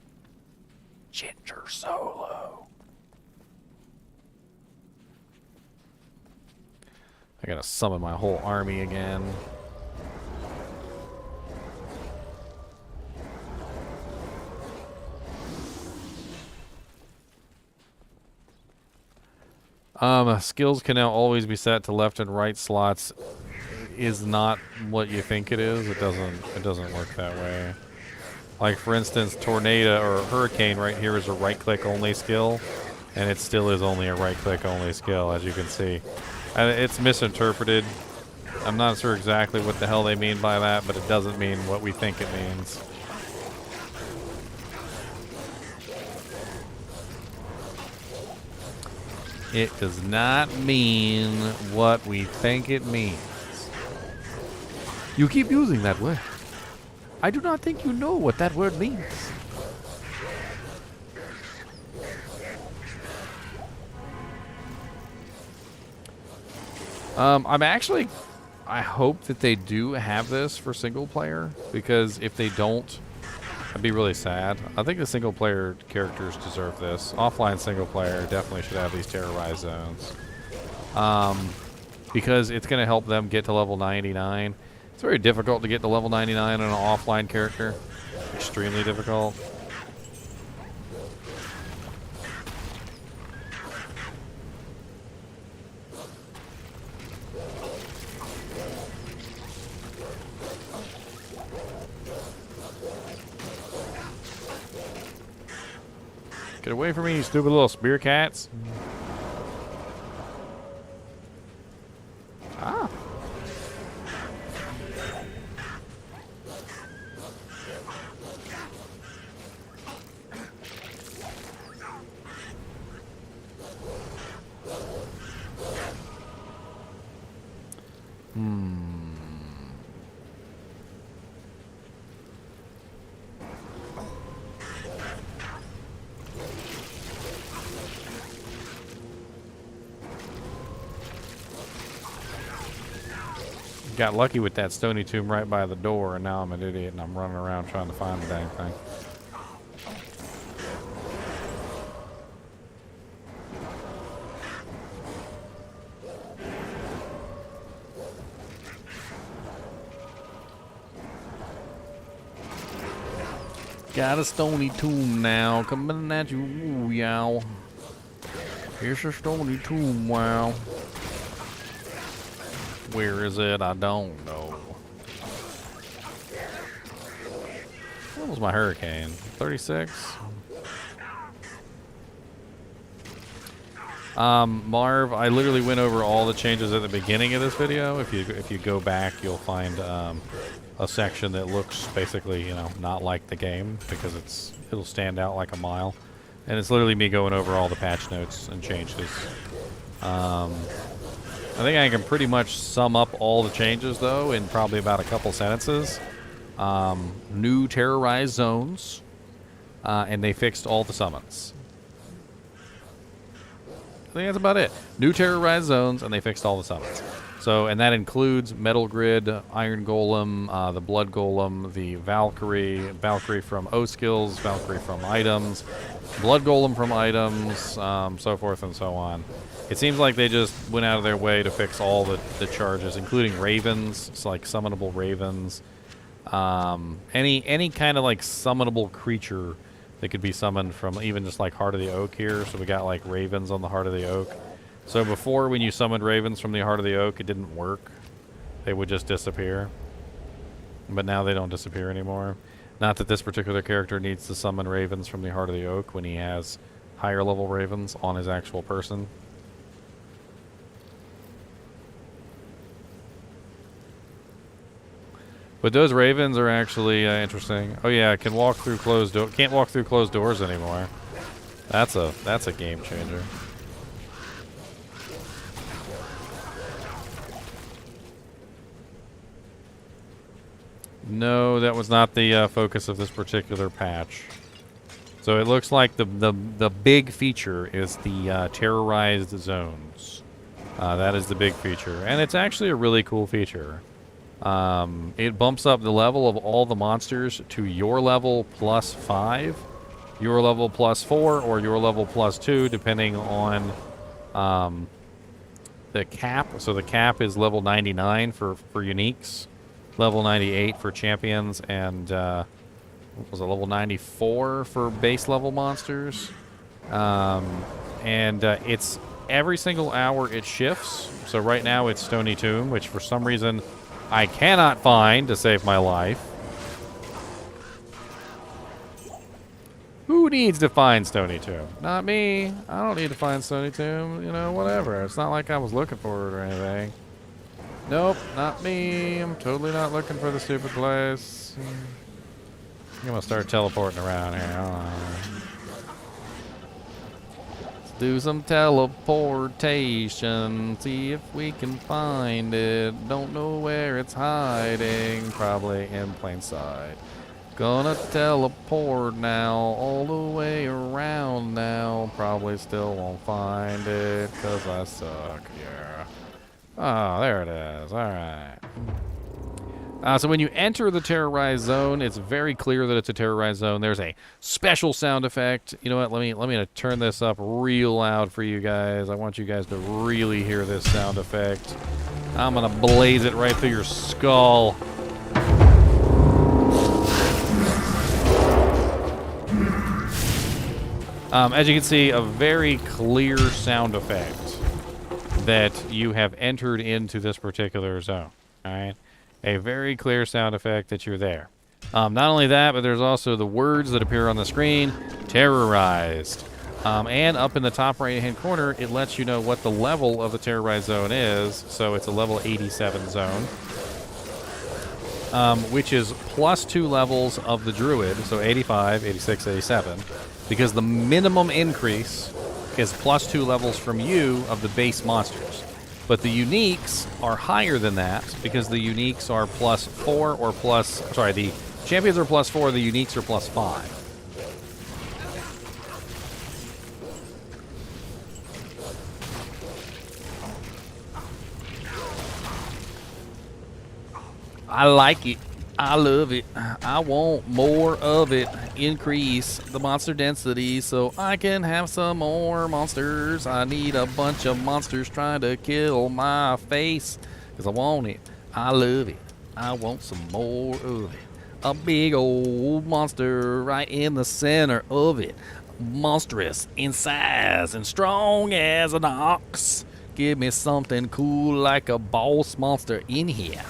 Ginger Solo. I gotta summon my whole army again. Skills can now always be set to left and right slots. Is not what you think it is. It doesn't work that way. Like for instance, Tornado or Hurricane right here is a right-click only skill, and it still is only a right-click only skill, as you can see. And it's misinterpreted. I'm not sure exactly what the hell they mean by that, but it doesn't mean what we think it means. It does not mean what we think it means. You keep using that word. I do not think you know what that word means. I hope that they do have this for single player, because if they don't, I'd be really sad. I think the single player characters deserve this. Offline single player definitely should have these terrorized zones. Because it's going to help them get to level 99. It's very difficult to get to level 99 on an offline character. Extremely difficult. Get away from me, you stupid little spear cats. Ah. Got lucky with that stony tomb right by the door, and now I'm an idiot and I'm running around trying to find the dang thing. Got a stony tomb now, coming at you, ooh, yow. Here's a stony tomb, wow. Where is it? I don't know. What was my hurricane? 36? Marv, I literally went over all the changes at the beginning of this video. If you go back, you'll find a section that looks basically, you know, not like the game because it'll stand out like a mile. And it's literally me going over all the patch notes and changes. I think I can pretty much sum up all the changes, though, in probably about a couple sentences. New terrorized zones, and they fixed all the summons. I think that's about it. New terrorized zones, and they fixed all the summons. So, and that includes Metal Grid, Iron Golem, the Blood Golem, the Valkyrie, Valkyrie from O skills, Valkyrie from items, Blood Golem from items, so forth and so on. It seems like they just went out of their way to fix all the charges, including ravens. It's like summonable ravens. Any kind of like summonable creature that could be summoned from even just like Heart of the Oak here. So we got like ravens on the Heart of the Oak. So before, when you summoned ravens from the Heart of the Oak, it didn't work. They would just disappear. But now they don't disappear anymore. Not that this particular character needs to summon ravens from the Heart of the Oak when he has higher level ravens on his actual person. But those ravens are actually interesting. Oh yeah, can walk through closed doors. Can't walk through closed doors anymore. That's a game changer. No, that was not the focus of this particular patch. So it looks like the big feature is the terrorized zones. That is the big feature, and it's actually a really cool feature. It bumps up the level of all the monsters to your level plus 5, your level plus 4, or your level plus 2, depending on the cap. So the cap is level 99 for uniques, level 98 for champions, and what was it, level 94 for base level monsters. It's every single hour it shifts. So right now it's Stony Tomb, which for some reason I cannot find to save my life. Who needs to find Stony Tomb? Not me. I don't need to find Stony Tomb. You know, whatever. It's not like I was looking for it or anything. Nope, not me. I'm totally not looking for the stupid place. I'm gonna start teleporting around here. Hold on. Let's do some teleportation. See if we can find it. Don't know where it's hiding. Probably in plain sight. Gonna teleport now, all the way around now. Probably still won't find it, 'cause I suck, yeah. Oh, there it is, alright. So when you enter the terrorized zone, it's very clear that it's a terrorized zone. There's a special sound effect. You know what, let me turn this up real loud for you guys. I want you guys to really hear this sound effect. I'm gonna blaze it right through your skull. As you can see, a very clear sound effect that you have entered into this particular zone. All right, a very clear sound effect that you're there. Not only that, but there's also the words that appear on the screen: terrorized, And up in the top right-hand corner, it lets you know what the level of the terrorized zone is. So it's a level 87 zone, which is plus 2 levels of the druid, so 85, 86, 87, because the minimum increase is plus 2 levels from you of the base monsters. But the uniques are higher than that, because the uniques are plus 4 or plus... Sorry, the champions are plus 4, the uniques are plus 5. I like it. I love it. I want more of it. Increase the monster density so I can have some more monsters. I need a bunch of monsters trying to kill my face because I want it. I love it. I want some more of it. A big old monster right in the center of it. Monstrous in size and strong as an ox. Give me something cool like a boss monster in here.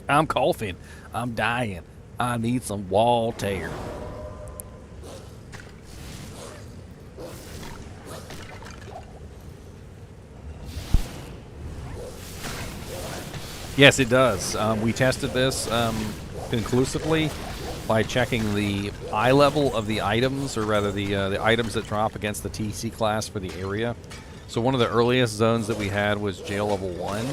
I'm coughing. I'm dying. I need some wall tear. Yes, it does. We tested this conclusively by checking the eye level of the items, or rather the items that drop against the TC class for the area. So one of the earliest zones that we had was jail level 1.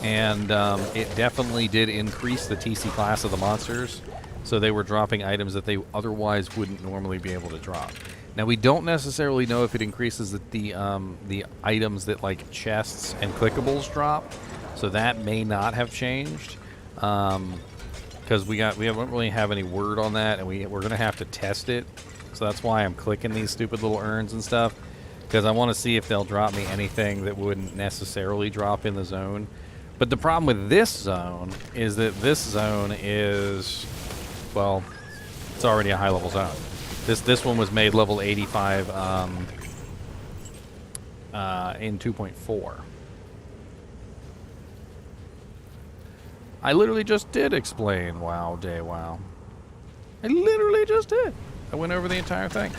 And it definitely did increase the TC class of the monsters, so they were dropping items that they otherwise wouldn't normally be able to drop. Now we don't necessarily know if it increases the items that like chests and clickables drop, so that may not have changed, because we don't really have any word on that, and we're gonna have to test it. So that's why I'm clicking these stupid little urns and stuff, because I want to see if they'll drop me anything that wouldn't necessarily drop in the zone. But the problem with this zone is that this zone is, well, it's already a high-level zone. This one was made level 85 in 2.4. I literally just did explain WoW Day WoW. I literally just did. I went over the entire thing.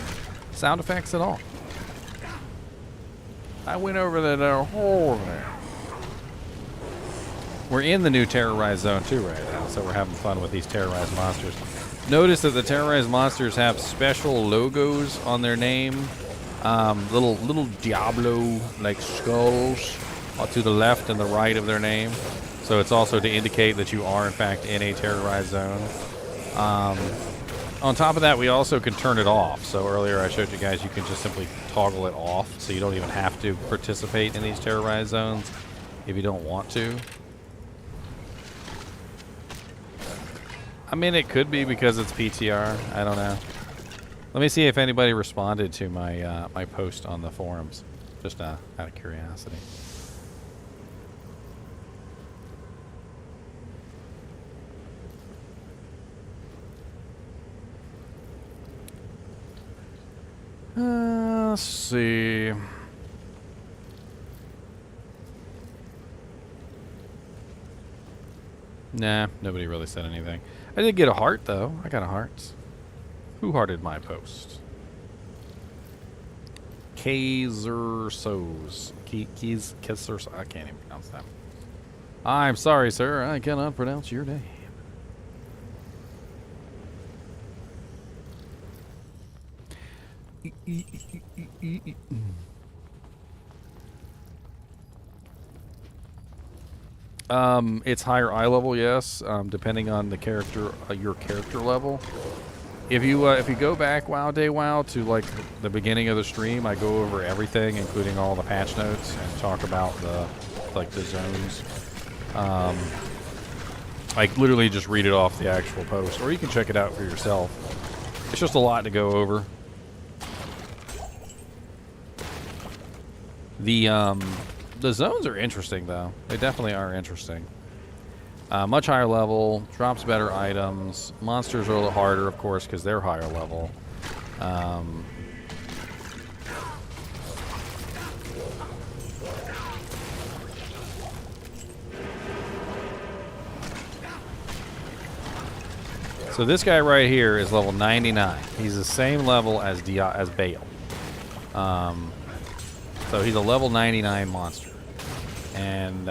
Sound effects and all. I went over the whole thing. We're in the new Terorrized zone too right now, so we're having fun with these Terorrized monsters. Notice that the Terorrized monsters have special logos on their name. Little Diablo-like skulls to the left and the right of their name. So it's also to indicate that you are in fact in a Terorrized zone. On top of that, we also can turn it off. So earlier I showed you guys you can just simply toggle it off, so you don't even have to participate in these Terorrized zones if you don't want to. I mean, it could be because it's PTR. I don't know. Let me see if anybody responded to my my post on the forums, just out of curiosity. Let's see. Nah, nobody really said anything. I did get a heart, though. I got a heart. Who hearted my post? Kazersos. Kazersos. I can't even pronounce that. I'm sorry, sir. I cannot pronounce your name. It's higher eye level, yes, depending on the character, your character level. If you go back WoW Day WoW to like the beginning of the stream, I go over everything, including all the patch notes, and talk about the zones. I literally just read it off the actual post, or you can check it out for yourself. It's just a lot to go over. The zones are interesting, though. They definitely are interesting. Much higher level, drops better items. Monsters are a little harder, of course, because they're higher level. So this guy right here is level 99. He's the same level as Bale. So he's a level 99 monster. And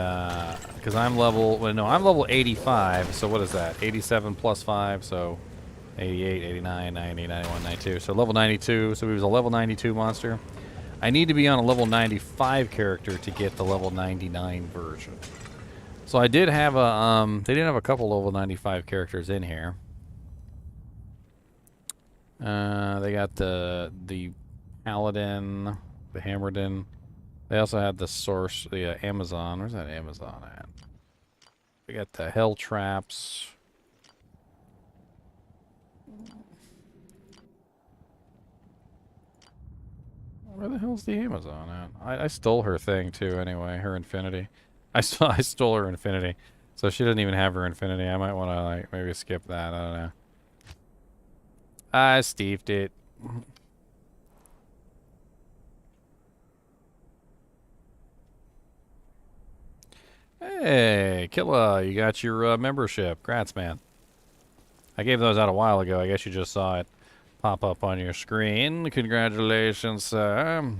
because I'm level 85. So what is that? 87 plus 5. So 88, 89, 90, 91, 92. So level 92. So he was a level 92 monster. I need to be on a level 95 character to get the level 99 version. So I did have they did have a couple level 95 characters in here. They got the Paladin, the Hammerdin. They also had the Source, the Amazon. Where's that Amazon at? We got the Hell Traps. Where the hell's the Amazon at? I stole her thing too. Anyway, her Infinity. I stole her Infinity, so she doesn't even have her Infinity. I might want to like maybe skip that. I don't know. I Steved it. Hey, Killa, you got your membership. Grats, man. I gave those out a while ago. I guess you just saw it pop up on your screen. Congratulations, sir.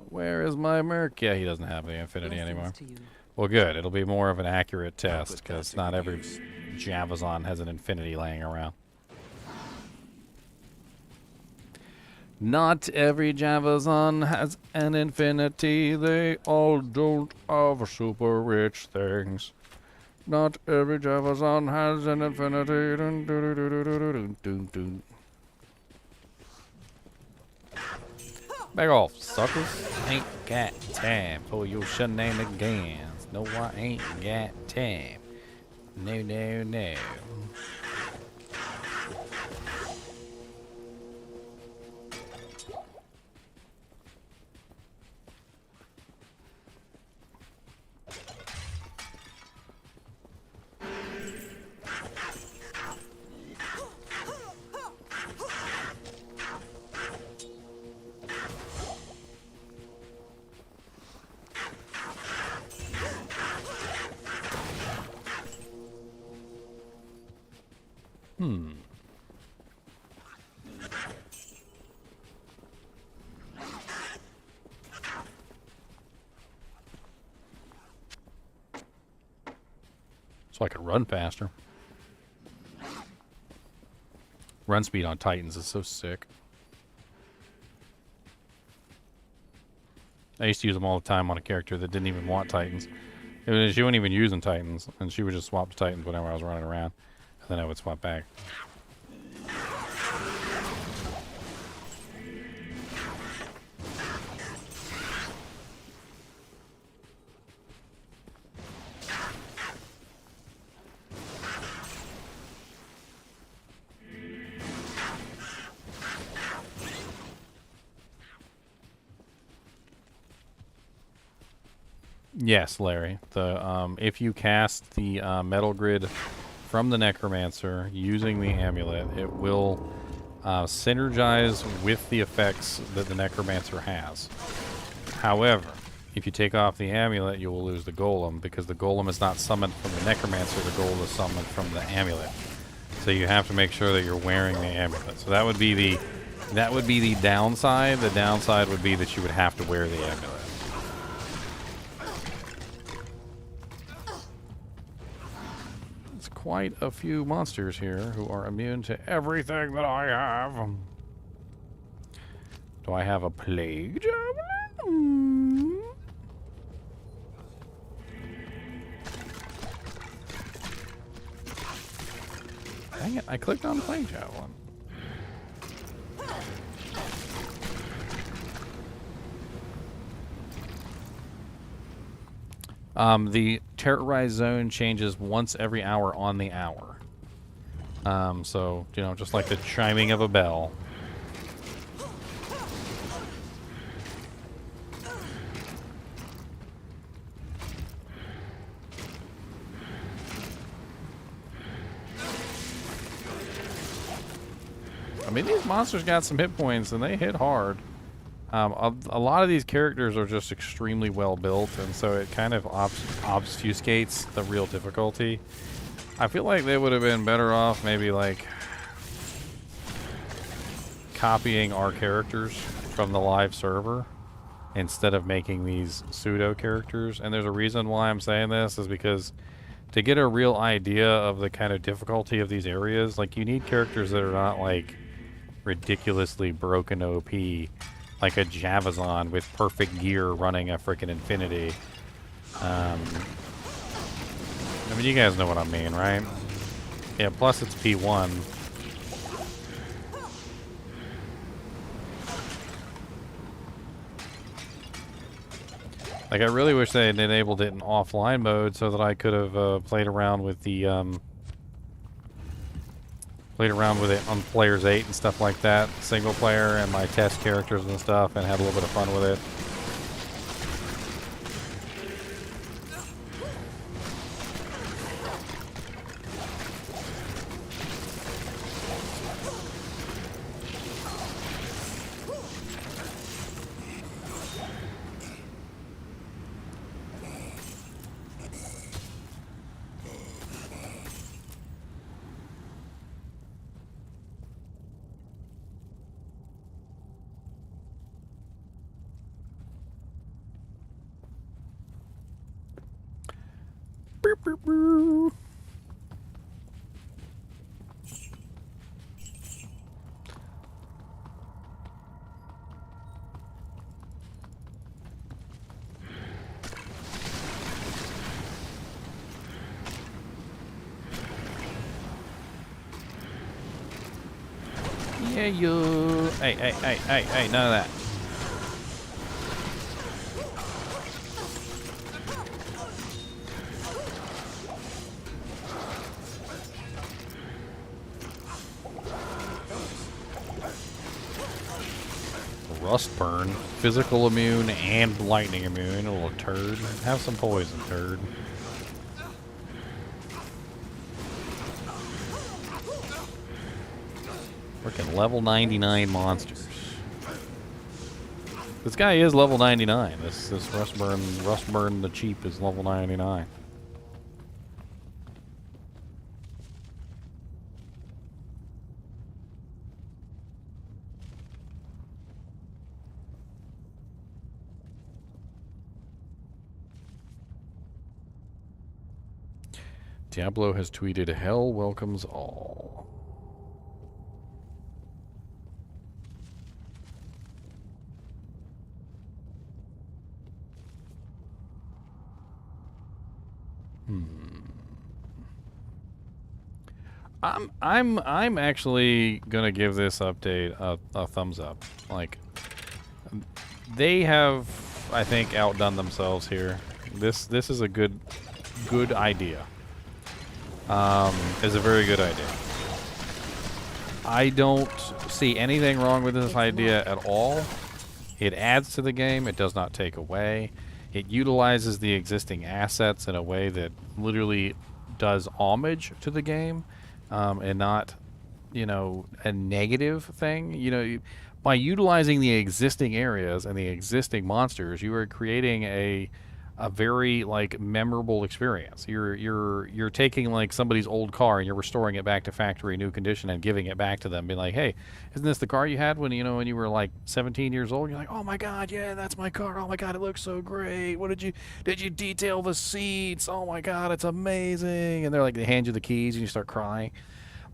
Where is my merc? Yeah, he doesn't have the Infinity anymore. Well, good. It'll be more of an accurate test, because not every Javazon has an Infinity laying around. Not every Javazon has an Infinity. They all don't have super rich things. Not every Javazon has an Infinity. Dun, dun, dun, dun, dun, dun, dun, dun. Back off, suckers. Ain't got time for your shenanigans. No, I ain't got time. No, no, no. So I could run faster. Run speed on Titans is so sick. I used to use them all the time on a character that didn't even want Titans. She wasn't even using Titans, and she would just swap to Titans whenever I was running around. And then I would swap back. Yes, Larry. The if you cast the metal grid from the Necromancer using the amulet, it will synergize with the effects that the Necromancer has. However, if you take off the amulet, you will lose the Golem, because the Golem is not summoned from the Necromancer, the Golem is summoned from the amulet. So you have to make sure that you're wearing the amulet. So that would be the downside. The downside would be that you would have to wear the amulet. Quite a few monsters here who are immune to everything that I have. Do I have a plague javelin? Dang it, I clicked on plague javelin. The Terorrized zone changes once every hour on the hour. So, you know, just like the chiming of a bell. I mean, these monsters got some hit points and they hit hard. A lot of these characters are just extremely well built, and so it kind of obfuscates the real difficulty. I feel like they would have been better off maybe like copying our characters from the live server instead of making these pseudo characters. And there's a reason why I'm saying this is because to get a real idea of the kind of difficulty of these areas, like you need characters that are not like ridiculously broken OP, like a Javazon with perfect gear running a freaking infinity. I mean, you guys know what I mean, right? Yeah, plus it's P1. Like, I really wish they had enabled it in offline mode so that I could have played around with the played around with it on Players 8 and stuff like that, single player, and my test characters and stuff, and had a little bit of fun with it. Yeah, you. Hey, none of that. Rust burn, physical immune and lightning immune, a little turd. Have some poison, turd. Freaking level 99 monsters. This guy is level 99. This Rust burn the cheap is level 99. Diablo has tweeted, "Hell welcomes all." I'm actually gonna give this update a thumbs up. Like, they have, I think, outdone themselves here. This is a good idea. Is a very good idea. I don't see anything wrong with this idea at all. It adds to the game. It does not take away. It utilizes the existing assets in a way that literally does homage to the game, and not, you know, a negative thing. You know, by utilizing the existing areas and the existing monsters, you are creating a very like memorable experience. You're taking like somebody's old car and you're restoring it back to factory new condition and giving it back to them, being like, "Hey, isn't this the car you had when you were like 17 years old?" You're like, "Oh my God, yeah, that's my car. Oh my God, it looks so great. What did you detail the seats? Oh my God, it's amazing." And they're like, they hand you the keys and you start crying.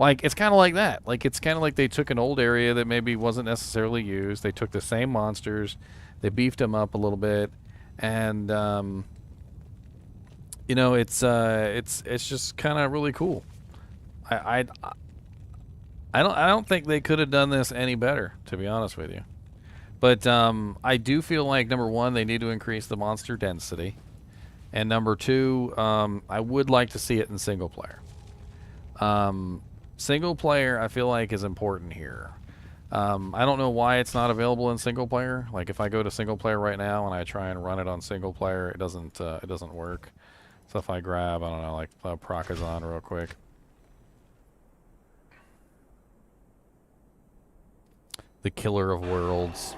Like, it's kind of like that. Like, it's kind of like they took an old area that maybe wasn't necessarily used. They took the same monsters, they beefed them up a little bit. And you know, it's just kind of really cool. I don't think they could have done this any better, to be honest with you. But I do feel like, number one, they need to increase the monster density, and number two, I would like to see it in single player. Single player, I feel like, is important here. I don't know why it's not available in single player. Like, if I go to single player right now and I try and run it on single player, it doesn't work. So if I grab, I don't know, like Procazon real quick. The Killer of Worlds.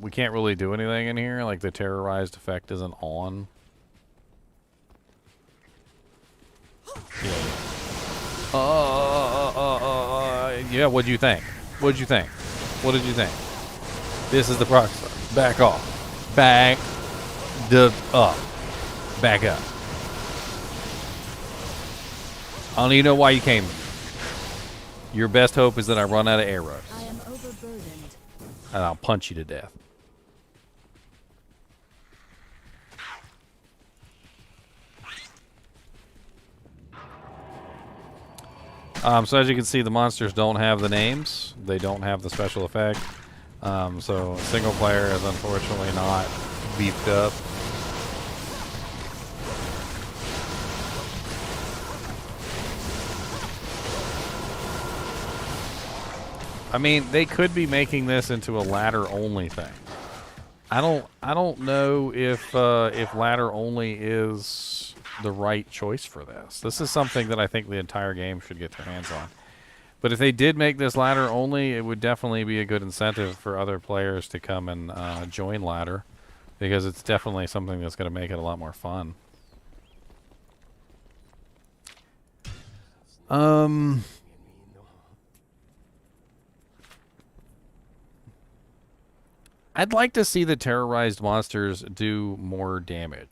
We can't really do anything in here. Like, the terrorized effect isn't on. Yeah, what'd you think? What'd you think? What did you think? This is the proxy. Back off. Back the up. Back up. I don't even know why you came. Your best hope is that I run out of arrows. I am overburdened. And I'll punch you to death. So as you can see, the monsters don't have the names. They don't have the special effect. So single player is unfortunately not beefed up. I mean, they could be making this into a ladder only thing. I don't know if ladder only is the right choice for this. This is something that I think the entire game should get their hands on. But if they did make this ladder only, it would definitely be a good incentive for other players to come and join ladder, because it's definitely something that's going to make it a lot more fun. I'd like to see the terrorized monsters do more damage.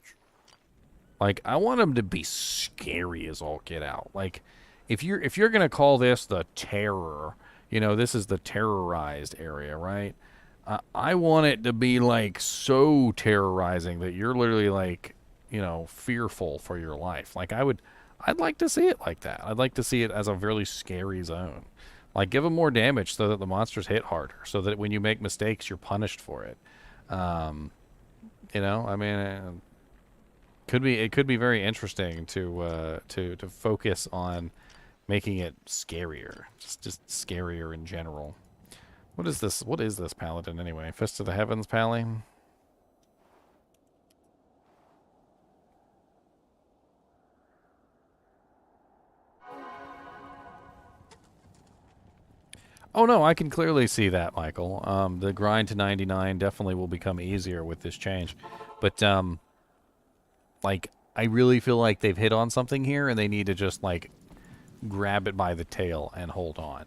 Like, I want them to be scary as all get out. Like, if you're gonna call this the terror, you know, this is the terrorized area, right? I want it to be like so terrorizing that you're literally like, you know, fearful for your life. Like, I'd like to see it like that. I'd like to see it as a really scary zone. Like, give them more damage so that the monsters hit harder, so that when you make mistakes, you're punished for it. You know, I mean, it could be very interesting to focus on making it scarier, just scarier in general. What is this? What is this paladin anyway? Fist of the Heavens, Pally? Oh no, I can clearly see that, Michael. The grind to 99 definitely will become easier with this change. But, like, I really feel like they've hit on something here, and they need to just, like, grab it by the tail and hold on.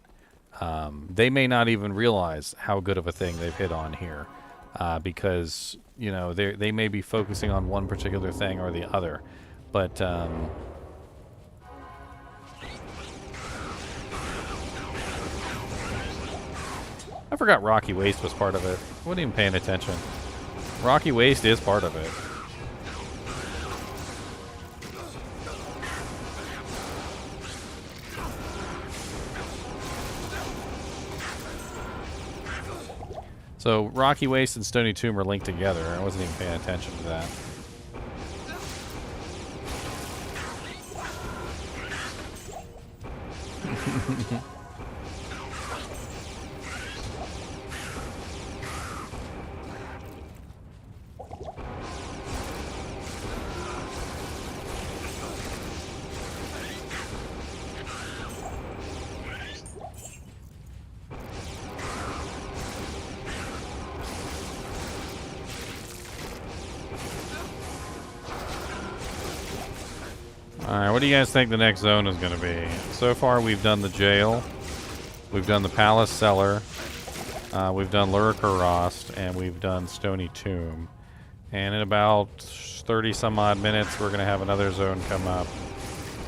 They may not even realize how good of a thing they've hit on here, because, you know, they may be focusing on one particular thing or the other. But, I forgot Rocky Waste was part of it. I wasn't even paying attention. Rocky Waste is part of it. So Rocky Waste and Stony Tomb are linked together. I wasn't even paying attention to that. Alright, what do you guys think the next zone is going to be? So far, we've done the jail. We've done the palace cellar. We've done Terorrized, and we've done Stony Tomb. And in about 30 some odd minutes, we're going to have another zone come up.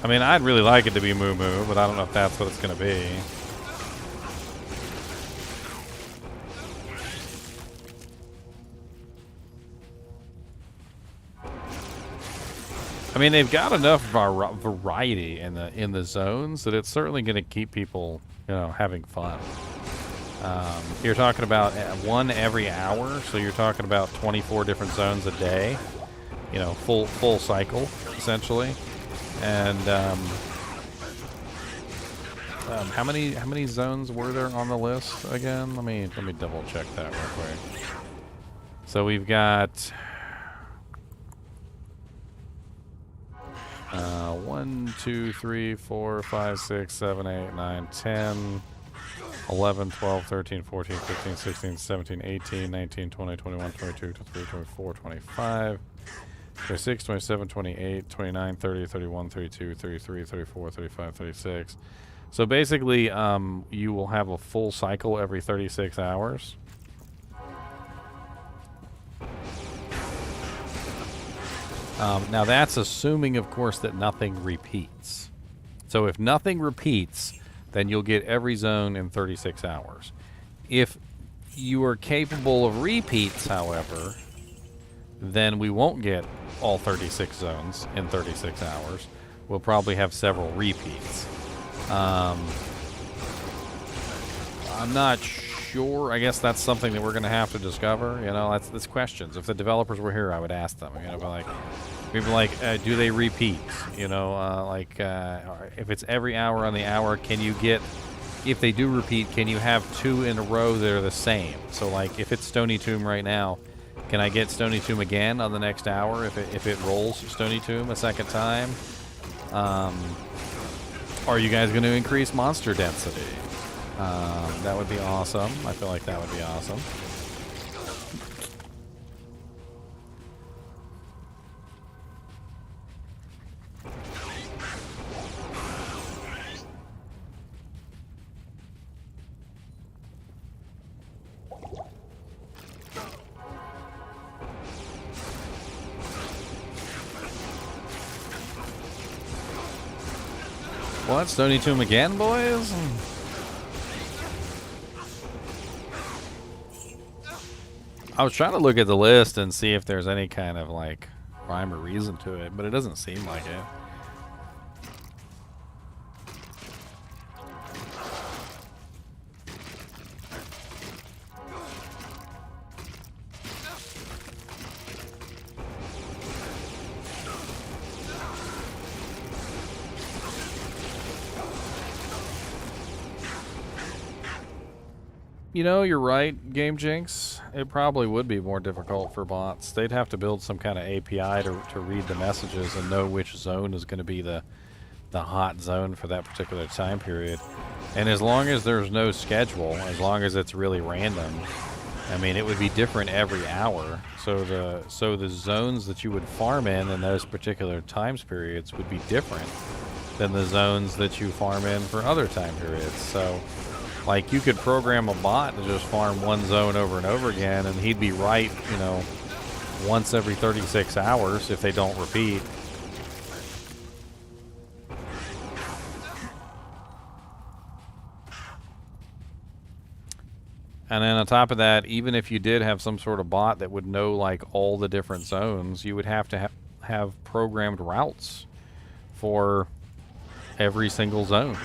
I mean, I'd really like it to be Moo Moo, but I don't know if that's what it's going to be. I mean, they've got enough variety in the zones that it's certainly going to keep people, you know, having fun. You're talking about one every hour, so you're talking about 24 different zones a day. You know, full cycle essentially. And how many zones were there on the list again? Let me double check that real quick. So we've got 1, 2, 3, 4, 5, 6, 7, 8, 9, 10, 11, 12, 13, 14, 15, 16, 17, 18, 19, 20, 21, 22, 23, 24, 25, 26, 27, 28, 29, 30, 31, 32, 33, 34, 35, 36. So basically, you will have a full cycle every 36 hours. Now that's assuming, of course, that nothing repeats. So if nothing repeats, then you'll get every zone in 36 hours. If you are capable of repeats, however, then we won't get all 36 zones in 36 hours. We'll probably have several repeats. I'm not sure. I guess that's something that we're going to have to discover. You know, that's questions. If the developers were here, I would ask them. You know, we'd be like, do they repeat? You know, if it's every hour on the hour, can you get? If they do repeat, can you have 2 in a row that are the same? So, like, if it's Stony Tomb right now, can I get Stony Tomb again on the next hour if it rolls Stony Tomb a second time? Are you guys going to increase monster density? That would be awesome. I feel like that would be awesome. What? Stony Tomb again, boys? I was trying to look at the list and see if there's any kind of, like, rhyme or reason to it, but it doesn't seem like it. You know, you're right, Game Jinx. It probably would be more difficult for bots. They'd have to build some kind of API to read the messages and know which zone is going to be the hot zone for that particular time period. And as long as there's no schedule, as long as it's really random, I mean, it would be different every hour. So the zones that you would farm in those particular times periods would be different than the zones that you farm in for other time periods. So, like, you could program a bot to just farm one zone over and over again, and he'd be right, you know, once every 36 hours if they don't repeat. And then on top of that, even if you did have some sort of bot that would know, like, all the different zones, you would have to have programmed routes for every single zone.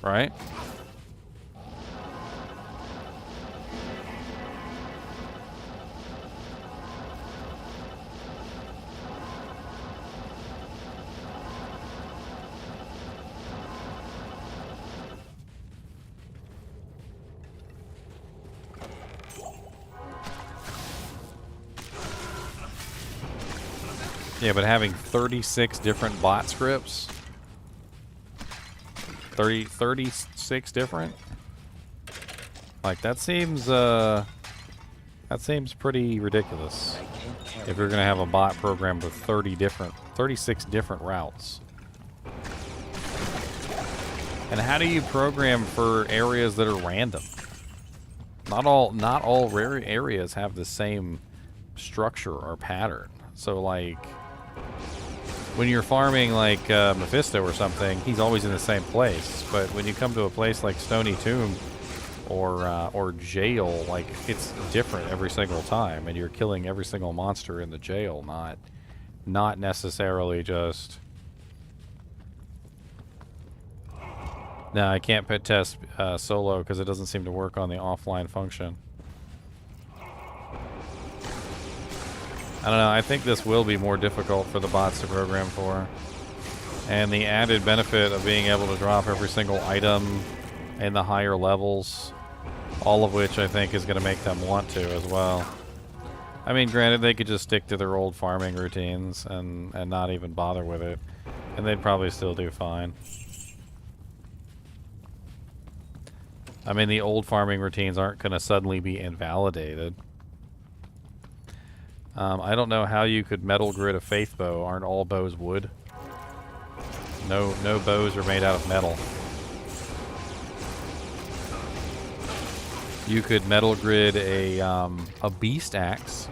Right? Yeah, but having 36 different bot scripts, 36 different, like, that seems pretty ridiculous. If you're gonna have a bot program with 36 different routes. And how do you program for areas that are random? Not all rare areas have the same structure or pattern. So, like, when you're farming, like, Mephisto or something, he's always in the same place. But when you come to a place like Stony Tomb or Jail, like, it's different every single time, and you're killing every single monster in the jail, not necessarily just... No, I can't pit test solo because it doesn't seem to work on the offline function. I don't know, I think this will be more difficult for the bots to program for. And the added benefit of being able to drop every single item in the higher levels, all of which I think is going to make them want to as well. I mean, granted, they could just stick to their old farming routines and not even bother with it, and they'd probably still do fine. I mean, the old farming routines aren't going to suddenly be invalidated. I don't know how you could metal grid a faith bow. Aren't all bows wood? No bows are made out of metal. You could metal grid a beast axe.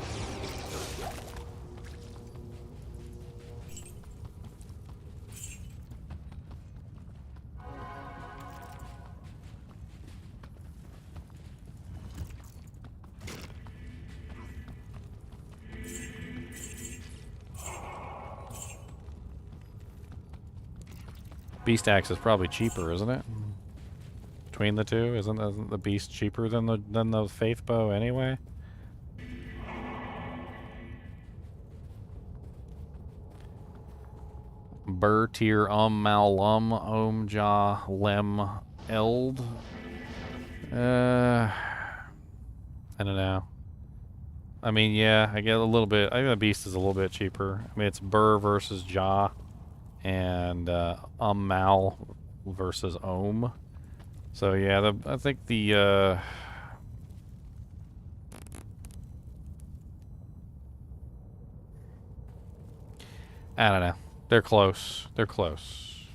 Beast axe is probably cheaper, isn't it? Between the two, isn't the beast cheaper than the faith bow anyway? Bur tier mal lum ja lem eld. I don't know. I mean, yeah, I get a little bit. I think the beast is a little bit cheaper. I mean, it's Bur versus Ja, and Mal versus Ohm. So yeah, I think the I don't know. They're close. They're close.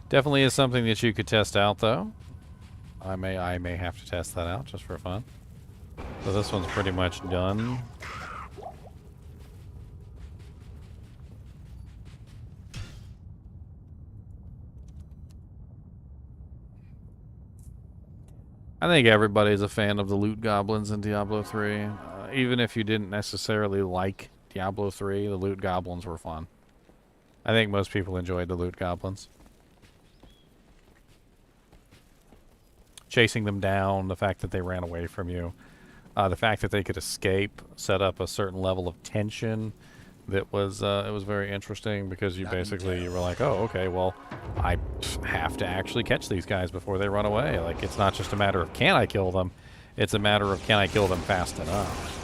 Definitely is something that you could test out, though. I may have to test that out just for fun. So this one's pretty much done. I think everybody's a fan of the loot goblins in Diablo 3. Even if you didn't necessarily like Diablo 3, the loot goblins were fun. I think most people enjoyed the loot goblins. Chasing them down, the fact that they ran away from you, the fact that they could escape, set up a certain level of tension. That was it was very interesting because you basically were like, oh, okay, well, I have to actually catch these guys before they run away. Like, it's not just a matter of can I kill them, it's a matter of can I kill them fast enough.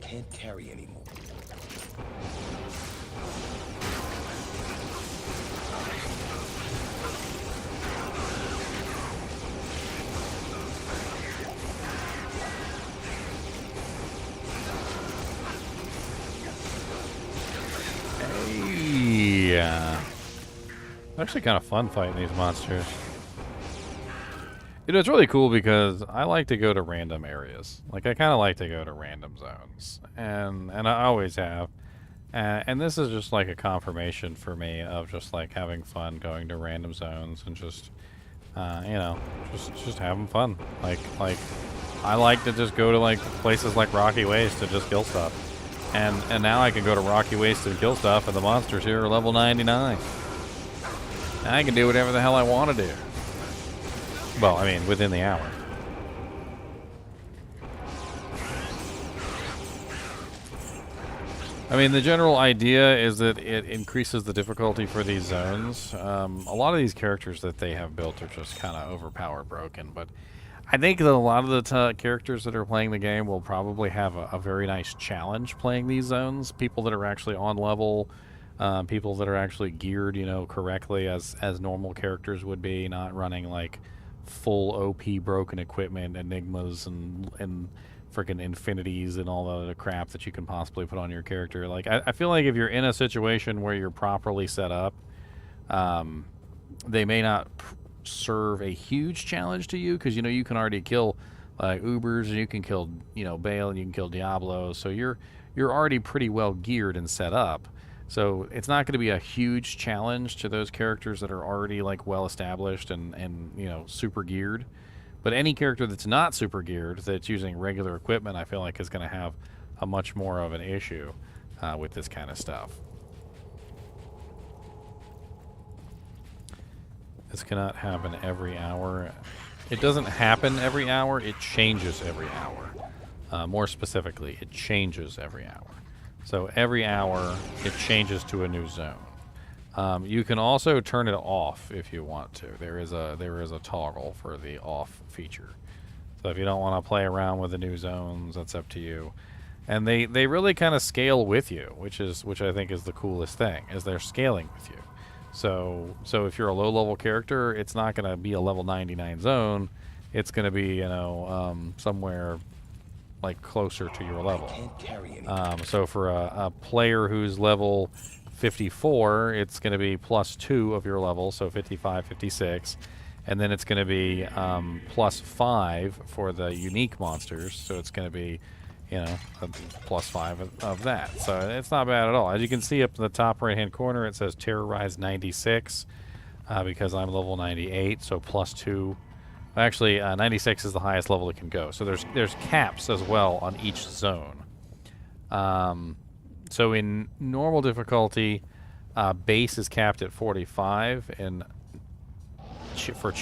Can't carry anymore. Yeah. Actually kind of fun fighting these monsters. You know, it's really cool because I like to go to random areas. Like, I kind of like to go to random zones. And I always have. And this is just like a confirmation for me of just like having fun going to random zones and just, you know, just having fun. Like, I like to just go to like places like Rocky Waste to just kill stuff. And now I can go to Rocky Waste and kill stuff, and the monsters here are level 99. And I can do whatever the hell I want to do. Well, I mean, within the hour. I mean, the general idea is that it increases the difficulty for these zones. A lot of these characters that they have built are just kind of overpowered broken, but I think that a lot of the characters that are playing the game will probably have a very nice challenge playing these zones. People that are actually on level, people that are actually geared, you know, correctly as normal characters would be, not running like full OP broken equipment, enigmas, and freaking infinities and all the other crap that you can possibly put on your character. Like, I feel like if you're in a situation where you're properly set up, they may not serve a huge challenge to you, because you know you can already kill Ubers, and you can kill, you know, Bale, and you can kill Diablo, so you're already pretty well geared and set up. So it's not going to be a huge challenge to those characters that are already like well established and you know, super geared. But any character that's not super geared, that's using regular equipment, I feel like is going to have a much more of an issue with this kind of stuff. This cannot happen every hour. It doesn't happen every hour, it changes every hour. More specifically, it changes every hour. So every hour, it changes to a new zone. You can also turn it off if you want to. There is a toggle for the off feature. So if you don't want to play around with the new zones, that's up to you. And they really kind of scale with you, which I think is the coolest thing, is they're scaling with you. So if you're a low level character, it's not going to be a level 99 zone. It's going to be, you know, somewhere like closer to your level. So for a player who's level 54, it's going to be +2 of your level, so 55, 56, and then it's going to be +5 for the unique monsters, so it's going to be, you know, a +5 of that. So it's not bad at all. As you can see up in the top right hand corner, it says Terorrized 96 because I'm level 98, so +2. Actually, 96 is the highest level it can go. So there's caps as well on each zone. So in normal difficulty, base is capped at 45, and for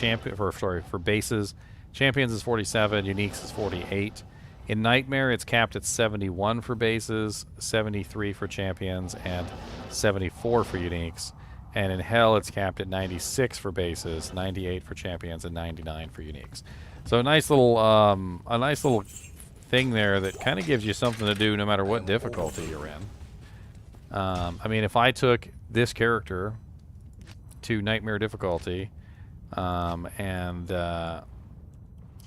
bases, champions is 47, uniques is 48. In Nightmare, it's capped at 71 for bases, 73 for champions, and 74 for uniques. And in Hell, it's capped at 96 for bases, 98 for champions, and 99 for uniques. So a nice little thing there that kind of gives you something to do no matter what difficulty you're in. I mean, if I took this character to Nightmare difficulty and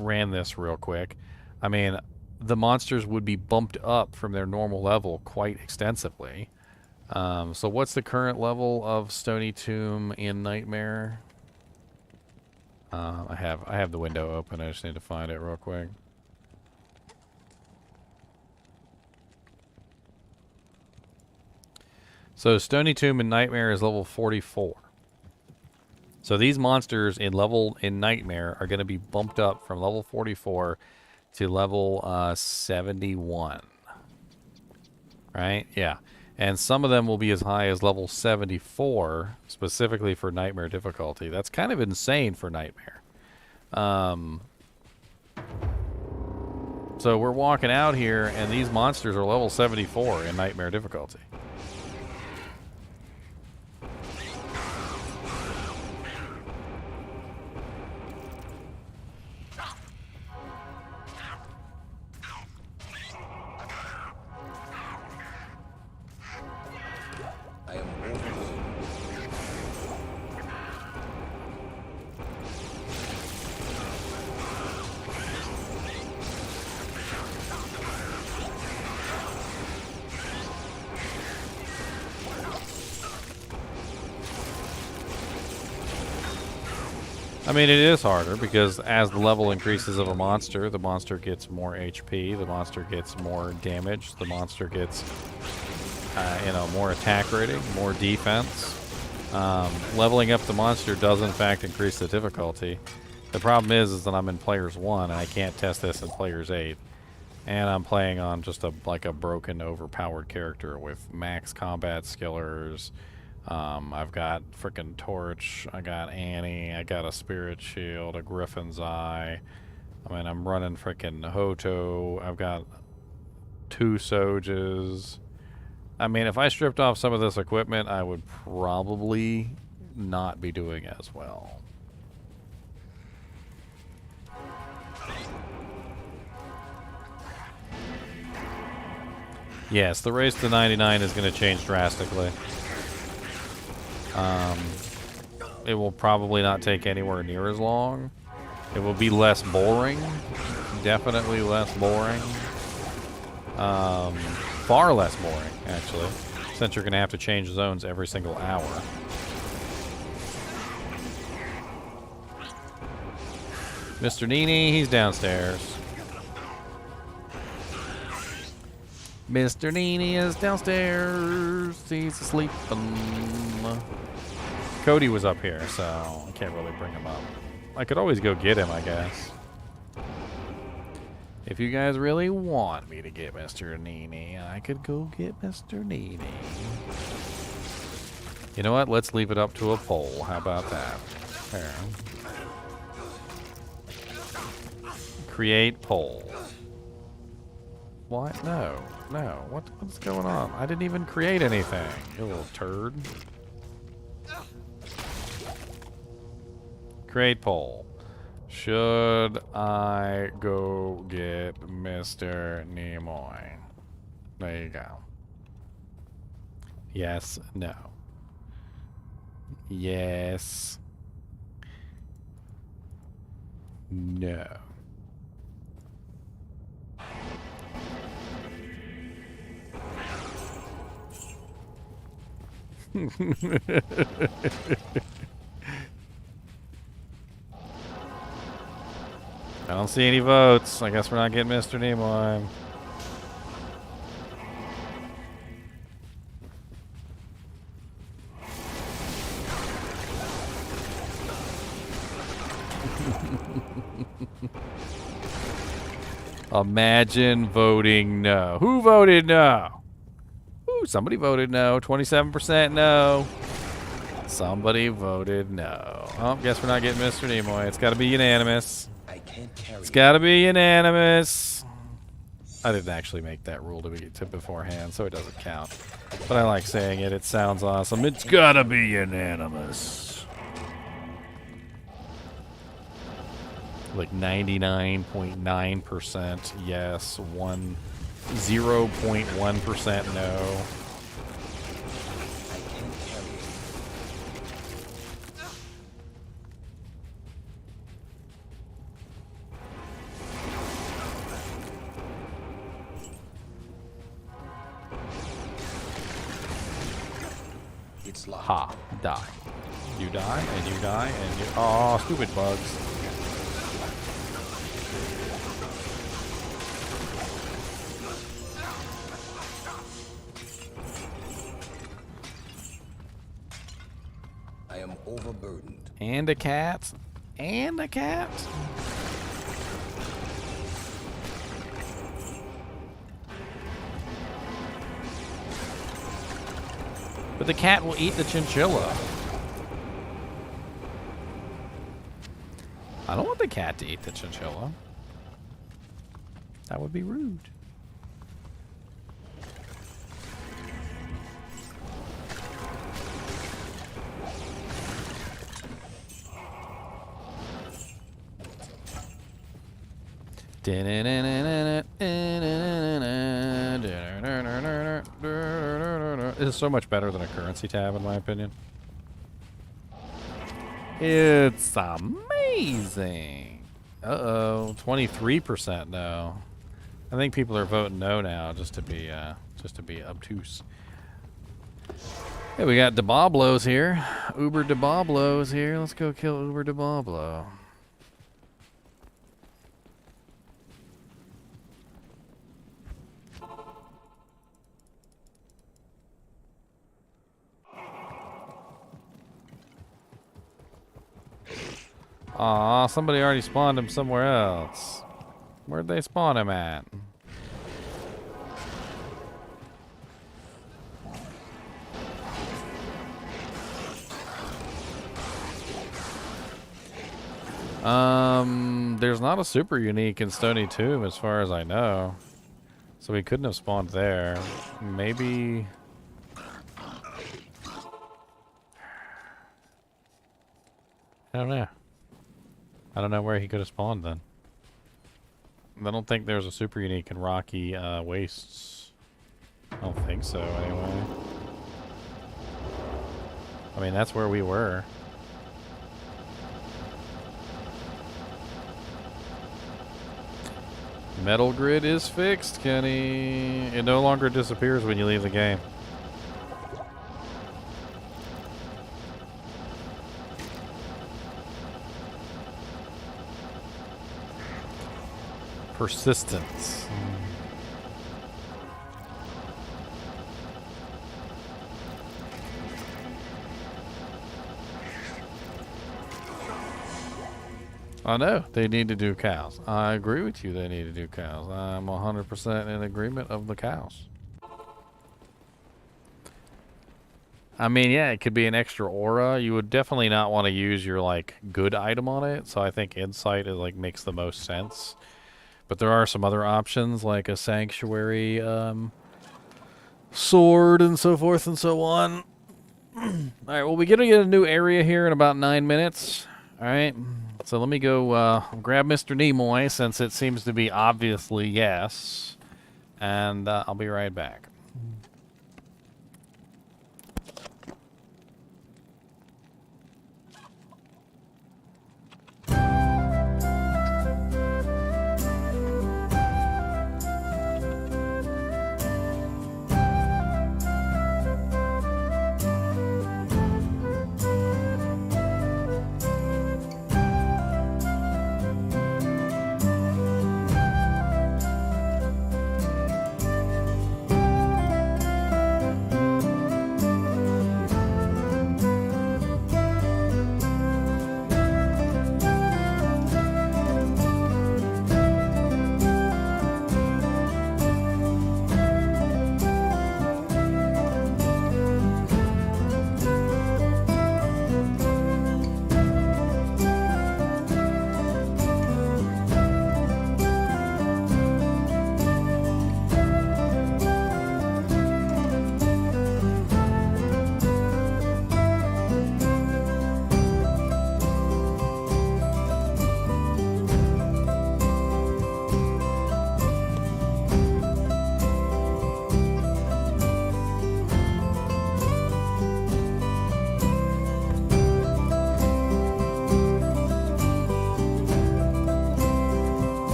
ran this real quick, I mean, the monsters would be bumped up from their normal level quite extensively. So what's the current level of Stony Tomb in Nightmare? I have the window open. I just need to find it real quick. So Stony Tomb in Nightmare is level 44. So these monsters in Nightmare are going to be bumped up from level 44 to level 71. Right? Yeah. And some of them will be as high as level 74, specifically for Nightmare difficulty. That's kind of insane for Nightmare. So we're walking out here, and these monsters are level 74 in Nightmare difficulty. I mean, it is harder because as the level increases of a monster, the monster gets more HP, the monster gets more damage, the monster gets, you know, more attack rating, more defense. Leveling up the monster does in fact increase the difficulty. The problem is that I'm in Players 1 and I can't test this in Players 8. And I'm playing on just a broken, overpowered character with max combat skillers. I've got frickin' Torch, I got Annie, I got a Spirit Shield, a Griffin's Eye. I mean, I'm running frickin' Hoto, I've got 2 Soges. I mean, if I stripped off some of this equipment, I would probably not be doing as well. Yes, the race to 99 is going to change drastically. It will probably not take anywhere near as long. It will be less boring. Definitely less boring. Far less boring, actually, since you're going to have to change zones every single hour. Mr. NiNi, he's downstairs. Mr. NiNi is downstairs. He's asleep. Cody was up here, so I can't really bring him up. I could always go get him, I guess. If you guys really want me to get Mr. NiNi, I could go get Mr. NiNi. You know what? Let's leave it up to a poll. How about that? There. Create poll. What? No. No. What's going on? I didn't even create anything, you little turd. Create poll. Should I go get Mr. Nimoy? There you go. Yes, no. Yes. No. I don't see any votes. I guess we're not getting Mr. Nimoy. Imagine voting no. Who voted no? Ooh, somebody voted no. 27% no. Somebody voted no. Oh, guess we're not getting Mr. Nimoy. It's got to be unanimous. It's got to be unanimous. I didn't actually make that rule to beforehand, so it doesn't count. But I like saying it. It sounds awesome. It's got to be unanimous. Like 99.9% yes, 0.1% no. Ha, die. You die, and you die, and you... Aw, stupid bugs. I am overburdened. And a cat. And a cat. But the cat will eat the chinchilla. I don't want the cat to eat the chinchilla. That would be rude. This is so much better than a currency tab, in my opinion. It's amazing. Uh-oh, 23% no. I think people are voting no now, just to be obtuse. Hey, we got DeBoblo's here. Uber DeBoblo's here. Let's go kill Uber DeBoblo. Aw, somebody already spawned him somewhere else. Where'd they spawn him at? There's not a super unique in Stony Tomb as far as I know. So we couldn't have spawned there. Maybe don't know. I don't know where he could have spawned then. I don't think there's a super unique in Rocky Wastes. I don't think so, anyway. I mean, that's where we were. Metal grid is fixed, Kenny. It no longer disappears when you leave the game. Persistence. I know they need to do cows. I agree with you. They need to do cows. I'm 100% in agreement of the cows. I mean, yeah, it could be an extra aura. You would definitely not want to use your like good item on it. So I think insight is like makes the most sense. But there are some other options like a sanctuary sword and so forth and so on. All right, well, we're going to get a new area here in about 9 minutes. All right, so let me go grab Mr. Nimoy since it seems to be obviously yes. And I'll be right back.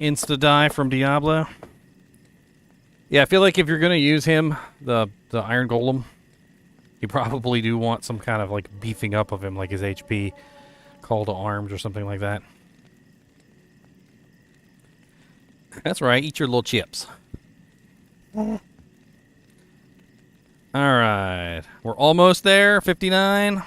Insta die from Diablo. Yeah, I feel like if you're gonna use him, the Iron Golem, you probably do want some kind of like beefing up of him, like his HP, call to arms or something like that. That's right, eat your little chips. All right, we're almost there. 59.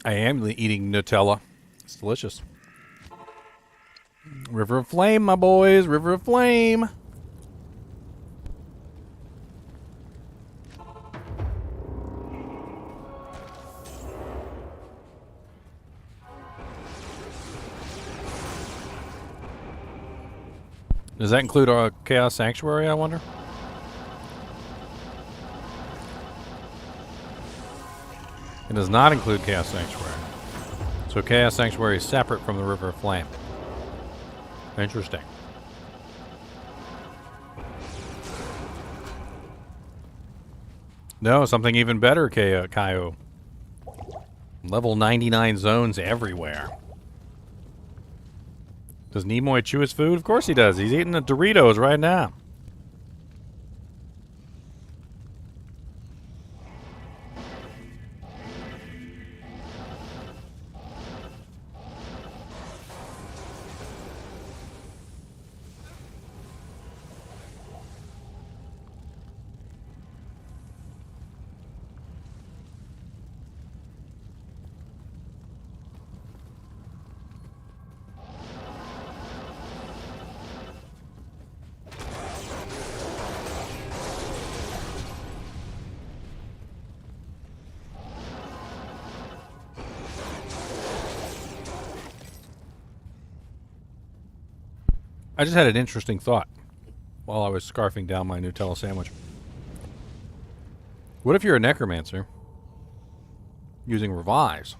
I am eating Nutella. It's delicious. River of Flame, my boys. River of Flame. Does that include our Chaos Sanctuary, I wonder? It does not include Chaos Sanctuary. So Chaos Sanctuary is separate from the River of Flame. Interesting. No, something even better, Kaio. Level 99 zones everywhere. Does Nimoy chew his food? Of course he does. He's eating the Doritos right now. I just had an interesting thought while I was scarfing down my Nutella sandwich. What if you're a necromancer using revives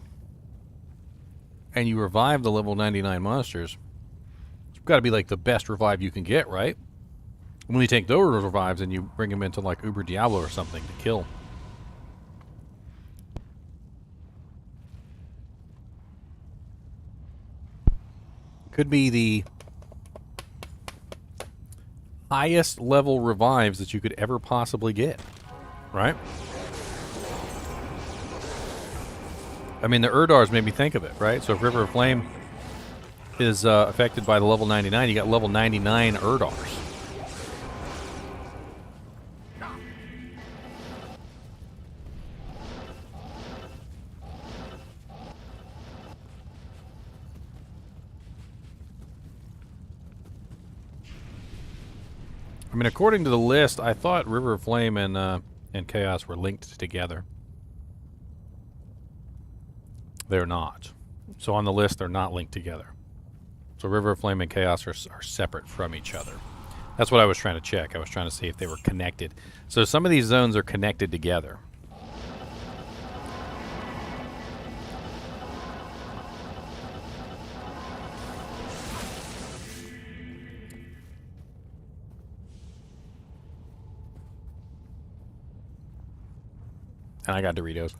and you revive the level 99 monsters? It's got to be like the best revive you can get, right? And when you take those revives and you bring them into like Uber Diablo or something to kill. Could be the highest level revives that you could ever possibly get, right? I mean, the Urdars made me think of it, right? So if River of Flame is affected by the level 99, you got level 99 Urdars. I mean, according to the list, I thought River of Flame and Chaos were linked together. They're not. So on the list, they're not linked together. So River of Flame and Chaos are separate from each other. That's what I was trying to check. I was trying to see if they were connected. So some of these zones are connected together. And I got Doritos.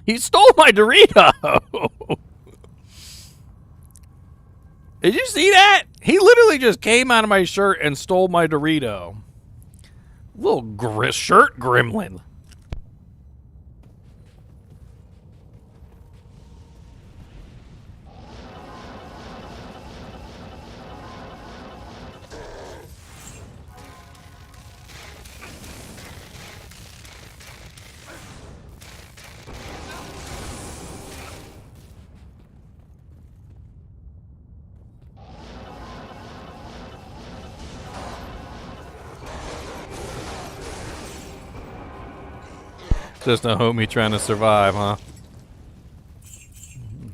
He stole my Dorito. Did you see that? He literally just came out of my shirt and stole my Dorito. Little shirt gremlin. Just a homie trying to survive, huh?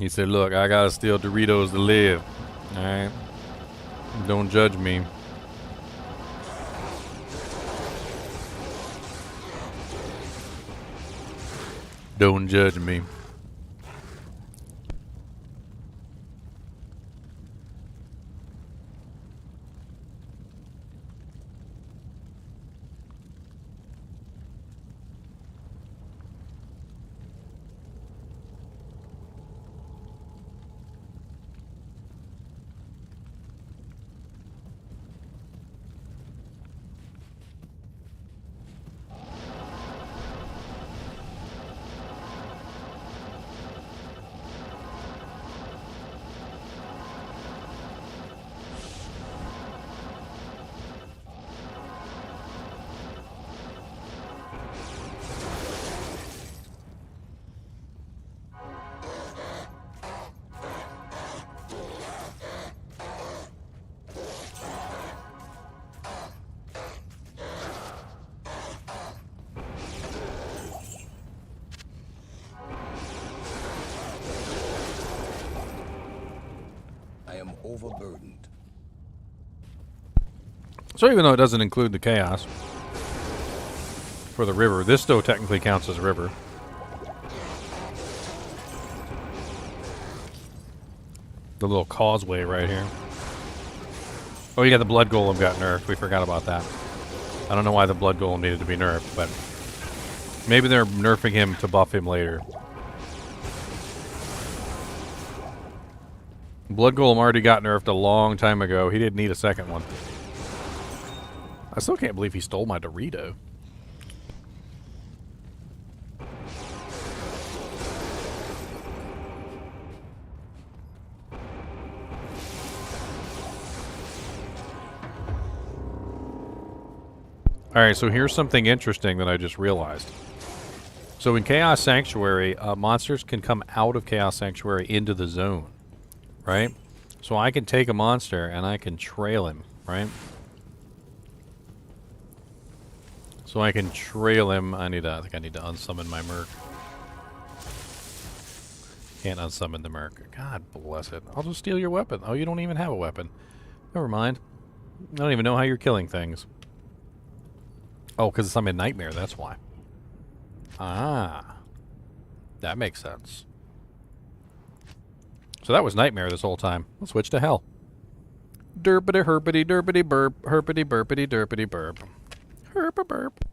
He said, look, I gotta steal Doritos to live. Alright? Don't judge me. Don't judge me. Overburdened. So even though it doesn't include the chaos for the river, this still technically counts as a river. The little causeway right here. Oh, yeah, the blood golem got nerfed. We forgot about that. I don't know why the blood golem needed to be nerfed, but maybe they're nerfing him to buff him later. Blood Golem already got nerfed a long time ago. He didn't need a second one. I still can't believe he stole my Dorito. Alright, so here's something interesting that I just realized. So in Chaos Sanctuary, monsters can come out of Chaos Sanctuary into the zone. Right? So I can take a monster and I can trail him, right? So I can trail him. I think I need to unsummon my Merc. Can't unsummon the Merc. God bless it. I'll just steal your weapon. Oh, you don't even have a weapon. Never mind. I don't even know how you're killing things. Oh, because I'm in Nightmare, that's why. Ah. That makes sense. So that was Nightmare this whole time. Let's switch to Hell. Derpity herpity derpity burp. Herpity burpity derpity burp. Herpa burp.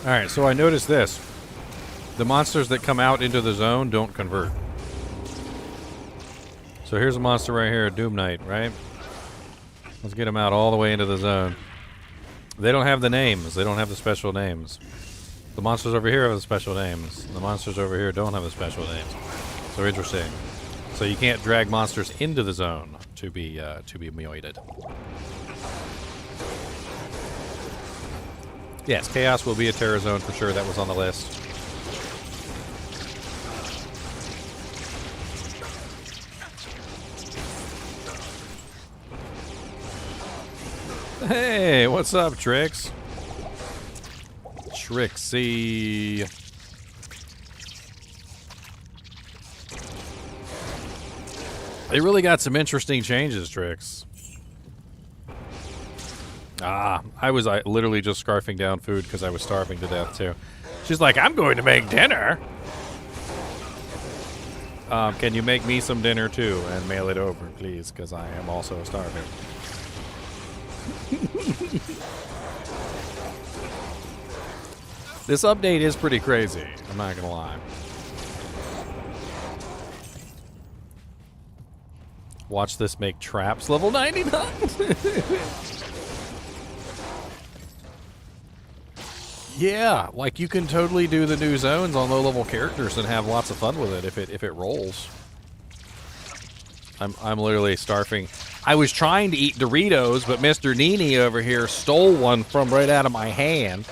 Alright, so I noticed this. The monsters that come out into the zone don't convert. So here's a monster right here, Doom Knight, right? Let's get him out all the way into the zone. They don't have the names. They don't have the special names. The monsters over here have the special names. The monsters over here don't have the special names. So interesting. So you can't drag monsters into the zone to be moided. Yes, Chaos will be a terror zone for sure. That was on the list. Hey, what's up, Trix? Trixie. They really got some interesting changes, Trix. I was literally just scarfing down food because I was starving to death, too. She's like, I'm going to make dinner. Can you make me some dinner, too, and mail it over, please, because I am also starving. This update is pretty crazy, I'm not going to lie. Watch this make traps level 99. Yeah, like you can totally do the new zones on low-level characters and have lots of fun with it if it rolls. I'm literally starving. I was trying to eat Doritos, but Mr. NiNi over here stole one from right out of my hand.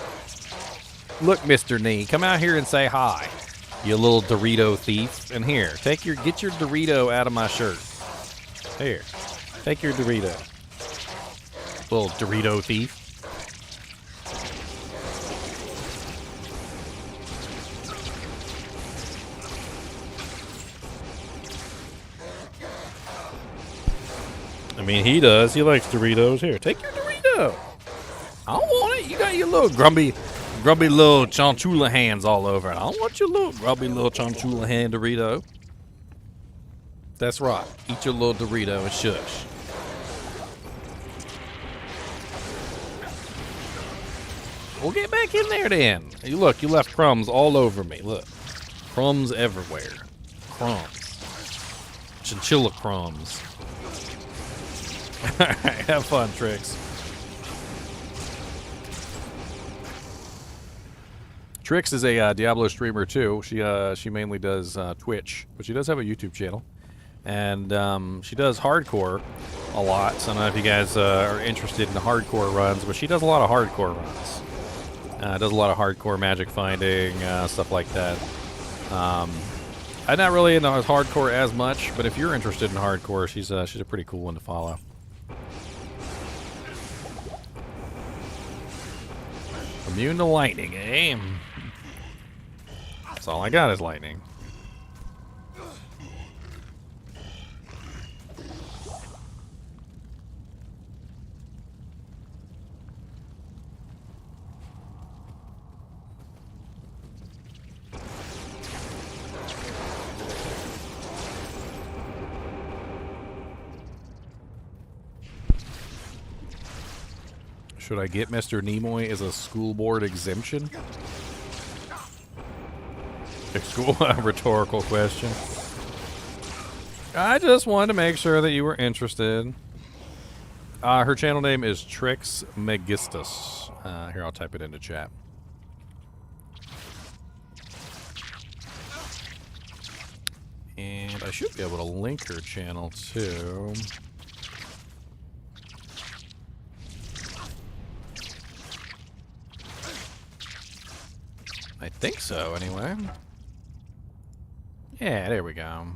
Look, Mr. NiNi, come out here and say hi, you little Dorito thief. And here, get your Dorito out of my shirt. Here, take your Dorito. Little Dorito thief. I mean, he does. He likes Doritos. Here, take your Dorito. I don't want it. You got your little grubby little Chinchilla hands all over it. I don't want your little grubby little Chinchilla hand Dorito. That's right. Eat your little Dorito and shush. Well, get back in there then. You look, you left crumbs all over me. Look. Crumbs everywhere. Crumbs. Chinchilla crumbs. Alright, have fun, Trix. Trix is a Diablo streamer too. She mainly does Twitch, but she does have a YouTube channel. And she does hardcore a lot. So I don't know if you guys are interested in the hardcore runs, but she does a lot of hardcore runs. Does a lot of hardcore magic finding, stuff like that. I'm not really into hardcore as much, but if you're interested in hardcore, she's a pretty cool one to follow. Immune to lightning, eh? That's all I got is lightning. Should I get Mr. Nimoy as a school board exemption? A rhetorical question. I just wanted to make sure that you were interested. Her channel name is Trix Megistus. Here, I'll type it into chat. And I should be able to link her channel too. I think so, anyway. Yeah, there we go.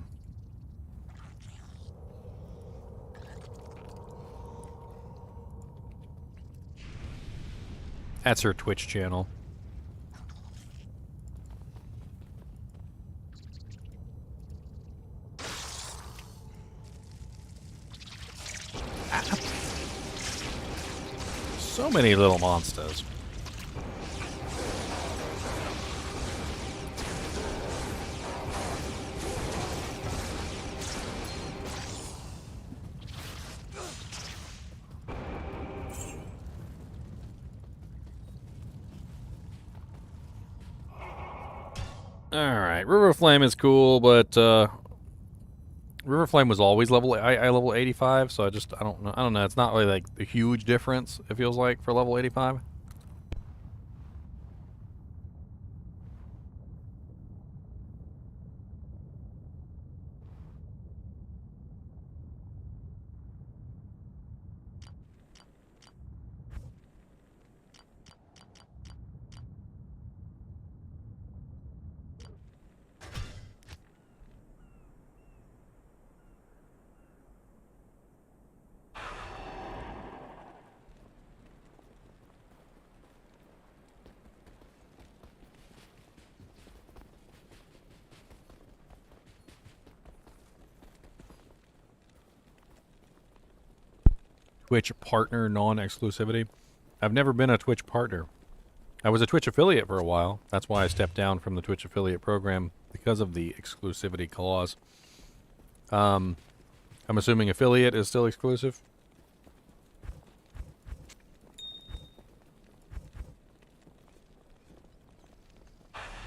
That's her Twitch channel. So many little monsters. Alright, River Flame is cool, but River Flame was always level I level 85, so I don't know. It's not really like a huge difference, it feels like, for level 85. Twitch partner non-exclusivity. I've never been a Twitch partner. I was a Twitch affiliate for a while. That's why I stepped down from the Twitch affiliate program because of the exclusivity clause. I'm assuming affiliate is still exclusive.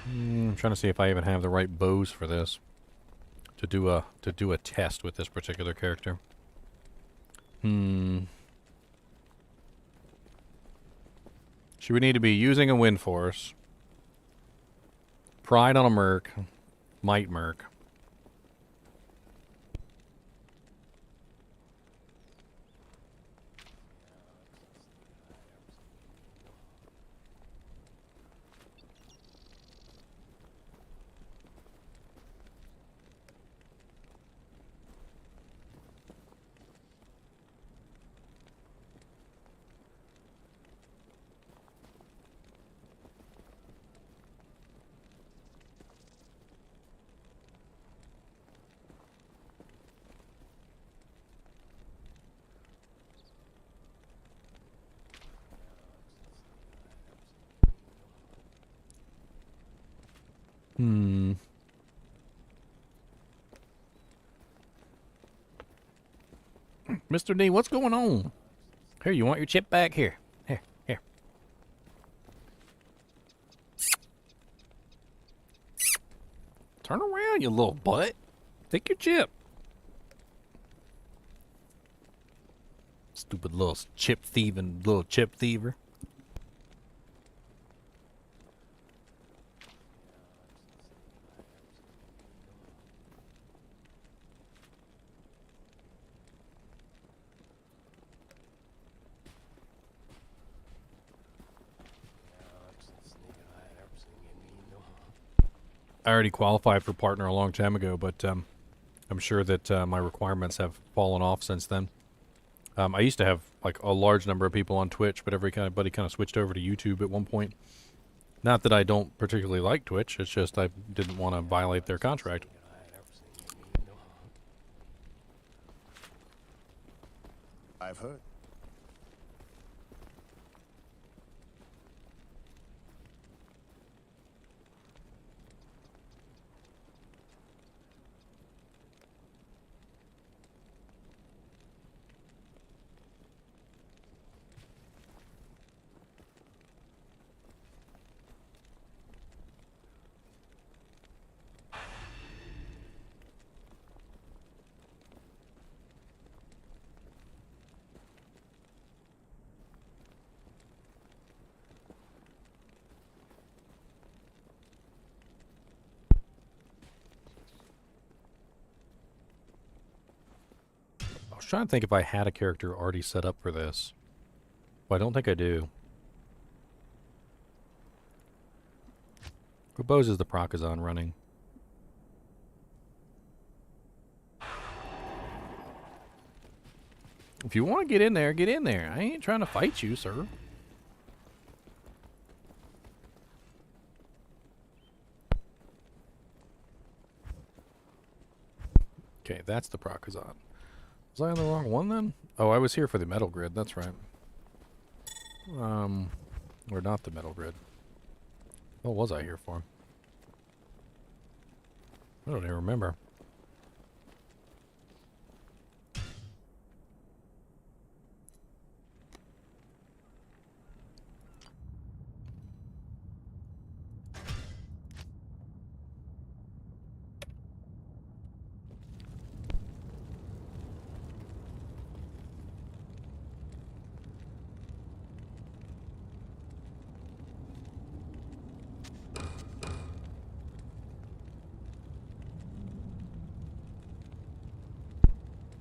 I'm trying to see if I even have the right bows for this to do a test with this particular character. She would need to be using a wind force, pride on a merc, might merc. Mr. D, what's going on? Here, you want your chip back? Here. Here. Turn around, you little butt. Take your chip. Stupid little chip thiever. I already qualified for partner a long time ago, but I'm sure that my requirements have fallen off since then. I used to have like a large number of people on Twitch, but everybody kind of switched over to YouTube at one point. Not that I don't particularly like Twitch, it's just I didn't want to violate their contract. I've heard. I was trying to think if I had a character already set up for this. Well, I don't think I do. What bows is the Procazon running? If you want to get in there, get in there. I ain't trying to fight you, sir. Okay, that's the Procazon. Was I on the wrong one then? Oh, I was here for the metal grid, that's right. Or not the metal grid. What was I here for? I don't even remember.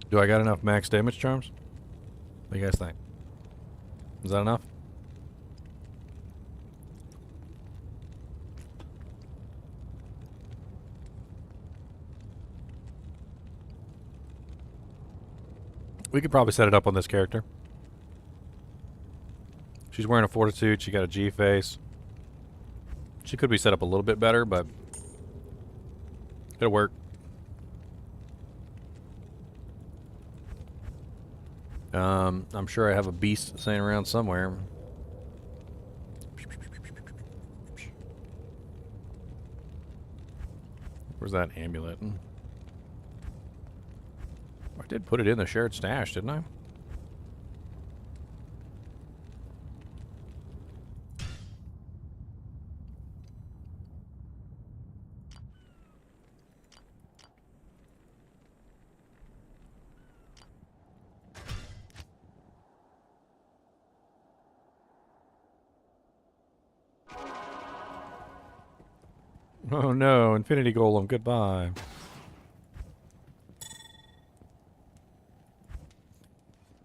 Do I got enough max damage charms? What do you guys think? Is that enough? We could probably set it up on this character. She's wearing a fortitude. She got a G face. She could be set up a little bit better, but it'll work. I'm sure I have a beast sitting around somewhere. Where's that amulet? I did put it in the shared stash, didn't I? Oh no, Infinity Golem, goodbye.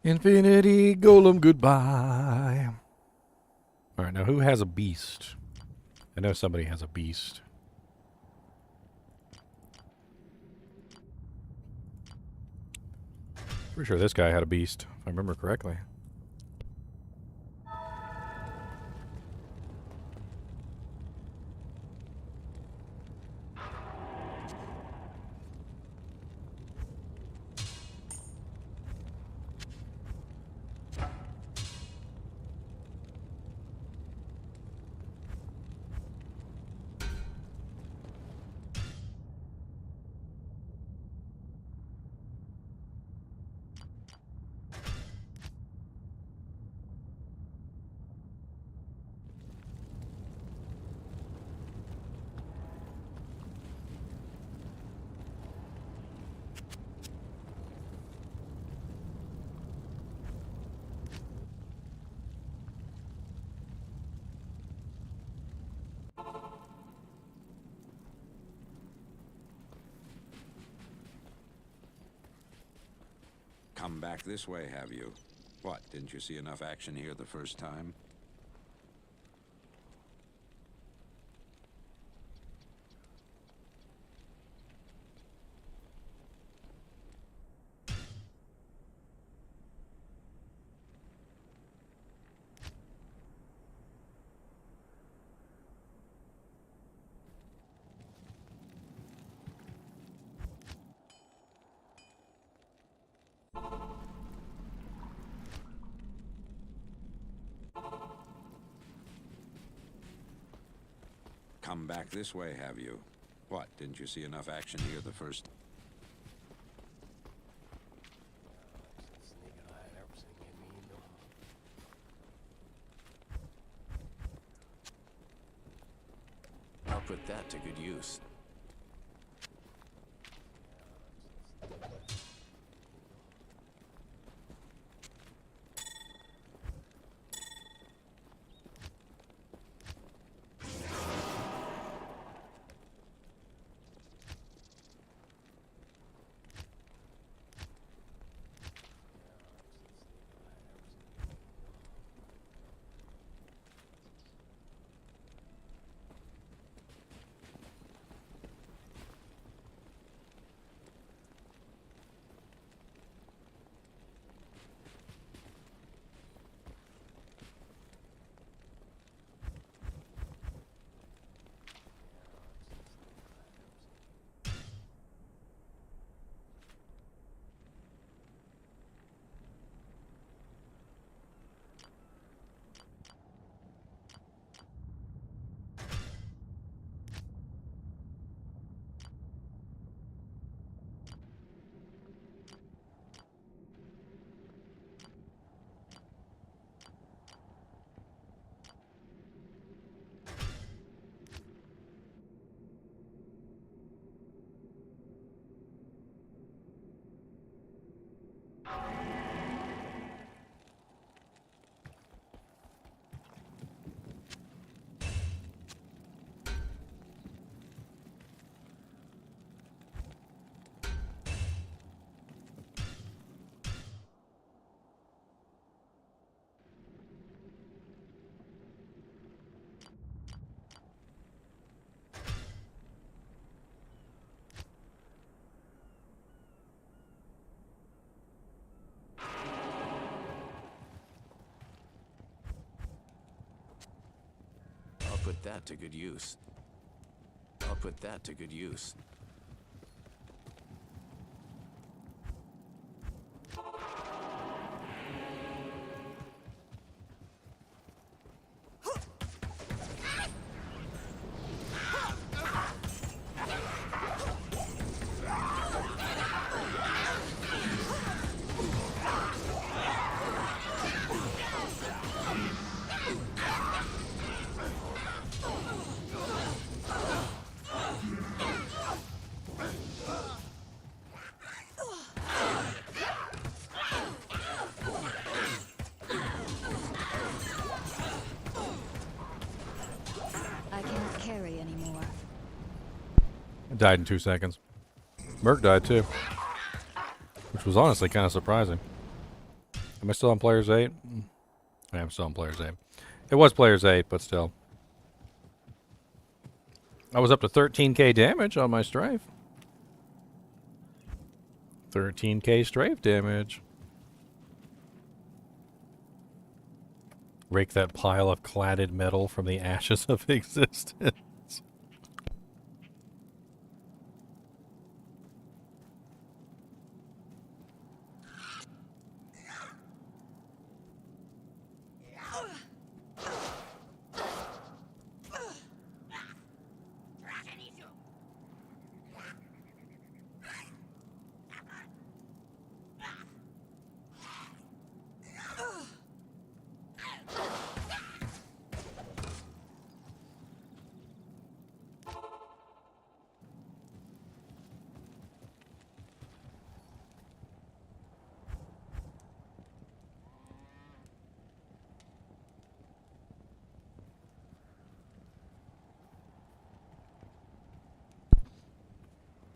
Infinity Golem, goodbye. Alright, now who has a beast? I know somebody has a beast. Pretty sure this guy had a beast, if I remember correctly. Come back this way, have you? What, didn't you see enough action here the first time? Come back this way, have you? What, didn't you see enough action here the first... I'll put that to good use. Put that to good use. I'll put that to good use. It died in 2 seconds. Merc died too, which was honestly kind of surprising. Am I still on Players 8? I am still on Players 8. It was Players 8, but still. I was up to 13k damage on my strafe. 13k strafe damage. Rake that pile of cladded metal from the ashes of existence.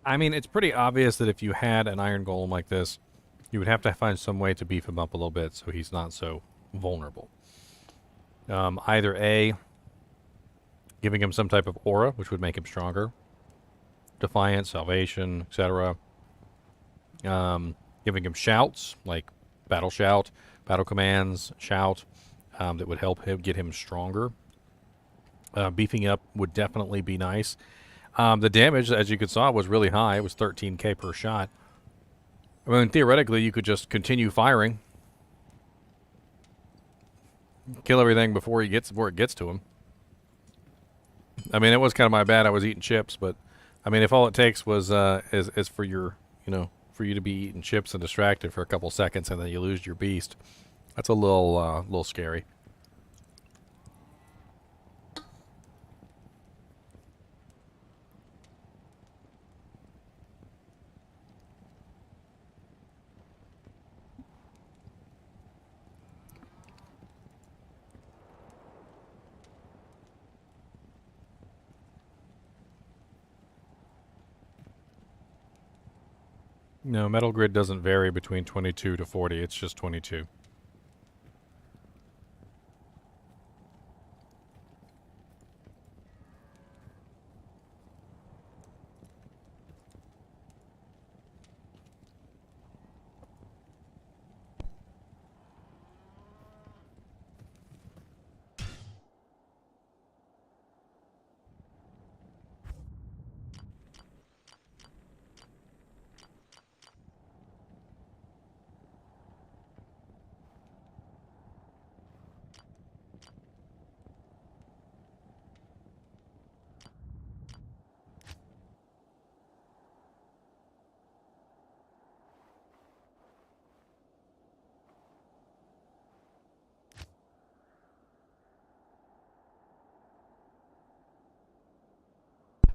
I mean, it's pretty obvious that if you had an iron golem like this, you would have to find some way to beef him up a little bit so he's not so vulnerable. Either A, giving him some type of aura, which would make him stronger. Defiance, salvation, etc. Giving him shouts, like battle shout, battle commands, shout, that would help him get him stronger. Beefing up would definitely be nice. The damage, as you saw, was really high. It was 13k per shot. I mean, theoretically, you could just continue firing. Kill everything before it gets to him. I mean, it was kind of my bad. I was eating chips, but I mean, if all it takes was is for your, for you to be eating chips and distracted for a couple seconds, and then you lose your beast, that's a little scary. No, Metal Grid doesn't vary between 22 to 40. It's just 22.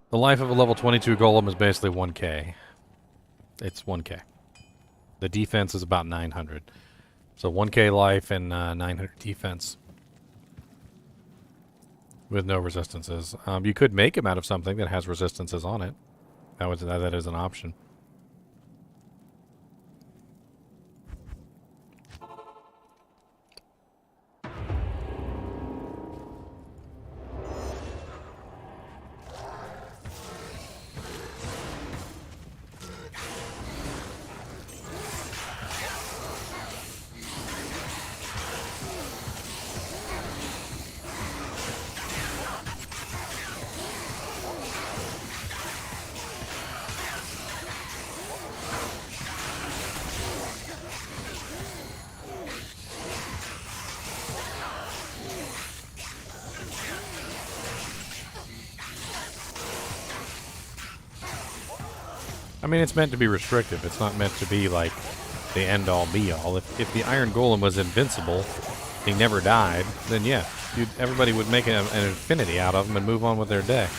The life of a level 22 golem is basically 1k. It's 1k. The defense is about 900. So 1k life and 900 defense. With no resistances. You could make him out of something that has resistances on it. That is an option. I mean, it's meant to be restrictive. It's not meant to be like the end-all, be-all. If the Iron Golem was invincible, he never died, then yeah, everybody would make an infinity out of him and move on with their day.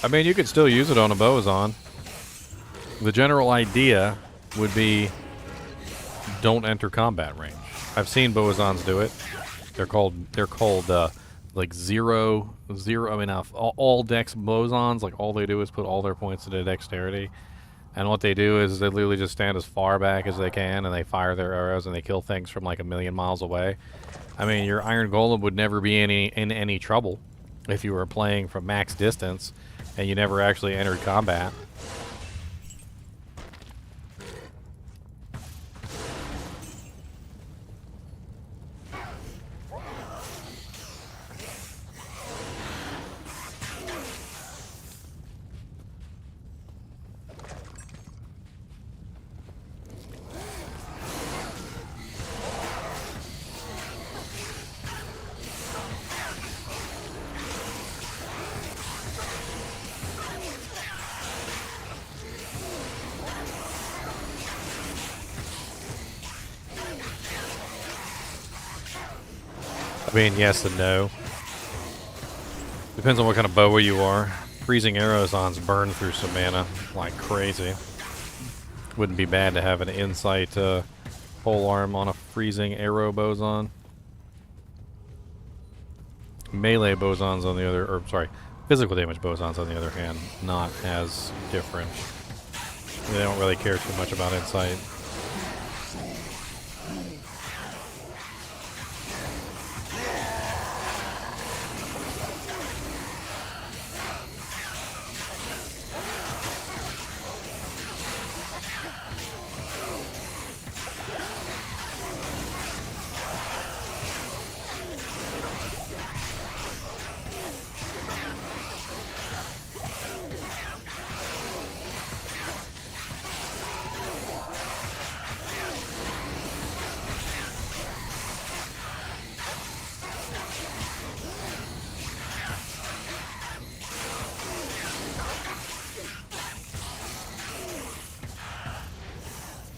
I mean, you could still use it on a boson. The general idea would be don't enter combat range. I've seen Bozons do it. They're called like zero. I mean, all dex Bozons, like all they do is put all their points into dexterity. And what they do is they literally just stand as far back as they can, and they fire their arrows, and they kill things from like 1,000,000 miles away. I mean, your Iron Golem would never be in any trouble if you were playing from max distance, and you never actually entered combat. I mean, yes and no. Depends on what kind of boa you are. Freezing Arrowsons burn through some mana like crazy. Wouldn't be bad to have an insight pole arm on a freezing arrow boson. Melee bosons on the other, or sorry, physical damage bosons on the other hand, not as different. They don't really care too much about insight.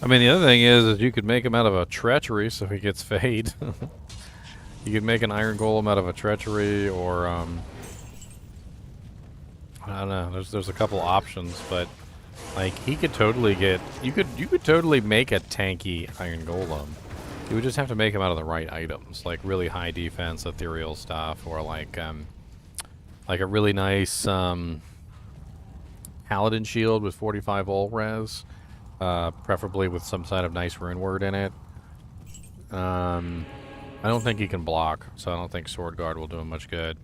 I mean, the other thing is you could make him out of a treachery so he gets fade. You could make an Iron Golem out of a treachery, or I don't know. There's a couple options, but like he could totally get. You could totally make a tanky Iron Golem. You would just have to make him out of the right items, like really high defense, ethereal stuff, or like a really nice Paladin shield with 45 ult res. Preferably with some side of nice rune word in it. I don't think he can block, so I don't think Sword Guard will do him much good.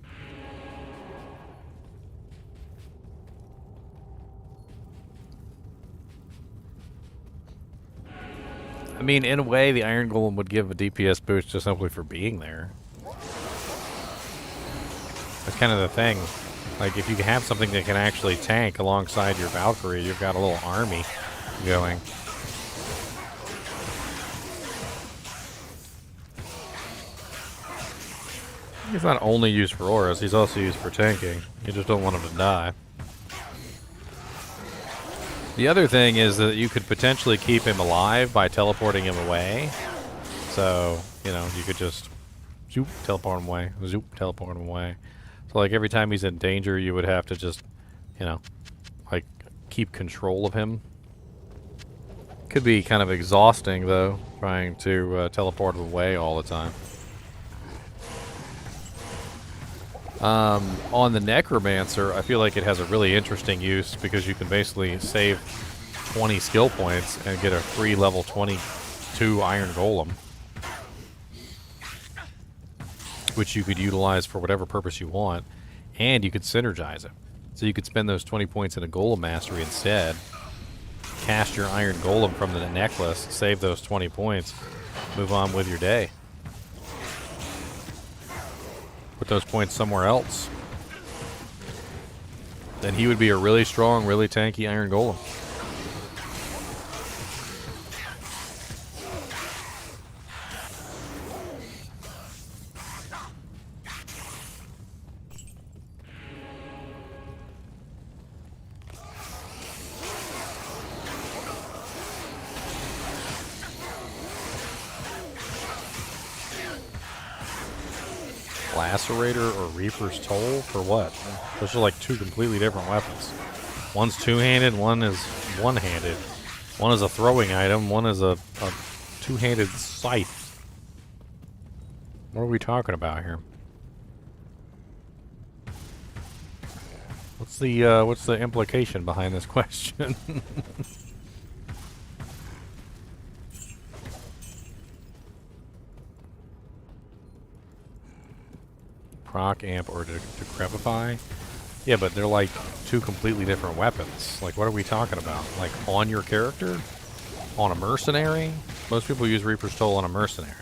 I mean, in a way, the Iron Golem would give a DPS boost just simply for being there. That's kind of the thing. Like, if you have something that can actually tank alongside your Valkyrie, you've got a little army going. He's not only used for auras, he's also used for tanking. You just don't want him to die. The other thing is that you could potentially keep him alive by teleporting him away. So, you know, you could just zoop, teleport him away, zoop, teleport him away. So like every time he's in danger, you would have to just, you know, like keep control of him. Could be kind of exhausting, though, trying to teleport away all the time. On the Necromancer, I feel like it has a really interesting use because you can basically save 20 skill points and get a free level 22 Iron Golem, which you could utilize for whatever purpose you want, and you could synergize it. So you could spend those 20 points in a Golem Mastery instead. Cast your Iron Golem from the necklace, save those 20 points, move on with your day. Put those points somewhere else. Then he would be a really strong, really tanky Iron Golem. Lacerator or Reaper's Toll for what? Those are like two completely different weapons. One's two-handed, one is one-handed. One is a throwing item, one is a Two-handed scythe. What are we talking about here? What's the implication behind this question? Proc, amp, or decrepify? Yeah, but they're like two completely different weapons. Like, what are we talking about? Like, on your character? On a mercenary? Most people use Reaper's Toll on a mercenary.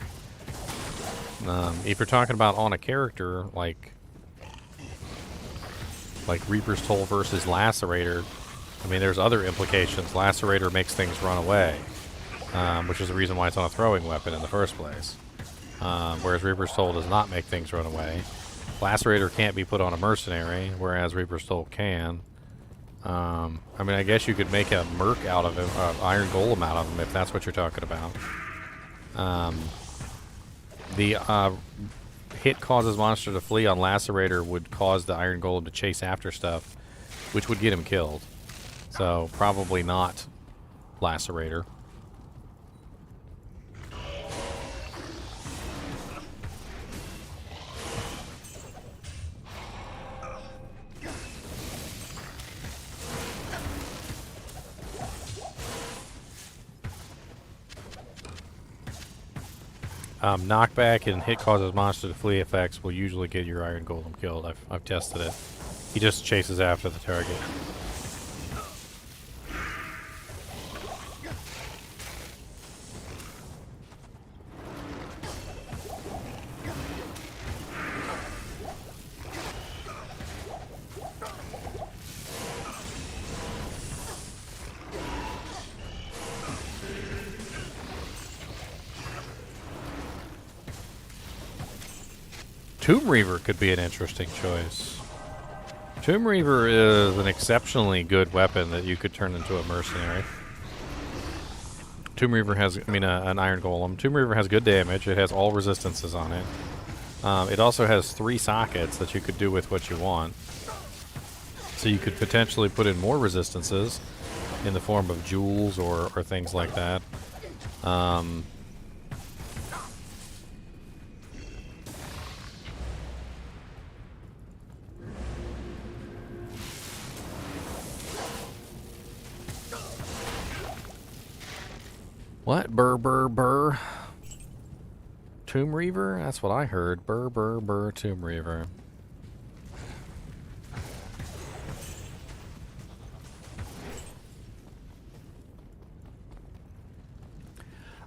If you're talking about on a character, like Reaper's Toll versus Lacerator, I mean, there's other implications. Lacerator makes things run away, which is the reason why it's on a throwing weapon in the first place. Whereas Reaper's Toll does not make things run away. Lacerator can't be put on a mercenary, whereas Reaper's Toll can. I mean, I guess you could make a Merc out of him, Iron Golem out of him, if that's what you're talking about. The hit causes monster to flee on Lacerator would cause the Iron Golem to chase after stuff, which would get him killed. So, probably not Lacerator. Knockback and hit causes monster to flee effects will usually get your Iron Golem killed. I've tested it. He just chases after the target. Tomb Reaver could be an interesting choice. Tomb Reaver is an exceptionally good weapon that you could turn into a mercenary. Tomb Reaver has, an Iron Golem. Tomb Reaver has good damage. It has all resistances on it. It also has 3 sockets that you could do with what you want. So you could potentially put in more resistances in the form of jewels or things like that. What? Burr, burr, burr. Tomb Reaver? That's what I heard. Burr, burr, burr, Tomb Reaver.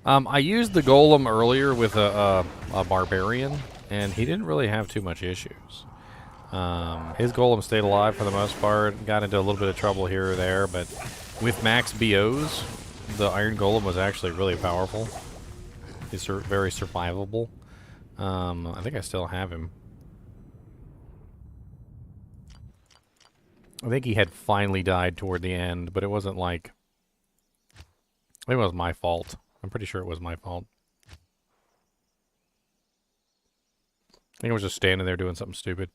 I used the Golem earlier with a Barbarian, and he didn't really have too much issues. His Golem stayed alive for the most part, got into a little bit of trouble here or there, but with max BOs, the Iron Golem was actually really powerful. He's very survivable. I think I still have him. I think he had finally died toward the end, but it wasn't like... It was my fault. I'm pretty sure it was my fault. I think I was just standing there doing something stupid.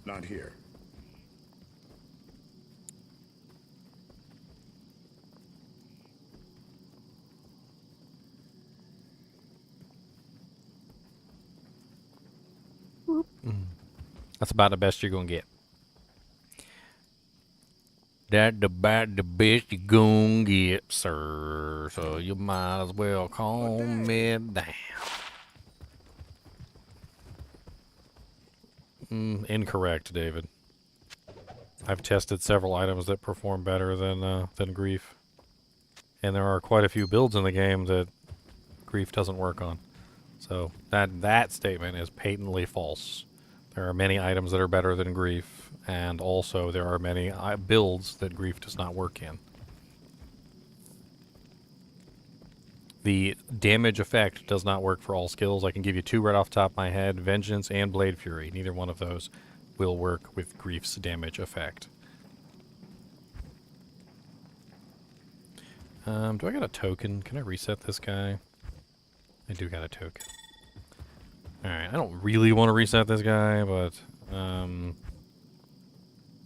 Not here. That's about the best you're gonna get. That's about the best you're gonna get, sir. So you might as well calm me down. Incorrect, David. I've tested several items that perform better than Grief. And there are quite a few builds in the game that Grief doesn't work on. So that statement is patently false. There are many items that are better than Grief, and also there are many builds that Grief does not work in. The damage effect does not work for all skills. I can give you 2 right off the top of my head, Vengeance and Blade Fury. Neither one of those will work with Grief's damage effect. Do I got a token? Can I reset this guy? I do got a token. Alright, I don't really want to reset this guy, but I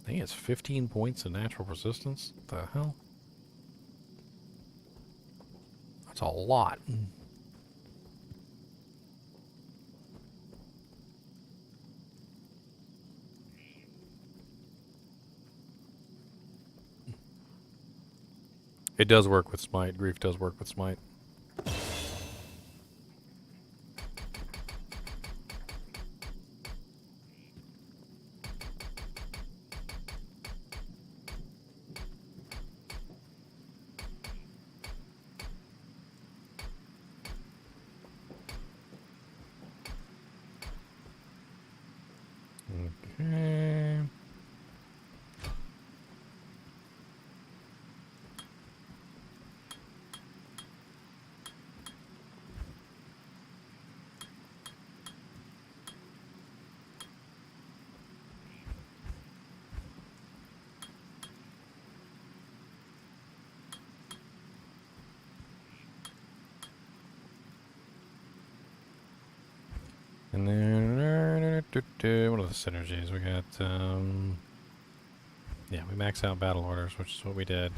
think it's 15 points of natural resistance. What the hell? That's a lot. It does work with Smite. Grief does work with Smite. Okay. And then, what are the synergies? We got, yeah, we max out battle orders, which is what we did.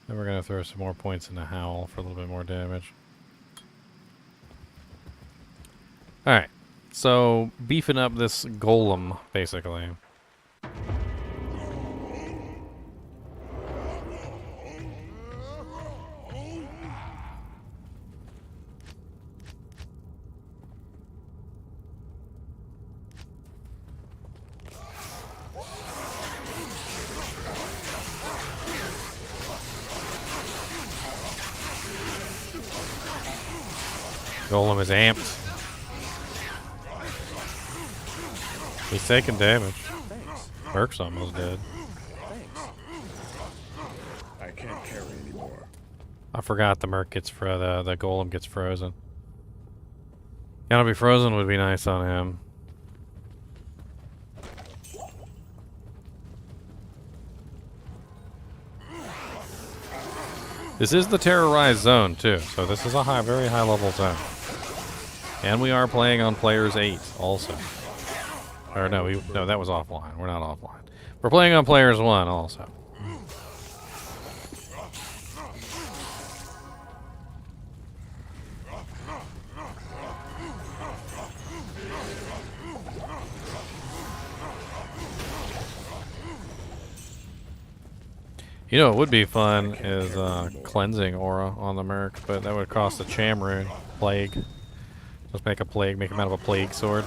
Then we're going to throw some more points in the Howl for a little bit more damage. Alright, so beefing up this golem, basically. Golem is amped. He's taking damage. Thanks. Merc's almost dead. Thanks. I can't carry anymore. I forgot the Merc gets the golem gets frozen. Gotta be frozen would be nice on him. This is the Terorrized zone too, so this is a very high level zone. And we are playing on players 8 also. Or no, no, that was offline. We're not offline. We're playing on players 1 also. You know what would be fun is cleansing aura on the Merc, but that would cost a Cham rune. Plague. Just make a plague, make him out of a plague sword.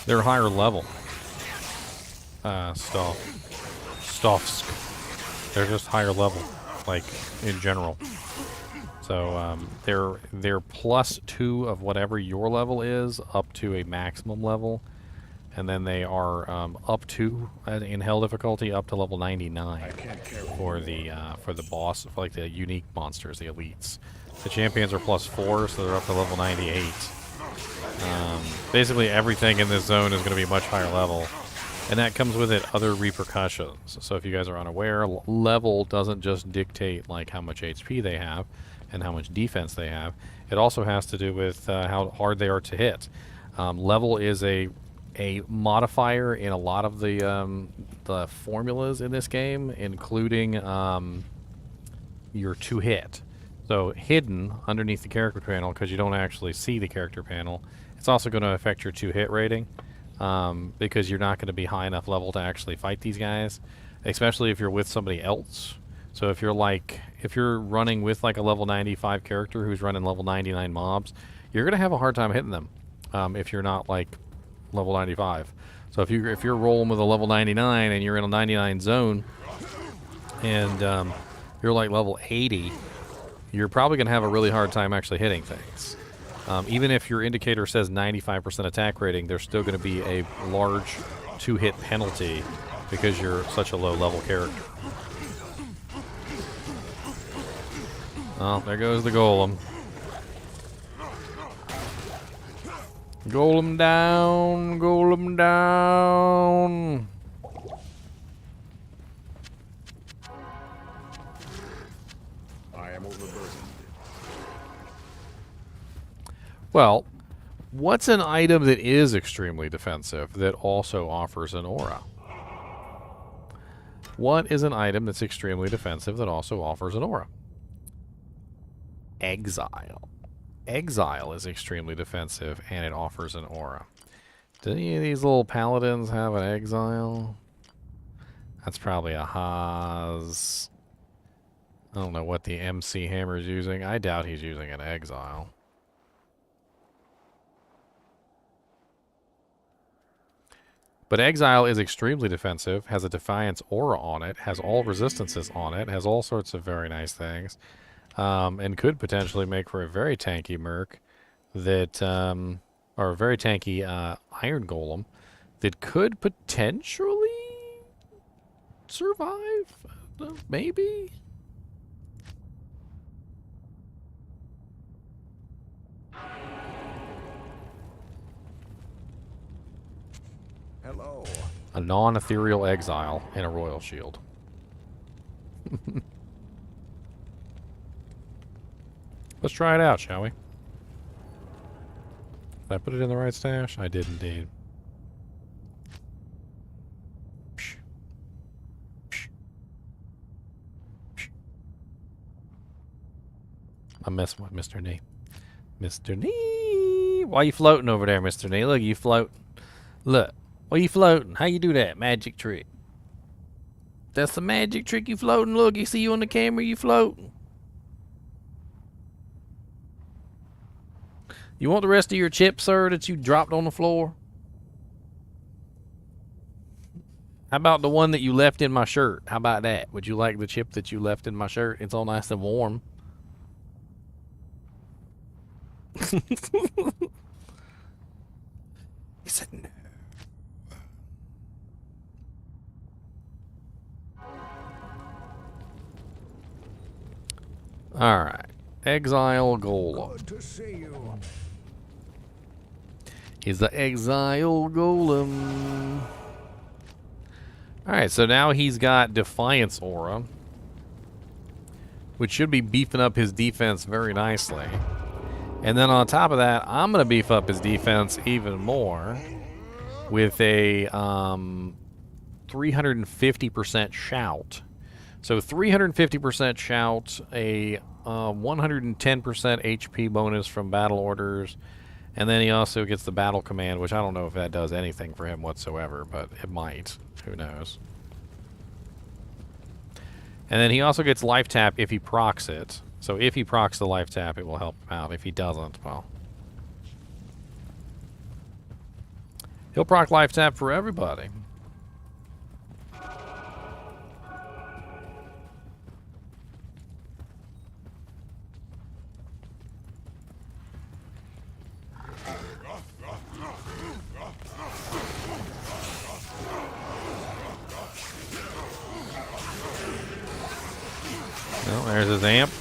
They're higher level. Stuffs. They're just higher level, like in general. So they're +2 of whatever your level is up to a maximum level, and then they are up to in hell difficulty up to level 99 for the boss, for like the unique monsters, the elites. The champions are +4, so they're up to level 98. Basically everything in this zone is going to be much higher level, and that comes with it other repercussions. So if you guys are unaware, level doesn't just dictate like how much HP they have and how much defense they have. It also has to do with how hard they are to hit. Level is a modifier in a lot of the formulas in this game, including your to hit. So hidden underneath the character panel, because you don't actually see the character panel, it's also going to affect your to hit rating, because you're not going to be high enough level to actually fight these guys, especially if you're with somebody else. So if you're running with like a level 95 character who's running level 99 mobs, you're going to have a hard time hitting them if you're not like level 95. So if you're rolling with a level 99 and you're in a 99 zone, and you're like level 80, you're probably going to have a really hard time actually hitting things. Even if your indicator says 95% attack rating, there's still going to be a large 2-hit penalty because you're such a low level character. Oh, there goes the golem. Golem down, golem down. I am overburdened. Well, what's an item that is extremely defensive that also offers an aura? What is an item that's extremely defensive that also offers an aura? Exile. Exile is extremely defensive and it offers an aura. Do any of these little paladins have an exile? That's probably a Haas. I don't know what the MC Hammer is using. I doubt he's using an exile. But Exile is extremely defensive, has a Defiance aura on it, has all resistances on it, has all sorts of very nice things, and could potentially make for a very tanky Merc that, or a very tanky Iron Golem that could potentially survive, maybe? Hello. A non-ethereal exile and a royal shield. Let's try it out, shall we? Did I put it in the right stash? I did indeed. I mess with Mr. Knee. Mr. Knee! Why you floating over there, Mr. Knee? Look, you float. Look. Why you floating? How you do that? Magic trick. That's the magic trick, you floating. Look, you see you on the camera, you floating. You want the rest of your chip, sir, that you dropped on the floor? How about the one that you left in my shirt? How about that? Would you like the chip that you left in my shirt? It's all nice and warm. He said no. Alright. Exile Golem. Good to see you. He's the Exile Golem. Alright, so now he's got Defiance Aura, which should be beefing up his defense very nicely. And then on top of that, I'm going to beef up his defense even more with a 350% shout. So 350% shout, a 110% HP bonus from battle orders, and then he also gets the battle command, which I don't know if that does anything for him whatsoever, but it might. Who knows? And then he also gets life tap if he procs it. So if he procs the life tap, it will help him out. If he doesn't, well, he'll proc life tap for everybody. Well, there's his amp.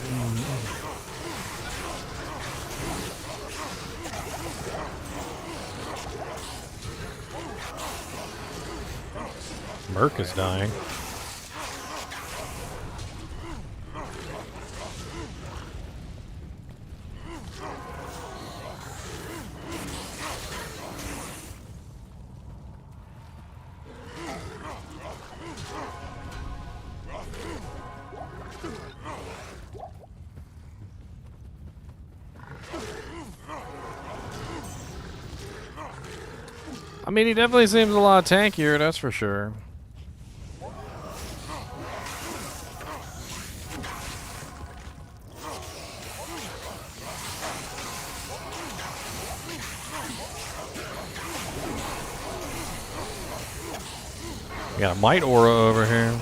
Merc is dying. I mean, he definitely seems a lot tankier, that's for sure. We got a Might Aura over here.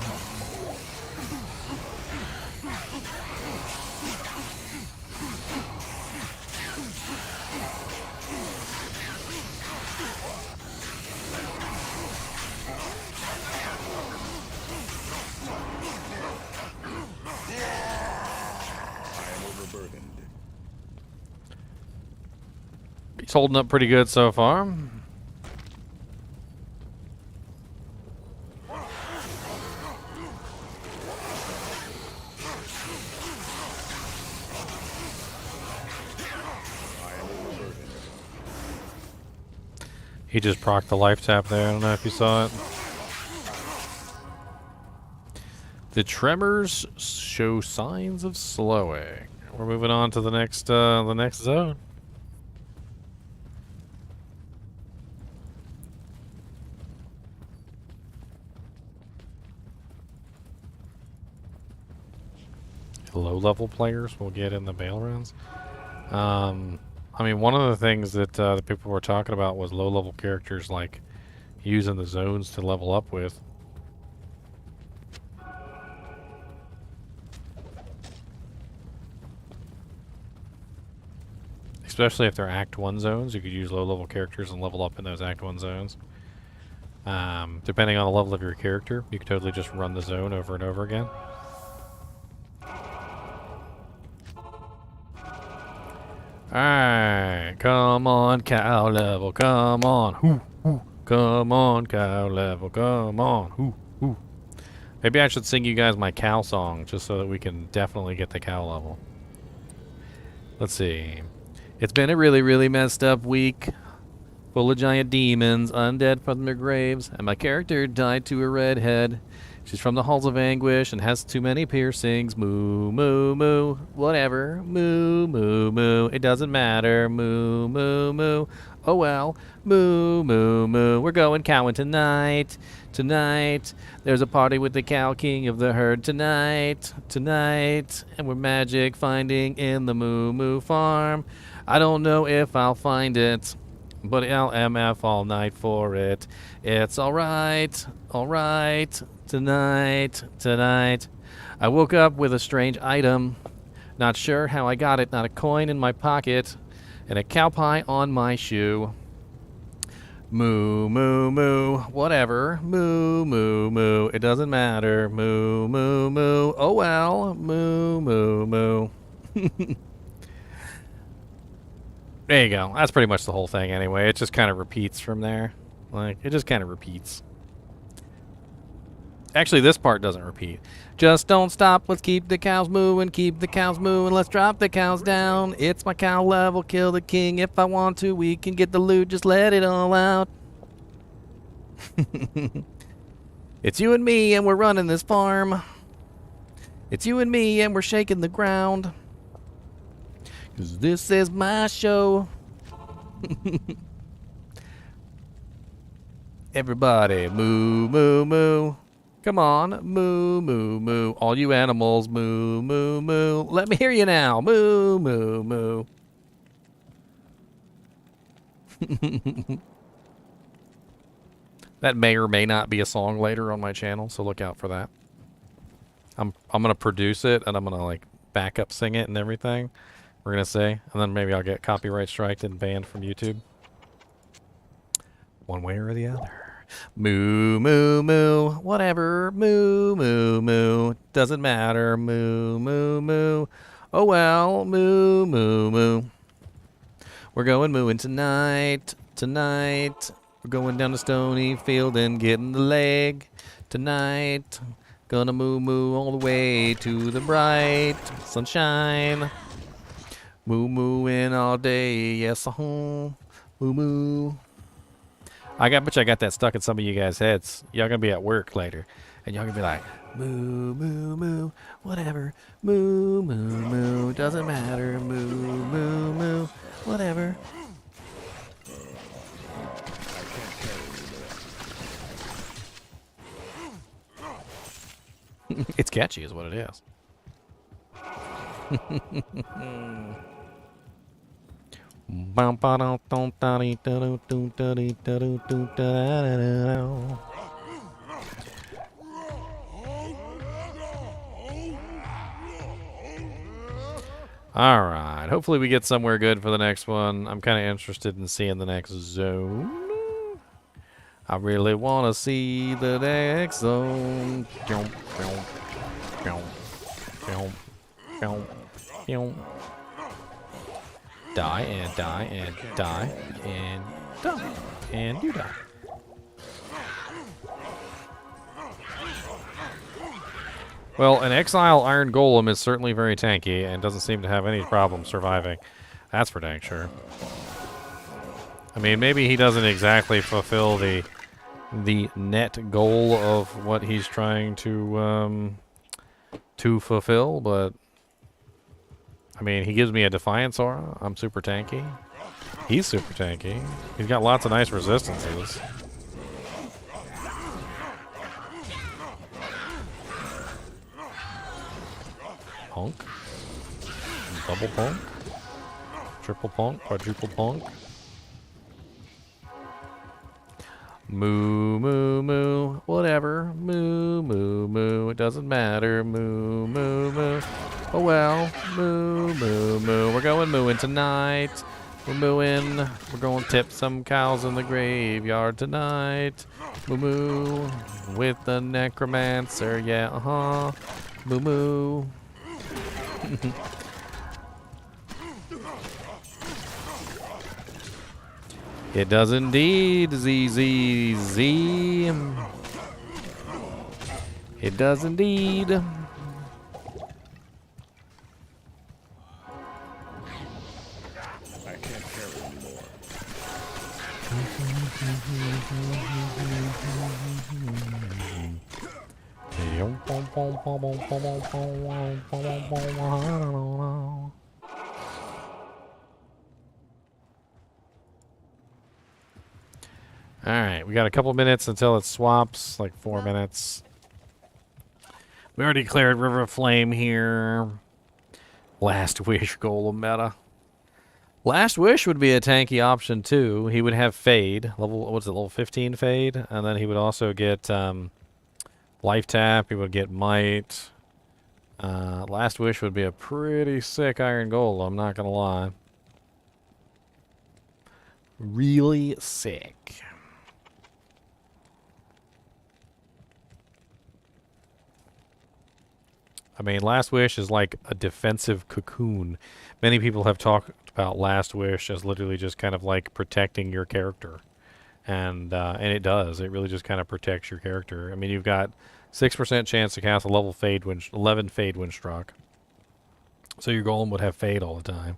He's holding up pretty good so far. He just procced the life tap there. I don't know if you saw it. The tremors show signs of slowing. We're moving on to the next zone. Low-level players will get in the bail runs. I mean, one of the things that the people were talking about was low-level characters, like using the zones to level up with. Especially if they're Act 1 zones, you could use low-level characters and level up in those Act 1 zones. Depending on the level of your character, you could totally just run the zone over and over again. Alright, come on, cow level, come on, hoo, hoo. Come on, cow level, come on, hoo, hoo. Maybe I should sing you guys my cow song, just so that we can definitely get the cow level. Let's see. It's been a really, really messed up week, full of giant demons, undead from their graves, and my character died to a redhead. She's from the halls of anguish and has too many piercings. Moo, moo, moo. Whatever. Moo, moo, moo. It doesn't matter. Moo, moo, moo. Oh well. Moo, moo, moo. We're going cowing tonight. Tonight. There's a party with the cow king of the herd tonight. Tonight. And we're magic finding in the moo, moo farm. I don't know if I'll find it, but I'll MF all night for it. It's alright. Alright. Tonight, tonight. I woke up with a strange item. Not sure how I got it. Not a coin in my pocket. And a cow pie on my shoe. Moo, moo, moo. Whatever. Moo, moo, moo. It doesn't matter. Moo, moo, moo. Oh well. Moo, moo, moo. There you go. That's pretty much the whole thing anyway. It just kind of repeats from there. Like, it just kind of repeats. Actually, this part doesn't repeat. Just don't stop. Let's keep the cows moving. Keep the cows moving. Let's drop the cows down. It's my cow level. Kill the king if I want to. We can get the loot. Just let it all out. It's you and me, and we're running this farm. It's you and me, and we're shaking the ground. 'Cause this is my show. Everybody, moo, moo, moo. Come on, moo, moo, moo. All you animals, moo, moo, moo. Let me hear you now, moo, moo, moo. That may or may not be a song later on my channel, so look out for that. I'm gonna produce it and I'm gonna like backup sing it and everything. We're gonna say, and then maybe I'll get copyright striked and banned from YouTube. One way or the other. Moo, moo, moo. Whatever. Moo, moo, moo. Doesn't matter. Moo, moo, moo. Oh well. Moo, moo, moo. We're going mooing tonight. Tonight. We're going down to Stony Field and getting the leg. Tonight. Gonna moo, moo all the way to the bright sunshine. Moo, mooing all day. Yes, moo, moo. I bet you I got that stuck in some of you guys' heads. Y'all gonna be at work later, and y'all gonna be like, moo, moo, moo, whatever, moo, moo, moo, doesn't matter, moo, moo, moo, whatever. It's catchy, is what it is. All right. Hopefully we get somewhere good for the next one. I'm kind of interested in seeing the next zone. I really want to see the next zone. Jump, jump, jump, jump, jump, jump. Die and die and die and die and you die. Well, an Exile Iron Golem is certainly very tanky and doesn't seem to have any problem surviving. That's for dang sure. I mean, maybe he doesn't exactly fulfill the net goal of what he's trying to fulfill, but I mean, he gives me a Defiance aura. I'm super tanky. He's super tanky. He's got lots of nice resistances. Punk. Double punk. Triple punk. Quadruple punk. Moo, moo, moo. Whatever. Moo, moo, moo. It doesn't matter. Moo, moo, moo. Oh well. Moo, moo, moo. We're going mooing tonight. We're mooing. We're going to tip some cows in the graveyard tonight. Moo, moo. With the necromancer. Yeah, uh-huh. Moo, moo. It does indeed, Z. It does indeed. I can't carry anymore. Alright, we got a couple minutes until it swaps, like 4 minutes. We already cleared River of Flame here. Last Wish Golem meta. Last Wish would be a tanky option too. He would have Fade, level 15 Fade, and then he would also get Life Tap, he would get Might. Last Wish would be a pretty sick Iron Golem, I'm not gonna lie. Really sick. I mean, Last Wish is like a defensive cocoon. Many people have talked about Last Wish as literally just kind of like protecting your character. And it does. It really just kind of protects your character. I mean, you've got 6% chance to cast a level 11 Fade when struck. So your golem would have Fade all the time.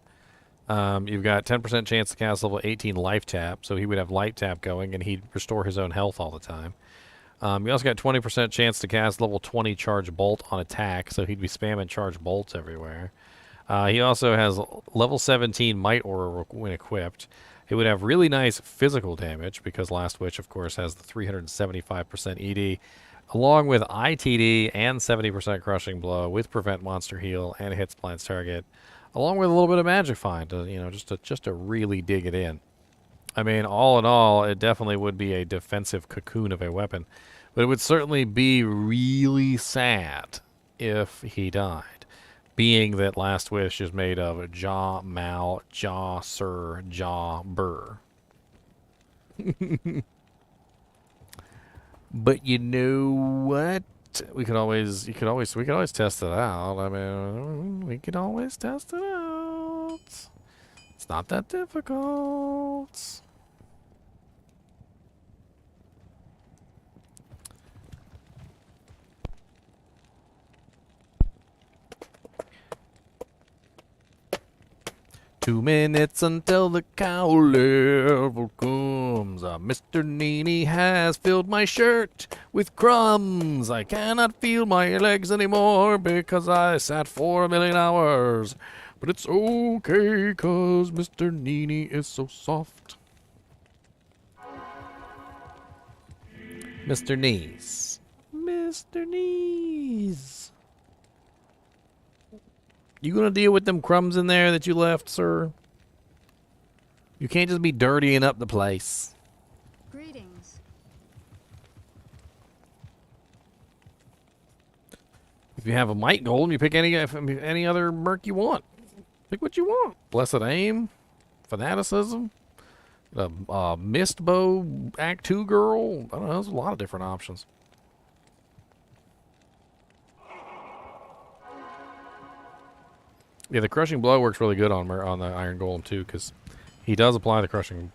You've got 10% chance to cast level 18 Life Tap. So he would have Life Tap going and he'd restore his own health all the time. You also got 20% chance to cast level 20 Charge Bolt on attack, so he'd be spamming Charge Bolts everywhere. He also has level 17 Might Aura when equipped. He would have really nice physical damage, because Last Witch, of course, has the 375% ED, along with ITD and 70% Crushing Blow, with Prevent Monster Heal and Hits Plants Target, along with a little bit of Magic Find, just to really dig it in. I mean, all in all, it definitely would be a defensive cocoon of a weapon. But it would certainly be really sad if he died. Being that Last Wish is made of Jaw, Mal, Jaw, Sir, Jaw, Burr. But you know what? We could always test it out. I mean, we could always test it out. It's not that difficult. Two minutes until the cow level comes. Mr. NiNi has filled my shirt with crumbs. I cannot feel my legs anymore because I sat for 1,000,000 hours. But it's okay, 'cause Mr. NiNi is so soft. Mr. Knees. Mr. Knees. You gonna deal with them crumbs in there that you left, sir? You can't just be dirtying up the place. Greetings. If you have a Might Golem, you pick any other merc you want. Pick what you want. Blessed Aim, Fanaticism, Mist Bow, Act 2 Girl. I don't know, there's a lot of different options. Yeah, the Crushing Blow works really good on the Iron Golem too, because he does apply the crushing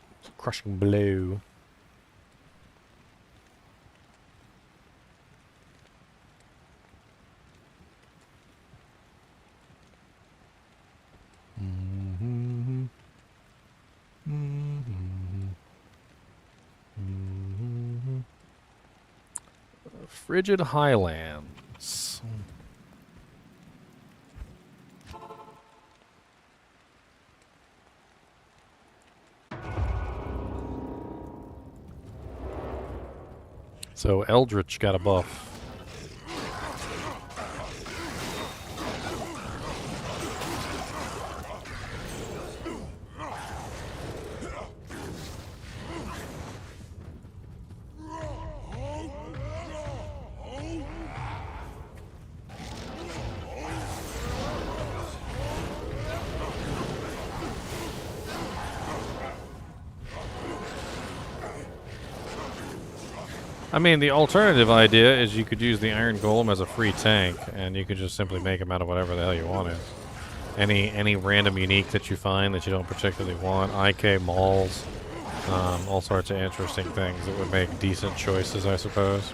blow. Frigid Highlands. So Eldritch got a buff. I mean, the alternative idea is you could use the Iron Golem as a free tank, and you could just simply make him out of whatever the hell you wanted. Any random unique that you find that you don't particularly want, IK Mauls, all sorts of interesting things that would make decent choices, I suppose.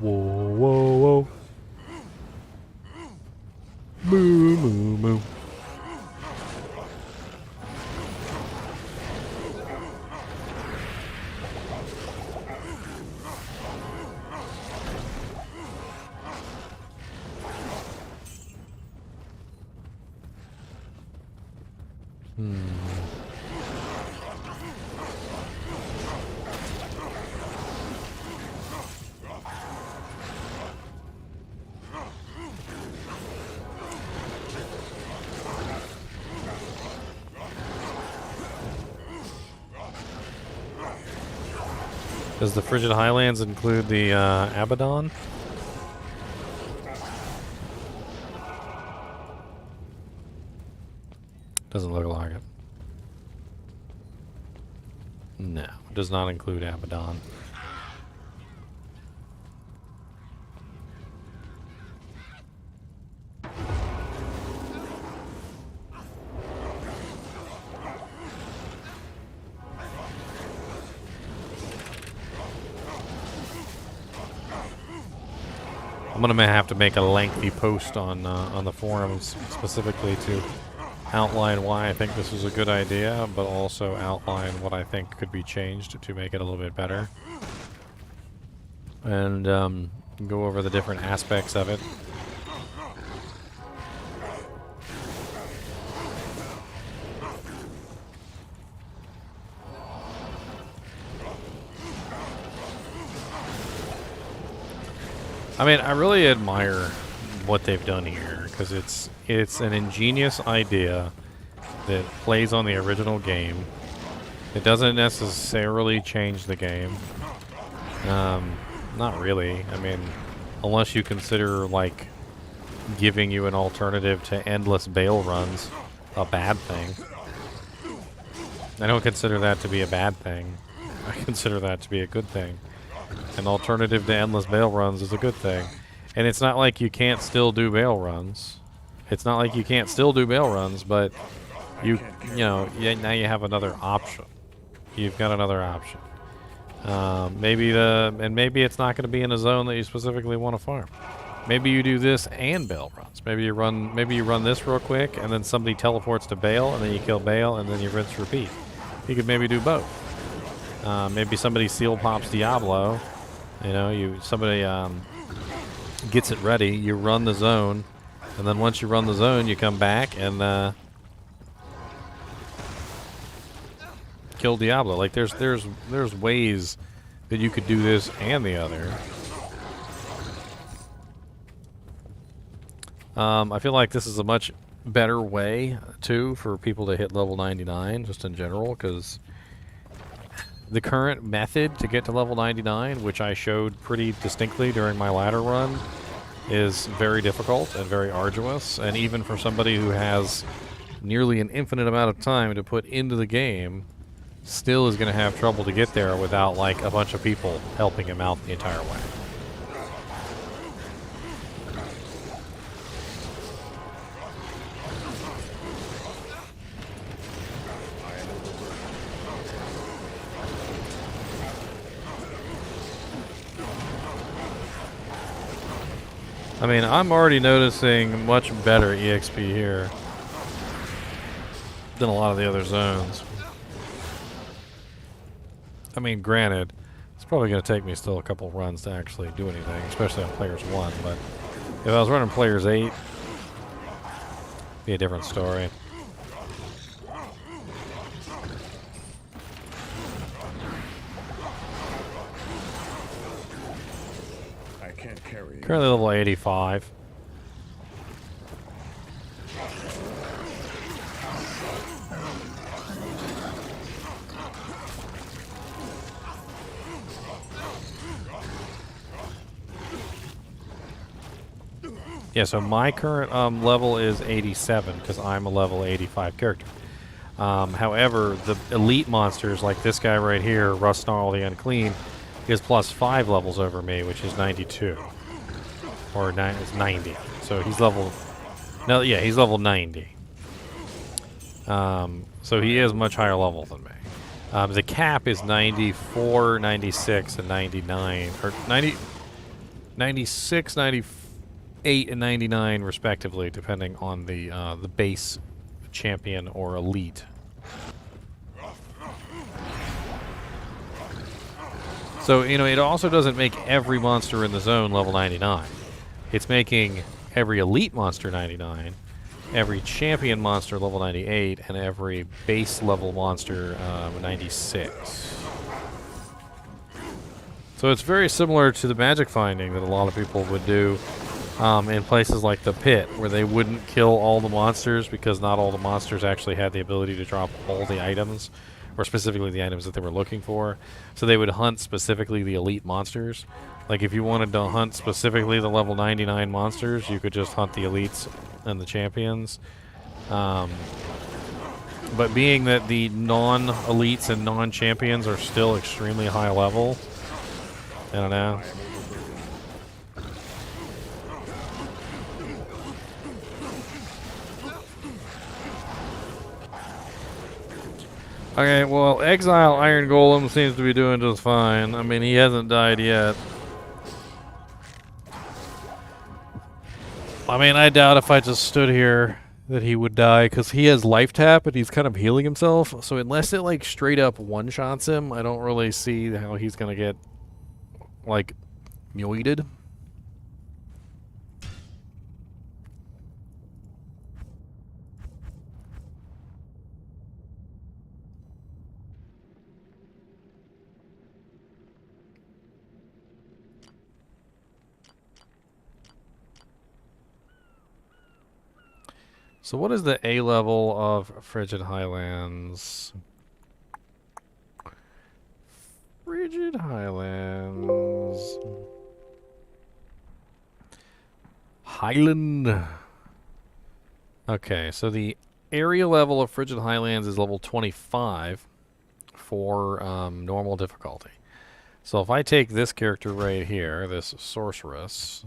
Whoa. Moo. Does the Frigid Highlands include the Abaddon? Doesn't look like it. No, it does not include Abaddon. I'm gonna have to make a lengthy post on the forums specifically to outline why I think this is a good idea, but also outline what I think could be changed to make it a little bit better, and go over the different aspects of it. I mean, I really admire what they've done here, because it's an ingenious idea that plays on the original game. It doesn't necessarily change the game. Not really. I mean, unless you consider, like, giving you an alternative to endless bail runs a bad thing. I don't consider that to be a bad thing. I consider that to be a good thing. An alternative to endless bail runs is a good thing. And it's not like you can't still do bail runs. It's not like you can't still do bail runs, but you know, now you have another option. You've got another option. Maybe it's not going to be in a zone that you specifically want to farm. Maybe you do this and bail runs. Maybe you run this real quick, and then somebody teleports to bail, and then you kill bail, and then you rinse repeat. You could maybe do both. Maybe somebody seal pops Diablo. You know, somebody gets it ready. You run the zone, and then once you run the zone, you come back and kill Diablo. Like there's ways that you could do this and the other. I feel like this is a much better way too for people to hit level 99 just in general, because the current method to get to level 99, which I showed pretty distinctly during my ladder run, is very difficult and very arduous, and even for somebody who has nearly an infinite amount of time to put into the game, still is going to have trouble to get there without like a bunch of people helping him out the entire way. I mean, I'm already noticing much better EXP here than a lot of the other zones. I mean, granted, it's probably going to take me still a couple runs to actually do anything, especially on Players 1, but if I was running Players 8, it'd be a different story. I can't carry it. Currently level 85. Yeah, so my current level is 87 because I'm a level 85 character. However, the elite monsters like this guy right here, Rust Snarl the Unclean, is plus 5 levels over me, which is 92. Or it's 90. So he's level... No, yeah, he's level 90. So he is much higher level than me. The cap is 94, 96, and 99. Or 90, 96, 98, and 99, respectively, depending on the base champion or elite. So, you know, it also doesn't make every monster in the zone level 99. It's making every elite monster 99, every champion monster level 98, and every base level monster 96. So it's very similar to the magic finding that a lot of people would do in places like the pit, where they wouldn't kill all the monsters because not all the monsters actually had the ability to drop all the items, or specifically the items that they were looking for. So they would hunt specifically the elite monsters. Like if you wanted to hunt specifically the level 99 monsters, you could just hunt the elites and the champions. But being that the non-elites and non-champions are still extremely high level, I don't know. Okay, well, Exile Iron Golem seems to be doing just fine. I mean, he hasn't died yet. I mean, I doubt if I just stood here that he would die, because he has life tap and he's kind of healing himself. So unless it, like, straight up one-shots him, I don't really see how he's going to get, like, muted. So what is the A level of Frigid Highlands? Frigid Highlands. Highland. Okay, so the area level of Frigid Highlands is level 25 for normal difficulty. So if I take this character right here, this sorceress,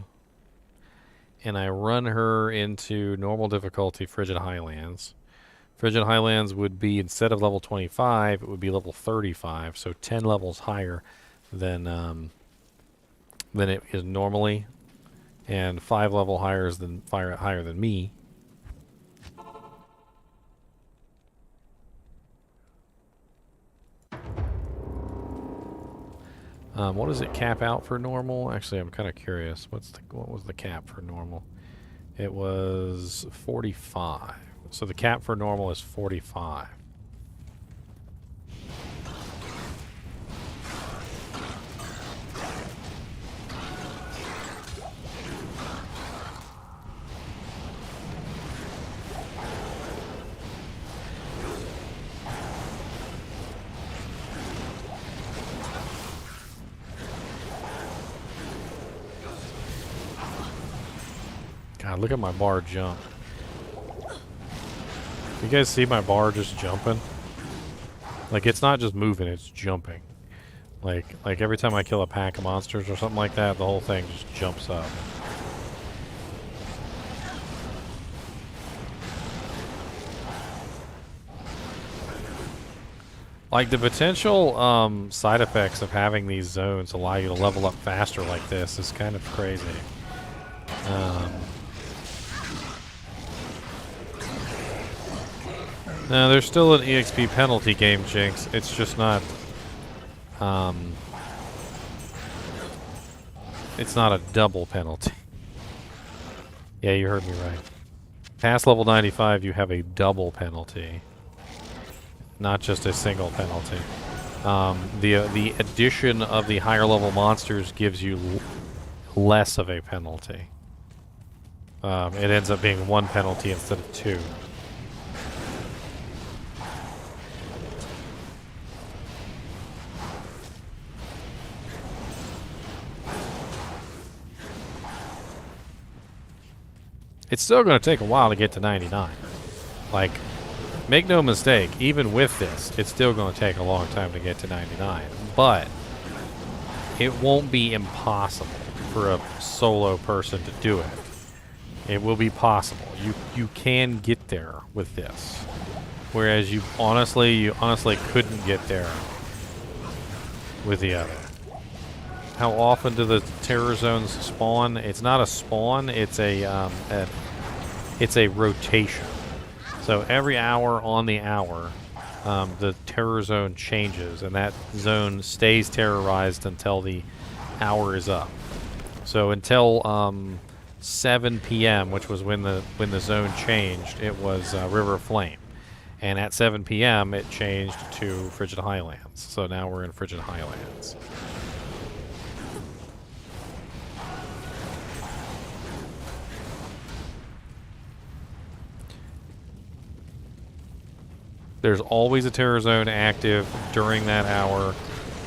and I run her into normal difficulty Frigid Highlands. Frigid Highlands would be, instead of level 25, it would be level 35, so 10 levels higher than it is normally, and 5 level higher than me. What does it cap out for normal? Actually, I'm kind of curious. What was the cap for normal? It was 45. So the cap for normal is 45. God, look at my bar jump. You guys see my bar just jumping? Like, it's not just moving, it's jumping. Like every time I kill a pack of monsters or something like that, the whole thing just jumps up. Like, the potential side effects of having these zones allow you to level up faster like this is kind of crazy. No, there's still an EXP penalty game, Jinx. It's just not... it's not a double penalty. Yeah, you heard me right. Past level 95, you have a double penalty. Not just a single penalty. The addition of the higher level monsters gives you less of a penalty. It ends up being 1 penalty instead of 2. It's still going to take a while to get to 99. Like, make no mistake, even with this, it's still going to take a long time to get to 99. But it won't be impossible for a solo person to do it. It will be possible. You can get there with this. Whereas you honestly couldn't get there with the other. How often do the terror zones spawn? It's not a spawn, it's a rotation. So every hour on the hour, the terror zone changes, and that zone stays terrorized until the hour is up. So until 7 p.m., which was when the zone changed, it was River of Flame, and at 7 p.m. it changed to Frigid Highlands. So now we're in Frigid Highlands. There's always a terror zone active during that hour,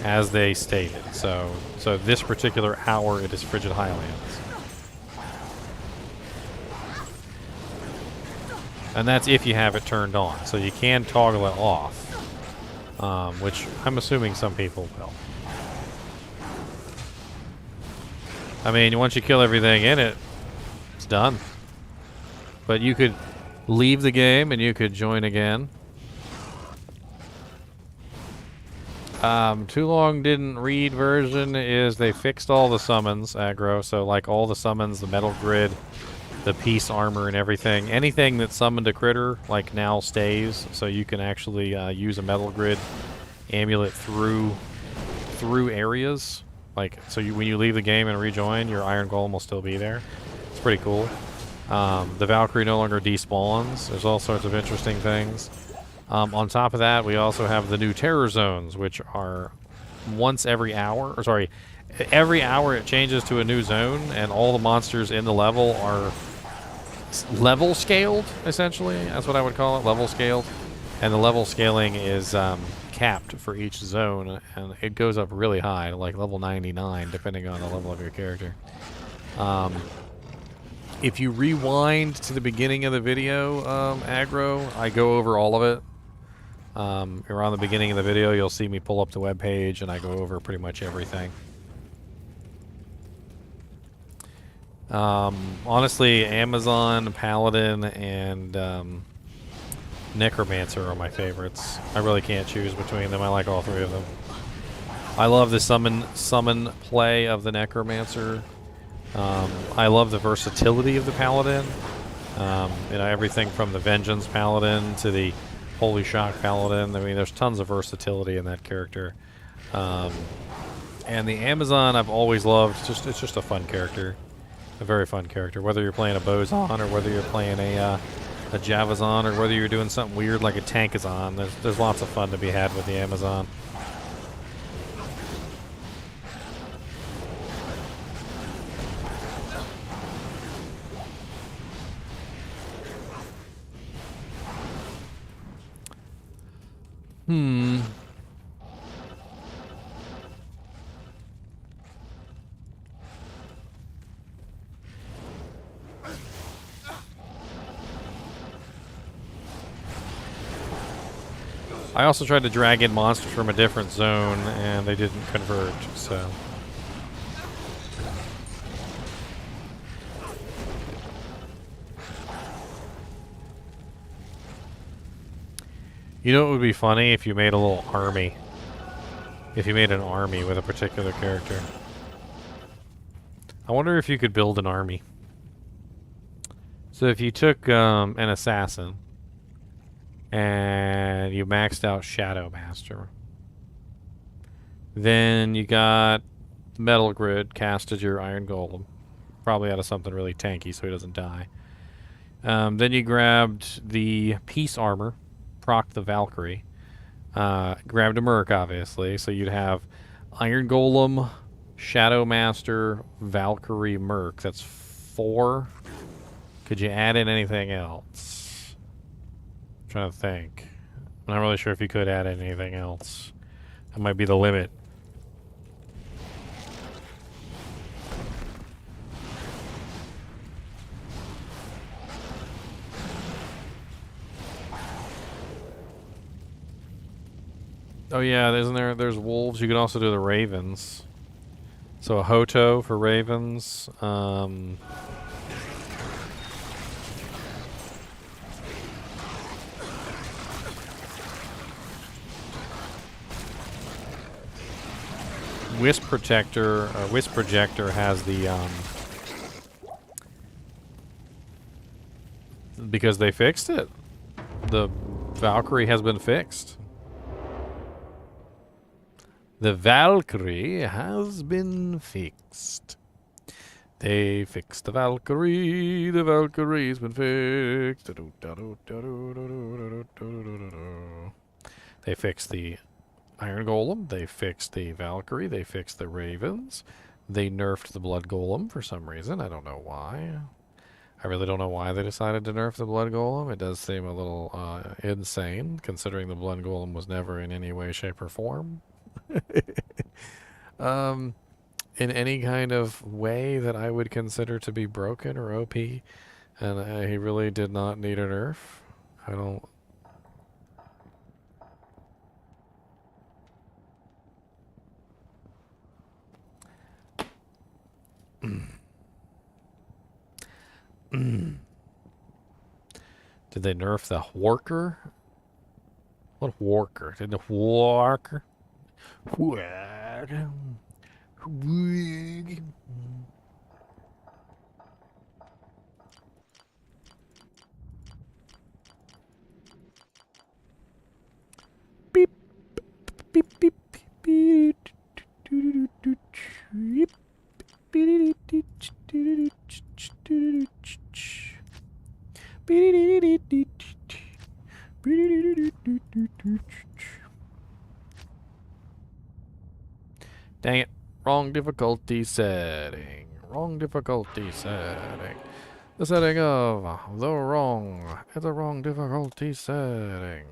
as they stated. So this particular hour, it is Frigid Highlands. And that's if you have it turned on. So you can toggle it off, which I'm assuming some people will. I mean, once you kill everything in it, it's done. But you could leave the game and you could join again. Too Long Didn't Read version is they fixed all the summons, aggro. So like all the summons, the metal grid, the peace armor and everything. Anything that summoned a critter, like now stays. So you can actually use a metal grid amulet through areas. Like, so when you leave the game and rejoin, your Iron Golem will still be there. It's pretty cool. The Valkyrie no longer despawns. There's all sorts of interesting things. On top of that, we also have the new terror zones, which are once every hour, or sorry, every hour it changes to a new zone, and all the monsters in the level are level scaled, essentially. That's what I would call it, level scaled. And the level scaling is capped for each zone, and it goes up really high, like level 99, depending on the level of your character. If you rewind to the beginning of the video, aggro, I go over all of it. Around the beginning of the video, you'll see me pull up the web page, and I go over pretty much everything. Honestly, Amazon, Paladin, and Necromancer are my favorites. I really can't choose between them. I like all 3 of them. I love the summon play of the Necromancer. I love the versatility of the Paladin. You know, everything from the Vengeance Paladin to the Holy Shock Paladin. I mean, there's tons of versatility in that character. And the Amazon I've always loved. It's just a fun character. A very fun character. Whether you're playing a Bozon or whether you're playing a Javazon or whether you're doing something weird like a Tankazon, there's lots of fun to be had with the Amazon. I also tried to drag in monsters from a different zone, and they didn't converge, so... You know what would be funny if you made a little army? If you made an army with a particular character. I wonder if you could build an army. So if you took an assassin and you maxed out Shadow Master, then you got Metal Grid cast as your Iron Golem, probably out of something really tanky so he doesn't die. Then you grabbed the Peace Armor, procced the Valkyrie, grabbed a Merc, obviously, so you'd have Iron Golem, Shadow Master, Valkyrie, Merc. That's 4. Could you add in anything else? I'm trying to think. I'm not really sure if you could add in anything else. That might be the limit. Oh yeah, there's wolves. You can also do the ravens. So a Hoto for ravens. Wisp Projector has the because they fixed it. The Valkyrie has been fixed. The Valkyrie has been fixed. They fixed the Valkyrie. The Valkyrie's been fixed. They fixed the Iron Golem. They fixed the Valkyrie. They fixed the Ravens. They nerfed the Blood Golem for some reason. I don't know why. I really don't know why they decided to nerf the Blood Golem. It does seem a little insane, considering the Blood Golem was never in any way, shape, or form. In any kind of way that I would consider to be broken or OP, and he really did not need a nerf. I don't... Did they nerf the Worker? What Worker? Did the Worker? Beep, beep, beep, beep, Dang it. Wrong difficulty setting. Wrong difficulty setting. The setting of the wrong. It's a wrong difficulty setting.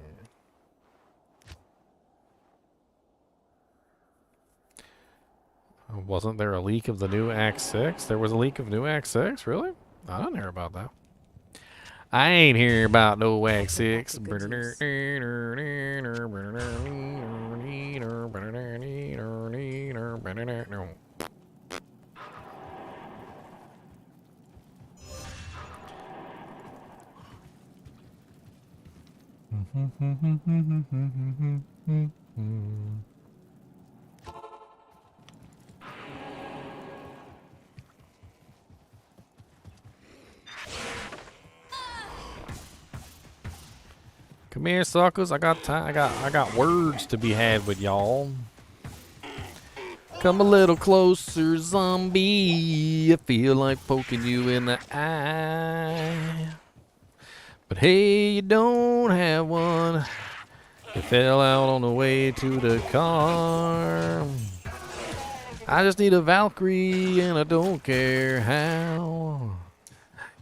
Wasn't there a leak of the new Act 6? There was a leak of new Act 6? Really? I didn't hear about that. I ain't hear about no Act 6. Come here, suckers. I got time. I got words to be had with y'all. Come a little closer, zombie. I feel like poking you in the eye. But hey, you don't have one. You fell out on the way to the car. I just need a Valkyrie and I don't care how.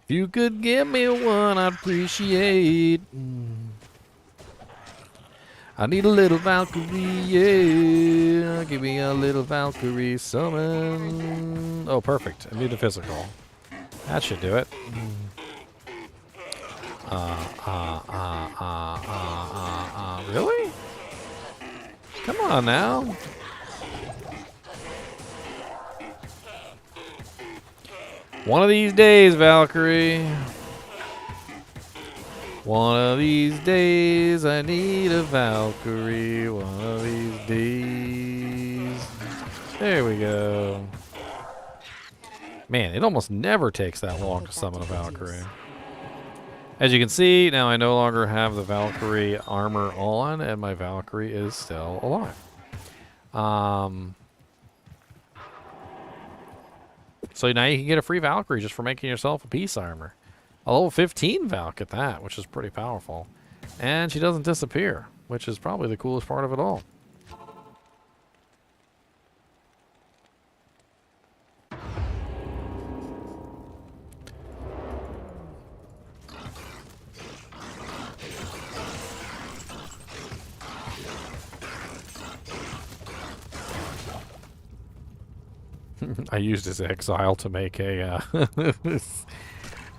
If you could give me one, I'd appreciate. I need a little Valkyrie, yeah. Give me a little Valkyrie summon. Oh, perfect. I need a physical. That should do it. Really? Come on now. One of these days, Valkyrie. One of these days, I need a Valkyrie. One of these days. There we go. Man, it almost never takes that long to summon a Valkyrie. As you can see, now I no longer have the Valkyrie armor on, and my Valkyrie is still alive. So now you can get a free Valkyrie just for making yourself a peace armor. A level 15 Valk at that, which is pretty powerful. And she doesn't disappear, which is probably the coolest part of it all. I used his exile to make a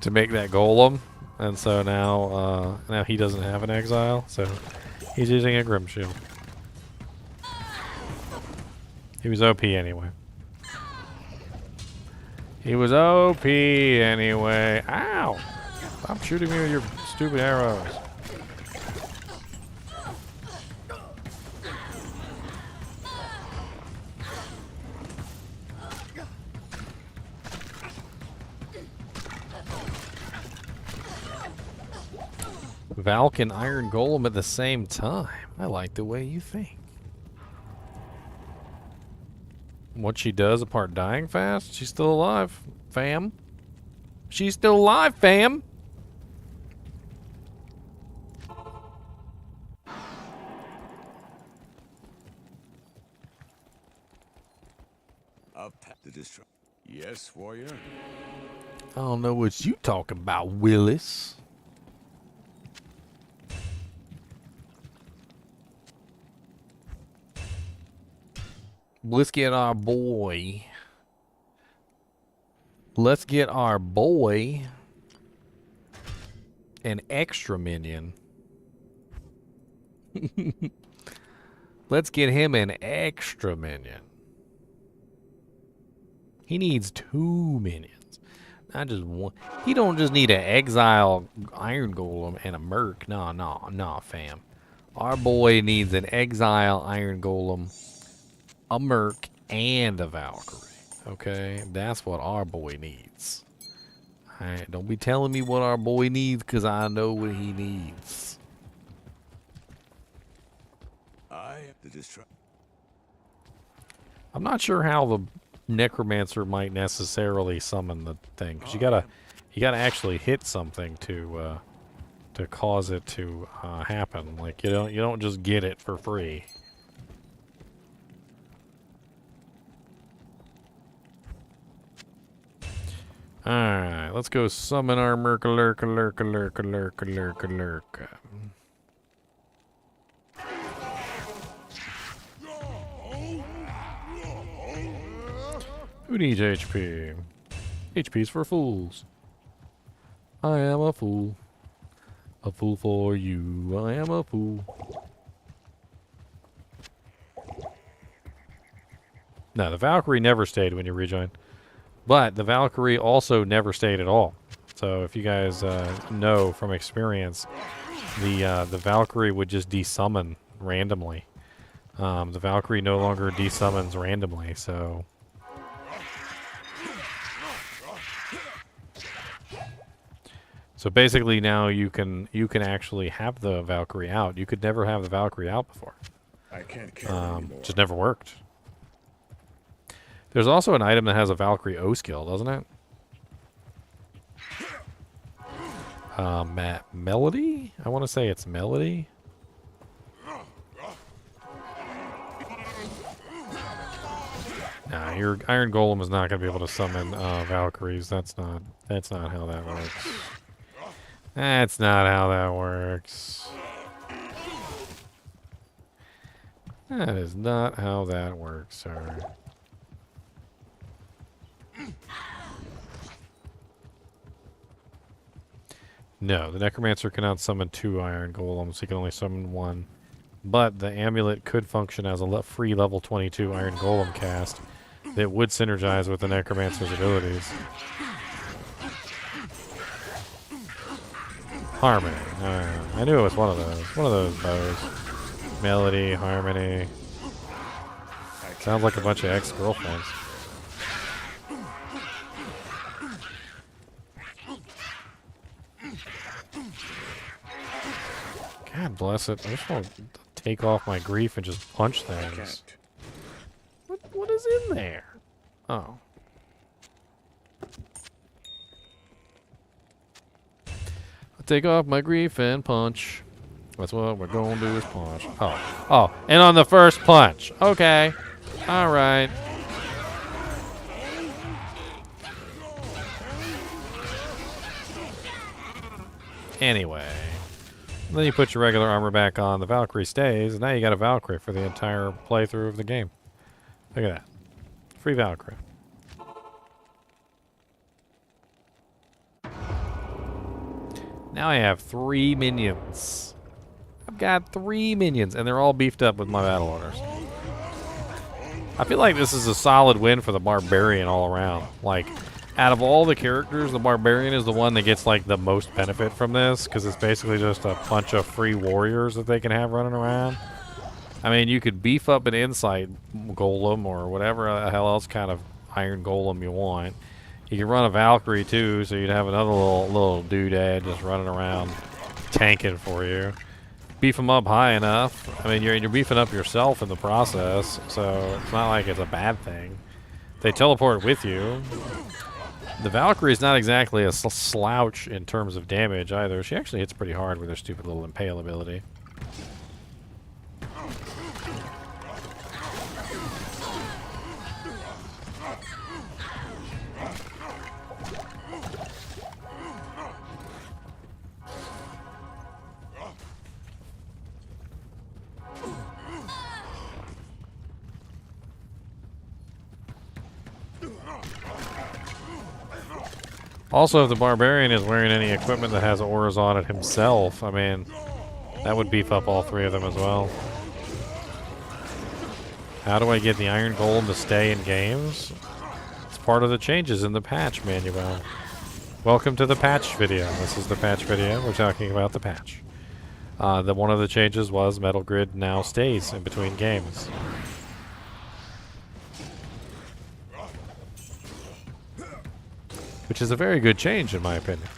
to make that golem, and so now now he doesn't have an exile, so he's using a Grim Shield. He was OP anyway. He was OP anyway. Ow! Stop shooting me with your stupid arrows. Valk and Iron Golem at the same time. I like the way you think. What she does apart dying fast? She's still alive, fam. She's still alive, fam. Up the destroy. Yes, warrior. I don't know what you talking about, Willis. Let's get our boy. Let's get our boy an extra minion. Let's get him an extra minion. He needs 2 minions. Not just one. He don't just need an exile Iron Golem and a Merc. Nah, fam. Our boy needs an exile Iron Golem, a Merc, and a Valkyrie. Okay? That's what our boy needs. Alright, don't be telling me what our boy needs, because I know what he needs. I am the destroy. I'm not sure how the Necromancer might necessarily summon the thing, because you gotta actually hit something to cause it to happen. Like you don't just get it for free. Alright, let's go summon our Merc-a-lurk. Who needs HP? HP's for fools. I am a fool. A fool for you. I am a fool. No, the Valkyrie never stayed when you rejoined. But the Valkyrie also never stayed at all. So if you guys know from experience, the Valkyrie would just desummon randomly. The Valkyrie no longer desummons randomly, so... So basically now you can actually have the Valkyrie out. You could never have the Valkyrie out before. I can't carry anymore. Just never worked. There's also an item that has a Valkyrie O skill, doesn't it? Melody? I want to say it's Melody. Nah, your Iron Golem is not going to be able to summon Valkyries. That's not how that works. That's not how that works. That is not how that works, sir. No, the Necromancer cannot summon 2 Iron Golems. He can only summon 1. but the amulet could function as a free level 22 Iron Golem cast that would synergize with the Necromancer's abilities. Harmony. I knew it was one of those. One of those bows. Melody, harmony. Sounds like a bunch of ex-girlfriends. God bless it. I just want to take off my grief and just punch things. What is in there? Oh. I'll take off my grief and punch. That's what we're going to do is punch. Oh. And on the first punch. Okay. All right. Anyway. Then you put your regular armor back on, the Valkyrie stays, and now you got a Valkyrie for the entire playthrough of the game. Look at that. Free Valkyrie. Now I have 3 minions. I've got 3 minions, and they're all beefed up with my battle orders. I feel like this is a solid win for the Barbarian all around. Like, out of all the characters, the Barbarian is the one that gets, like, the most benefit from this, because it's basically just a bunch of free warriors that they can have running around. I mean, you could beef up an Insight Golem or whatever the hell else kind of Iron Golem you want. You could run a Valkyrie, too, so you'd have another little doodad just running around tanking for you. Beef them up high enough. I mean, you're beefing up yourself in the process, so it's not like it's a bad thing. They teleport with you. The Valkyrie is not exactly a slouch in terms of damage either. She actually hits pretty hard with her stupid little impale ability. Also, if the Barbarian is wearing any equipment that has auras on it himself, I mean, that would beef up all 3 of them as well. How do I get the Iron Golem to stay in games? It's part of the changes in the patch manual. Welcome to the patch video. This is the patch video. We're talking about the patch. One of the changes was Metal Grid now stays in between games. Which is a very good change, in my opinion.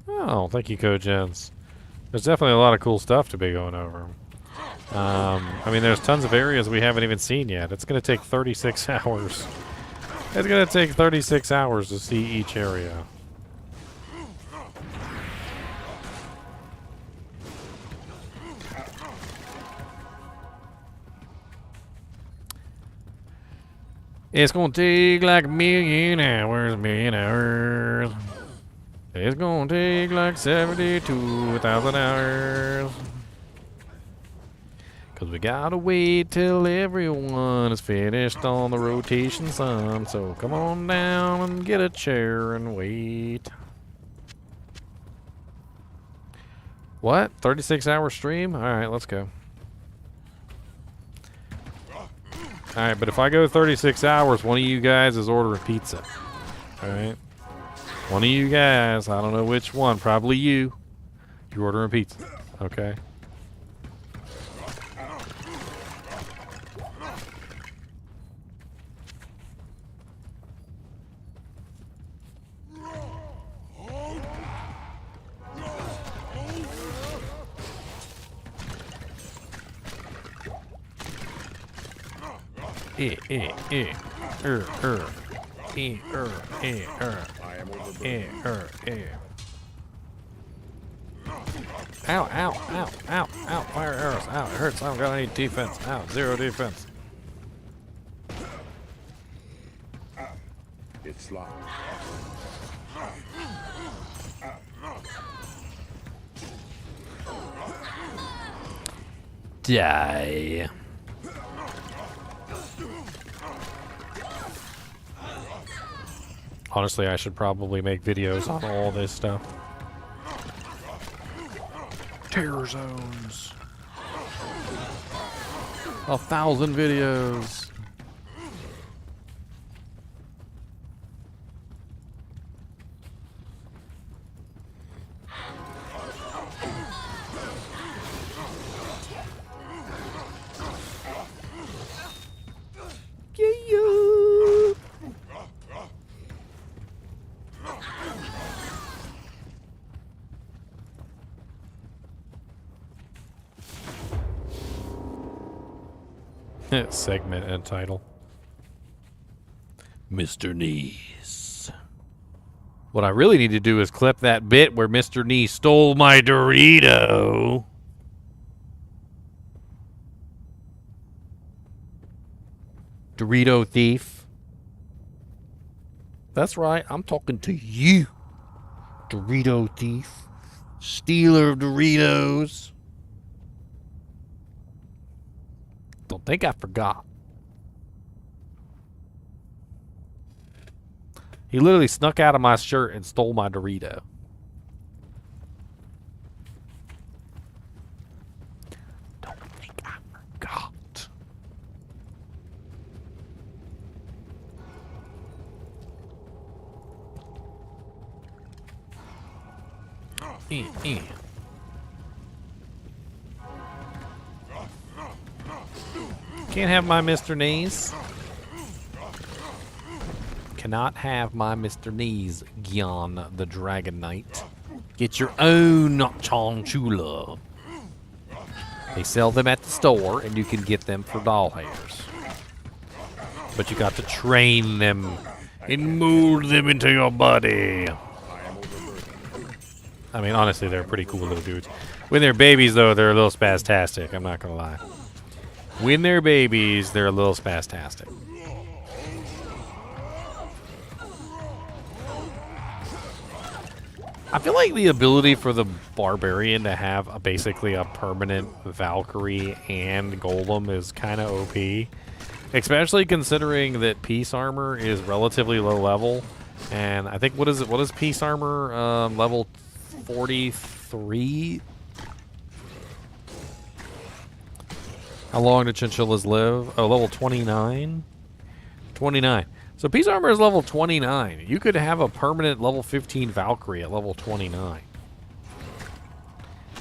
Oh, thank you, Cogens. There's definitely a lot of cool stuff to be going over. I mean, there's tons of areas we haven't even seen yet. It's going to take 36 hours. It's going to take 36 hours to see each area. It's going to take like a million hours. It's going to take like 72,000 hours. Cause we gotta wait till everyone is finished on the rotation sun. So come on down and get a chair and wait. What? 36-hour stream? Alright, let's go. Alright, but if I go 36 hours, one of you guys is ordering pizza. Alright? One of you guys, I don't know which one, probably you. You're ordering pizza. Okay? Ow, ow, ow, ow, ow, fire arrows, ow, it hurts, I don't got any defense, ow, 0 defense. It's locked. Die. Honestly, I should probably make videos on all this stuff. Terror zones. 1,000 videos. Segment and title. Mr. Knees. What I really need to do is clip that bit where Mr. Knee stole my Dorito. Dorito thief. That's right, I'm talking to you. Dorito thief. Stealer of Doritos. Don't think I forgot. He literally snuck out of my shirt and stole my Dorito. Don't think I forgot. Can't have my Mr. Knees. Cannot have my Mr. Knees, Gyan the Dragon Knight. Get your own Chinchilla. They sell them at the store, and you can get them for doll hairs. But you got to train them and mold them into your body. I mean, honestly, they're pretty cool little dudes. When they're babies, though, they're a little spastastic. I'm not gonna lie. When they're babies, they're a little spastastic. I feel like the ability for the Barbarian to have basically a permanent Valkyrie and Golem is kind of OP. Especially considering that Peace Armor is relatively low level. And I think, what is it? What is Peace Armor? Level 43? How long do Chinchillas live? Oh, level 29? 29. So Peace Armor is level 29. You could have a permanent level 15 Valkyrie at level 29.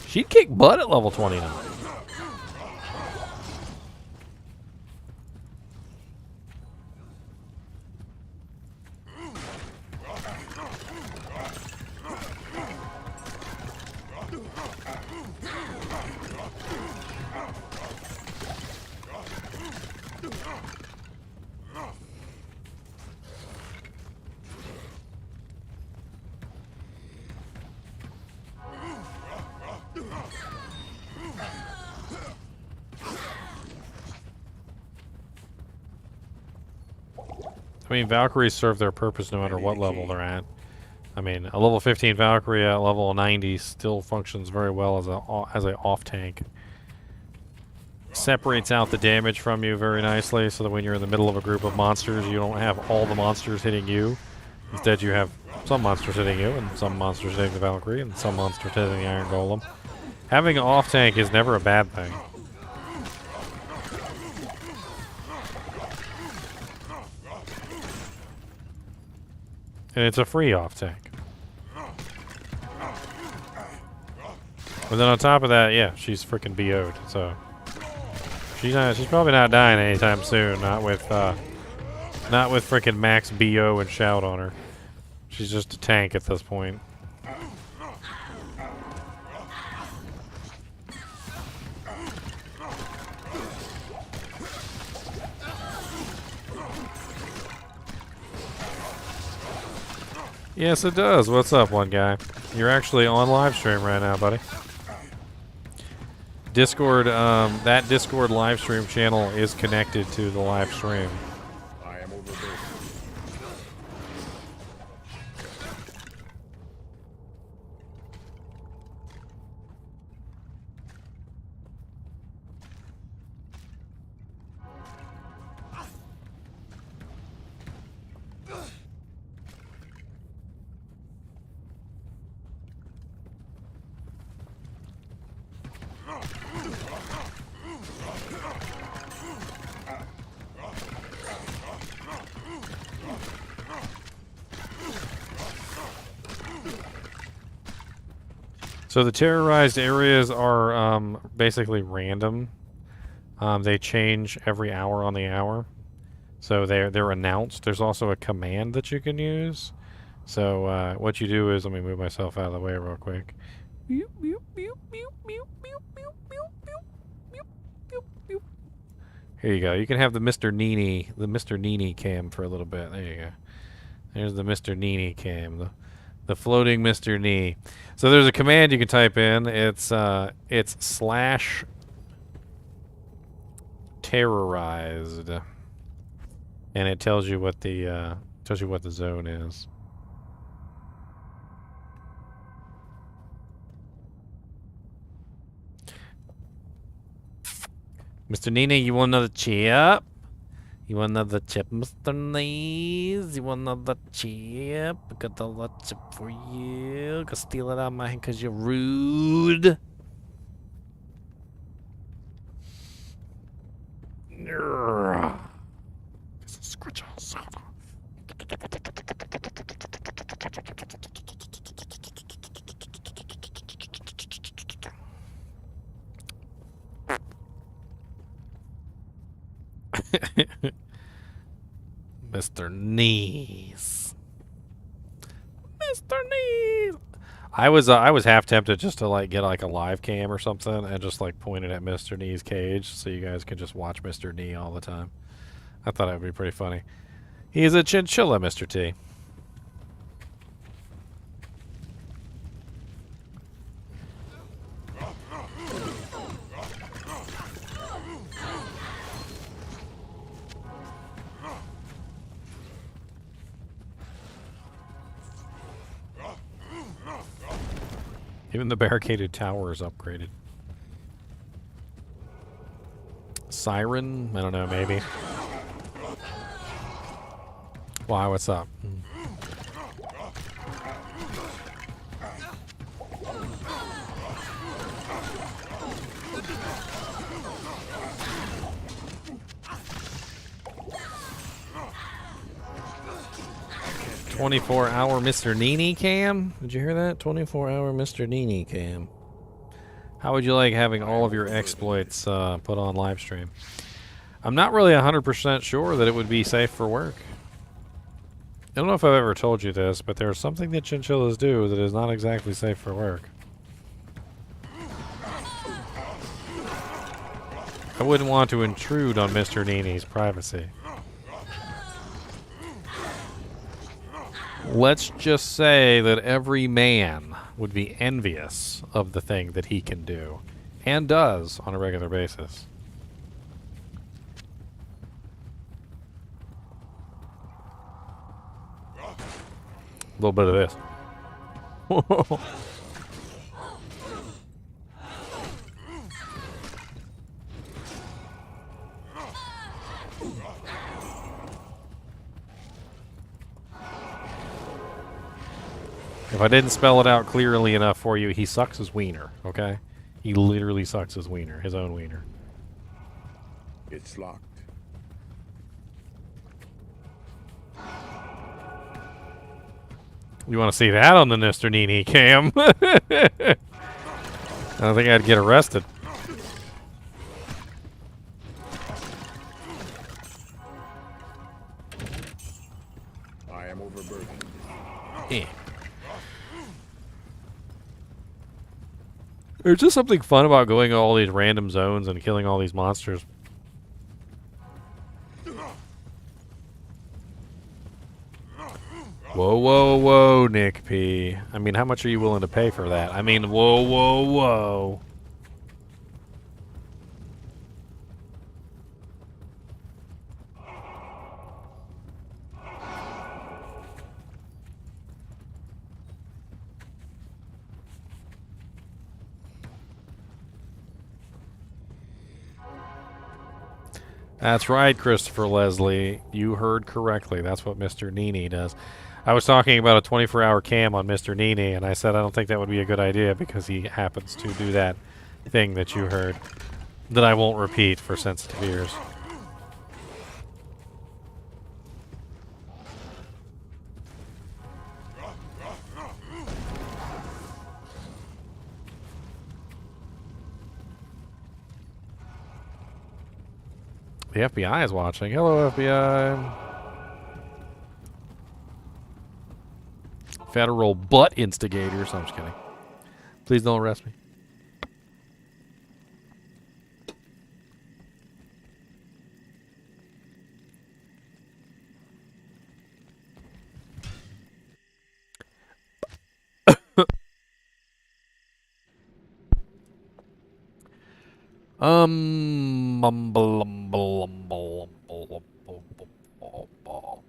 She'd kick butt at level 29. I mean, Valkyries serve their purpose no matter what level they're at. I mean, a level 15 Valkyrie at level 90 still functions very well as a off tank. Separates out the damage from you very nicely, so that when you're in the middle of a group of monsters, you don't have all the monsters hitting you. Instead, you have some monsters hitting you, and some monsters hitting the Valkyrie, and some monsters hitting the Iron Golem. Having an off tank is never a bad thing. And it's a free off tank. But then on top of that, yeah, she's freaking BO'd. So she's probably not dying anytime soon. Not with freaking max BO and shout on her. She's just a tank at this point. Yes, it does. What's up, one guy? You're actually on live stream right now, buddy. Discord, that Discord live stream channel is connected to the live stream. I am overburdened. So the terrorized areas are basically random. They change every hour on the hour. So they're announced. There's also a command that you can use. So what you do is, let me move myself out of the way real quick. Here you go. You can have the Mr. NiNi cam for a little bit. There you go. There's the Mr. NiNi cam, the floating Mr. Ni. So there's a command you can type in. It's slash terrorized, and it tells you what the zone is. Mr. NiNi, you want another chip? You want another chip, Mr. Knees? You want another chip? I got a lot chip for you. Go steal it out of my hand because you're rude. Scratch Mr. Knees. Mr. Knees. I was half tempted just to like get like a live cam or something and just like point it at Mr. Knee's cage so you guys could just watch Mr. Knee all the time. I thought it would be pretty funny. He's a chinchilla, Mr. T. Even the barricaded tower is upgraded. Siren? I don't know, maybe. Why, what's up? 24-hour Mr. NiNi cam? Did you hear that? 24-hour Mr. NiNi cam. How would you like having all of your exploits put on live stream? I'm not really 100% sure that it would be safe for work. I don't know if I've ever told you this, but there's something that chinchillas do that is not exactly safe for work. I wouldn't want to intrude on Mr. NiNi's privacy. Let's just say that every man would be envious of the thing that he can do, and does on a regular basis. A little bit of this. If I didn't spell it out clearly enough for you, he sucks his wiener, okay? He literally sucks his wiener, his own wiener. It's locked. You want to see that on the Mr. NiNi cam? I don't think I'd get arrested. I am overburdened. Yeah. There's just something fun about going to all these random zones and killing all these monsters. Whoa, whoa, whoa, Nick P. I mean, how much are you willing to pay for that? I mean, whoa, whoa, whoa. That's right, Christopher Leslie. You heard correctly. That's what Mr. NiNi does. I was talking about a 24-hour cam on Mr. NiNi, and I said I don't think that would be a good idea because he happens to do that thing that you heard that I won't repeat for sensitive ears. The FBI is watching. Hello, FBI. Federal butt instigators. I'm just kidding. Please don't arrest me. Mumble, umble, umble, umble, umble, umble.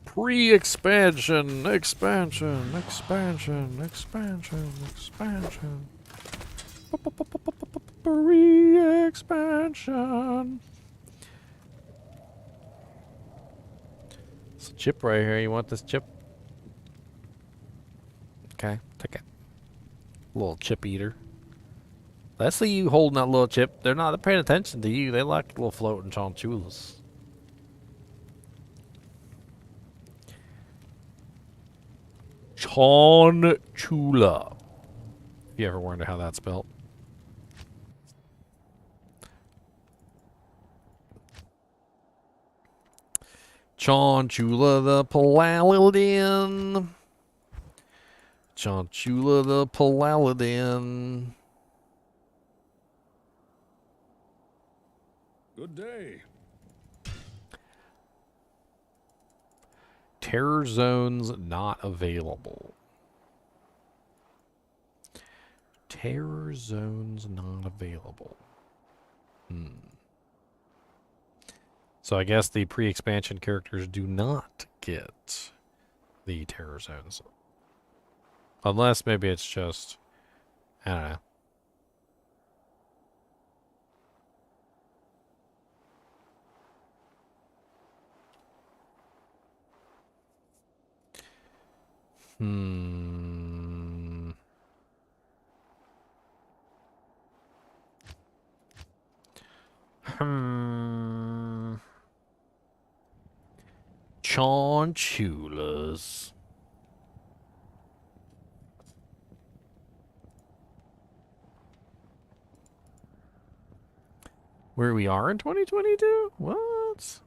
Pre-expansion, expansion, expansion, expansion, expansion. Pre-expansion. It's a chip right here. You want this chip? Okay, take it. Little chip eater. Let's see you holding that little chip. They're not paying attention to you. They like little floating chanchulas. Chinchilla. If you ever wonder how that's spelled. Chinchilla the Paladin. Chinchilla the Paladin. Good day. Terror zones not available. Terror zones not available. So I guess the pre-expansion characters do not get the terror zones. Unless maybe it's just, I don't know. Chinchillas. Where we are in 2022? What?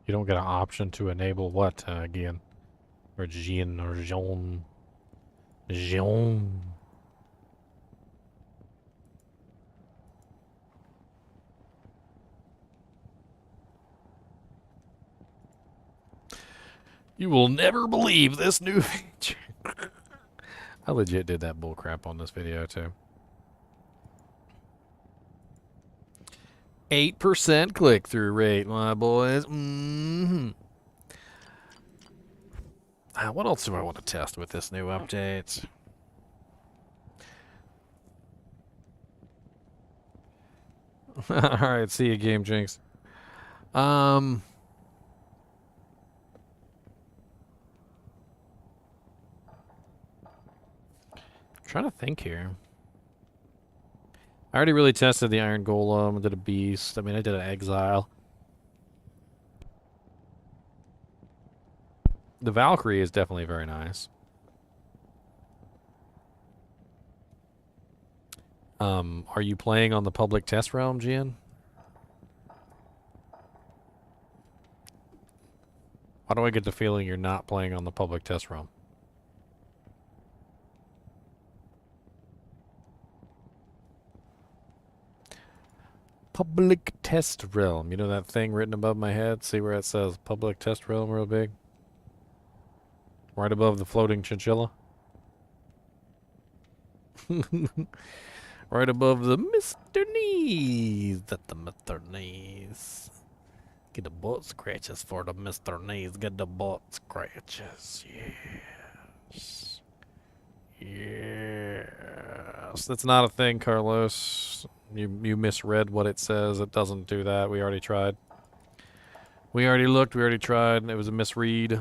You don't get an option to enable what again? Or Jean or Jean. Jean. You will never believe this new feature. I legit did that bullcrap on this video too. 8% click-through rate, my boys. What else do I want to test with this new update? Alright, see you, Game Jinx. Trying to think here. I already really tested the Iron Golem, I did a Beast, I did an Exile. The Valkyrie is definitely very nice. Are you playing on the public test realm, Gian? Why do I get the feeling you're not playing on the public test realm? Public test realm. You know that thing written above my head? See where it says public test realm real big? Right above the floating chinchilla? Right above the Mr. Knees. That's the Mr. Knees. Get the butt scratches for the Mr. Knees. Get the butt scratches. Yes. Yes. That's not a thing, Carlos. You misread what it says. It doesn't do that. We already tried. We already looked. We already tried. It was a misread.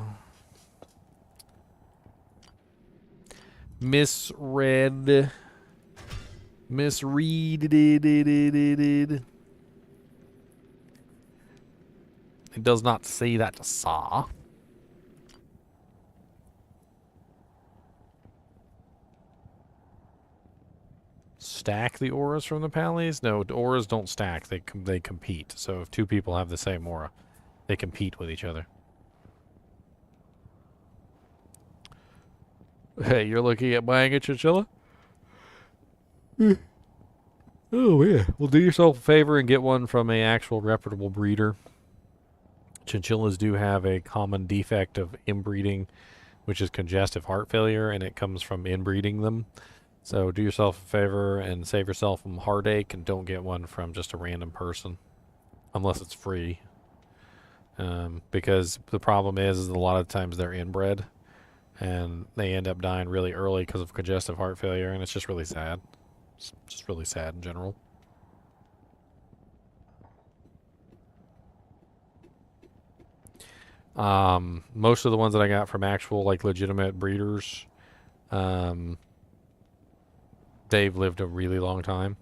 Misread. Misread. It does not say that, saw. Stack the auras from the pallies? No, the auras don't stack. They compete. So if two people have the same aura, they compete with each other. Hey, you're looking at buying a chinchilla? Oh, yeah. Well, do yourself a favor and get one from an actual reputable breeder. Chinchillas do have a common defect of inbreeding, which is congestive heart failure, and it comes from inbreeding them. So do yourself a favor and save yourself some heartache, and don't get one from just a random person, unless it's free. Because the problem is a lot of times they're inbred, and they end up dying really early because of congestive heart failure, and it's just really sad. It's just really sad in general. Most of the ones that I got from actual, like, legitimate breeders, they've lived a really long time.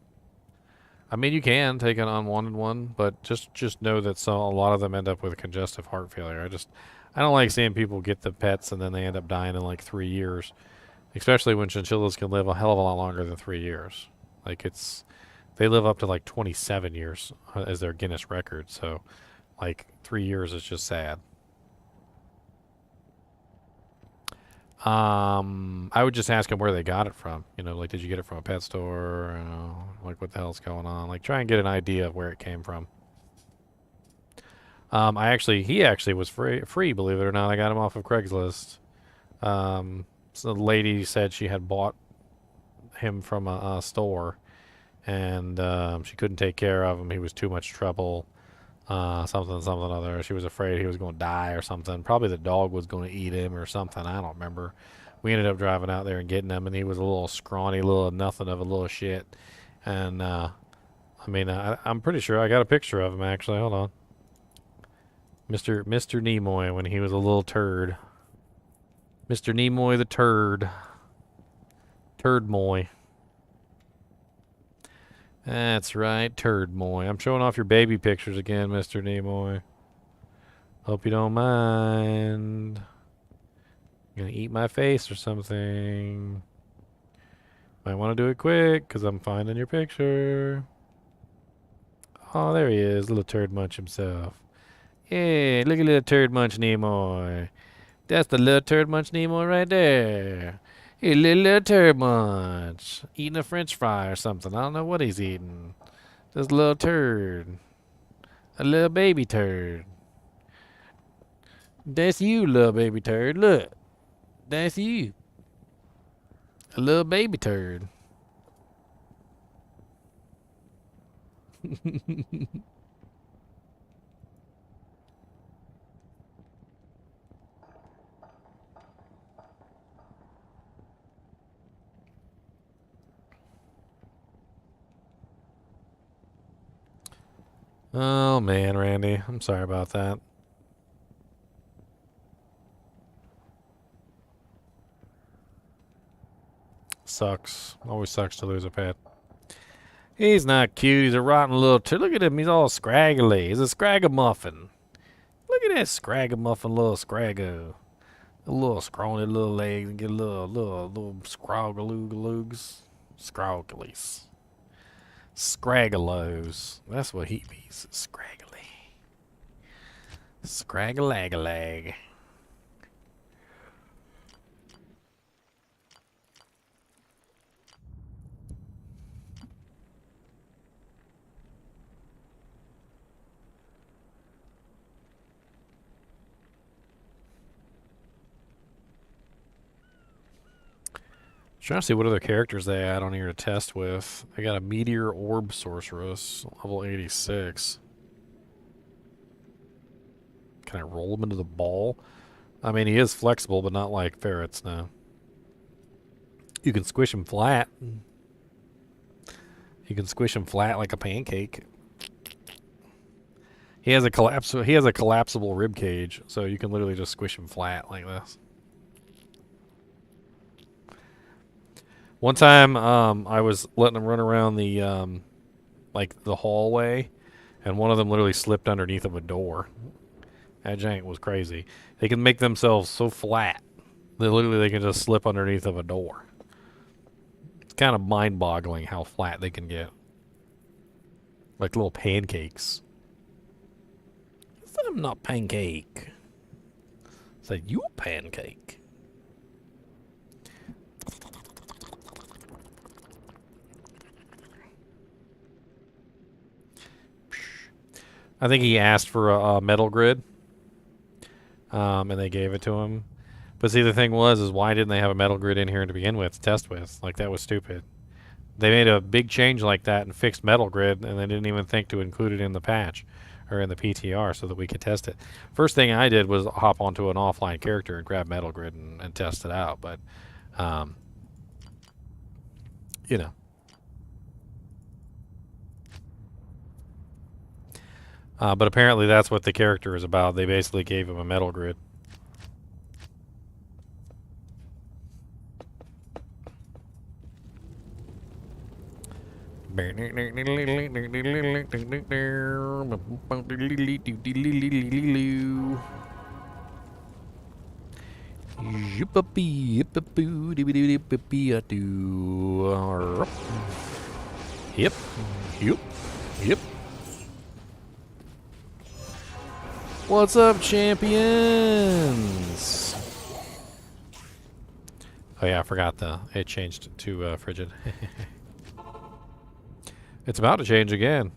I mean, you can take an unwanted one, but just know that a lot of them end up with congestive heart failure. I don't like seeing people get the pets and then they end up dying in like 3 years, especially when chinchillas can live a hell of a lot longer than 3 years. Like, they live up to like 27 years as their Guinness record. So, like, 3 years is just sad. I would just ask them where they got it from. You know, like, did you get it from a pet store? You know, like, what the hell's going on? Like, try and get an idea of where it came from. He actually was free, believe it or not. I got him off of Craigslist. So the lady said she had bought him from a store, and she couldn't take care of him. He was too much trouble. Something other. She was afraid he was going to die or something. Probably the dog was going to eat him or something. I don't remember. We ended up driving out there and getting him, and he was a little scrawny, little nothing of a little shit. And I mean, I'm pretty sure I got a picture of him actually. Hold on, Mr. Nimoy when he was a little turd. Mr. Nimoy the turd. Turd Moy. That's right, Turd Moy. I'm showing off your baby pictures again, Mr. Nimoy. Hope you don't mind. Gonna eat my face or something. Might want to do it quick, because I'm finding your picture. Oh, there he is, little Turd Munch himself. Hey, look at little Turd Munch Nimoy. That's the little Turd Munch Nimoy right there. Hey, little Turd Munch. Eating a french fry or something. I don't know what he's eating. Just a little turd. A little baby turd. That's you, little baby turd. Look. That's you. A little baby turd. Oh, man, Randy. I'm sorry about that. Sucks. Always sucks to lose a pet. He's not cute. He's a rotten little turd. Look at him. He's all scraggly. He's a scragamuffin. Look at that scragamuffin little scraggo. A little scrawny little legs and get a little scroggaloogaloogs. Scrogglies. Scraggalos. That's what he means. Scraggly. Scraggalagalag. Trying to see what other characters they add on here to test with. I got a Meteor Orb Sorceress, level 86. Can I roll him into the ball? I mean, he is flexible, but not like ferrets, no. You can squish him flat. You can squish him flat like a pancake. He has a collapsible rib cage, so you can literally just squish him flat like this. One time, I was letting him run around the like the hallway, and one of them literally slipped underneath of a door. That giant was crazy. They can make themselves so flat that literally they can just slip underneath of a door. It's kind of mind-boggling how flat they can get. Like little pancakes. I'm not pancake. It's like, you pancake. I think he asked for a metal grid. And they gave it to him. But see, the thing is why didn't they have a metal grid in here to begin with, to test with? Like, that was stupid. They made a big change like that and fixed metal grid, and they didn't even think to include it in the patch, or in the PTR, so that we could test it. First thing I did was hop onto an offline character and grab metal grid and test it out, but, you know. But apparently that's what the character is about. They basically gave him a metal grid. Yep. What's up, champions? Oh yeah, I forgot it changed to frigid. It's about to change again.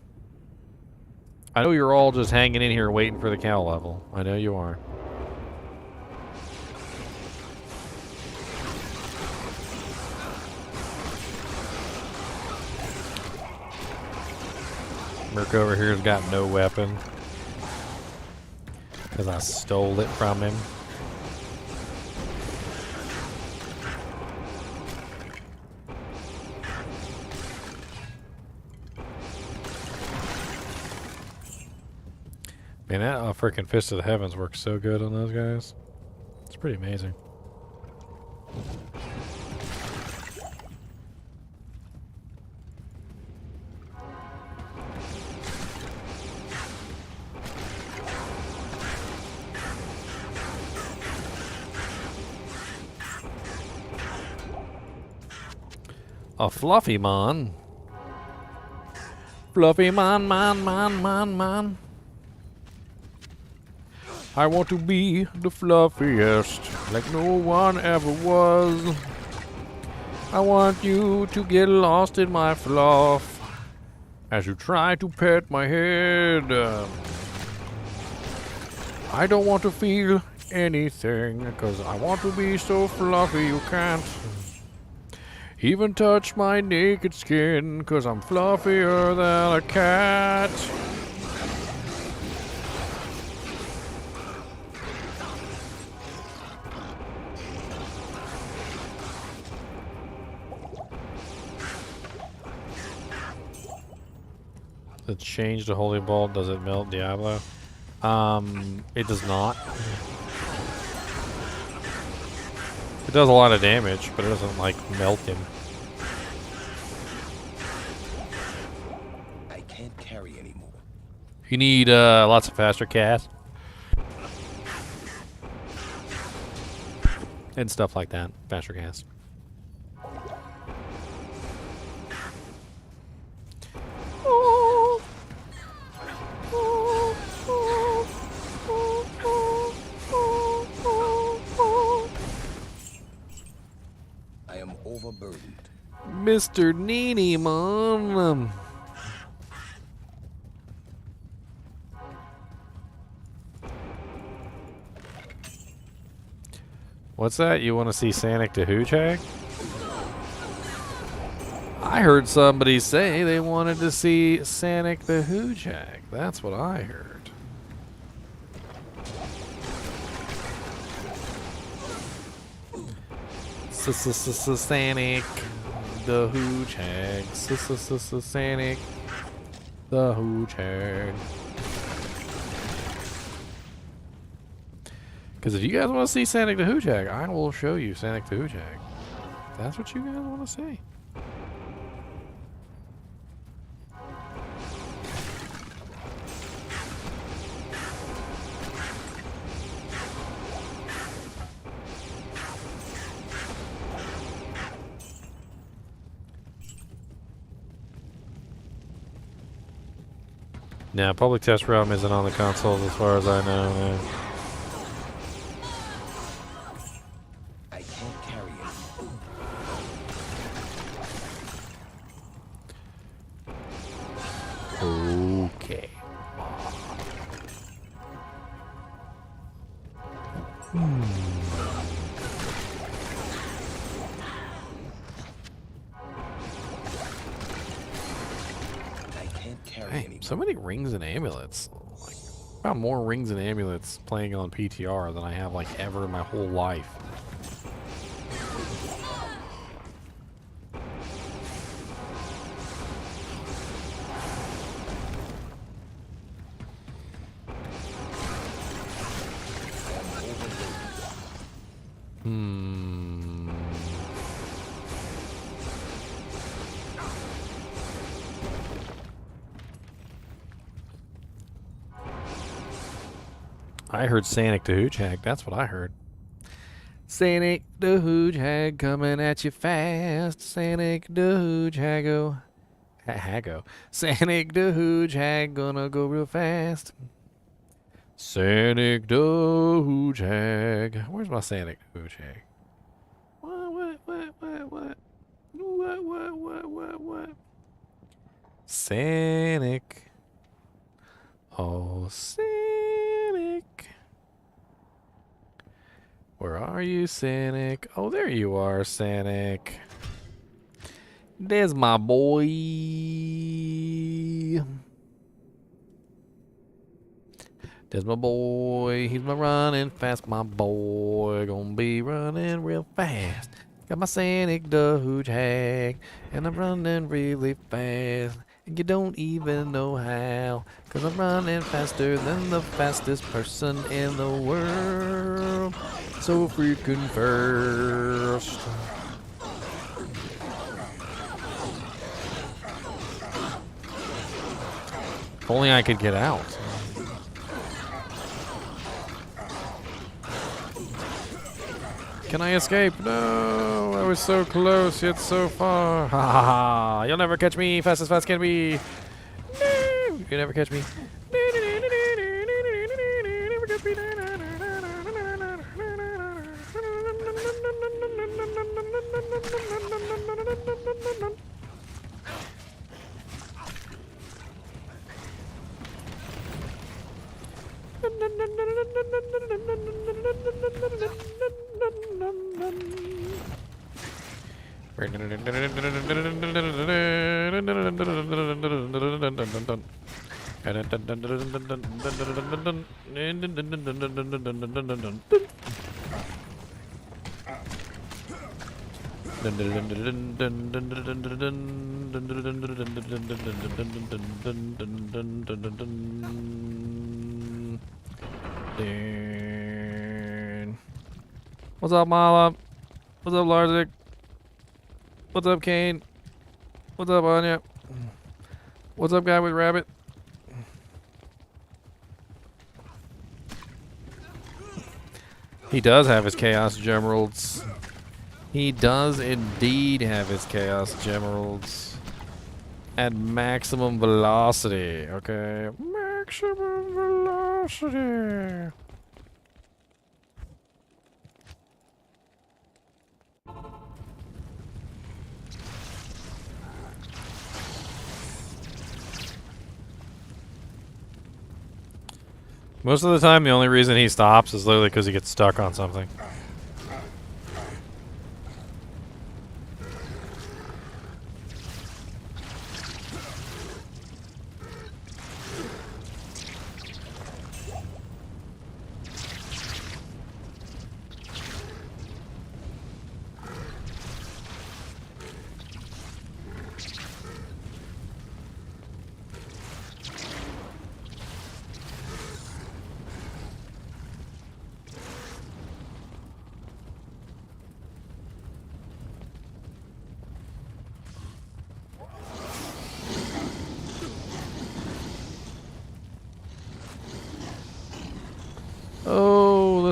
I know you're all just hanging in here waiting for the cow level. I know you are. Merc over here's got no weapon. Because I stole it from him. Man, that freaking Fist of the Heavens works so good on those guys. It's pretty amazing. A fluffy man. Fluffy man. I want to be the fluffiest, like no one ever was. I want you to get lost in my fluff as you try to pet my head. I don't want to feel anything, because I want to be so fluffy you can't even touch my naked skin, 'cause I'm fluffier than a cat. The change to Holy Bolt, does it melt Diablo? It does not. It does a lot of damage, but it doesn't, like, melt him. I can't carry anymore. You need lots of faster cast. And stuff like that. Faster cast. I am overburdened. Mr. NiNi, man. What's that? You want to see Sanic to Hoochag? I heard somebody say they wanted to see Sanic the Hoojag. That's what I heard. Sanic the Hoojag. Sanic the Hoojag. Because if you guys want to see Sanic the Hoojag, I will show you Sanic the Hoojag. That's what you guys want to see. Now, Public Test Realm isn't on the consoles as far as I know. Man. I can't carry it. Okay. Dang, so many rings and amulets. Like, I found more rings and amulets playing on PTR than I have like ever in my whole life. I heard Sanic the Hoojag. That's what I heard. Sanic the Hoojag coming at you fast. Sanic the Hoojag. Hago. Sanic the Hoojag gonna go real fast. Sanic the Hoojag. Where's my Sanic the Hoojag? What? Sanic. Oh, Sanic. Where are you, Sanic? Oh, there you are, Sanic. There's my boy. There's my boy. He's my running fast, my boy. Gonna be running real fast. Got my Sanic the Hoojag, and I'm running really fast. And you don't even know how, 'cause I'm running faster than the fastest person in the world. So freaking fast. If only I could get out. Can I escape? No, I was so close yet so far. Ha ha ha! You'll never catch me, fast as fast can be. No, you never catch me. Never catch me. What's up, Mala? What's up, Larzik? What's up, Kane? What's up, Anya? What's up, guy with rabbit? He does have his Chaos Gemeralds. He does indeed have his Chaos Gemeralds. At maximum velocity, okay? Maximum velocity. Most of the time, the only reason he stops is literally because he gets stuck on something.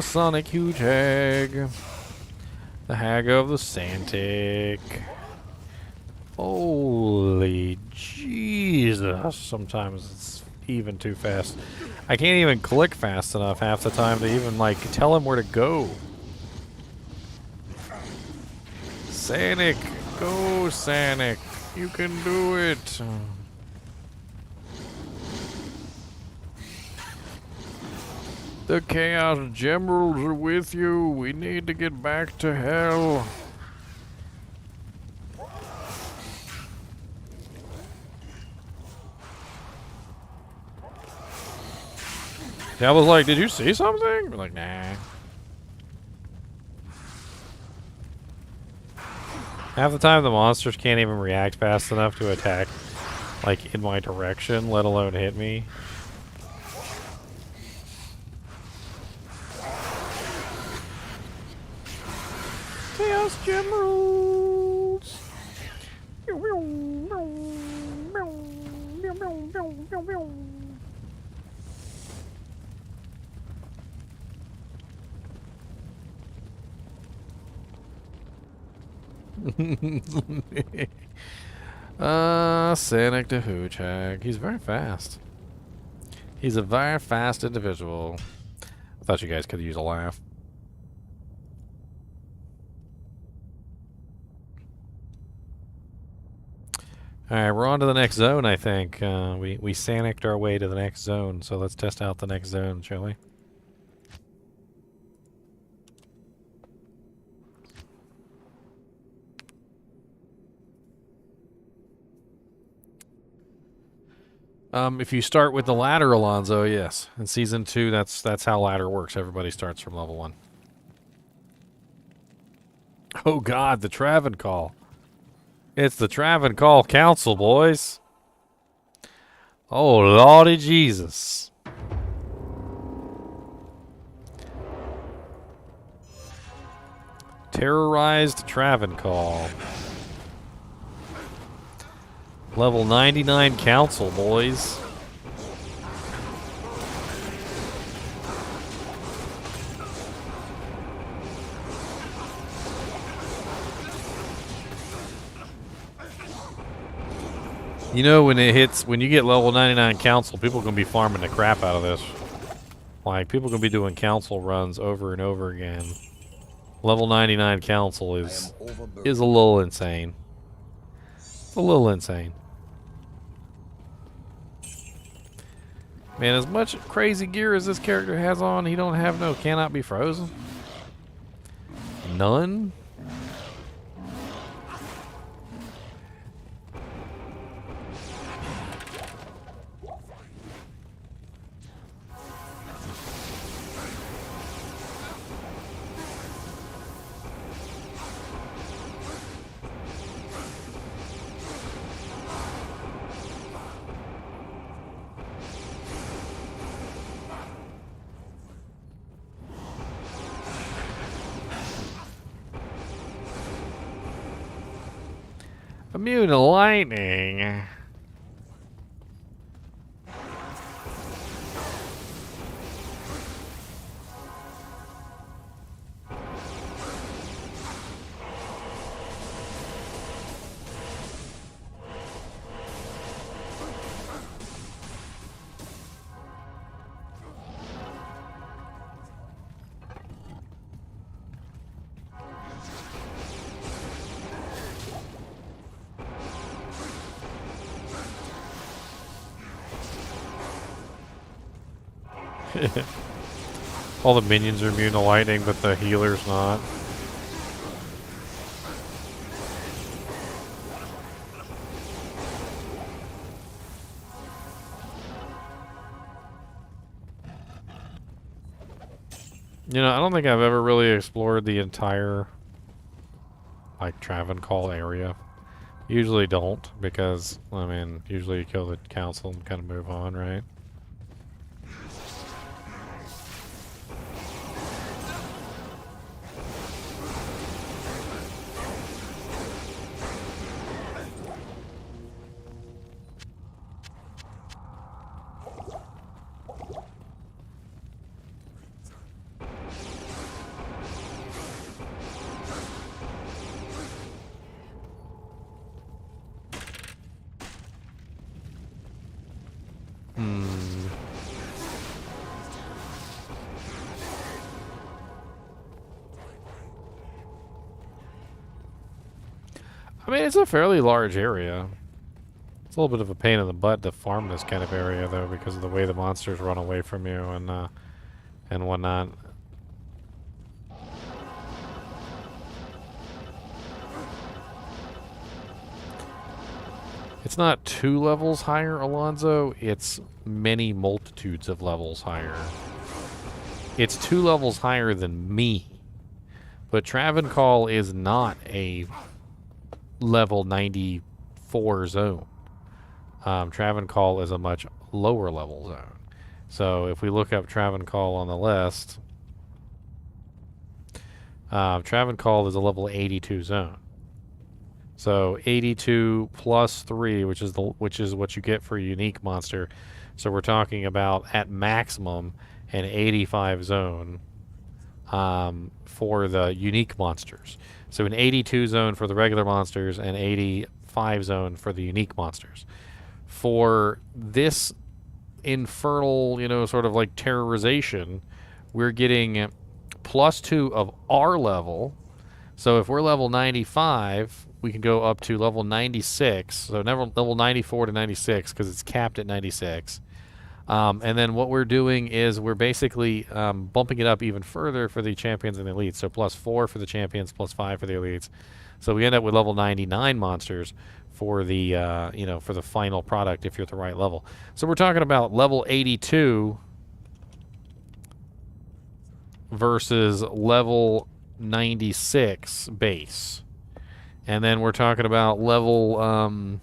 Sonic huge hag. The hag of the Santic. Holy Jesus. Sometimes it's even too fast. I can't even click fast enough half the time to even, like, tell him where to go. Sanic. Go, Sanic. You can do it. The Chaos Gemerals are with you. We need to get back to hell. Yeah, I was like, did you see something? We're like, nah. Half the time the monsters can't even react fast enough to attack, like, in my direction, let alone hit me. Chaos Gemerals! Sanic the Hoochag. He's very fast. He's a very fast individual. I thought you guys could use a laugh. Alright, we're on to the next zone, I think. We Sanic'd our way to the next zone, so let's test out the next zone, shall we? If you start with the ladder, Alonzo, yes. In Season 2, that's how ladder works. Everybody starts from level 1. Oh god, the Travancore. It's the Travancore Council, boys. Oh, Lordy Jesus. Terrorized Travancore. Level 99 Council, boys. You know, when you get level 99 Council, people are going to be farming the crap out of this. Like, people are going to be doing Council runs over and over again. Level 99 Council is a little insane. It's a little insane. Man, as much crazy gear as this character has on, he don't have no cannot be frozen. None? Immune to lightning. All the minions are immune to lightning, but the healer's not. You know, I don't think I've ever really explored the entire, like, Travancore area. Usually don't, because, I mean, usually you kill the council and kind of move on, right? I mean, it's a fairly large area. It's a little bit of a pain in the butt to farm this kind of area, though, because of the way the monsters run away from you and whatnot. It's not 2 levels higher, Alonzo. It's many multitudes of levels higher. It's 2 levels higher than me. But Travancore is not a level 94 zone. Travancore is a much lower level zone. So if we look up Travancore on the list, Travancore is a level 82 zone. So 82 plus 3, which is what you get for a unique monster. So we're talking about at maximum an 85 zone for the unique monsters. So an 82 zone for the regular monsters and 85 zone for the unique monsters. For this infernal, sort of like terrorization, we're getting +2 of our level. So if we're level 95, we can go up to level 96. So level 94 to 96 because it's capped at 96. And then what we're doing is we're basically bumping it up even further for the champions and the elites. So +4 for the champions, +5 for the elites. So we end up with level 99 monsters for the for the final product if you're at the right level. So we're talking about level 82 versus level 96 base. And then we're talking about level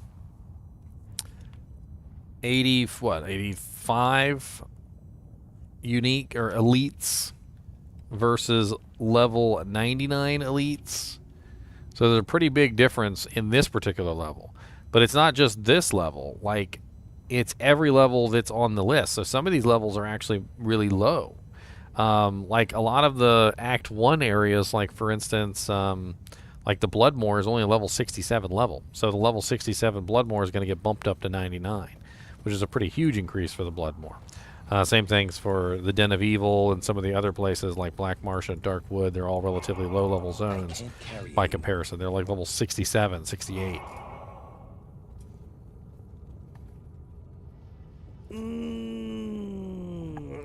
85 unique or elites versus level 99 elites. So there's a pretty big difference in this particular level. But it's not just this level. Like, it's every level that's on the list. So some of these levels are actually really low. Like a lot of the Act 1 areas, like for instance, like the Bloodmoor is only a level 67 level. So the level 67 Bloodmoor is going to get bumped up to 99, which is a pretty huge increase for the Bloodmoor. Same things for the Den of Evil and some of the other places like Black Marsh and Darkwood. They're all relatively low-level zones by comparison. They're like level 67, 68.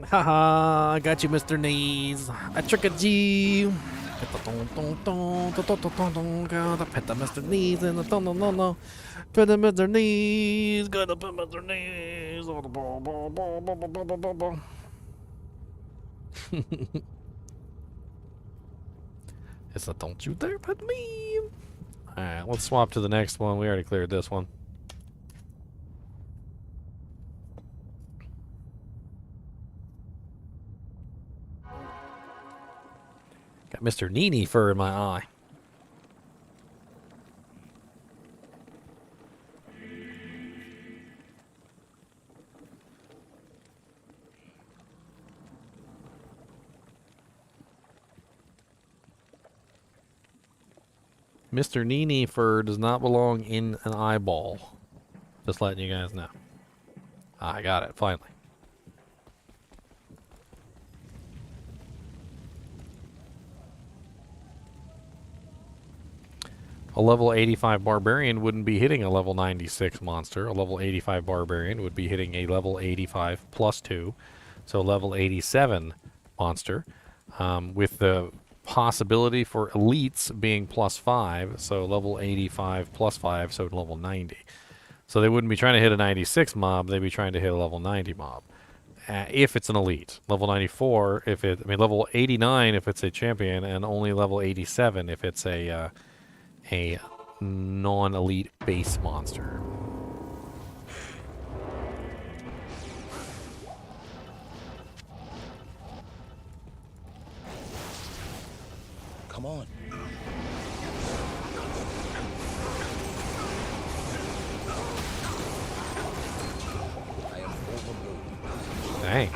Haha, I got you, Mr. Knees. I tricked you. Gotta pet the Mr. Knees in the no. Pet the Mr. Knees. Gotta pet Mr. Knees. It's a don't you dare pet me. Alright, let's swap to the next one. We already cleared this one. Got Mr. NiNi fur in my eye. Mr. NiNi fur does not belong in an eyeball. Just letting you guys know. I got it, finally. A level 85 Barbarian wouldn't be hitting a level 96 monster. A level 85 Barbarian would be hitting a level 85 +2. So level 87 monster. With the possibility for elites being +5. So level 85 +5, so level 90. So they wouldn't be trying to hit a 96 mob. They'd be trying to hit a level 90 mob. If it's an elite. Level 94, level 89 if it's a champion, and only level 87 if it's a non-elite base monster. Come on. I am overburdened. Dang.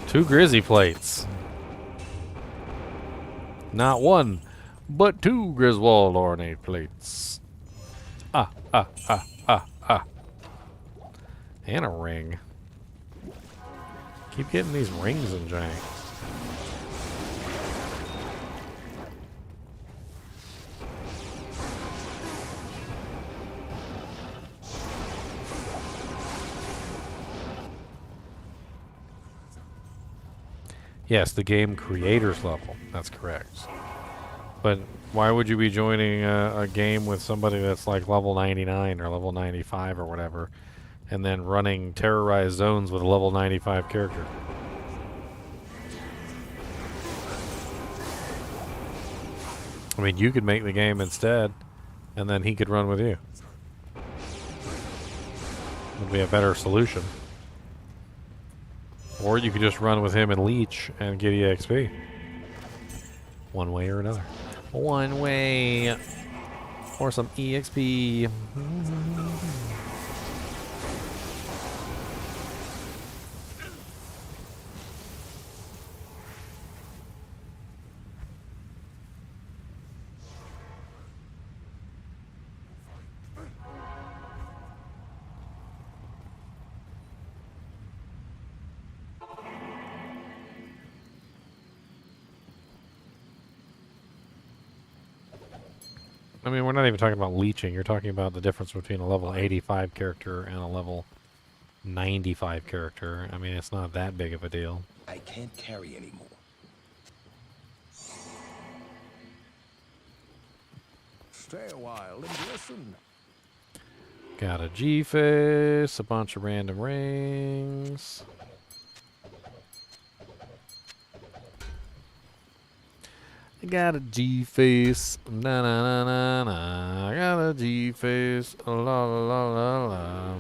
2 Grizzy plates. Not one, but 2 Griswold ornate plates. And a ring. Keep getting these rings and jank. Yes, the game creator's level. That's correct. But why would you be joining a game with somebody that's like level 99 or level 95 or whatever, and then running terrorized zones with a level 95 character? I mean, you could make the game instead, and then he could run with you. Would be a better solution. Or you could just run with him and Leech and get EXP. One way or another. One way. Or some EXP. I mean, we're not even talking about leeching. You're talking about the difference between a level 85 character and a level 95 character. I mean, it's not that big of a deal. I can't carry anymore. Stay a while and listen. Got a G-Face, a bunch of random rings. I got a G-Face, na na na na na. I got a G-Face, la la la la la.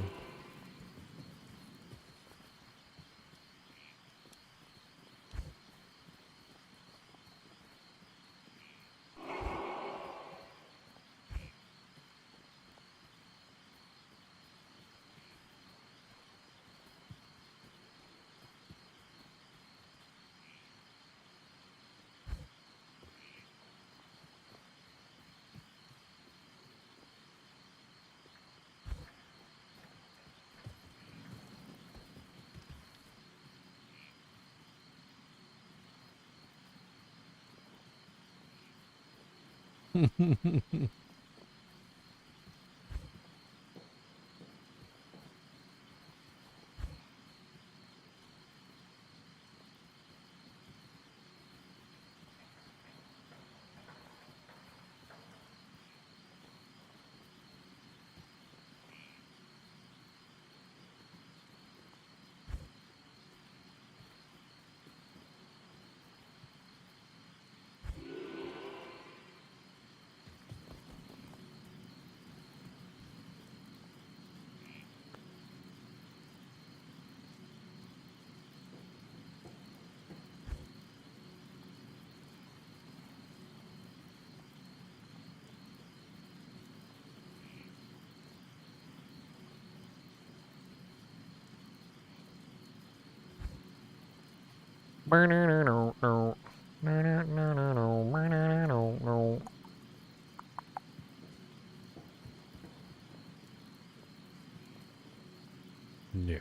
No.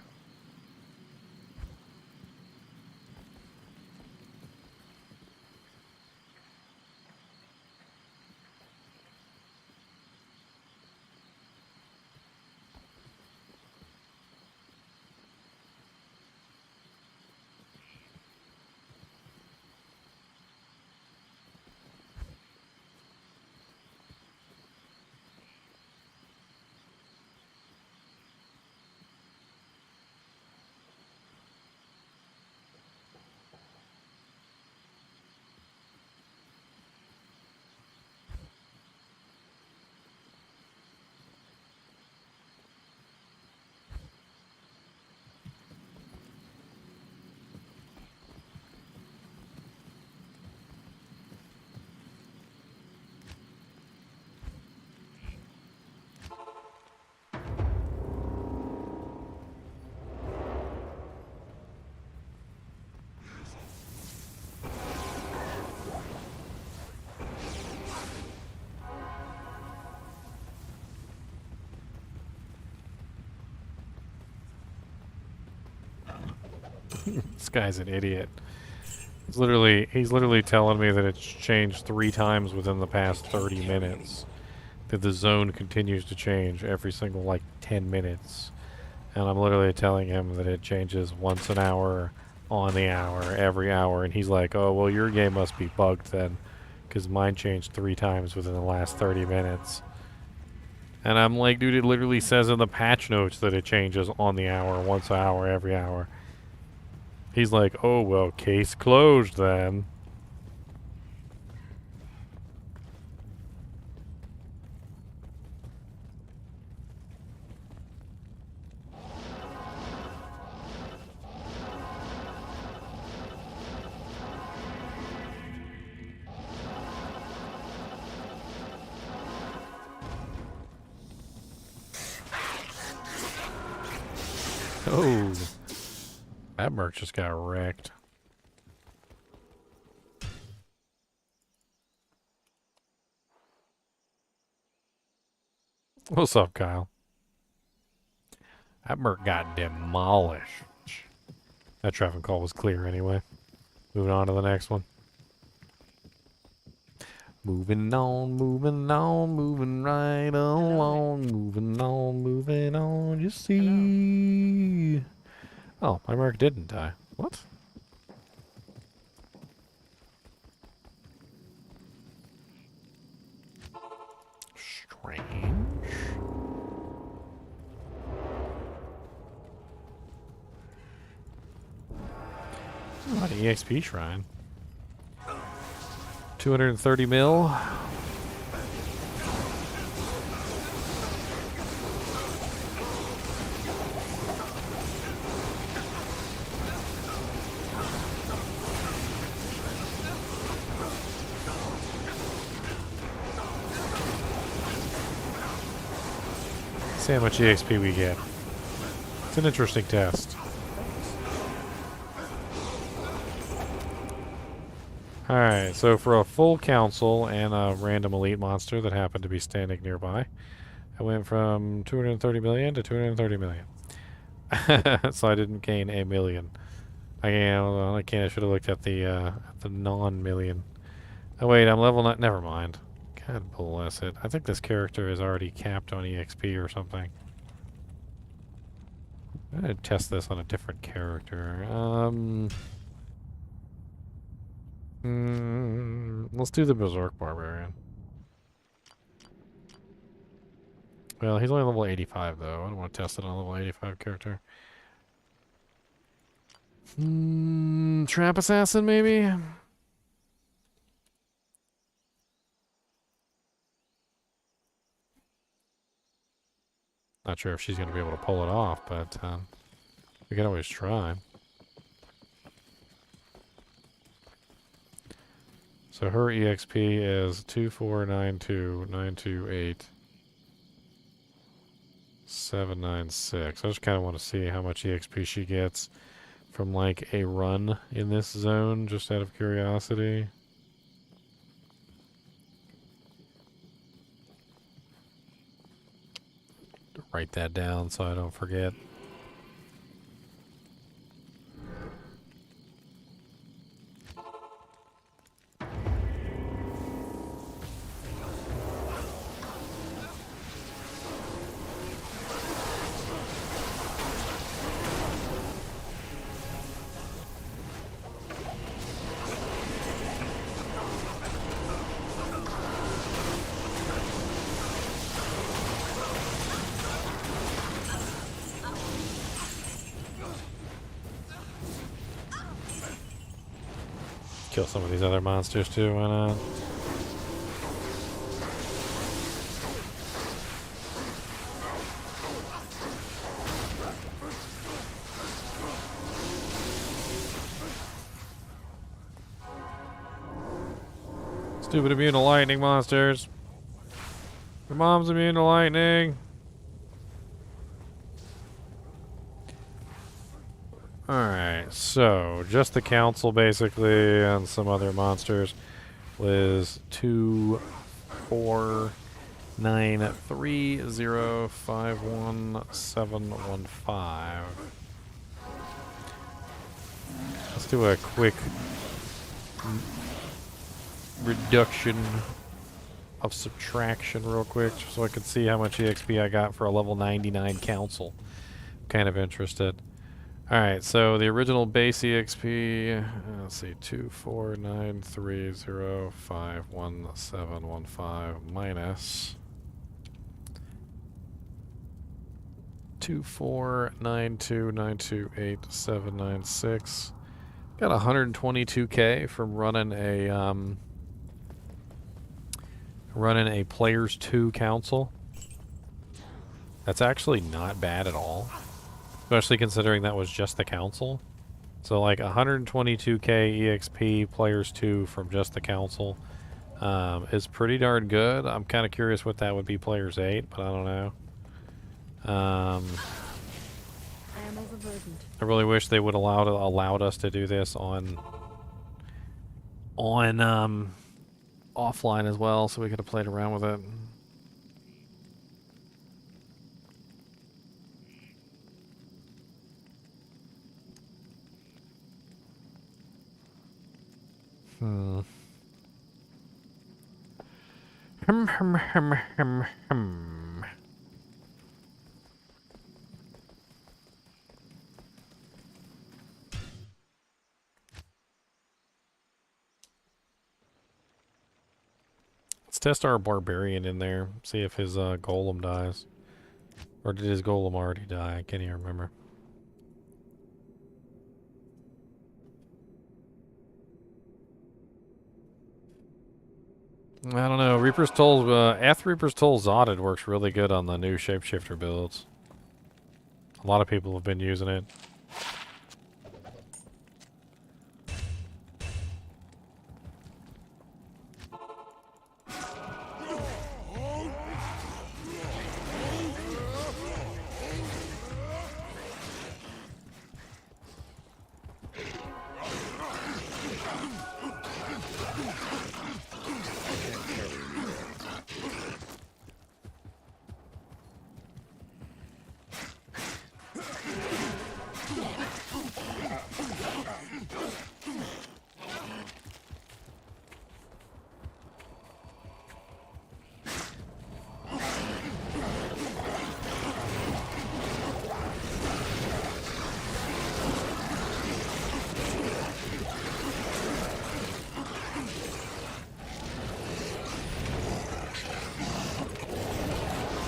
This guy's an idiot. He's literally telling me that it's changed 3 times within the past 30 minutes. That the zone continues to change every single, like, 10 minutes. And I'm literally telling him that it changes once an hour, on the hour every hour, and he's like, oh, well, your game must be bugged then, because mine changed 3 times within the last 30 minutes. And I'm like, dude, it literally says in the patch notes that it changes on the hour, once an hour, every hour. He's like, oh, well, case closed then. Oh, that merc just got wrecked. What's up, Kyle? That merc got demolished. That traffic call was clear anyway. Moving on to the next one. Moving on, moving on, moving right along, moving on, you see. Oh, my merc didn't die. What? Strange. Oh, an EXP shrine. 230 mil. See how much EXP we get. It's an interesting test. Alright, so for a full council and a random elite monster that happened to be standing nearby, I went from 230 million to 230 million. So I didn't gain a million. I can't. I should have looked at the non-million. Oh wait, I'm level 9. Never mind. God bless it. I think this character is already capped on EXP or something. I'm gonna test this on a different character. Let's do the Berserk Barbarian. Well, he's only level 85 though. I don't want to test it on a level 85 character. Trap Assassin maybe? Not sure if she's going to be able to pull it off, but we can always try. So her EXP is 2492928 796. I just kind of want to see how much EXP she gets from like a run in this zone, just out of curiosity. Write that down so I don't forget. Kill some of these other monsters too, why not? Stupid immune to lightning monsters. Your mom's immune to lightning. Alright, so just the council basically and some other monsters was 24930511715. Let's do a quick reduction of subtraction real quick so I can see how much EXP I got for a level 99 council. Kind of interested. Alright, so the original base EXP, let's see, 24930511715 minus 24929288796. Got 122k from running a Players 2 council. That's actually not bad at all. Especially considering that was just the council. So like 122k EXP Players 2 from just the council is pretty darn good. I'm kind of curious what that would be Players 8, but I don't know. I am overburdened. I really wish they would allowed us to do this on offline as well, so we could have played around with it. Let's test our barbarian in there, see if his golem dies. Or did his golem already die? I can't even remember. I don't know. Reaper's Toll, Reaper's Toll Zotted works really good on the new shapeshifter builds. A lot of people have been using it.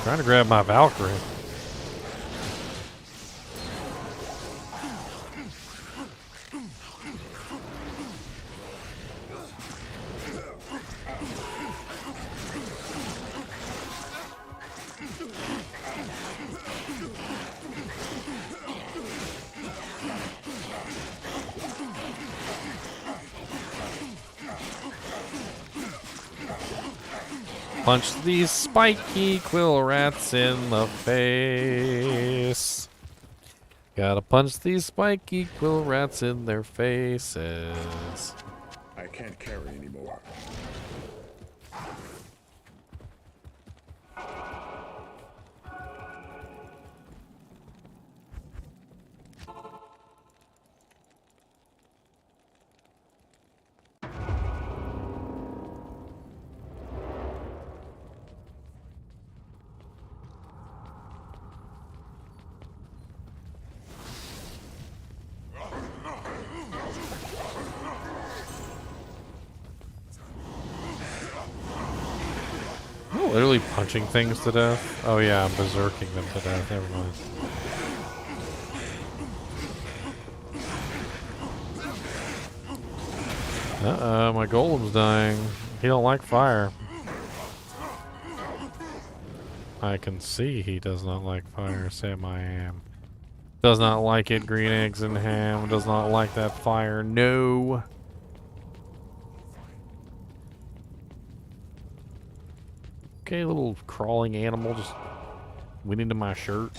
Trying to grab my Valkyrie. Punch these spiky quill rats in the face. Gotta punch these spiky quill rats in their faces. I can't carry anymore. Literally punching things to death? Oh yeah, I'm berserking them to death. Never mind. Uh-oh, my golem's dying. He don't like fire. I can see he does not like fire. Sam I am. Does not like it. Green eggs and ham. Does not like that fire. No. Okay, little crawling animal just went into my shirt.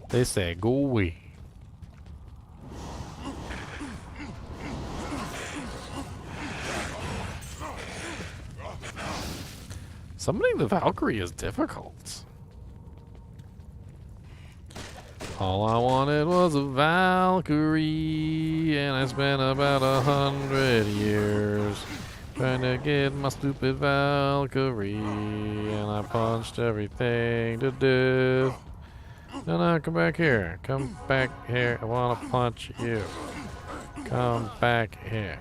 They said, go away. Summoning the Valkyrie is difficult. All I wanted was a Valkyrie, and I spent about 100 years Trying to get my stupid Valkyrie, and I punched everything to death. No, come back here. Come back here. I want to punch you. Come back here.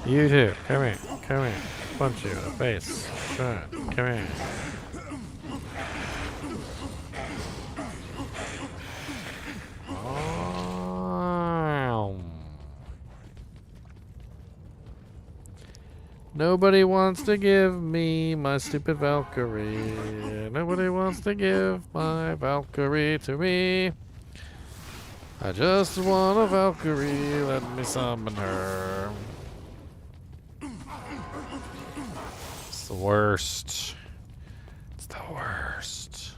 You too. Come here. Come here. Punch you in the face. Come here. Nobody wants to give me my stupid Valkyrie. Nobody wants to give my Valkyrie to me. I just want a Valkyrie. Let me summon her. It's the worst. It's the worst.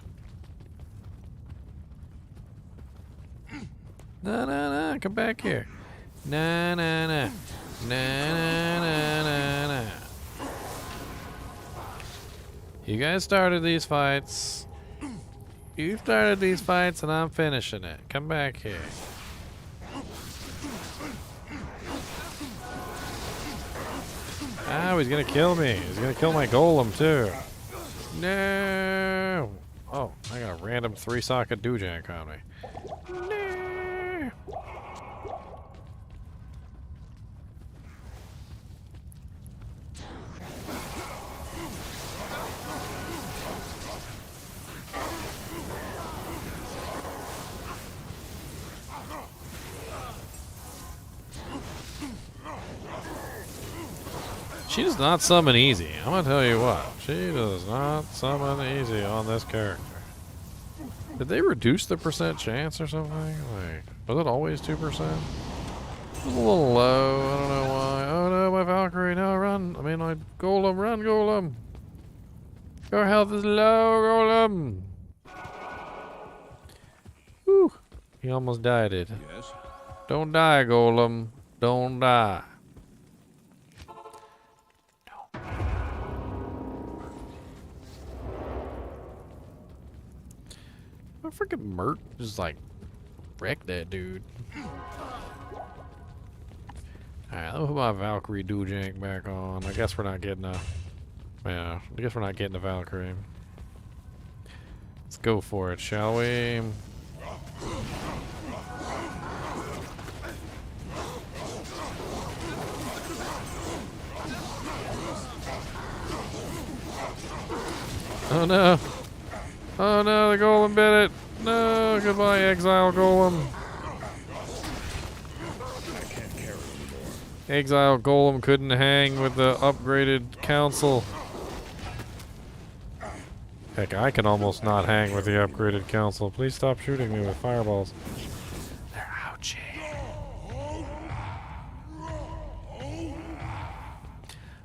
No. Come back here. No. Nah. You guys started these fights. You started these fights and I'm finishing it. Come back here. Ah, he's gonna kill me. He's gonna kill my golem too. No. Oh, I got a random 3-socket doojank on me. No. She does not summon easy. I'm gonna tell you what. She does not summon easy on this character. Did they reduce the percent chance or something? Like, was it always 2%? It was a little low. I don't know why. Oh no, my Valkyrie. No, run. I mean, my golem. Run, golem. Your health is low, golem. Whew. He almost died. Yes? Don't die, golem. Don't die. My freaking Mert just like wrecked that dude. Alright, let me put my Valkyrie doojank back on. I guess we're not getting a... Yeah, I guess we're not getting a Valkyrie. Let's go for it, shall we? Oh no! Oh no, the golem bit it! No, goodbye, exile golem. I can't carry anymore. Exile golem couldn't hang with the upgraded council. Heck, I can almost not hang with the upgraded council. Please stop shooting me with fireballs. They're ouchie.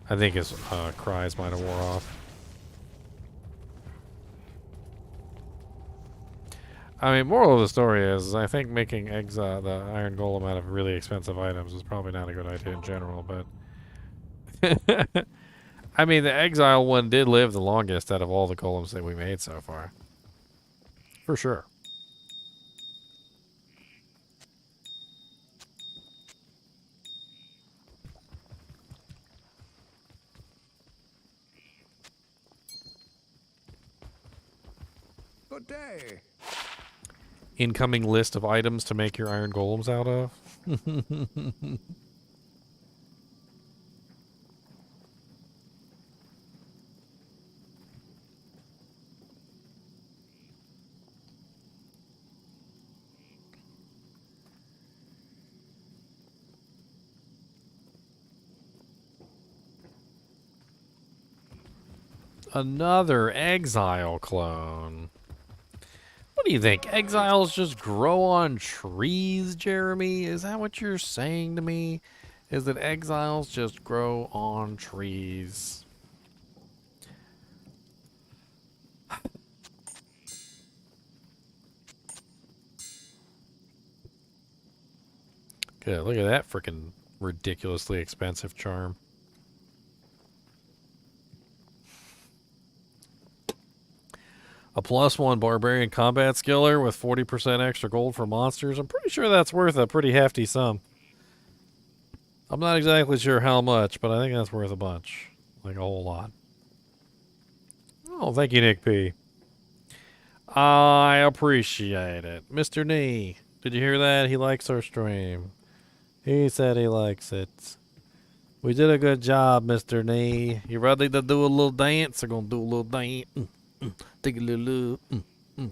I think his cries might have wore off. I mean, moral of the story is, I think making the Iron Golem out of really expensive items is probably not a good idea in general, but... I mean, the Exile one did live the longest out of all the golems that we made so far. For sure. Good day. Incoming list of items to make your iron golems out of. Another Exile clone. What do you think? Exiles just grow on trees, Jeremy? Is that what you're saying to me? Is that exiles just grow on trees? Good, look at that freaking ridiculously expensive charm. A +1 barbarian combat skiller with 40% extra gold for monsters. I'm pretty sure that's worth a pretty hefty sum. I'm not exactly sure how much, but I think that's worth a bunch. Like a whole lot. Oh, thank you, Nick P. I appreciate it. Mr. Nee, did you hear that? He likes our stream. He said he likes it. We did a good job, Mr. Nee. You ready to do a little dance? We're going to do a little dance. Take a little,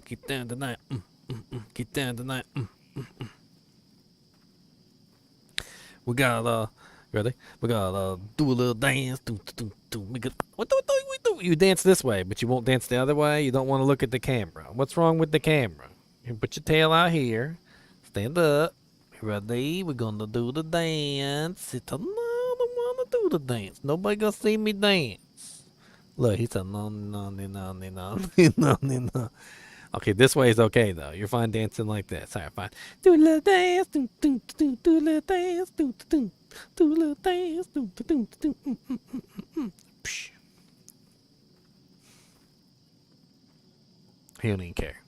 get down tonight. Get down tonight. We gotta, ready? We gotta do a little dance. What do we do? You dance this way, but you won't dance the other way. You don't want to look at the camera. What's wrong with the camera? You put your tail out here. Stand up. Ready? We're gonna do the dance. It's another wanna do the dance. Nobody gonna see me dance. Look, he said no, no, no, no, no, no, no, no. Okay, this way is okay though. You're fine dancing like this. All right, fine. Do a little dance, do a little dance, do a little dance, He don't even care.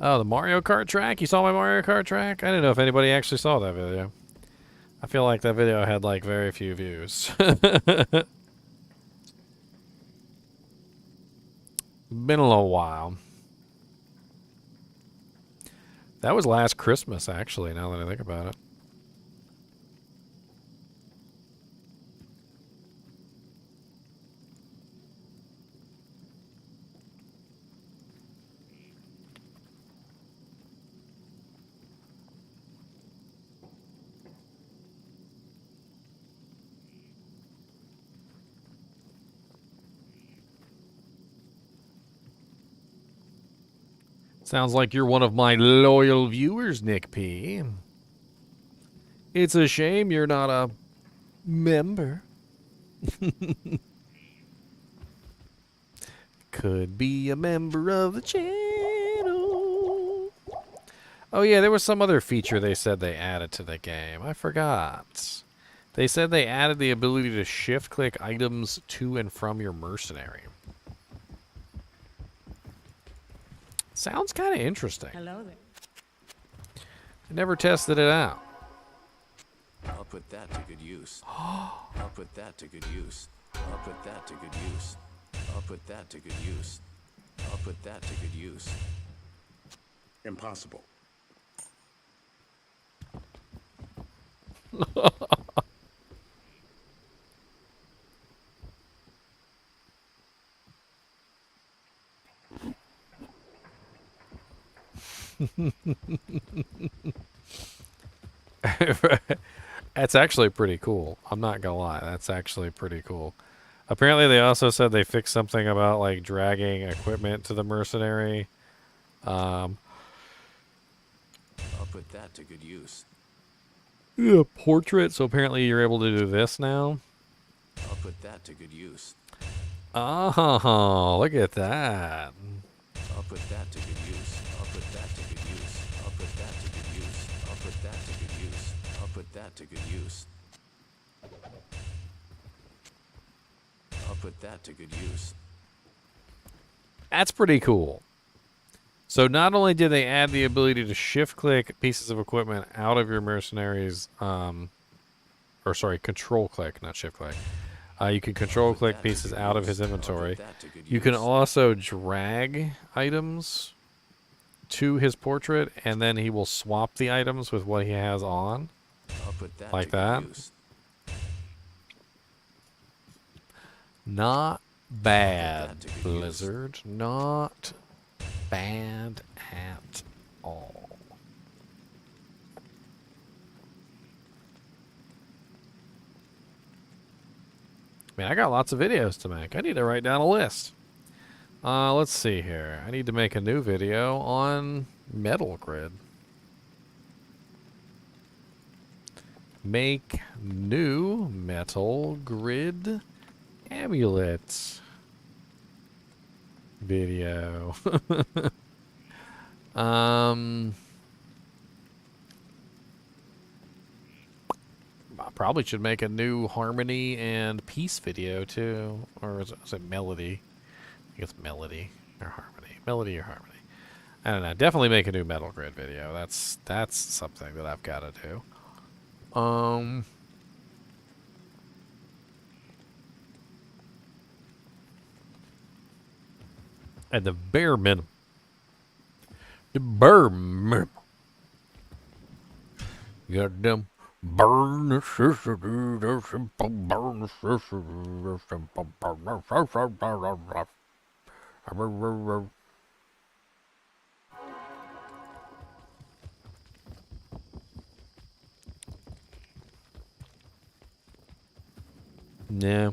Oh, the Mario Kart track? You saw my Mario Kart track? I didn't know if anybody actually saw that video. I feel like that video had like very few views. Been a little while. That was last Christmas, actually, now that I think about it. Sounds like you're one of my loyal viewers, Nick P. It's a shame you're not a member. Could be a member of the channel. Oh yeah, there was some other feature they said they added to the game. I forgot. They said they added the ability to shift-click items to and from your mercenary. Sounds kind of interesting. Hello there. I never tested it out. I'll put that to good use. I'll put that to good use. I'll put that to good use. I'll put that to good use. I'll put that to good use. Impossible. That's actually pretty cool. I'm not gonna lie. That's actually pretty cool. Apparently, they also said they fixed something about like dragging equipment to the mercenary. I'll put that to good use. Yeah, portrait. So apparently, you're able to do this now. I'll put that to good use. Oh, look at that. I'll put that to good use. I'll put that to good use. I'll put that to good use. I'll put that to good use. I'll put that to good use. I'll put that to good use. That's pretty cool. So not only did they add the ability to shift-click pieces of equipment out of your mercenaries, or sorry, control-click, not shift-click. You can control-click pieces out of his inventory. You can also drag items to his portrait, and then he will swap the items with what he has on, I'll put that like to good that. use. Not bad, that to good use. Blizzard. Not bad at all. Man, I got lots of videos to make. I need to write down a list. Let's see here. I need to make a new video on Metal Grid. Make new Metal Grid amulet video. I probably should make a new harmony and peace video too, or is it melody? I guess melody or harmony. Melody or harmony. I don't know. Definitely make a new Metal Grid video. That's something that I've got to do. At the bare minimum. The bare minimum. You got them burn the sister, burn the sister. Yeah,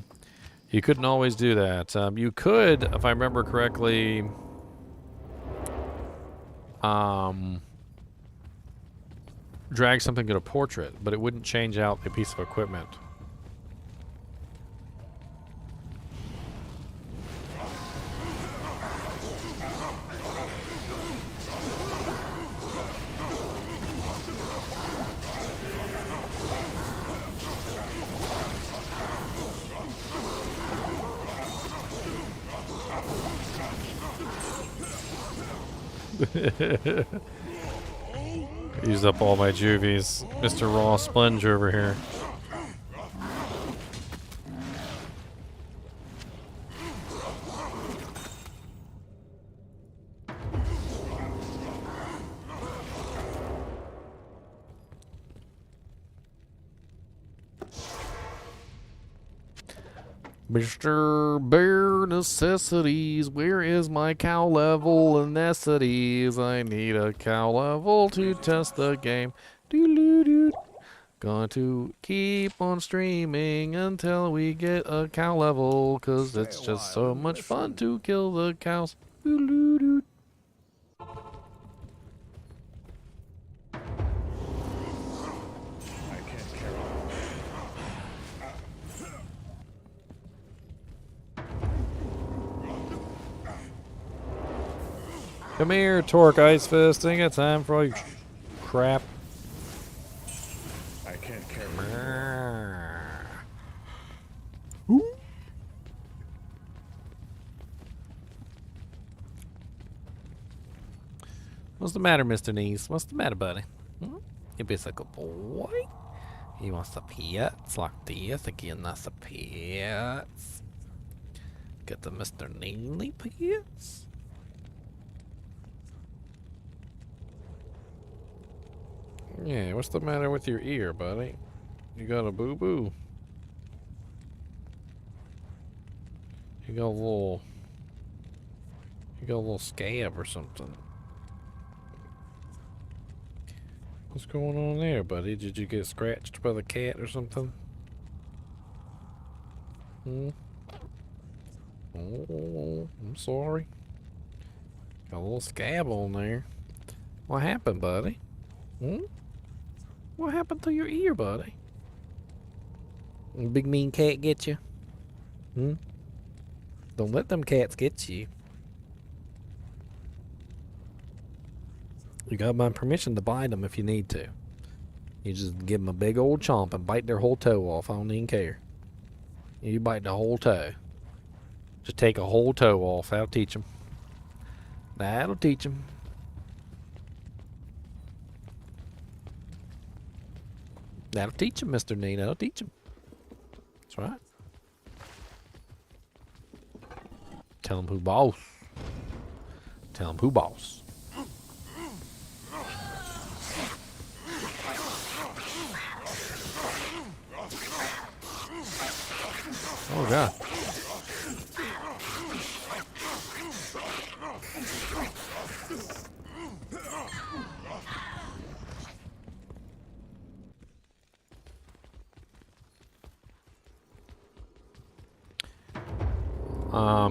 you couldn't always do that. You could, if I remember correctly, drag something to a portrait, but it wouldn't change out a piece of equipment. Used up all my juvies. Mr. Raw Sponge over here. Mr. Bare Necessities, where is my cow level and necessities? I need a cow level to test the game. Doo-doo-doo. Going to keep on streaming until we get a cow level, cause it's just so much fun to kill the cows. Doo-doo-doo. Come here, Torque Ice Fist. Ain't got time for all your crap. I can't carry What's the matter, Mr. Knees? What's the matter, buddy? You be like a boy? You want some pets like this? Again, that's the pets. Get the Mr. NiNi pets. Yeah, what's the matter with your ear, buddy? You got a boo-boo? You got a little scab or something. What's going on there, buddy? Did you get scratched by the cat or something? Oh, I'm sorry. Got a little scab on there. What happened, buddy? What happened to your ear, buddy? Big mean cat get you? Don't let them cats get you. You got my permission to bite them if you need to. You just give them a big old chomp and bite their whole toe off. I don't even care. You bite the whole toe. Just take a whole toe off. That'll teach them. That'll teach them. That'll teach him, Mr. NiNi. That'll teach him. That's right. Tell him who boss. Tell him who boss. Oh, God.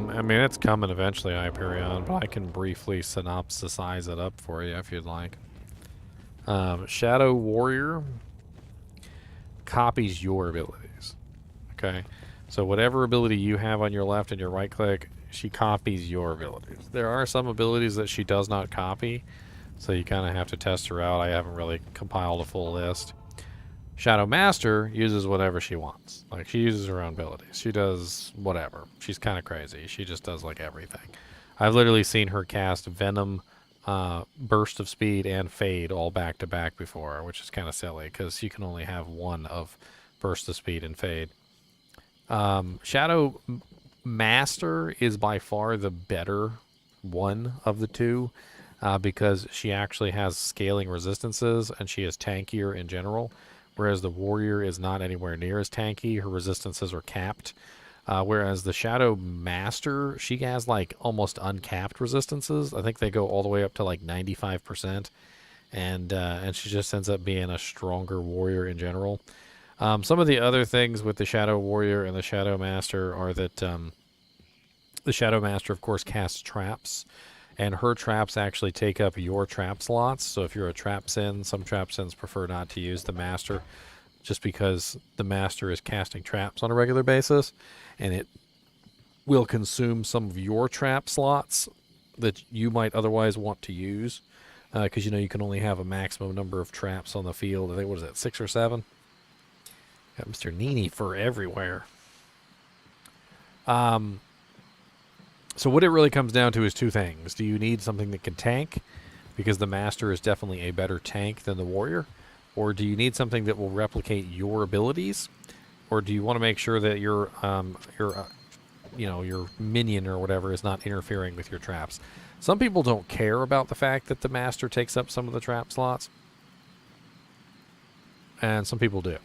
I mean, it's coming eventually, Hyperion, but I can briefly synopsisize it up for you if you'd like. Shadow Warrior copies your abilities. Okay? So whatever ability you have on your left and your right click, she copies your abilities. There are some abilities that she does not copy, so you kind of have to test her out. I haven't really compiled a full list. Shadow Master uses whatever she wants. Like, she uses her own abilities. She does whatever. She's kind of crazy. She just does, like, everything. I've literally seen her cast Venom burst of speed and fade all back to back before, which is kind of silly because you can only have one of burst of speed and fade. Shadow Master is by far the better one of the two because she actually has scaling resistances and she is tankier in general, whereas the Warrior is not anywhere near as tanky. Her resistances are capped. Whereas the Shadow Master, she has like almost uncapped resistances. I think they go all the way up to like 95%, and she just ends up being a stronger warrior in general. Some of the other things with the Shadow Warrior and the Shadow Master are that the Shadow Master, of course, casts traps, and her traps actually take up your trap slots. So if you're a trap sin, some trap sins prefer not to use the Master, just because the Master is casting traps on a regular basis, and it will consume some of your trap slots that you might otherwise want to use, because you can only have a maximum number of traps on the field. I think, what is that, 6 or 7? Got Mr. NiNi for everywhere. So what it really comes down to is two things. Do you need something that can tank, because the Master is definitely a better tank than the Warrior? Or do you need something that will replicate your abilities? Or do you want to make sure that your minion or whatever is not interfering with your traps? Some people don't care about the fact that the Master takes up some of the trap slots, and some people do.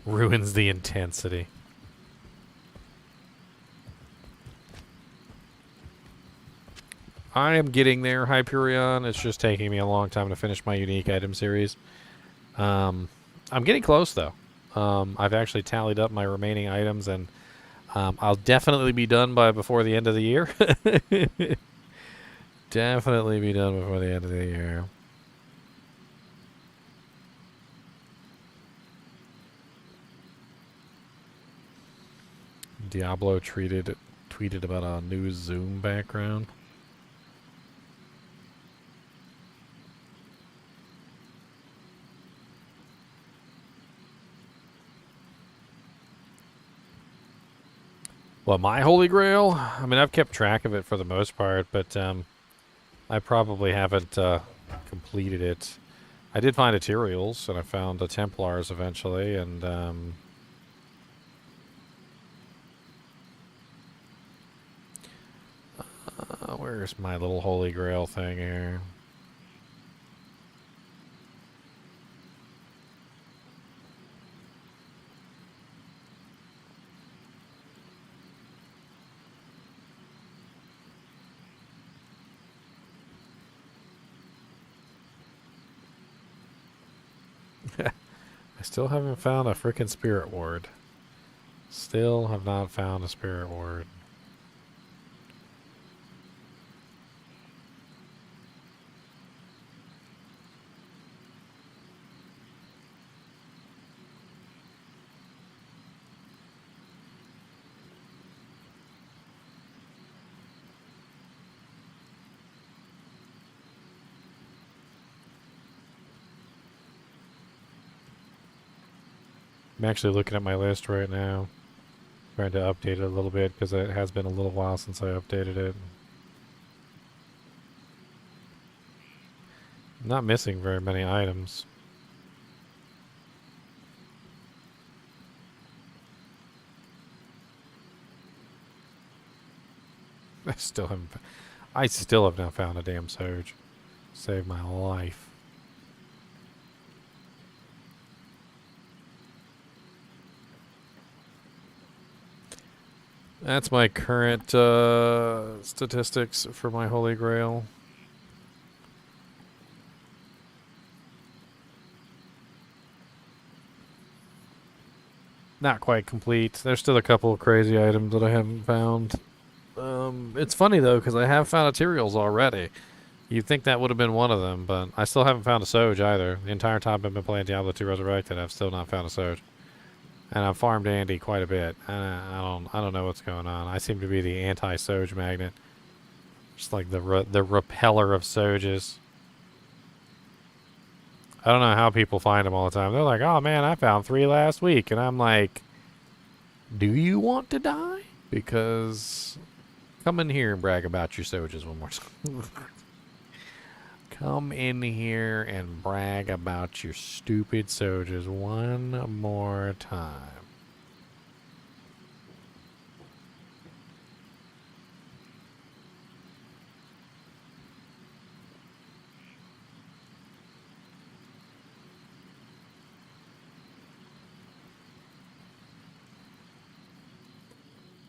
Ruins the intensity. I am getting there, Hyperion. It's just taking me a long time to finish my unique item series. I'm getting close, though. I've actually tallied up my remaining items, and I'll definitely be done before the end of the year. Definitely be done before the end of the year. Diablo tweeted about a new Zoom background. Well, my Holy Grail? I mean, I've kept track of it for the most part, but I probably haven't completed it. I did find Ethereals, and I found the Templars eventually, and where's my little Holy Grail thing here? I still haven't found a frickin' Spirit Ward. Still have not found a Spirit Ward. I'm actually looking at my list right now, trying to update it a little bit because it has been a little while since I updated it. I'm not missing very many items. I still have not found a damn Soge. Saved my life. That's my current statistics for my Holy Grail. Not quite complete. There's still a couple of crazy items that I haven't found. It's funny, though, because I have found Ethereals already. You'd think that would have been one of them, but I still haven't found a Soge either. The entire time I've been playing Diablo 2 Resurrected, I've still not found a Soge. And I've farmed Andy quite a bit. I don't know what's going on. I seem to be the anti-Soge magnet. Just like the repeller of Soges. I don't know how people find them all the time. They're like, oh man, I found 3 last week. And I'm like, do you want to die? Because come in here and brag about your sojas one more time. Come in here and brag about your stupid sojas one more time.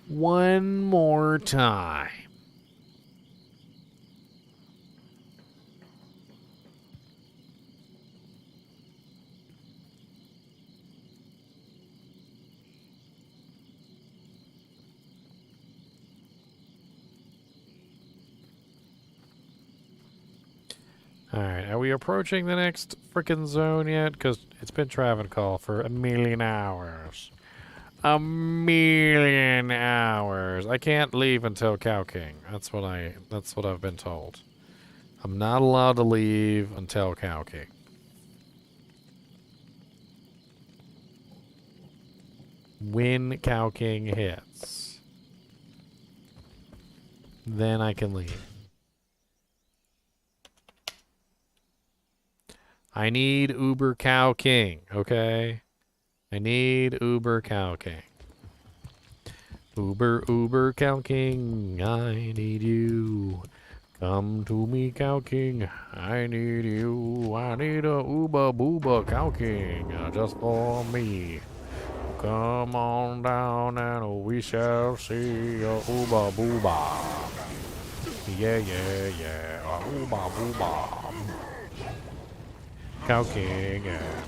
One more time. Alright, are we approaching the next frickin' zone yet? Because it's been Travancore for 1,000,000 hours. 1,000,000 hours. I can't leave until Cow King. That's what I've been told. I'm not allowed to leave until Cow King. When Cow King hits, then I can leave. I need Uber Cow King, okay? I need Uber Cow King. Uber Cow King, I need you. Come to me, Cow King, I need you. I need a Uber Booba Cow King just for me. Come on down and we shall see a Uber Booba. Yeah, a Uber Booba. Cow King and...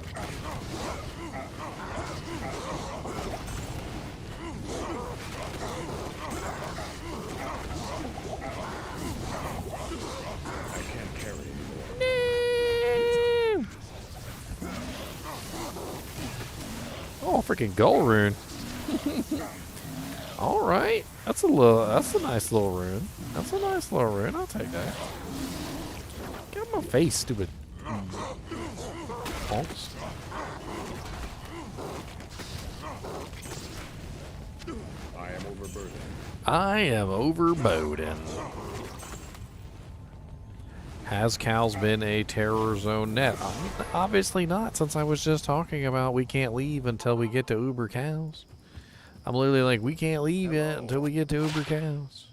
Oh, freaking gold rune. All right. That's a nice little rune. That's a nice little rune. I'll take that. Get out of my face, stupid punks. I am overburdened. Has Cal's been a terror zone net? Obviously not, since I was just talking about we can't leave until we get to Uber Cows. I'm literally like, we can't leave yet until we get to Uber Cows.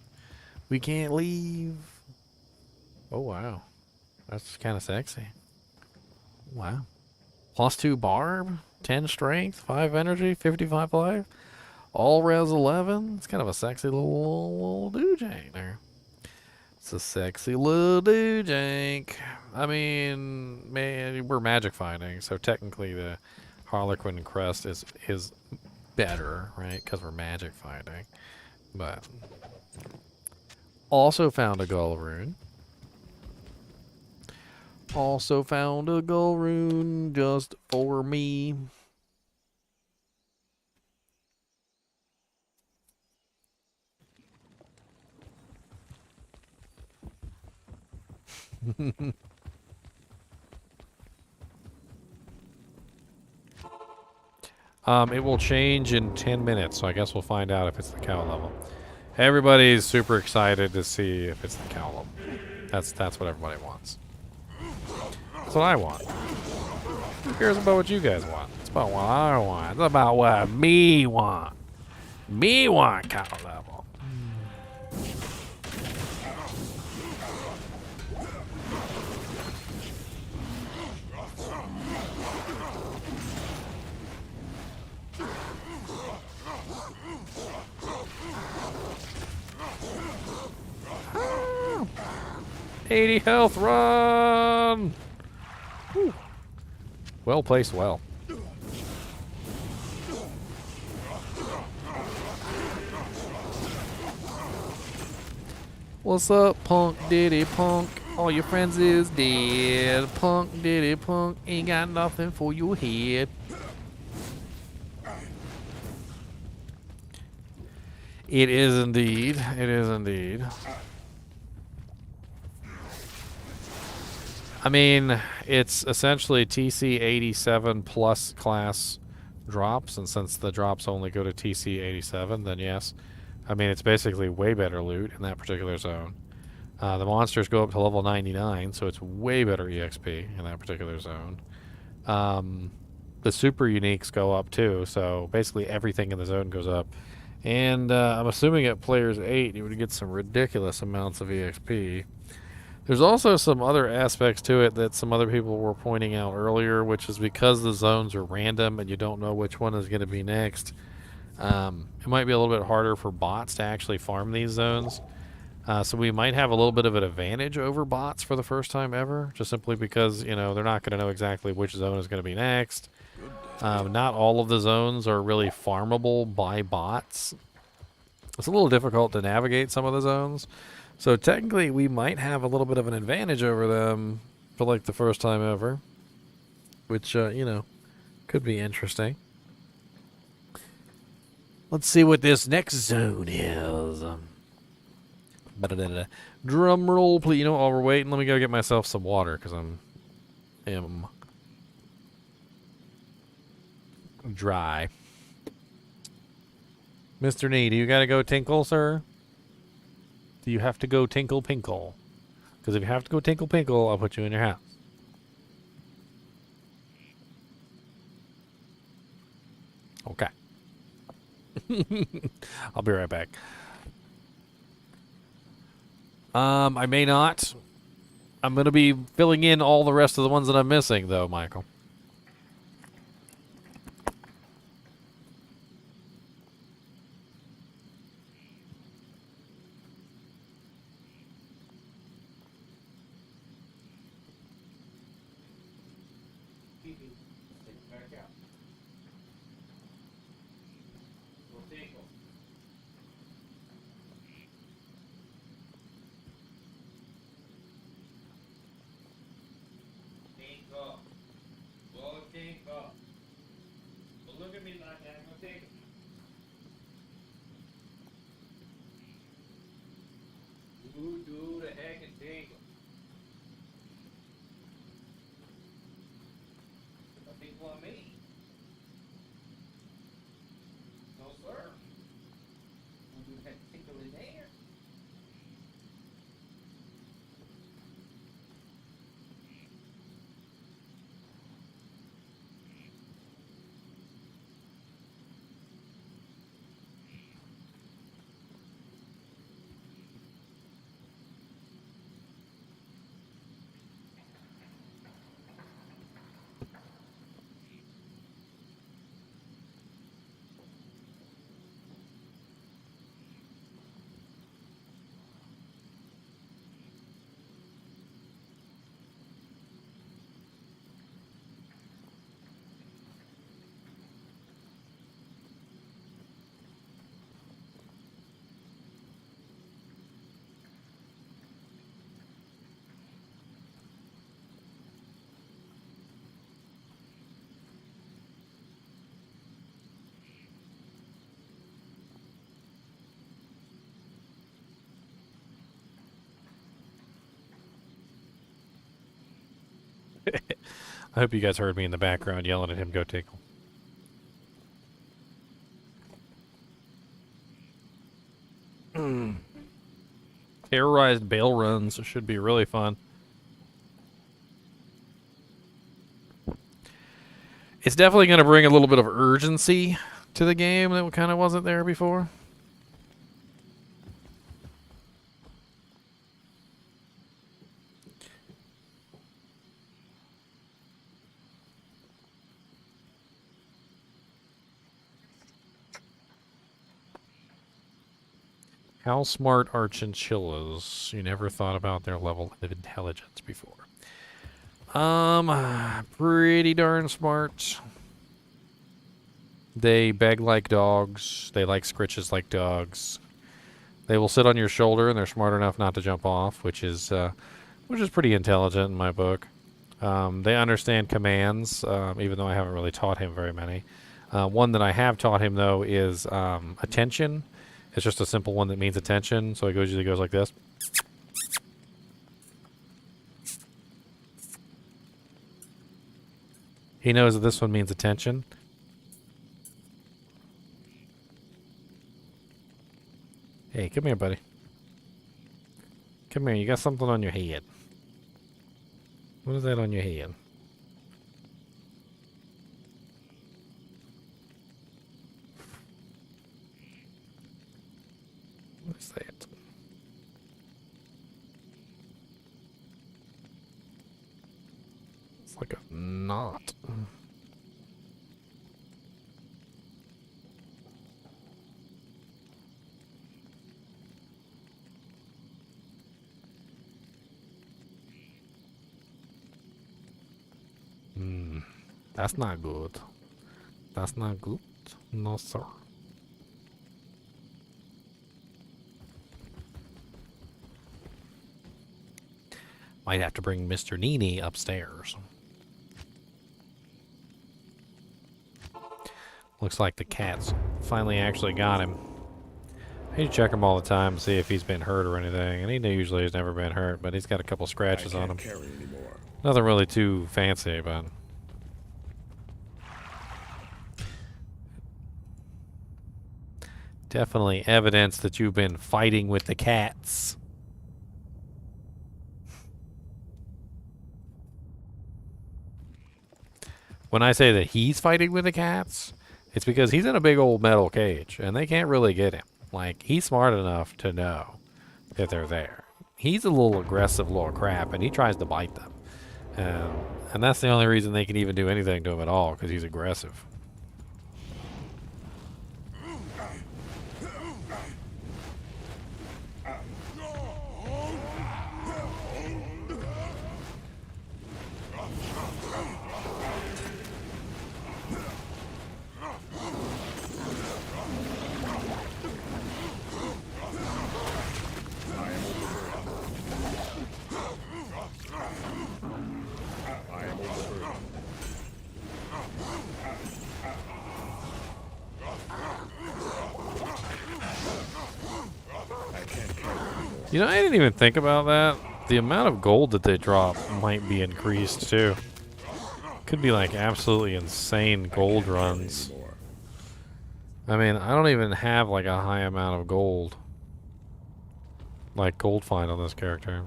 We can't leave. Oh, wow. That's kind of sexy. Wow. +2 barb, 10 strength, 5 energy, 55 life. All res 11. It's kind of a sexy little dude there. It's a sexy little dude jank. I mean, man, we're magic fighting, so technically the Harlequin crest is better, right? Because we're magic fighting. But also found a gull rune. Also found a gull rune just for me. It will change in 10 minutes, so I guess we'll find out if it's the cow level. Everybody's super excited to see if it's the cow level. That's what everybody wants. That's what I want. Who cares about what you guys want? It's about what I want. It's about what me want. Me want cow level. Ah. 80 health, run! Whew. Well placed, well. What's up, punk diddy punk? All your friends is dead. Punk diddy punk ain't got nothing for your head. It is indeed. It is indeed. I mean, it's essentially TC-87 plus class drops, and since the drops only go to TC-87, then yes. I mean, it's basically way better loot in that particular zone. The monsters go up to level 99, so it's way better EXP in that particular zone. The super uniques go up too, so basically everything in the zone goes up. And I'm assuming at players 8 you would get some ridiculous amounts of EXP. There's also some other aspects to it that some other people were pointing out earlier, which is because the zones are random and you don't know which one is going to be next. It might be a little bit harder for bots to actually farm these zones. So we might have a little bit of an advantage over bots for the first time ever, just simply because, you know, they're not going to know exactly which zone is going to be next. Not all of the zones are really farmable by bots. It's a little difficult to navigate some of the zones. So technically we might have a little bit of an advantage over them for like the first time ever, which, you know, could be interesting. Let's see what this next zone is. Drum roll, please. You know, while we're waiting, let me go get myself some water because I'm dry. Mr. Nee, do you gotta go tinkle, sir? Do you have to go tinkle pinkle? Because if you have to go tinkle pinkle, I'll put you in your house. Okay. I'll be right back. I may not. I'm going to be filling in all the rest of the ones that I'm missing, though, Michael. Look at me like that. I'm gonna take it. Do the heck and tingle. I think on me. No, sir. We'll do that tinkle in there. I hope you guys heard me in the background yelling at him, go tinkle. Terrorized bail runs should be really fun. It's definitely going to bring a little bit of urgency to the game that kind of wasn't there before. How smart are chinchillas? You never thought about their level of intelligence before. Pretty darn smart. They beg like dogs. They like scritches like dogs. They will sit on your shoulder, and they're smart enough not to jump off, which is pretty intelligent in my book. They understand commands, even though I haven't really taught him very many. One that I have taught him, though, is attention. It's just a simple one that means attention, so it usually goes like this. He knows that this one means attention. Hey, come here, buddy. Come here, you got something on your head. What is that on your head? What is that? It's like a knot. That's not good. That's not good. No, sir. Might have to bring Mr. NiNi upstairs. Looks like the cats finally actually got him. I need to check him all the time to see if he's been hurt or anything. And he usually has never been hurt, but he's got a couple scratches on him. Carry anymore. Nothing really too fancy, but... definitely evidence that you've been fighting with the cats. When I say that he's fighting with the cats, it's because he's in a big old metal cage, and they can't really get him. Like, he's smart enough to know that they're there. He's a little aggressive little crap, and he tries to bite them. And that's the only reason they can even do anything to him at all, because he's aggressive. You know, I didn't even think about that. The amount of gold that they drop might be increased too. Could be like absolutely insane gold runs. I mean, I don't even have like a high amount of gold. Like gold find on this character.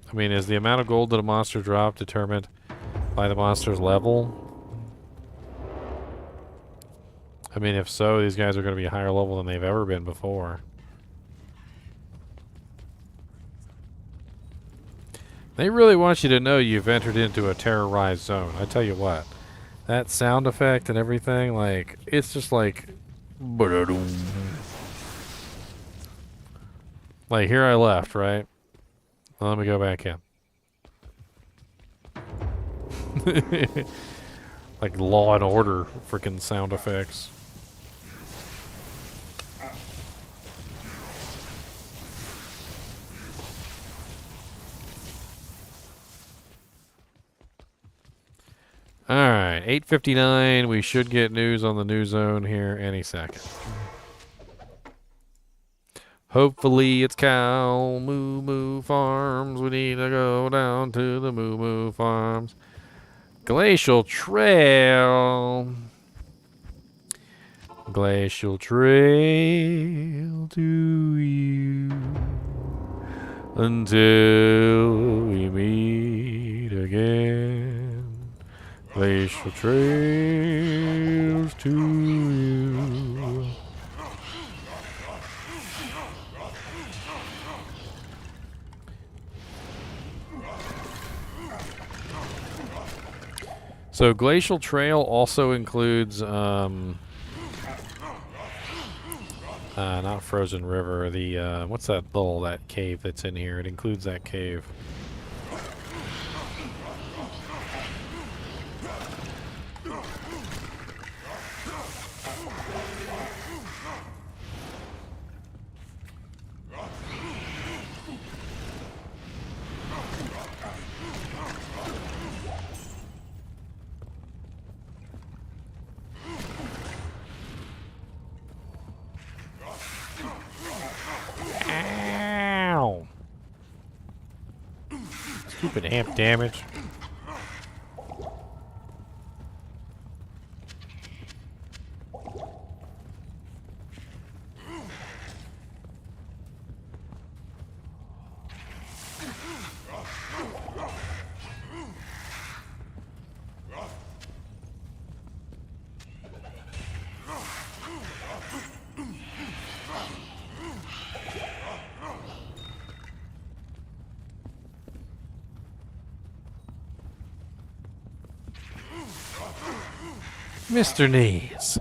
I mean, is the amount of gold that a monster drops determined by the monster's level? I mean, if so, these guys are going to be a higher level than they've ever been before. They really want you to know you've entered into a terrorized zone. I tell you what, that sound effect and everything, like, it's just like... like, here I left, right? Well, let me go back in. Like Law and Order freaking sound effects. Alright, 8:59. We should get news on the new zone here any second. Hopefully it's Cow Moo Moo Farms. We need to go down to the Moo Moo Farms. Glacial Trail. Glacial Trail to you until we meet again. Glacial Trails to you. So Glacial Trail also includes, not Frozen River, the, what's that cave that's in here? It includes that cave. Stupid amp damage. Mr. Knees.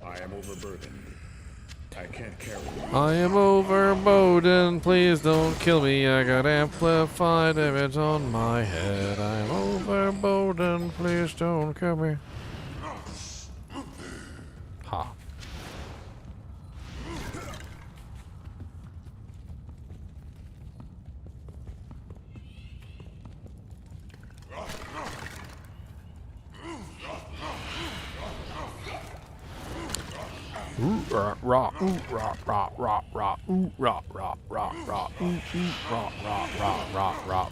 I am overburdened. I can't carry it. I am overburdened, please don't kill me. I got amplified image on my head. I am overburdened, please don't kill me. Ha. Ooh, rah, rah, ooh, rah, rah, rah, rah, ooh, rah, rah, rah, rah, ooh, ooh, rah, rah, rah, rah, rah.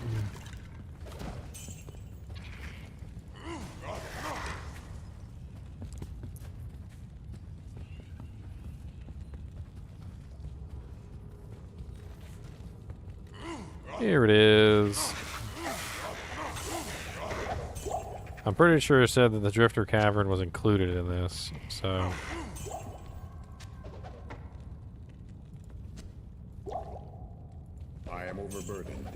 Here it is. I'm pretty sure it said that the Drifter Cavern was included in this, so... I am overburdened.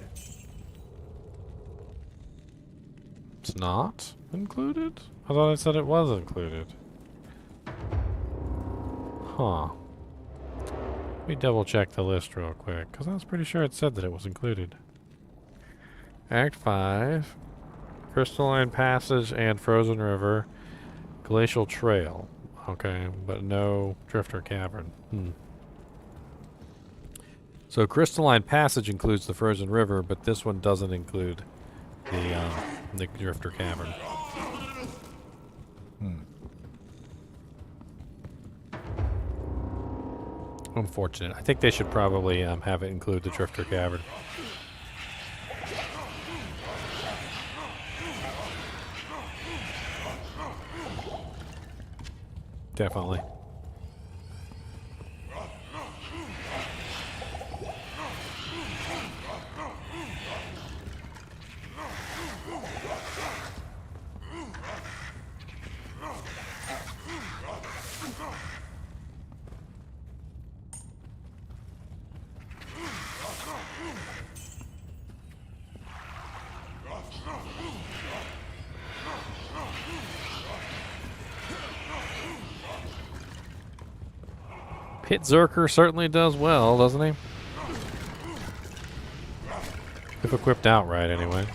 It's not included? I thought it said it was included. Huh. Let me double check the list real quick, because I was pretty sure it said that it was included. Act 5, Crystalline Passage and Frozen River, Glacial Trail. Okay, but no Drifter Cavern. So Crystalline Passage includes the Frozen River, but this one doesn't include the Drifter Cavern. Unfortunate. I think they should probably have it include the Drifter Cavern. Definitely. Pit Zerker certainly does well, doesn't he? If equipped outright, anyway.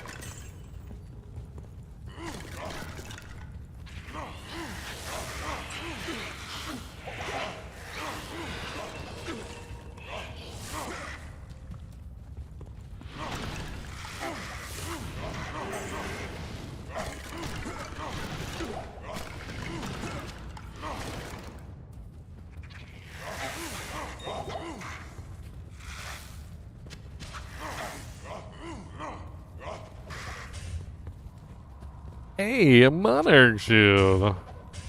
Hey, a Monarch Shield.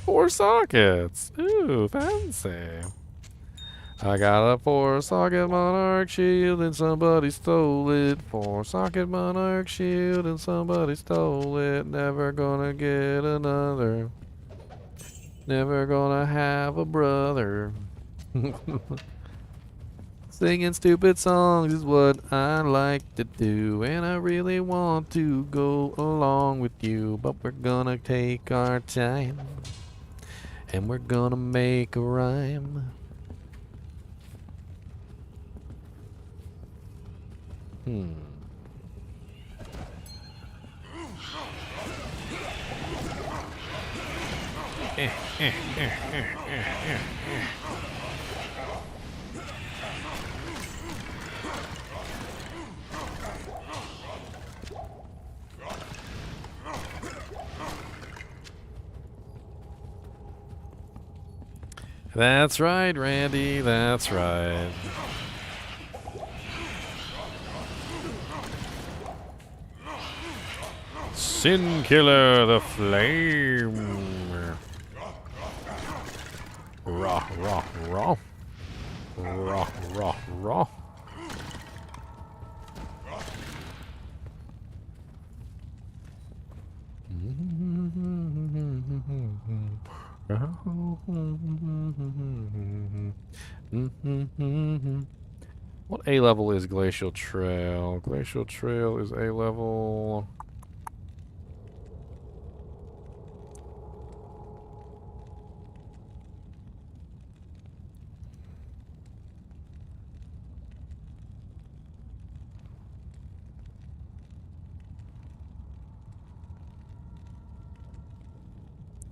4 sockets. Ooh, fancy. I got a 4-socket Monarch Shield and somebody stole it. 4-socket Monarch Shield and somebody stole it. Never gonna get another. Never gonna have a brother. Singing stupid songs is what I like to do, and I really want to go along with you, but we're gonna take our time, and we're gonna make a rhyme. That's right, Randy. That's right. Sin Killer the Flame. Raw, raw, raw. Raw, raw, raw. What A level is Glacial Trail? Glacial Trail is A level.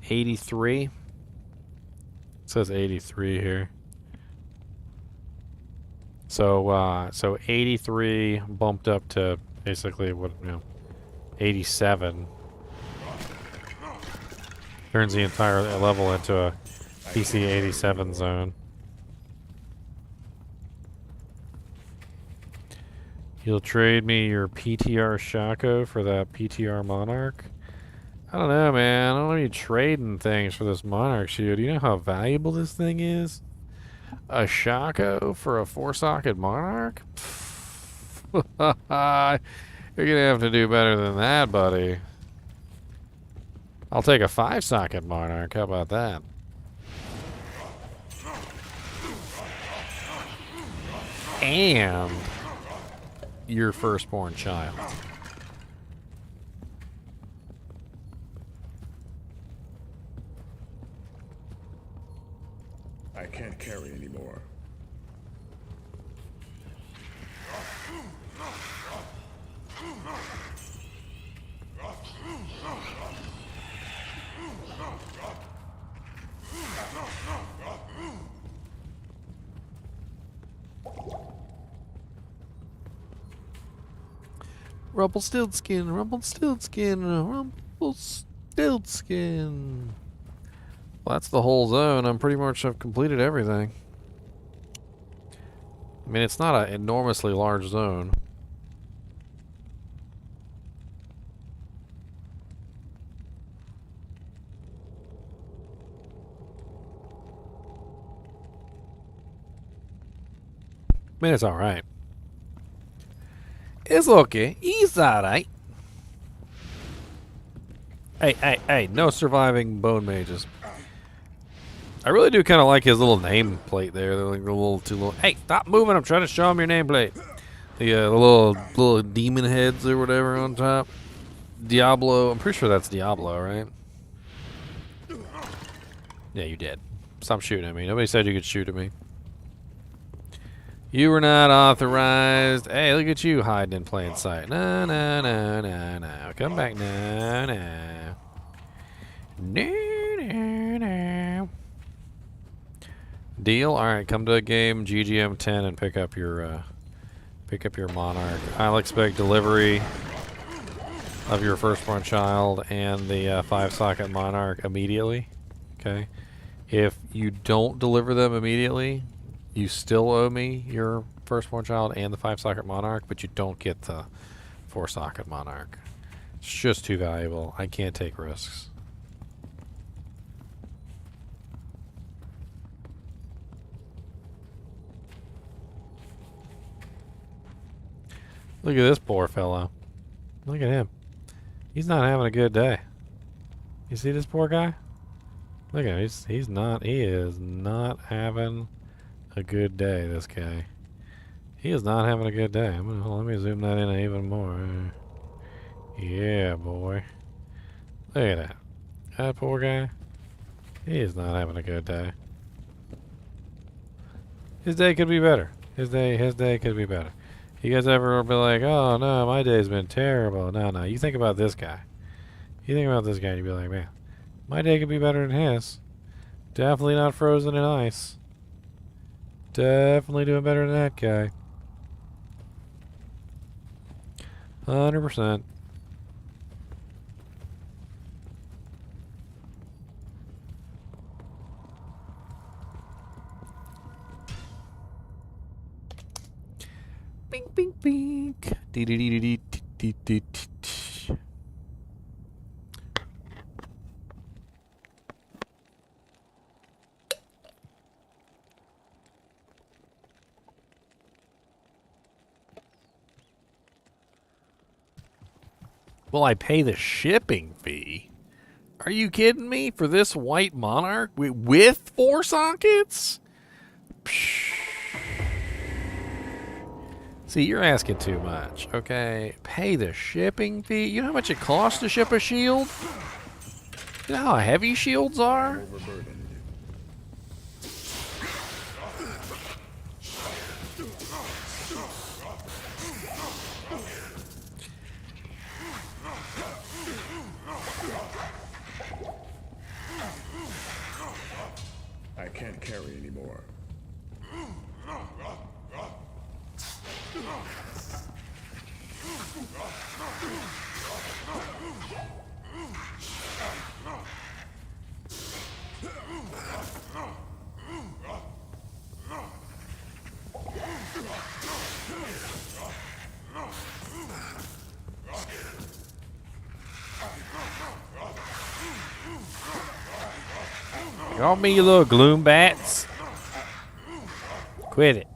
$83. It says 83 here. So 83 bumped up to basically what, 87. Turns the entire level into a PC 87 zone. You'll trade me your PTR Shaco for that PTR Monarch? I don't know, man. I don't want to be trading things for this Monarch shield. You know how valuable this thing is? A Shaco for a 4-socket Monarch? You're going to have to do better than that, buddy. I'll take a 5-socket Monarch. How about that? And your firstborn child. I can't carry anymore. Rumpelstiltskin, Rumpelstiltskin, Rumpelstiltskin. Well, that's the whole zone. I'm pretty much have completed everything. I mean, it's not an enormously large zone. I mean, it's alright. It's okay. He's alright. Hey, no surviving bone mages. I really do kind of like his little nameplate there. They're like the little two little. Hey, stop moving! I'm trying to show him your nameplate. The little demon heads or whatever on top. Diablo. I'm pretty sure that's Diablo, right? Yeah, you did. Stop shooting at me. Nobody said you could shoot at me. You were not authorized. Hey, look at you hiding in plain sight. No. Come back. No. Deal. All right, come to a game GGM 10 and pick up your Monarch. I'll expect delivery of your firstborn child and the 5-socket Monarch immediately. Okay. If you don't deliver them immediately, you still owe me your firstborn child and the 5-socket Monarch, but you don't get the 4-socket Monarch. It's just too valuable. I can't take risks. Look at this poor fellow. Look at him. He's not having a good day. You see this poor guy? Look at him. He is not having a good day, this guy. He is not having a good day. Let me zoom that in even more. Yeah, boy. Look at that. That poor guy. He is not having a good day. His day could be better. His day could be better. You guys ever be like, oh no, my day's been terrible. No. You think about this guy. You think about this guy and you'd be like, man, my day could be better than his. Definitely not frozen in ice. Definitely doing better than that guy. 100%. Will I pay the shipping fee? Are you kidding me? For this white monarch with 4 sockets? Psh. See, you're asking too much, okay? Pay the shipping fee? You know how much it costs to ship a shield? You know how heavy shields are? Overburdened. I can't carry anymore. Y'all me, you little gloom bats. Quit it.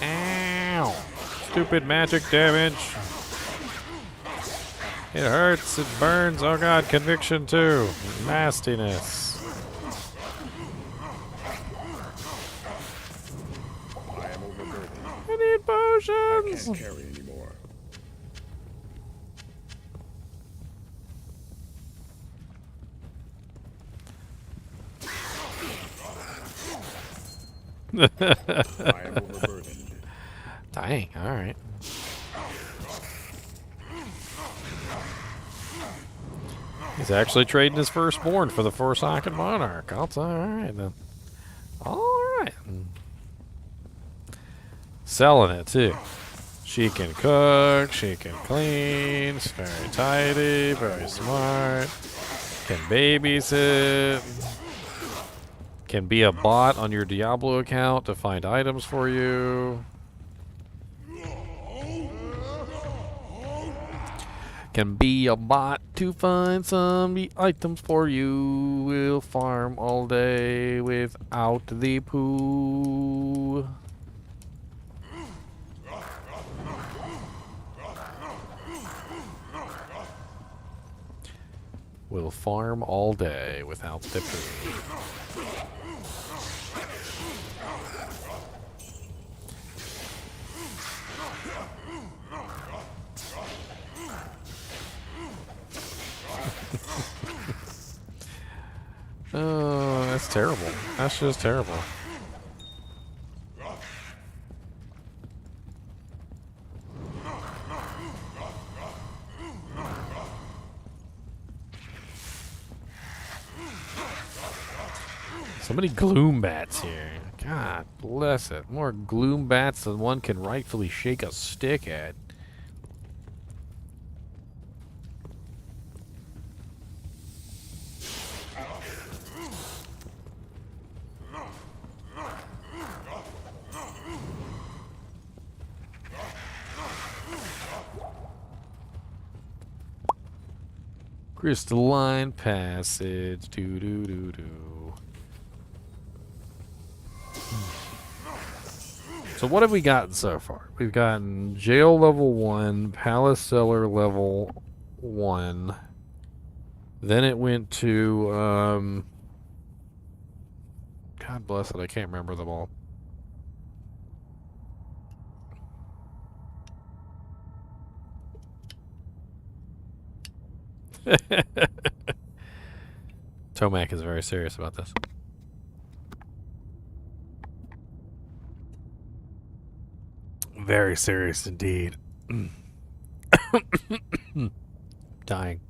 Ow. Stupid magic damage. It hurts, it burns. Oh god, conviction too. Nastiness. I am overburdened. I need I potions. can't carry anymore. I am overburdened. Dang, alright. He's actually trading his firstborn for the 4-socket monarch. Alright then. Alright. Selling it too. She can cook, she can clean, she's very tidy, very smart, can babysit, can be a bot on your Diablo account to find items for you. Can be a bot to find some items for you. Will farm all day without the poo. Will farm all day without the poo. Oh, that's terrible. That's just terrible. So many gloom bats here. God bless it. More gloom bats than one can rightfully shake a stick at. Crystalline passage. Doo doo doo doo. So what have we gotten so far? We've gotten jail level 1, palace cellar level 1. Then it went to God bless it, I can't remember them all. Tomac is very serious about this. Very serious indeed. dying.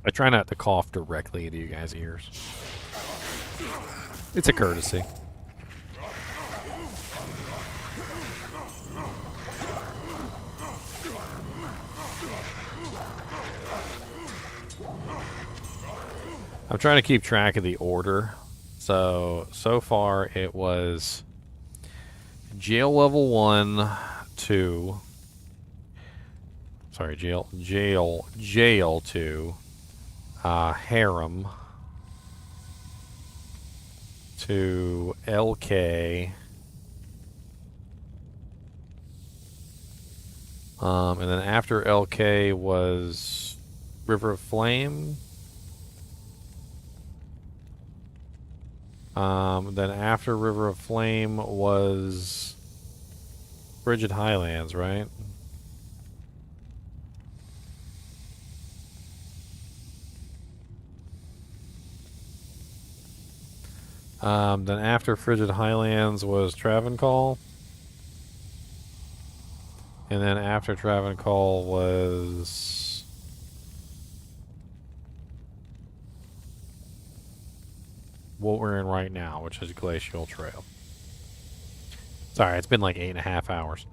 I try not to cough directly into you guys' ears. It's a courtesy. I'm trying to keep track of the order. So far it was jail level 1, 2. Sorry, jail 2. Harem to LK, and then after LK was River of Flame. Then after River of Flame was Frigid Highlands, right? Then after Frigid Highlands was Travancore. And then after Travancore was... what we're in right now, which is Glacial Trail. Sorry, it's been like 8.5 hours.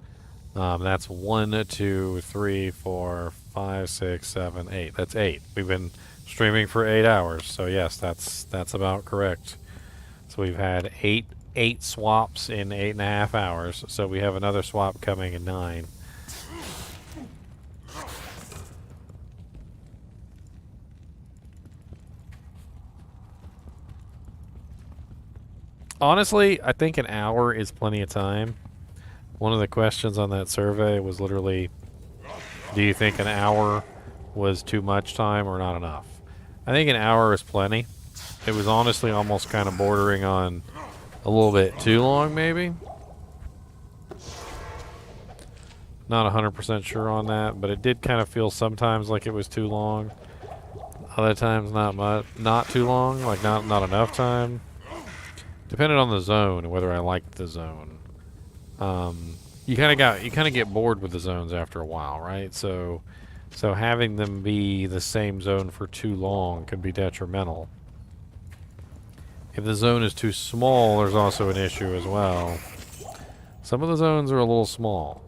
That's 1, 2, 3, 4, 5, 6, 7, 8. That's 8. We've been streaming for 8 hours, so yes, that's about correct. So we've had eight swaps in 8.5 hours. So we have another swap coming in 9. Honestly, I think an hour is plenty of time. One of the questions on that survey was literally, do you think an hour was too much time or not enough? I think an hour is plenty. It was honestly almost kind of bordering on a little bit too long, maybe. Not 100% sure on that, but it did kind of feel sometimes like it was too long. Other times not too long, like not enough time. Depended on the zone and whether I liked the zone. You kind of get bored with the zones after a while, right? So having them be the same zone for too long could be detrimental. If the zone is too small, there's also an issue as well. Some of the zones are a little small.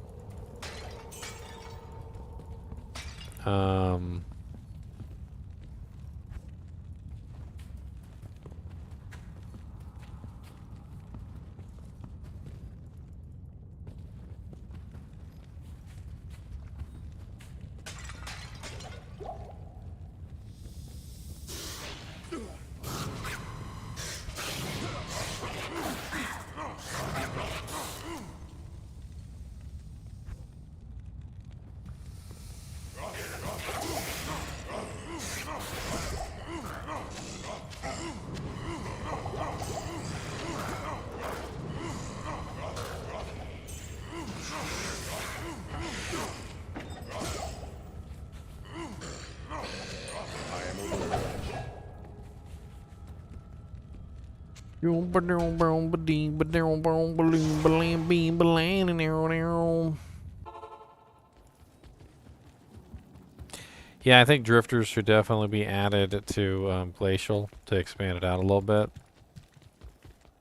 Yeah, I think drifters should definitely be added to Glacial to expand it out a little bit.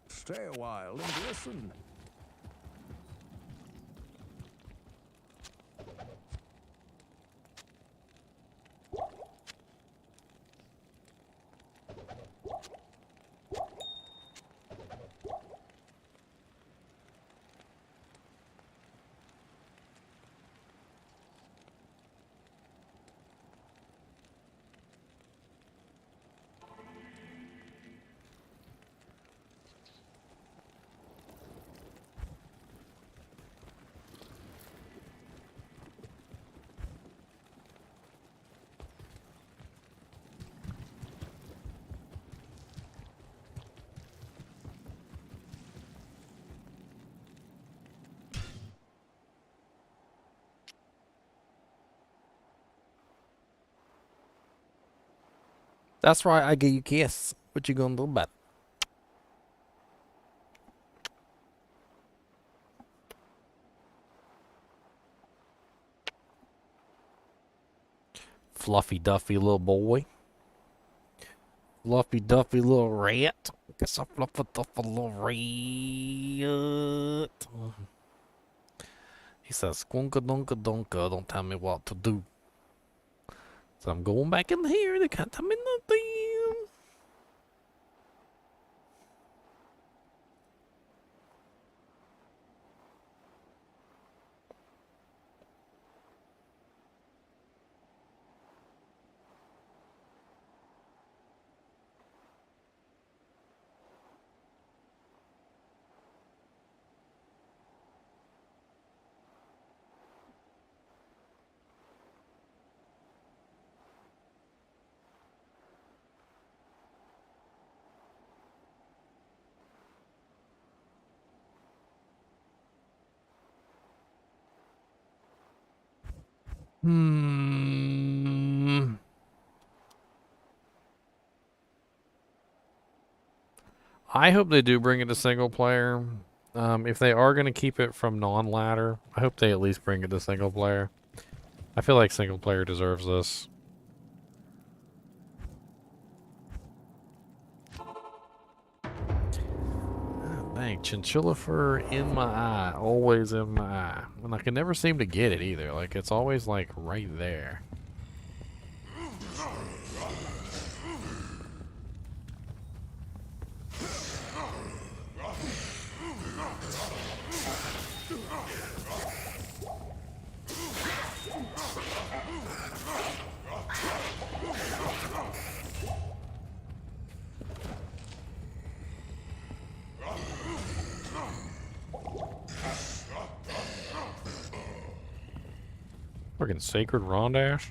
Stay a while and listen. That's right, I give you a kiss. What you gonna do about it? Fluffy Duffy little boy. Fluffy Duffy little rat. Guess a fluffy Duffy little rat. He says, squunka dunka dunka, don't tell me what to do. So I'm going back in here, they can't tell me nothing. I hope they do bring it to single player. If they are going to keep it from non-ladder, I hope they at least bring it to single player. I feel like single player deserves this. Dang, chinchilla fur in my eye. Always in my eye. And I can never seem to get it either. Like, it's always, like, right there. Freaking Sacred Rondash?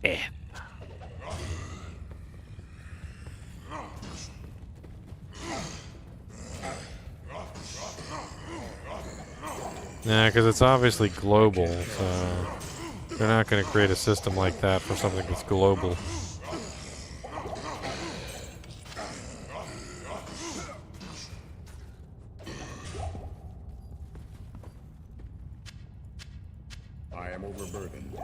Eh. Nah, because it's obviously global, so they're not going to create a system like that for something that's global. I am overburdened.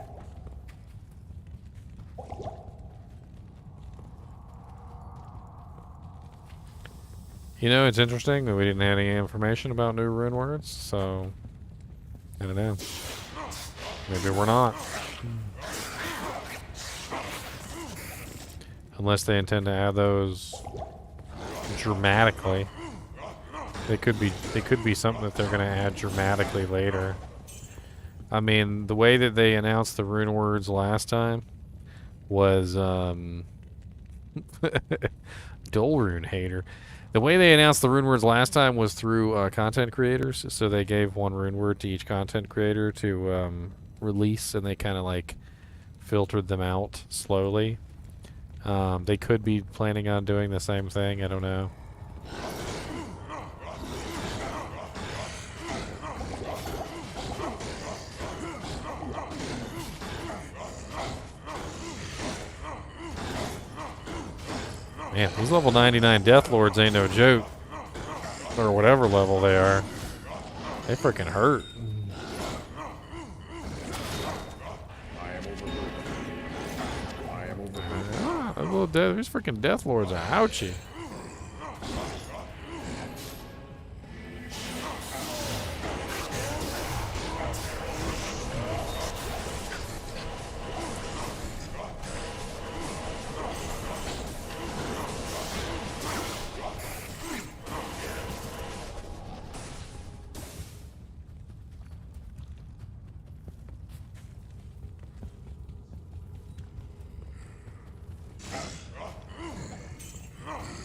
You know, it's interesting that we didn't have any information about new rune words, so I don't know. Maybe we're not. Unless they intend to add those dramatically. They could be something that they're going to add dramatically later. I mean, the way that they announced the rune words last time was Dull Rune hater. The way they announced the rune words last time was through content creators. So they gave one rune word to each content creator to release, and they kind of like filtered them out slowly. They could be planning on doing the same thing. I don't know. Man, these level 99 Death Lords ain't no joke. Or whatever level they are. They freaking hurt. I am overburdened. These freaking Death Lords are ouchie.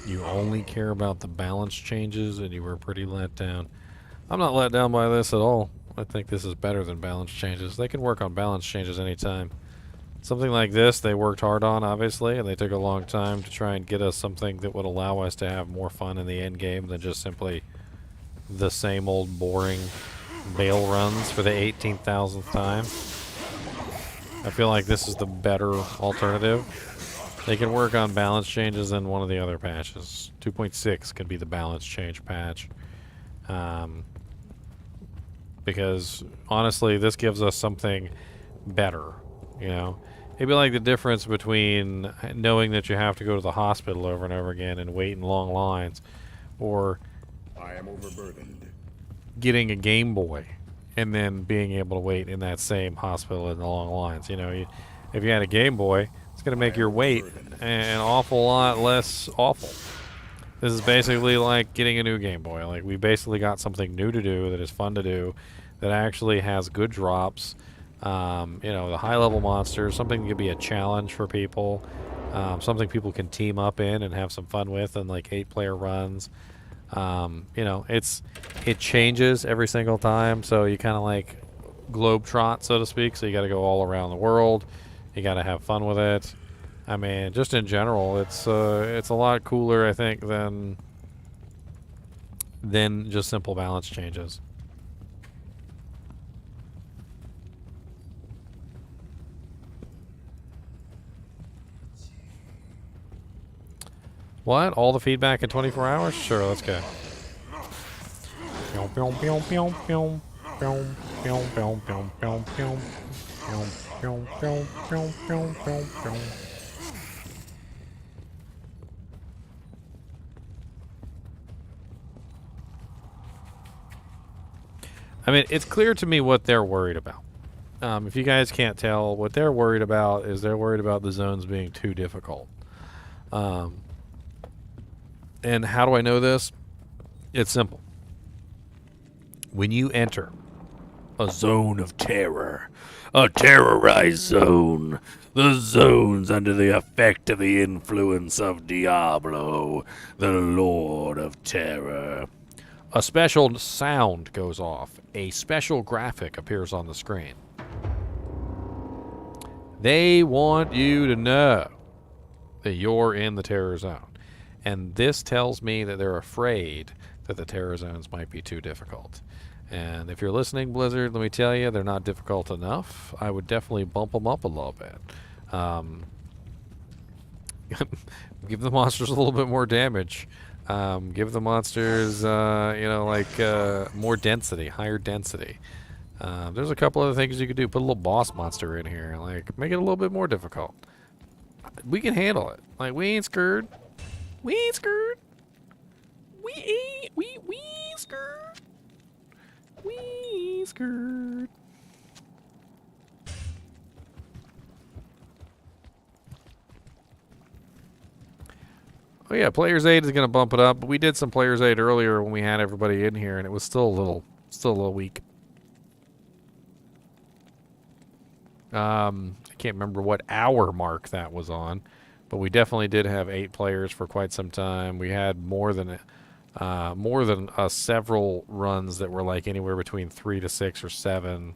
You only care about the balance changes, and you were pretty let down. I'm not let down by this at all. I think this is better than balance changes. They can work on balance changes anytime. Something like this, they worked hard on, obviously, and they took a long time to try and get us something that would allow us to have more fun in the end game than just simply the same old boring bail runs for the 18,000th time. I feel like this is the better alternative. They can work on balance changes in one of the other patches. 2.6 could be the balance change patch. Because honestly, this gives us something better, you know? It'd be like the difference between knowing that you have to go to the hospital over and over again and wait in long lines, or I am overburdened. getting a Game Boy and then being able to wait in that same hospital in the long lines. You know, if you had a Game Boy, it's going to make your wait an awful lot less awful. This is basically like getting a new Game Boy. Like, we basically got something new to do that is fun to do, that actually has good drops. You know, the high-level monsters, something that could be a challenge for people, something people can team up in and have some fun with, and like 8-player runs. You know, it changes every single time, so you kind of like globetrot, so to speak. So you got to go all around the world. You got to have fun with it. I mean, just in general, it's a lot cooler, I think, than just simple balance changes. What? All the feedback in 24 hours? Sure, let's go. I mean, it's clear to me what they're worried about. If you guys can't tell, what they're worried about is they're worried about the zones being too difficult. And how do I know this? It's simple. When you enter a zone of terror, a terrorized zone, the zone's under the effect of the influence of Diablo, the Lord of Terror. A special sound goes off. A special graphic appears on the screen. They want you to know that you're in the terror zone. And this tells me that they're afraid that the terror zones might be too difficult. And if you're listening, Blizzard, let me tell you, they're not difficult enough. I would definitely bump them up a little bit. Give the monsters a little bit more damage. Give the monsters, you know, like more density, higher density. There's a couple other things you could do. Put a little boss monster in here. Like, make it a little bit more difficult. We can handle it. Like, we ain't scared. We ain't scared. We ain't scared. We ain't scared. Oh yeah, Player's Aid is gonna bump it up, but we did some Player's Aid earlier when we had everybody in here, and it was still a little weak. I can't remember what hour mark that was on, but we definitely did have 8 players for quite some time. We had more than several runs that were like anywhere between 3 to 6 or 7.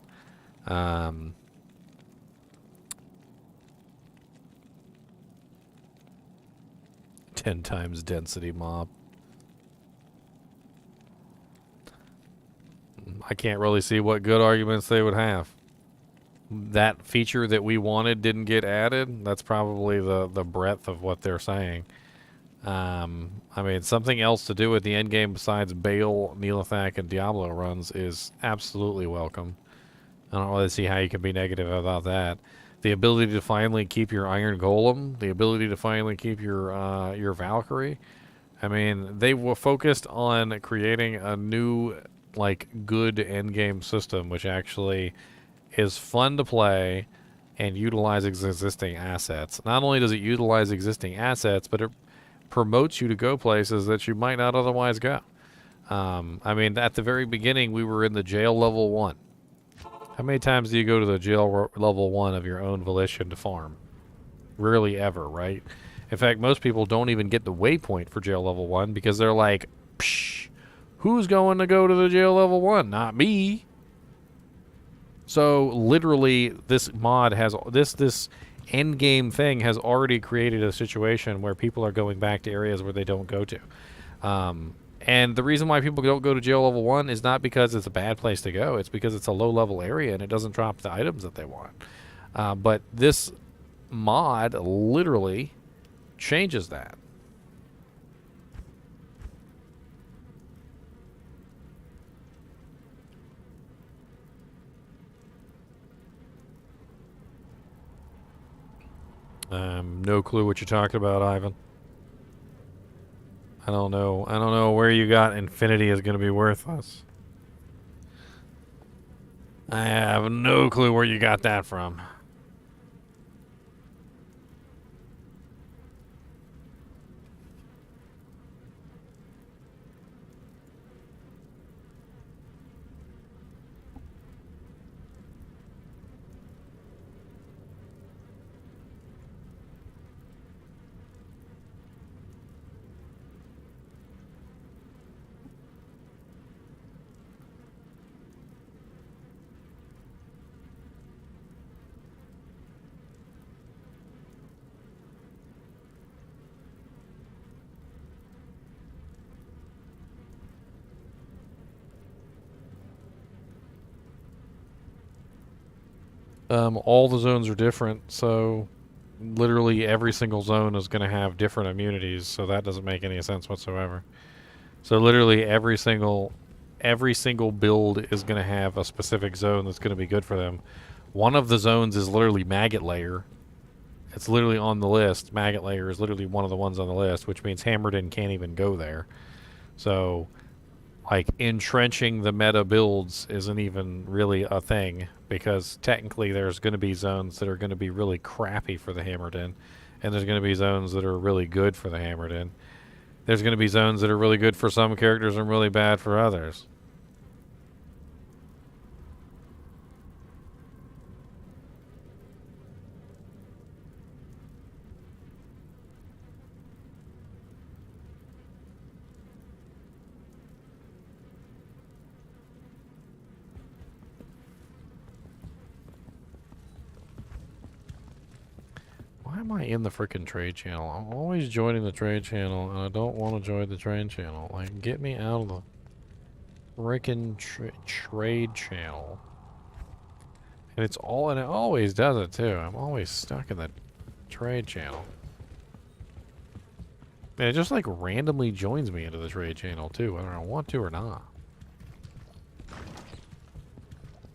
10 times density mob. I can't really see what good arguments they would have. That feature that we wanted didn't get added. That's probably the breadth of what they're saying. I mean, something else to do with the end game besides Bale, Neelathak, and Diablo runs is absolutely welcome. I don't really see how you can be negative about that. The ability to finally keep your Iron Golem, the ability to finally keep your Valkyrie. I mean, they were focused on creating a new, like, good endgame system, which actually is fun to play and utilizes existing assets. Not only does it utilize existing assets, but it promotes you to go places that you might not otherwise go. I mean, at the very beginning, we were in the jail level 1. How many times do you go to the jail level 1 of your own volition to farm? Rarely ever, right? In fact, most people don't even get the waypoint for jail level 1 because they're like, psh, who's going to go to the jail level 1? Not me. So literally, this mod has this end game thing has already created a situation where people are going back to areas where they don't go to. And the reason why people don't go to jail level 1 is not because it's a bad place to go. It's because it's a low-level area and it doesn't drop the items that they want. But this mod literally changes that. No clue what you're talking about, Ivan. I don't know. I don't know where you got infinity is going to be worthless. I have no clue where you got that from. All the zones are different, so literally every single zone is going to have different immunities, so that doesn't make any sense whatsoever. So literally every single build is going to have a specific zone that's going to be good for them. One of the zones is literally Maggot Layer. It's literally on the list. Maggot Layer is literally one of the ones on the list, which means Hammerden can't even go there. So, like, entrenching the meta builds isn't even really a thing, because technically there's going to be zones that are going to be really crappy for the Hammerden, and there's going to be zones that are really good for the Hammerden. There's going to be zones that are really good for some characters and really bad for others. Why am I in the frickin' trade channel? I'm always joining the trade channel, and I don't want to join the trade channel. Like, get me out of the frickin' trade channel. And it always does it too. I'm always stuck in the trade channel. And it just like randomly joins me into the trade channel too, whether I want to or not.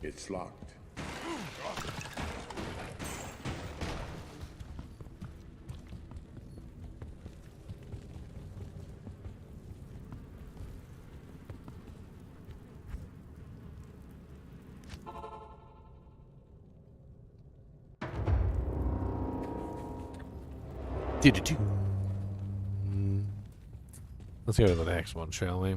It's locked. Let's go to the next one, shall we?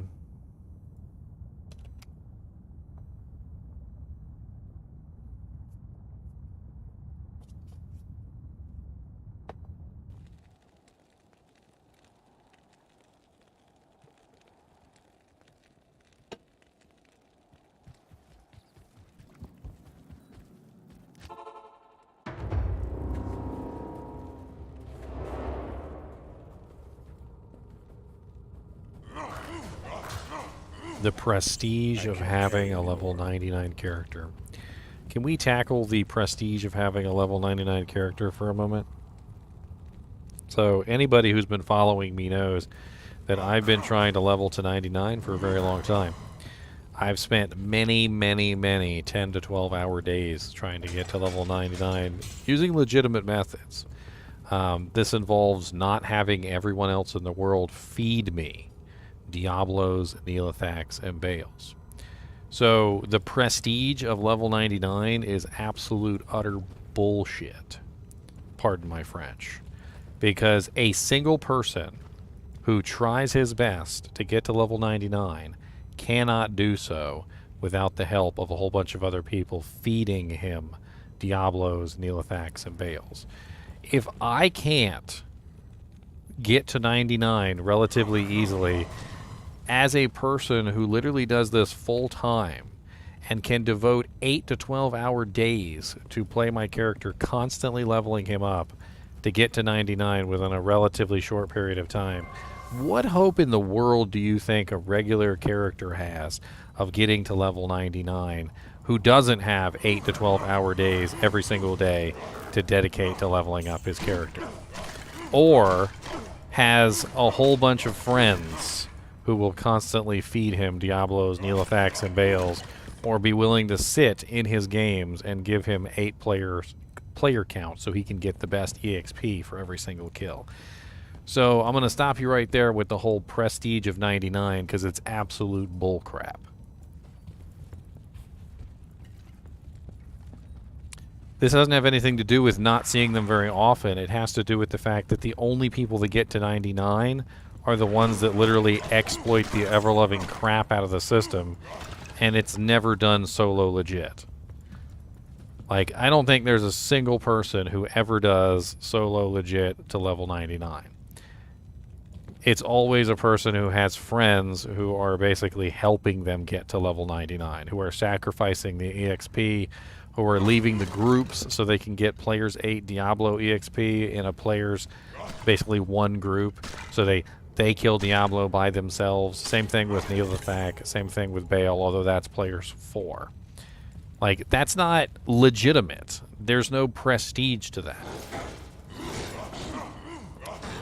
The prestige of having a level 99 character. Can we tackle the prestige of having a level 99 character for a moment? So anybody who's been following me knows that I've been trying to level to 99 for a very long time. I've spent many 10 to 12 hour days trying to get to level 99 using legitimate methods. This involves not having everyone else in the world feed me Diablos, Neolithacs, and Bales. So the prestige of level 99 is absolute utter bullshit. Pardon my French. Because a single person who tries his best to get to level 99 cannot do so without the help of a whole bunch of other people feeding him Diablos, Neolithacs, and Bales. If I can't get to 99 relatively easily as a person who literally does this full time and can devote 8 to 12 hour days to play my character, constantly leveling him up to get to 99 within a relatively short period of time, what hope in the world do you think a regular character has of getting to level 99 who doesn't have 8 to 12 hour days every single day to dedicate to leveling up his character. Or has a whole bunch of friends who will constantly feed him Diablos, Neolithacs, and Bales, or be willing to sit in his games and give him 8 player count so he can get the best EXP for every single kill. So I'm going to stop you right there with the whole prestige of 99 because it's absolute bullcrap. This doesn't have anything to do with not seeing them very often. It has to do with the fact that the only people that get to 99 are the ones that literally exploit the ever-loving crap out of the system, and it's never done solo legit. Like, I don't think there's a single person who ever does solo legit to level 99. It's always a person who has friends who are basically helping them get to level 99, who are sacrificing the EXP, who are leaving the groups so they can get players 8 Diablo EXP in a player's basically one group, so they kill Diablo by themselves. Same thing with Neolithac, same thing with Bale, although that's players 4. Like, that's not legitimate. There's no prestige to that.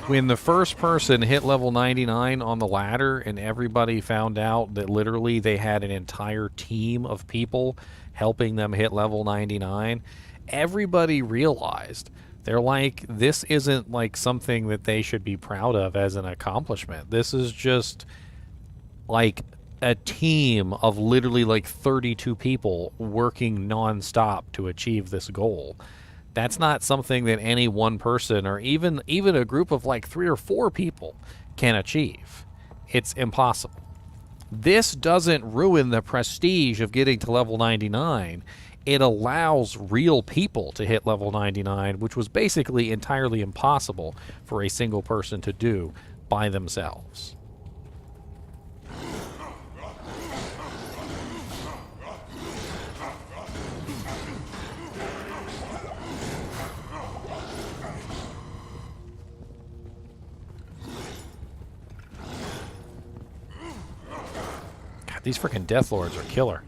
When the first person hit level 99 on the ladder and everybody found out that literally they had an entire team of people helping them hit level 99, everybody realized, they're like, this isn't like something that they should be proud of as an accomplishment. This is just like a team of literally like 32 people working nonstop to achieve this goal. That's not something that any one person or even a group of like 3 or 4 people can achieve. It's impossible. This doesn't ruin the prestige of getting to level 99. It allows real people to hit level 99, which was basically entirely impossible for a single person to do by themselves. These freaking Death Lords are killer.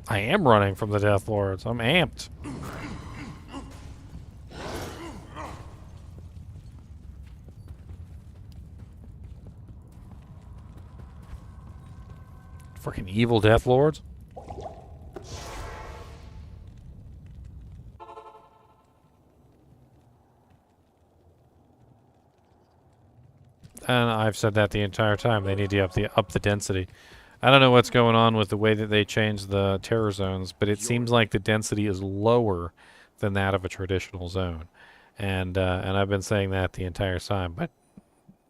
I am running from the Death Lords. I'm amped. Freaking evil Death Lords. And I've said that the entire time. They need to up the density. I don't know what's going on with the way that they changed the terror zones, but it seems like the density is lower than that of a traditional zone. And I've been saying that the entire time, but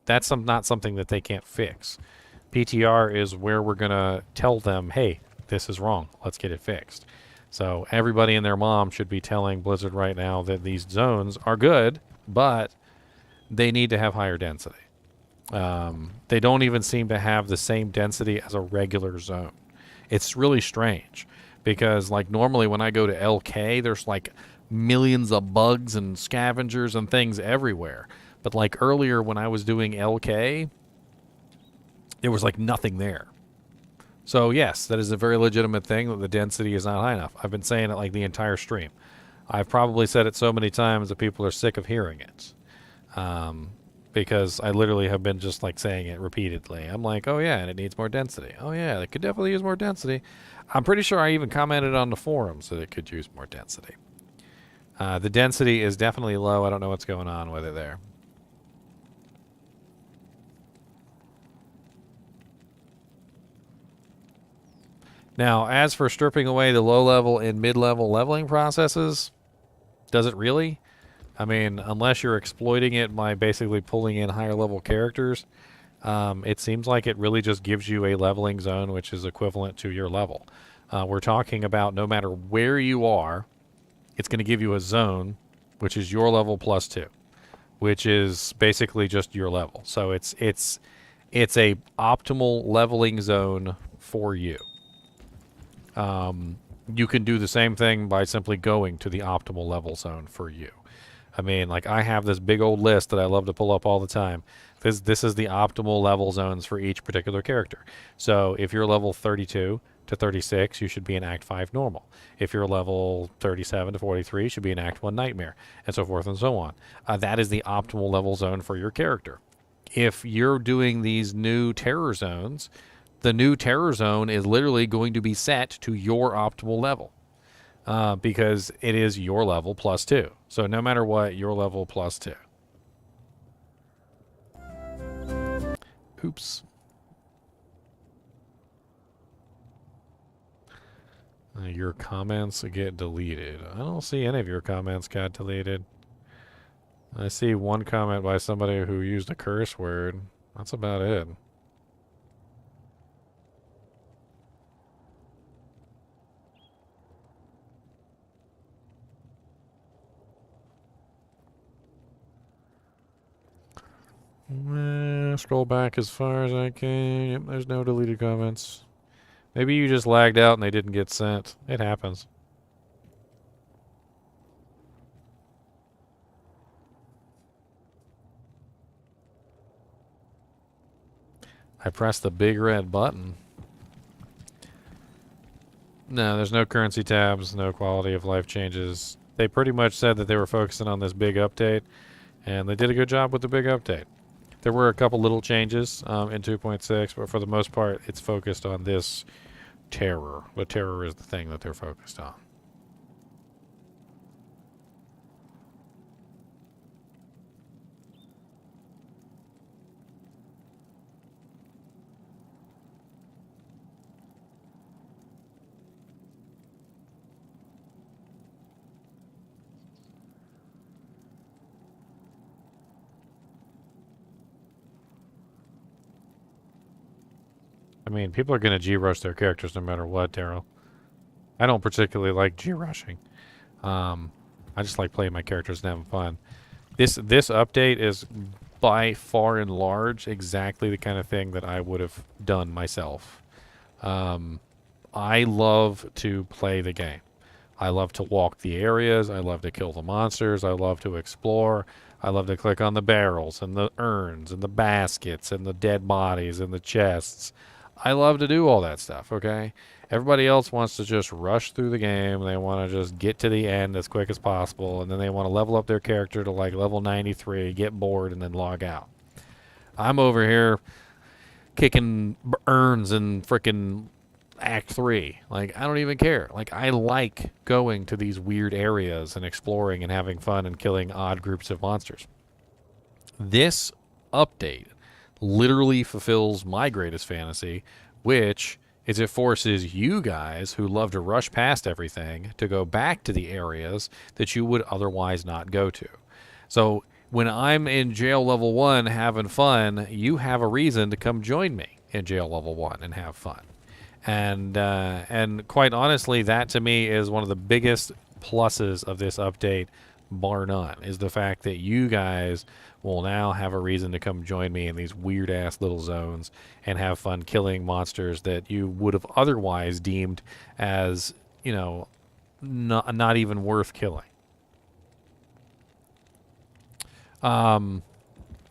that's not something that they can't fix. PTR is where we're going to tell them, hey, this is wrong. Let's get it fixed. So everybody and their mom should be telling Blizzard right now that these zones are good, but they need to have higher density. They don't even seem to have the same density as a regular zone. It's really strange because, like, normally when I go to LK, there's like millions of bugs and scavengers and things everywhere. But like earlier when I was doing LK, there was like nothing there. So yes, that is a very legitimate thing that the density is not high enough. I've been saying it like the entire stream. I've probably said it so many times that people are sick of hearing it. Because I literally have been just like saying it repeatedly. I'm like, oh yeah, and it needs more density. Oh yeah, it could definitely use more density. I'm pretty sure I even commented on the forums that it could use more density. The density is definitely low. I don't know what's going on with it there. Now, as for stripping away the low-level and mid-level leveling processes, does it really? I mean, unless you're exploiting it by basically pulling in higher-level characters, it seems like it really just gives you a leveling zone which is equivalent to your level. We're talking about no matter where you are, it's going to give you a zone which is your level plus 2, which is basically just your level. So it's a optimal leveling zone for you. you can do the same thing by simply going to the optimal level zone for you. I mean, like, I have this big old list that I love to pull up all the time. This is the optimal level zones for each particular character. So if you're level 32 to 36, you should be in Act 5 normal. If you're level 37 to 43, you should be in Act 1 nightmare, and so forth and so on. That is the optimal level zone for your character. If you're doing these new terror zones, the new terror zone is literally going to be set to your optimal level. Because it is your level plus 2. So no matter what, your level plus 2. Oops. Your comments get deleted. I don't see any of your comments got deleted. I see one comment by somebody who used a curse word. That's about it. Scroll back as far as I can. Yep, there's no deleted comments. Maybe you just lagged out and they didn't get sent. It happens. I pressed the big red button. No, there's no currency tabs, no quality of life changes. They pretty much said that they were focusing on this big update, and they did a good job with the big update. There were a couple little changes in 2.6, but for the most part, it's focused on this terror. The terror is the thing that they're focused on. I mean, people are going to G-rush their characters no matter what, Daryl. I don't particularly like G-rushing. I just like playing my characters and having fun. This update is by far and large exactly the kind of thing that I would have done myself. I love to play the game. I love to walk the areas. I love to kill the monsters. I love to explore. I love to click on the barrels and the urns and the baskets and the dead bodies and the chests. I love to do all that stuff, okay? Everybody else wants to just rush through the game. They want to just get to the end as quick as possible, and then they want to level up their character to like level 93, get bored, and then log out. I'm over here kicking urns in frickin' Act 3. Like, I don't even care. Like, I like going to these weird areas and exploring and having fun and killing odd groups of monsters. This update literally fulfills my greatest fantasy, which is it forces you guys who love to rush past everything to go back to the areas that you would otherwise not go to. So when I'm in jail level 1 having fun, you have a reason to come join me in jail level 1 and have fun. And quite honestly, that to me is one of the biggest pluses of this update, bar none, is the fact that you guys will now have a reason to come join me in these weird-ass little zones and have fun killing monsters that you would have otherwise deemed as, you know, not even worth killing. And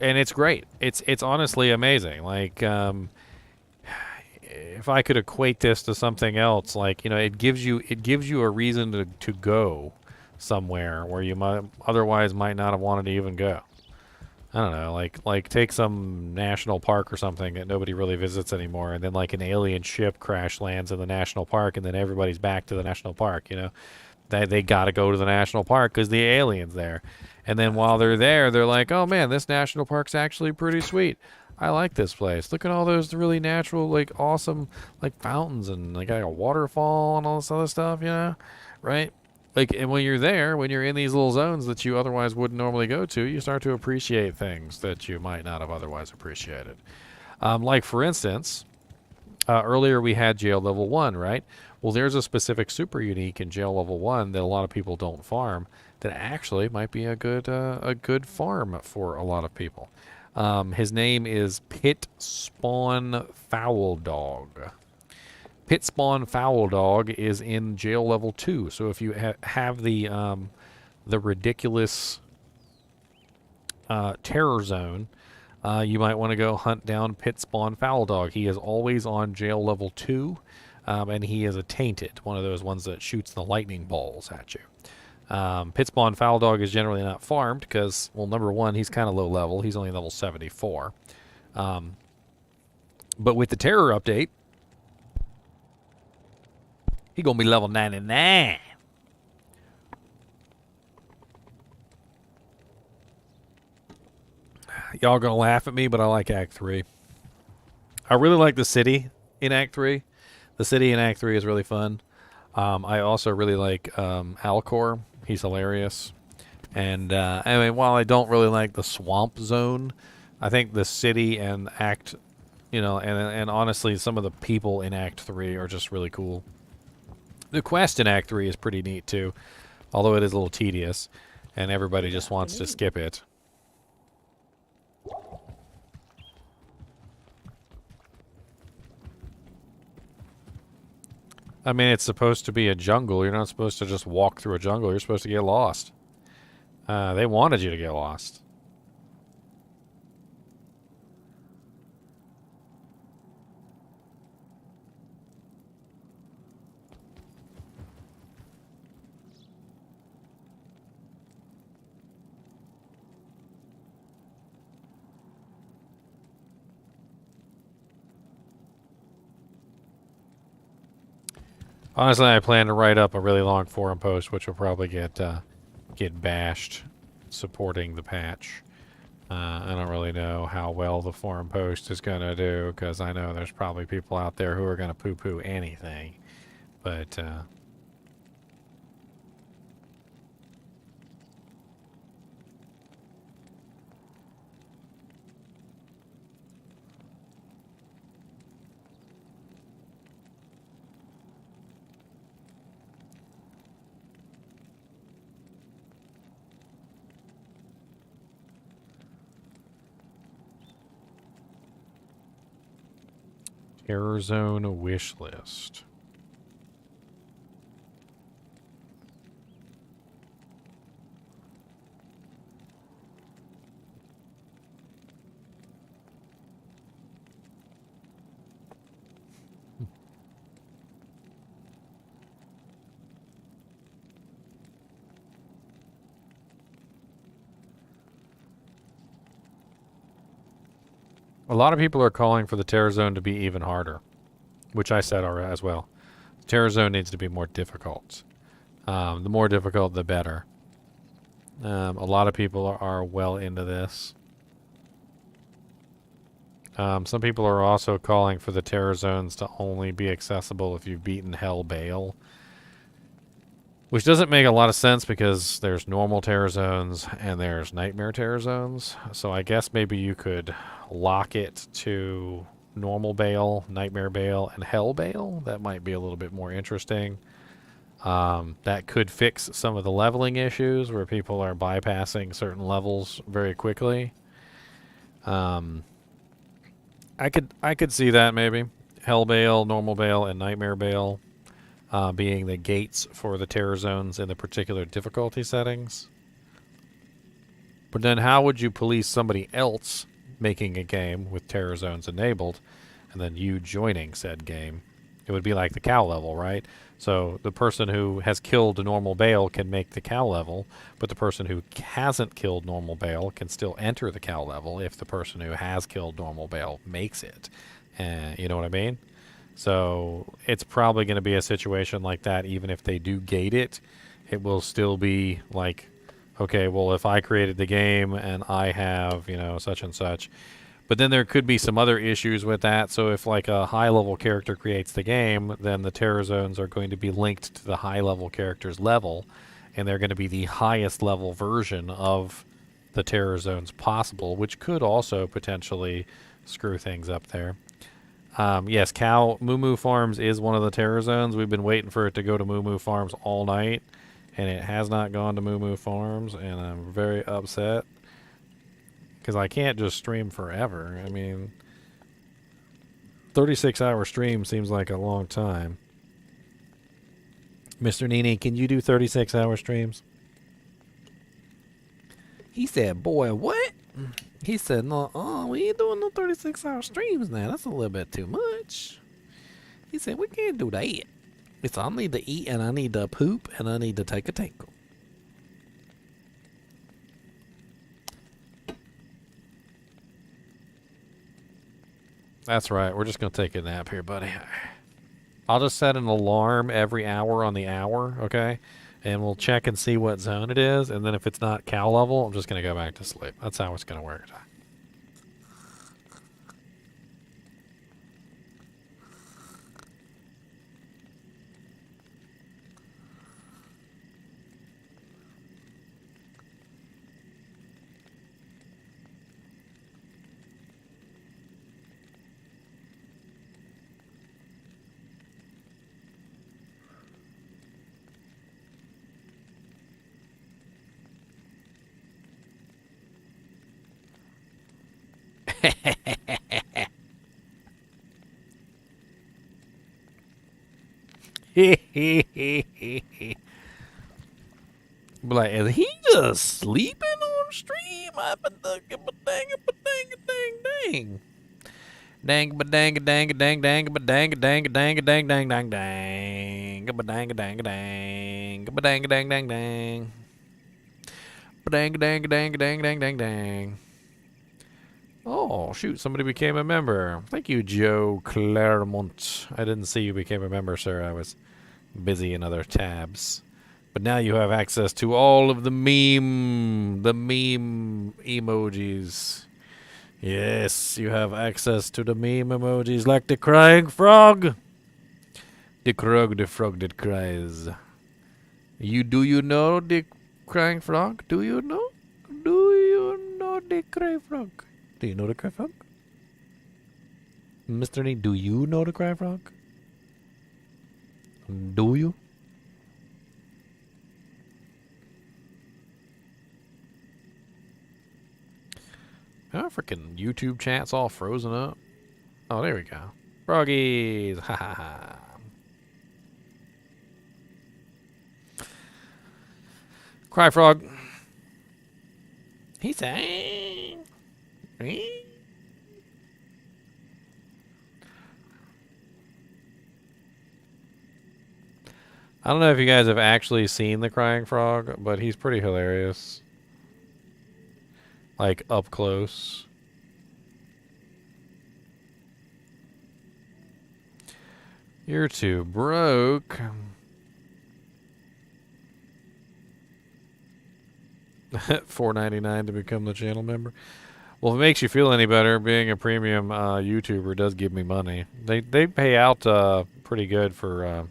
it's great. It's honestly amazing. Like, if I could equate this to something else, like, you know, it gives you a reason to go somewhere where you might otherwise might not have wanted to even go. I don't know, like take some national park or something that nobody really visits anymore, and then like an alien ship crash lands in the national park, and then everybody's back to the national park. You know, they got to go to the national park because the alien's there, and then while they're there, they're like, oh man, this national park's actually pretty sweet. I like this place. Look at all those really natural, like awesome, like fountains and like a waterfall and all this other stuff. You know, right? Like, and when you're there, when you're in these little zones that you otherwise wouldn't normally go to, you start to appreciate things that you might not have otherwise appreciated. Like, for instance, earlier we had jail level 1, right? Well, there's a specific super unique in jail level 1 that a lot of people don't farm that actually might be a good farm for a lot of people. His name is Pit Spawn Foul Dog. Pit spawn foul dog is in jail level 2. So if you have the ridiculous terror zone, you might want to go hunt down pit spawn foul dog. He is always on jail level 2, and he is a tainted, one of those ones that shoots the lightning balls at you. Pit spawn foul dog is generally not farmed because, well, number one, he's kind of low level. He's only level 74. But with the terror update, he gonna be level 99. Y'all gonna laugh at me, but I like Act 3. I really like the city in Act 3. The city in Act 3 is really fun. I also really like Alcor. He's hilarious. And I mean, while I don't really like the swamp zone, I think the city and Act, and honestly, some of the people in Act 3 are just really cool. The quest in Act 3 is pretty neat too, although it is a little tedious, and everybody just wants to skip it. I mean, it's supposed to be a jungle. You're not supposed to just walk through a jungle. You're supposed to get lost. They wanted you to get lost. Honestly, I plan to write up a really long forum post, which will probably get bashed supporting the patch. I don't really know how well the forum post is going to do, because I know there's probably people out there who are going to poo-poo anything. But Terror Zone wish list. A lot of people are calling for the Terror Zone to be even harder, which I said already as well. The Terror Zone needs to be more difficult. The more difficult, the better. A lot of people are well into this. Some people are also calling for the Terror Zones to only be accessible if you've beaten Hell Bale, which doesn't make a lot of sense because there's normal Terror Zones and there's Nightmare Terror Zones. So I guess maybe you could lock it to normal Bale, Nightmare Bale, and Hell Bale. That might be a little bit more interesting. That could fix some of the leveling issues where people are bypassing certain levels very quickly. I could see that maybe. Hell Bale, Normal Bale, and Nightmare Bale being the gates for the Terror Zones in the particular difficulty settings. But then how would you police somebody else making a game with Terror Zones enabled and then you joining said game? It would be like the cow level, right? So the person who has killed a Normal Bale can make the cow level, but the person who hasn't killed Normal Bale can still enter the cow level if the person who has killed Normal Bale makes it. You know what I mean? So it's probably going to be a situation like that. Even if they do gate it, it will still be like, okay, well, if I created the game and I have, such and such. But then there could be some other issues with that. So if like a high-level character creates the game, then the Terror Zones are going to be linked to the high-level character's level, and they're going to be the highest level version of the Terror Zones possible, which could also potentially screw things up there. Yes, Moo Moo Farms is one of the Terror Zones. We've been waiting for it to go to Moo Moo Farms all night, and it has not gone to Moo Moo Farms, and I'm very upset because I can't just stream forever. I mean, 36-hour stream seems like a long time. Mr. NiNi, can you do 36-hour streams? He said, boy, what? He said, no, we ain't doing no 36-hour streams now. That's a little bit too much. He said, we can't do that. It's I need to eat, and I need to poop, and I need to take a tinkle. That's right. We're just going to take a nap here, buddy. I'll just set an alarm every hour on the hour, okay? And we'll check and see what zone it is. And then if it's not cow level, I'm just going to go back to sleep. That's how it's going to work. Like, is he just sleeping on stream? Dang. Dang ba dang dang dang dang ba dang dang dang dang dang dang dang ba dang dang dang ba dang dang dang dang ba dang dang dang dang dang dang dang. Oh, shoot, somebody became a member. Thank you, Joe Claremont. I didn't see you became a member, sir. I was busy in other tabs. But now you have access to all of the meme emojis. Yes, you have access to the meme emojis like the crying frog. The frog that cries. Do you know the crying frog? Do you know? Do you know the crying frog? Do you know the cry frog? Mr. NiNi, do you know the cry frog? Do you? Oh, freaking YouTube chat's all frozen up. Oh, there we go. Froggies! Ha ha ha. Cry frog. He's saying. I don't know if you guys have actually seen the crying frog, but he's pretty hilarious. Like, up close. You're too broke. $4.99 to become the channel member. Well, if it makes you feel any better, being a premium YouTuber does give me money. They pay out pretty good for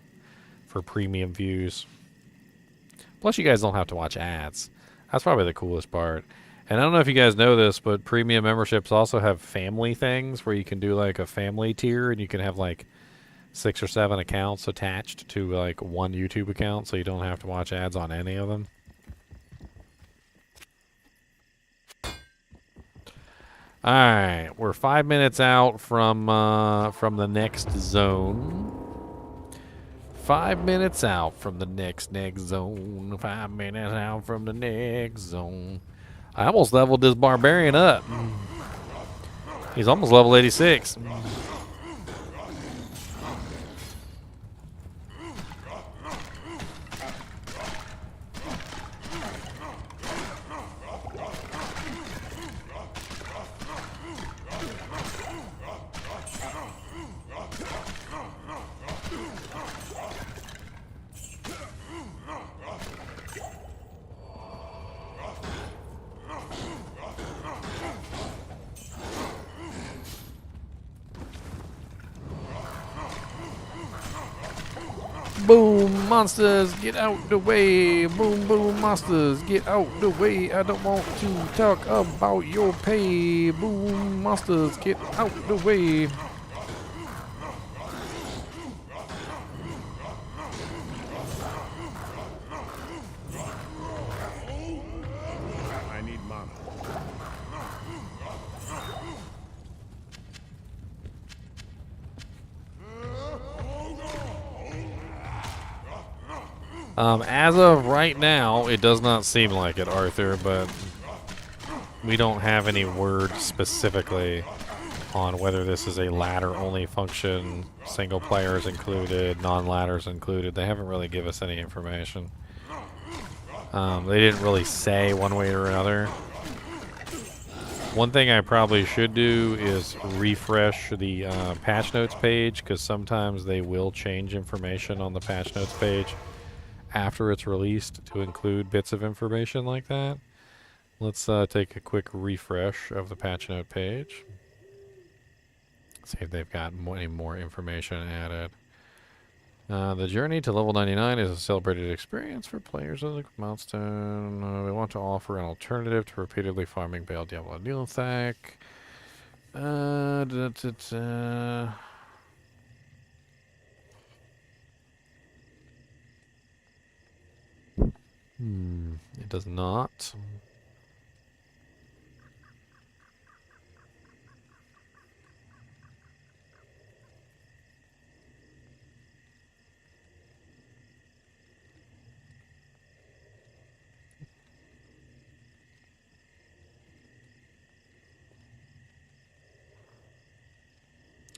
premium views. Plus, you guys don't have to watch ads. That's probably the coolest part. And I don't know if you guys know this, but premium memberships also have family things where you can do like a family tier, and you can have like 6 or 7 accounts attached to like one YouTube account, so you don't have to watch ads on any of them. All right, we're 5 minutes out from the next zone. 5 minutes out from the next zone. 5 minutes out from the next zone. I almost leveled this barbarian up. He's almost level 86. Boom, monsters, get out the way. Boom, boom, monsters, get out the way. I don't want to talk about your pay. Boom, monsters, get out the way. I need mana. As of right now, it does not seem like it, Arthur, but we don't have any word specifically on whether this is a ladder-only function, single players included, non-ladders included. They haven't really given us any information. They didn't really say one way or another. One thing I probably should do is refresh the patch notes page, because sometimes they will change information on the patch notes page after it's released to include bits of information like that. Let's take a quick refresh of the patch note page. See if they've got any more information added. The journey to level 99 is a celebrated experience for players of the milestone. We want to offer an alternative to repeatedly farming Bale Diablo Neolithek. It does not.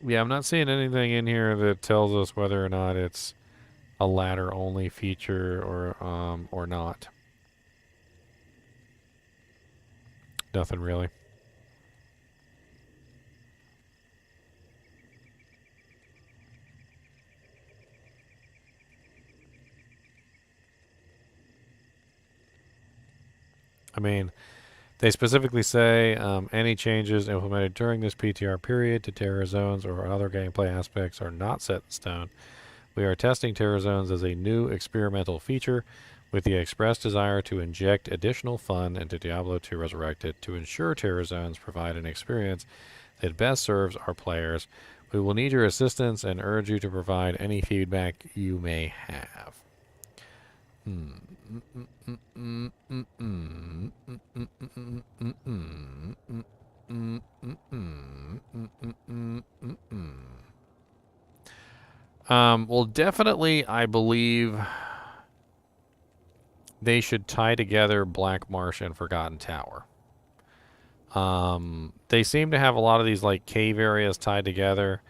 Yeah, I'm not seeing anything in here that tells us whether or not it's a ladder-only feature or not. Nothing really. I mean, they specifically say any changes implemented during this PTR period to Terror Zones or other gameplay aspects are not set in stone. We are testing Terror Zones as a new experimental feature with the express desire to inject additional fun into Diablo 2 Resurrected to ensure Terror Zones provide an experience that best serves our players. We will need your assistance and urge you to provide any feedback you may have. Well, definitely, I believe they should tie together Black Marsh and Forgotten Tower. They seem to have a lot of these like cave areas tied together.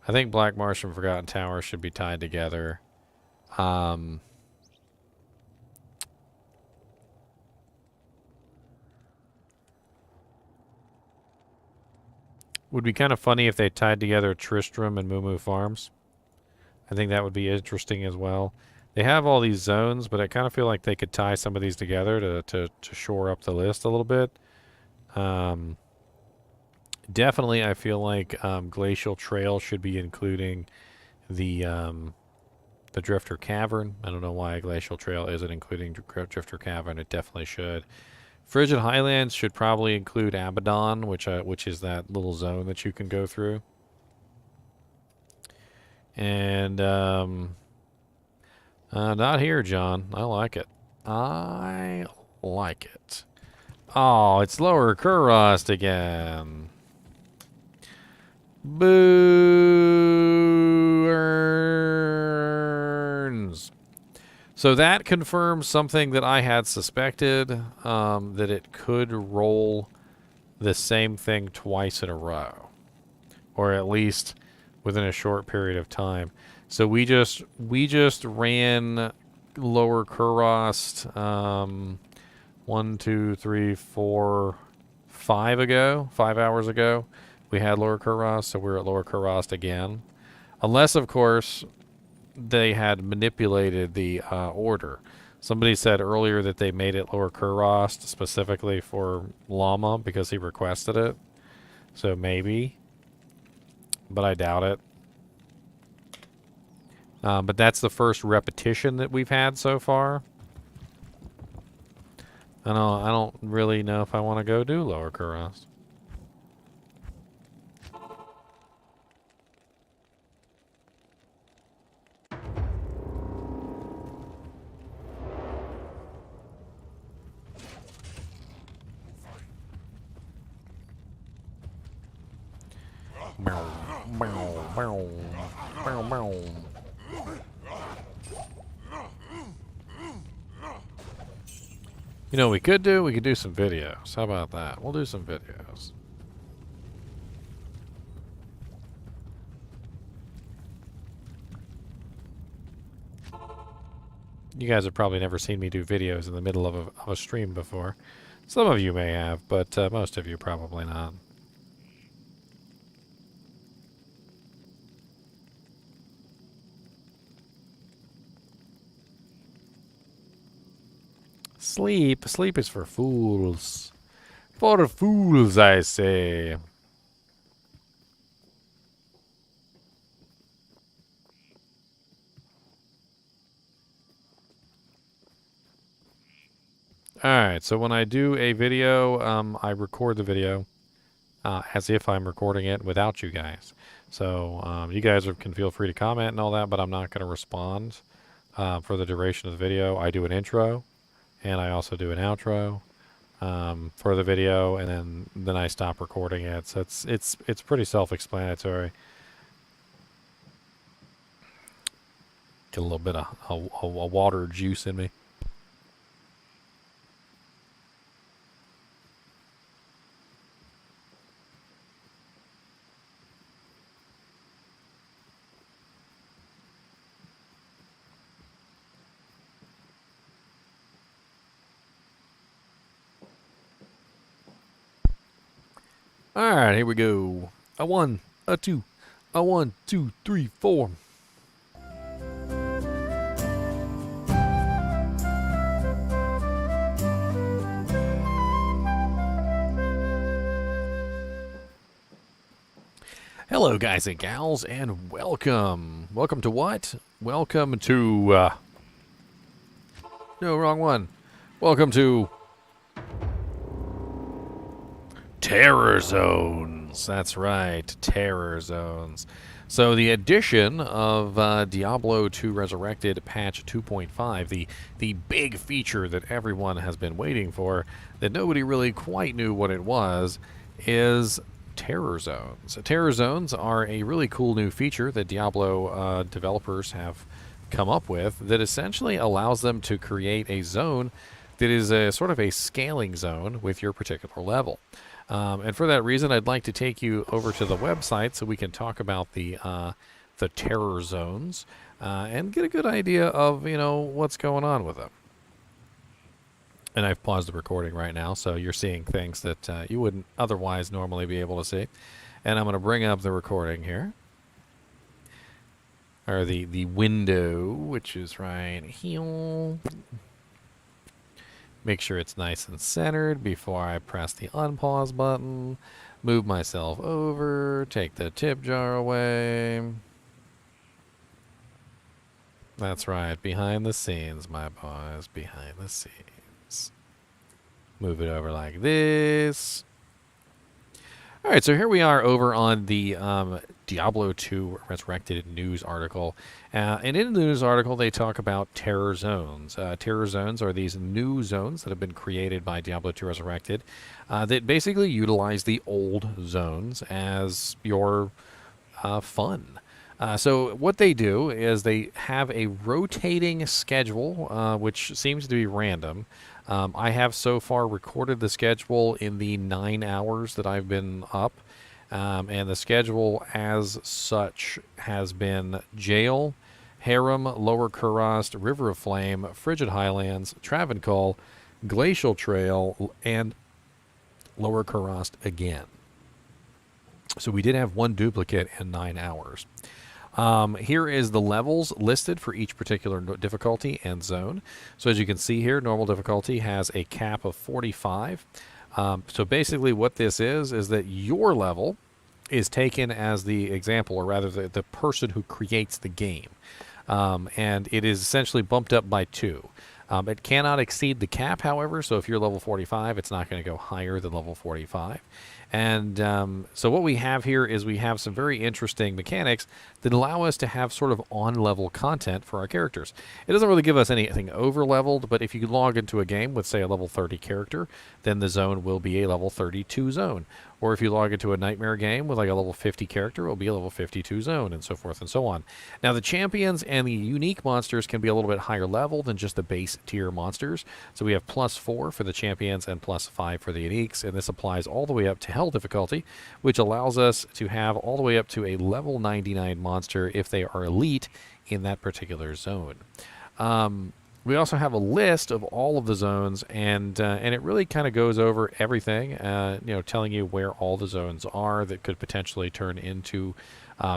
I think Black Marsh and Forgotten Tower should be tied together. Would be kind of funny if they tied together Tristram and Moo Farms. I think that would be interesting as well. They have all these zones, but I kind of feel like they could tie some of these together to shore up the list a little bit. Definitely, I feel like Glacial Trail should be including the Drifter Cavern. I don't know why Glacial Trail isn't including Drifter Cavern. It definitely should. Frigid Highlands should probably include Abaddon, which is that little zone that you can go through. And not here, John. I like it. I like it. Oh, it's Lower Kurost again. Burns. So that confirms something that I had suspected, that it could roll the same thing twice in a row, or at least within a short period of time. So we just ran Lower Kurost 1, 2, 3, 4, 5 hours ago. We had Lower Kurost, so we're at Lower Kurost again. Unless, of course, they had manipulated the order. Somebody said earlier that they made it Lower Kurost specifically for Llama because he requested it. So maybe. But I doubt it. But that's the first repetition that we've had so far. I don't really know if I want to go do Lower Kurost. You know what we could do? We could do some videos. How about that? We'll do some videos. You guys have probably never seen me do videos in the middle of a stream before. Some of you may have, but most of you probably not. Sleep. Sleep is for fools. For fools, I say. Alright, so when I do a video, I record the video as if I'm recording it without you guys. So you guys can feel free to comment and all that, but I'm not going to respond for the duration of the video. I do an intro, and I also do an outro for the video, and then I stop recording it. So it's pretty self-explanatory. Get a little bit of a water juice in me. Alright, here we go. A 1, a 2, a 1, 2, 3, 4. Hello, guys and gals, and welcome. Welcome to what? Welcome to, no, wrong one. Welcome to Terror Zones. That's right, Terror Zones. So the addition of Diablo 2 Resurrected patch 2.5, the big feature that everyone has been waiting for, that nobody really quite knew what it was, is Terror Zones. Terror Zones are a really cool new feature that Diablo developers have come up with that essentially allows them to create a zone that is a sort of a scaling zone with your particular level. And for that reason, I'd like to take you over to the website so we can talk about the terror zones and get a good idea of, you know, what's going on with them. And I've paused the recording right now, so you're seeing things that you wouldn't otherwise normally be able to see. And I'm going to bring up the recording here, or the window, which is right here. Make sure it's nice and centered before I press the unpause button. Move myself over. Take the tip jar away. That's right. Behind the scenes, my boys. Behind the scenes. Move it over like this. All right, so here we are over on the Diablo 2 Resurrected news article. And in the news article, they talk about terror zones. Terror zones are these new zones that have been created by Diablo 2 Resurrected that basically utilize the old zones as your fun. So what they do is they have a rotating schedule, which seems to be random. I have so far recorded the schedule in the 9 hours that I've been up. And the schedule as such has been Jail, Harem, Lower Kurast, River of Flame, Frigid Highlands, Travancore, Glacial Trail, and Lower Kurast again. So we did have one duplicate in 9 hours. Here is the levels listed for each particular difficulty and zone. So as you can see here, normal difficulty has a cap of 45. So basically what this is that your level is taken as the example, or rather the person who creates the game. And it is essentially bumped up by 2. It cannot exceed the cap, however, so if you're level 45, it's not going to go higher than level 45. And so what we have here is we have some very interesting mechanics that allow us to have sort of on-level content for our characters. It doesn't really give us anything over-leveled, but if you log into a game with, say, a level 30 character, then the zone will be a level 32 zone. Or if you log into a Nightmare game with like a level 50 character, it will be a level 52 zone, and so forth and so on. Now, the champions and the unique monsters can be a little bit higher level than just the base tier monsters. So we have +4 for the champions and +5 for the uniques, and this applies all the way up to Hell difficulty, which allows us to have all the way up to a level 99 monster if they are elite in that particular zone. We also have a list of all of the zones, and it really kind of goes over everything, telling you where all the zones are that could potentially turn into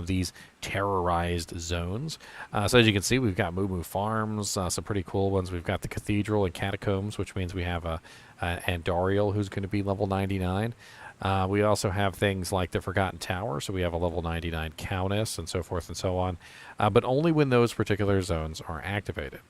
these terrorized zones. So as you can see, we've got Moo Moo Farms, some pretty cool ones. We've got the Cathedral and Catacombs, which means we have Andariel, who's going to be level 99. We also have things like the Forgotten Tower, so we have a level 99 Countess, and so forth and so on, but only when those particular zones are activated.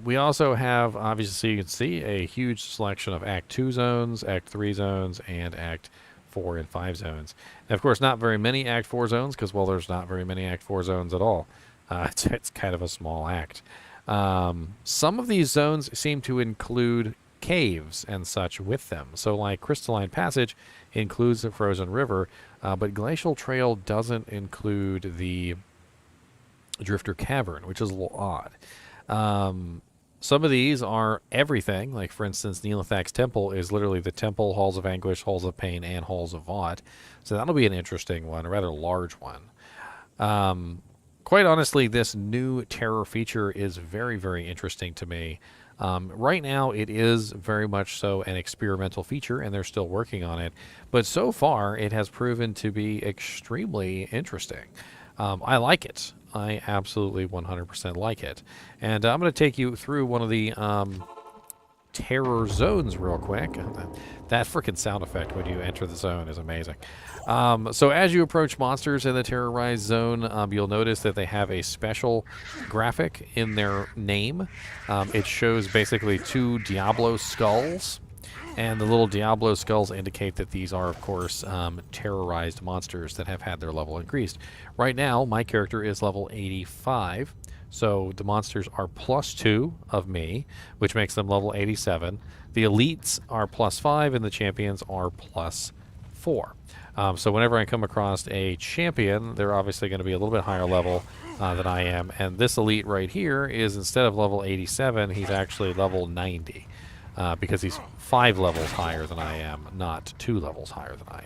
We also have, obviously, you can see a huge selection of Act 2 zones, Act 3 zones, and Act 4 and 5 zones. And of course, not very many Act 4 zones, because, well, there's not very many Act 4 zones at all. It's kind of a small act. Some of these zones seem to include caves and such with them. So, like Crystalline Passage includes the Frozen River, but Glacial Trail doesn't include the Drifter Cavern, which is a little odd. Some of these are everything. Like, for instance, Neelathak's Temple is literally the Temple, Halls of Anguish, Halls of Pain, and Halls of Vaught. So that'll be an interesting one, a rather large one. Quite honestly, this new terror feature is very, very interesting to me. Right now, it is very much so an experimental feature, and they're still working on it. But so far, it has proven to be extremely interesting. I like it. I absolutely 100% like it. And I'm going to take you through one of the terror zones real quick. That freaking sound effect when you enter the zone is amazing. So as you approach monsters in the terrorized zone, you'll notice that they have a special graphic in their name. It shows basically 2 Diablo skulls. And the little Diablo skulls indicate that these are, of course, terrorized monsters that have had their level increased. Right now, my character is level 85, so the monsters are +2 of me, which makes them level 87. The elites are +5, and the champions are +4. So whenever I come across a champion, they're obviously going to be a little bit higher level than I am. And this elite right here is, instead of level 87, he's actually level 90. Because he's 5 levels higher than I am, not 2 levels higher than I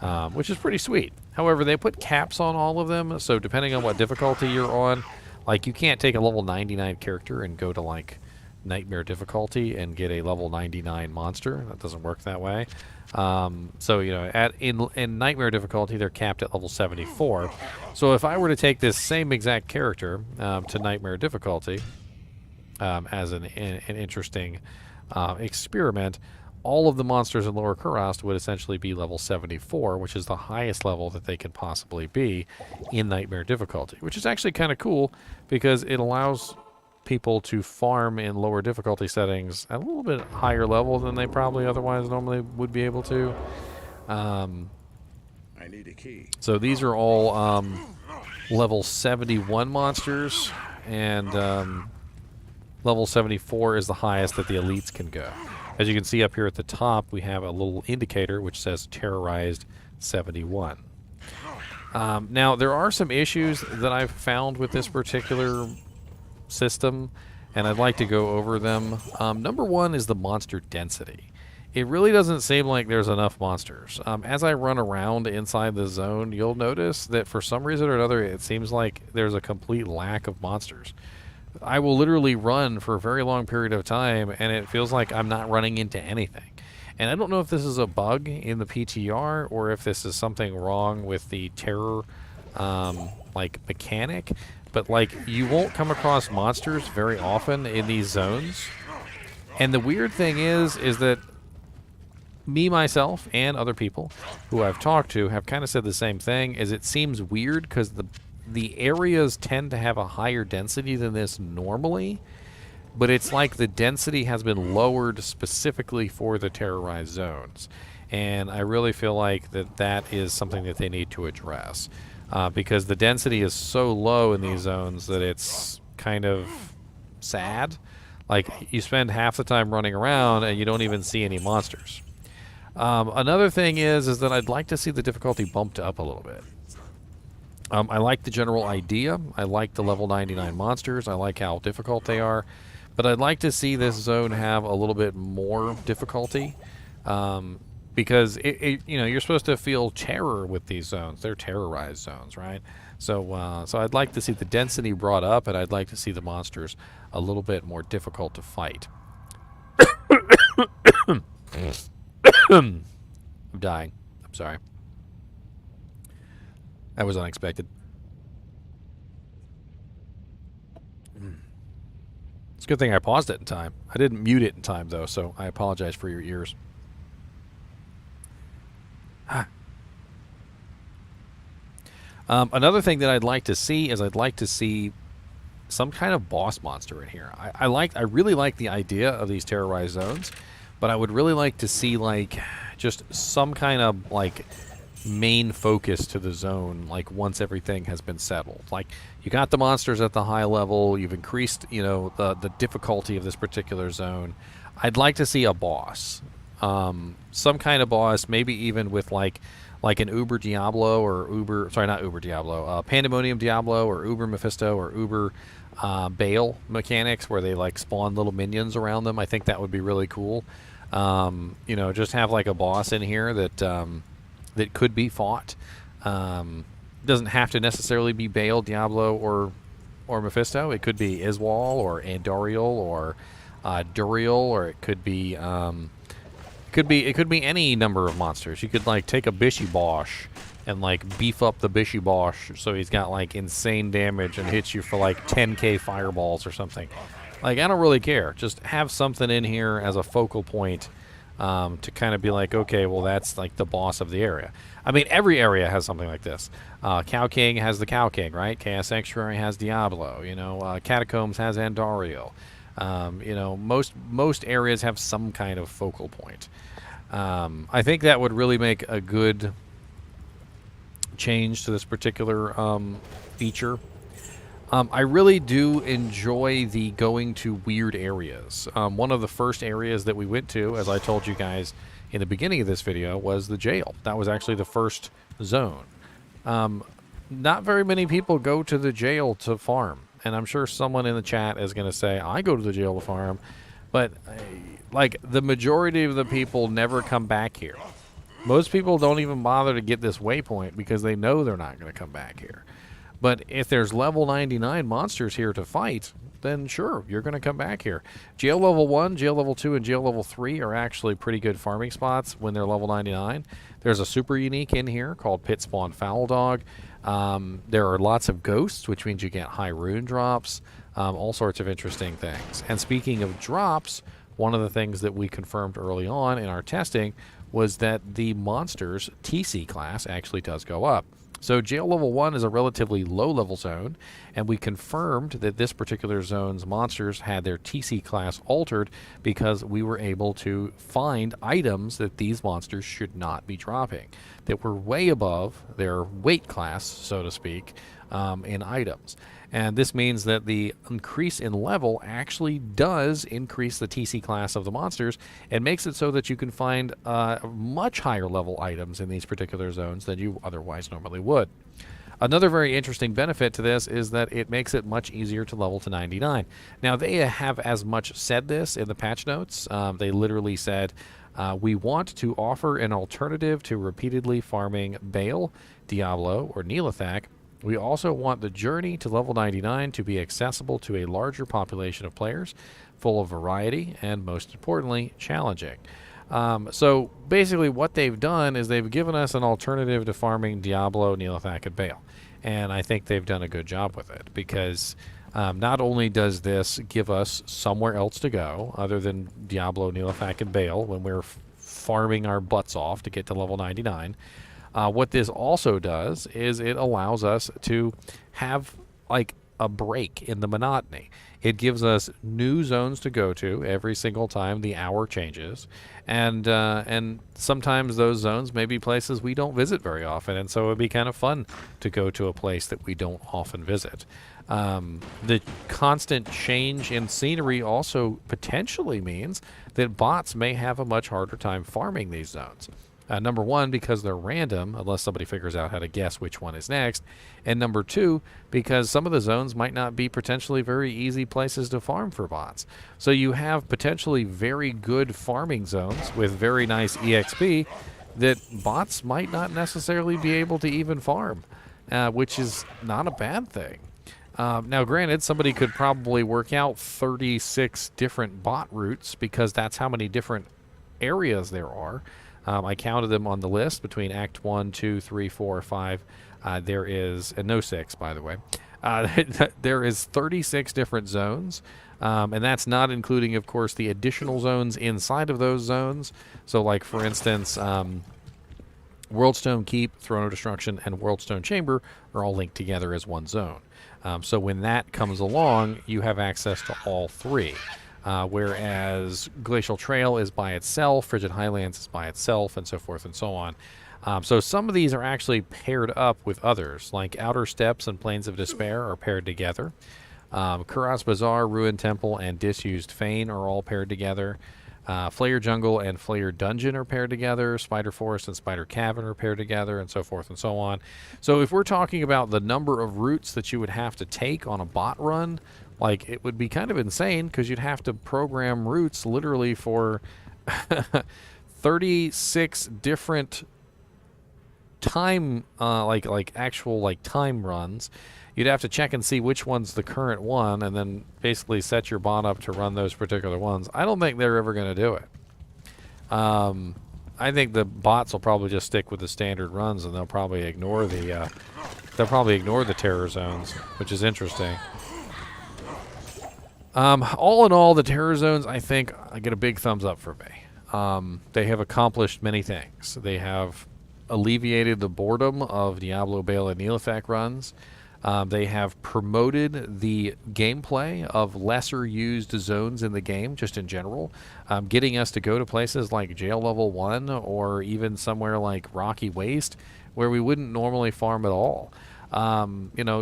am, which is pretty sweet. However, they put caps on all of them, so depending on what difficulty you're on, like, you can't take a level 99 character and go to, like, Nightmare difficulty and get a level 99 monster. That doesn't work that way. So, you know, in Nightmare difficulty, they're capped at level 74. So if I were to take this same exact character to Nightmare difficulty as an interesting experiment, all of the monsters in Lower Kurast would essentially be level 74, which is the highest level that they can possibly be in Nightmare difficulty, which is actually kind of cool because it allows people to farm in lower difficulty settings at a little bit higher level than they probably otherwise normally would be able to. I need a key. So these are all level 71 monsters, and level 74 is the highest that the elites can go. As you can see up here at the top, we have a little indicator which says Terrorized 71. Now, there are some issues that I've found with this particular system, and I'd like to go over them. Number one is the monster density. It really doesn't seem like there's enough monsters. As I run around inside the zone, you'll notice that for some reason or another, it seems like there's a complete lack of monsters. I will literally run for a very long period of time, and it feels like I'm not running into anything. And I don't know if this is a bug in the PTR or if this is something wrong with the terror like mechanic, but like you won't come across monsters very often in these zones. And the weird thing is that me, myself, and other people who I've talked to have kind of said the same thing, is it seems weird because the areas tend to have a higher density than this normally, but it's like the density has been lowered specifically for the terrorized zones. And I really feel like that is something that they need to address. Because the density is so low in these zones that it's kind of sad. Like, you spend half the time running around and you don't even see any monsters. Another thing is that I'd like to see the difficulty bumped up a little bit. I like the general idea. I like the level 99 monsters. I like how difficult they are. But I'd like to see this zone have a little bit more difficulty. Because you're supposed to feel terror with these zones. They're terrorized zones, right? So I'd like to see the density brought up, and I'd like to see the monsters a little bit more difficult to fight. I'm dying. I'm sorry. That was unexpected. It's a good thing I paused it in time. I didn't mute it in time, though, so I apologize for your ears. Another thing that I'd like to see is I'd like to see some kind of boss monster in here. I really like the idea of these terrorized zones, but I would really like to see like just some kind of like main focus to the zone, like once everything has been settled. Like, you got the monsters at the high level, you've increased, the difficulty of this particular zone. I'd like to see a boss. Some kind of boss, maybe even with like an Uber Diablo or Pandemonium Diablo or Uber Mephisto or Uber Bale mechanics where they like spawn little minions around them. I think that would be really cool. Just have like a boss in here that could be fought. Doesn't have to necessarily be Bale, Diablo, or Mephisto. It could be Iswal or Andoriel or Duriel, or it could be any number of monsters. You could like take a Bishy Bosch and like beef up the Bishy Bosch so he's got like insane damage and hits you for like 10k fireballs or something. Like, I don't really care. Just have something in here as a focal point to kind of be like, okay, well, that's like the boss of the area. I mean, every area has something like this. Cow King has the Cow King, right? Chaos Sanctuary has Diablo. Catacombs has Andoriel. Most areas have some kind of focal point. I think that would really make a good change to this particular feature. I really do enjoy the going to weird areas. One of the first areas that we went to, as I told you guys in the beginning of this video, was the jail. That was actually the first zone. Not very many people go to the jail to farm. And I'm sure someone in the chat is going to say, I go to the jail to farm. But, like, the majority of the people never come back here. Most people don't even bother to get this waypoint because they know they're not going to come back here. But if there's level 99 monsters here to fight, then sure, you're going to come back here. Jail level 1, jail level 2, and jail level 3 are actually pretty good farming spots when they're level 99. There's a super unique in here called Pit Spawn Foul Dog. There are lots of ghosts, which means you get high rune drops, all sorts of interesting things. And speaking of drops, one of the things that we confirmed early on in our testing was that the monster's TC class actually does go up. So jail level 1 is a relatively low-level zone, and we confirmed that this particular zone's monsters had their TC class altered because we were able to find items that these monsters should not be dropping, that were way above their weight class, so to speak, in items. And this means that the increase in level actually does increase the TC class of the monsters and makes it so that you can find much higher level items in these particular zones than you otherwise normally would. Another very interesting benefit to this is that it makes it much easier to level to 99. Now, they have as much said this in the patch notes. They literally said, we want to offer an alternative to repeatedly farming Bale, Diablo, or Neelathak. We also want the journey to level 99 to be accessible to a larger population of players, full of variety, and most importantly, challenging. So basically what they've done is they've given us an alternative to farming Diablo, Neelathak, and Bale. And I think they've done a good job with it because not only does this give us somewhere else to go other than Diablo, Neelathak, and Bale when we're farming our butts off to get to level 99, what this also does is it allows us to have like a break in the monotony. It gives us new zones to go to every single time the hour changes, and sometimes those zones may be places we don't visit very often, and so it would be kind of fun to go to a place that we don't often visit. The constant change in scenery also potentially means that bots may have a much harder time farming these zones. Number one, because they're random, unless somebody figures out how to guess which one is next. And number two, because some of the zones might not be potentially very easy places to farm for bots. So you have potentially very good farming zones with very nice EXP that bots might not necessarily be able to even farm, which is not a bad thing. Now, granted, somebody could probably work out 36 different bot routes because that's how many different areas there are. I counted them on the list between Act 1, 2, 3, 4, 5. There is, and no 6, by the way. There is 36 different zones, and that's not including, of course, the additional zones inside of those zones. So, like, for instance, Worldstone Keep, Throne of Destruction, and Worldstone Chamber are all linked together as one zone. So when that comes along, you have access to all three. Whereas Glacial Trail is by itself, Frigid Highlands is by itself, and so forth and so on. So some of these are actually paired up with others, like Outer Steppes and Plains of Despair are paired together. Kuras Bazaar, Ruined Temple, and Disused Fane are all paired together. Flayer Jungle and Flayer Dungeon are paired together. Spider Forest and Spider Cavern are paired together, and so forth and so on. So if we're talking about the number of routes that you would have to take on a bot run, like, it would be kind of insane because you'd have to program routes literally for 36 different time, actual time runs. You'd have to check and see which one's the current one, and then basically set your bot up to run those particular ones. I don't think they're ever going to do it. I think the bots will probably just stick with the standard runs, and they'll probably ignore the terror zones, which is interesting. All in all, the terror zones, I think, I get a big thumbs up for me. They have accomplished many things. They have alleviated the boredom of Diablo, Bale, and Neelefek runs. They have promoted the gameplay of lesser used zones in the game, just in general, getting us to go to places like Jail Level 1 or even somewhere like Rocky Waste, where we wouldn't normally farm at all.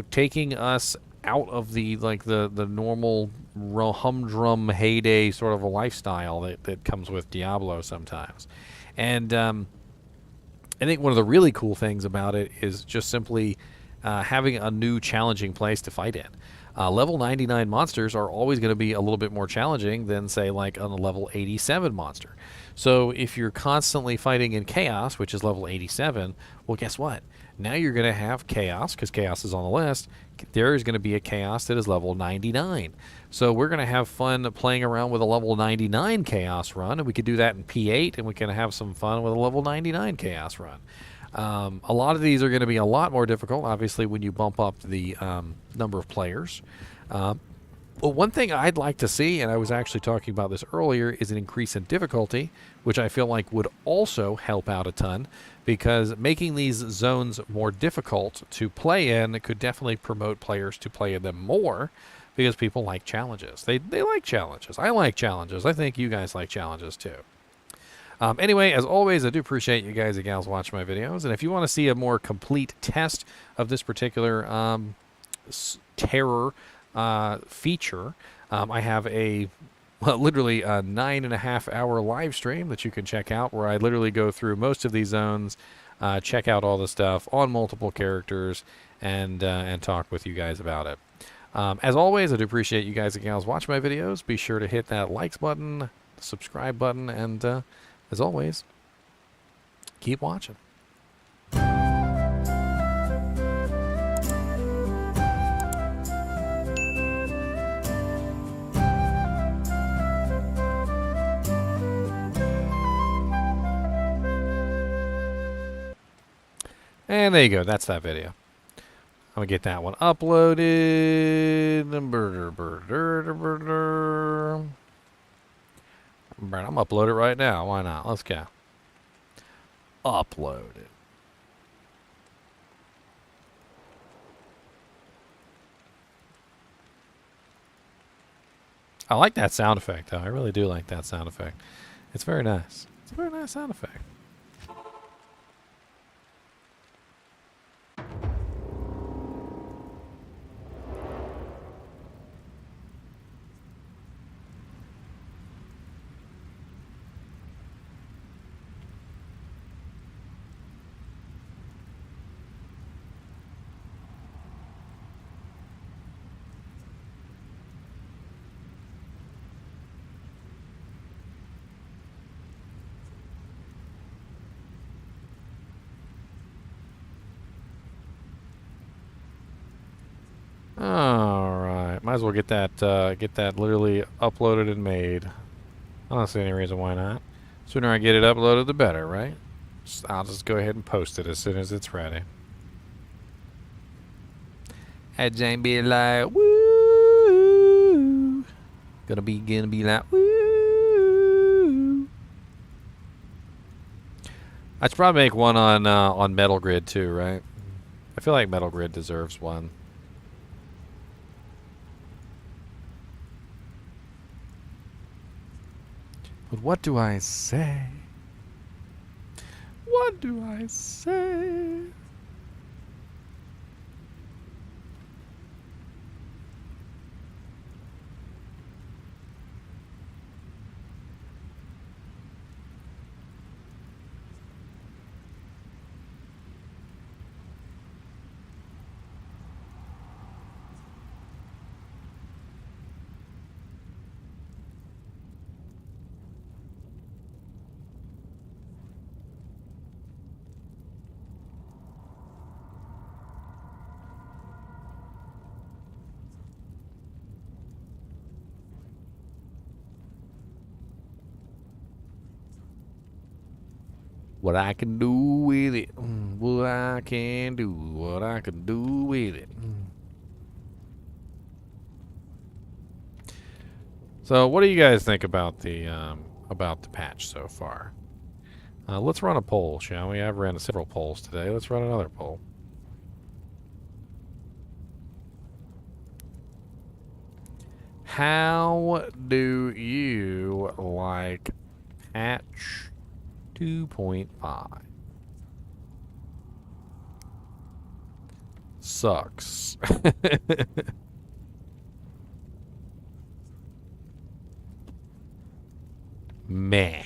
Taking us out of the normal humdrum heyday sort of a lifestyle that comes with Diablo sometimes. And I think one of the really cool things about it is just simply having a new challenging place to fight in. Level 99 monsters are always going to be a little bit more challenging than, say, like on a level 87 monster. So if you're constantly fighting in Chaos, which is level 87, well, guess what? Now you're going to have Chaos, because Chaos is on the list. There is going to be a Chaos that is level 99. So we're going to have fun playing around with a level 99 Chaos run, and we could do that in P8, and we can have some fun with a level 99 Chaos run. A lot of these are going to be a lot more difficult, obviously, when you bump up the number of players. Well, one thing I'd like to see, and I was actually talking about this earlier, is an increase in difficulty, which I feel like would also help out a ton, because making these zones more difficult to play in could definitely promote players to play in them more, because people like challenges. They like challenges. I like challenges. I think you guys like challenges too. Anyway, as always, I do appreciate you guys and gals watching my videos, and if you want to see a more complete test of this particular terror feature, I have literally a 9.5 hour live stream that you can check out, where I literally go through most of these zones, check out all the stuff on multiple characters, and talk with you guys about it. As always, I do appreciate you guys and gals watching my videos. Be sure to hit that likes button, the subscribe button, and as always, keep watching. And there you go. That's that video. I'm going to get that one uploaded. I'm going to upload it right now. Why not? Let's go. Upload it. I like that sound effect, though. I really do like that sound effect. It's very nice. It's a very nice sound effect. Alright, might as well get that literally uploaded and made. I don't see any reason why not. Sooner I get it uploaded, the better, right? I'll just go ahead and post it as soon as it's ready. Had Jane be like, woo! Gonna be like, woo! I should probably make one on Metal Grid too, right? I feel like Metal Grid deserves one. But what do I say? What do I say? What I can do with it. What I can do. What I can do with it. So, what do you guys think about the patch so far? Let's run a poll, shall we? I've ran several polls today. Let's run another poll. How do you like patch 2.5? Sucks. Meh.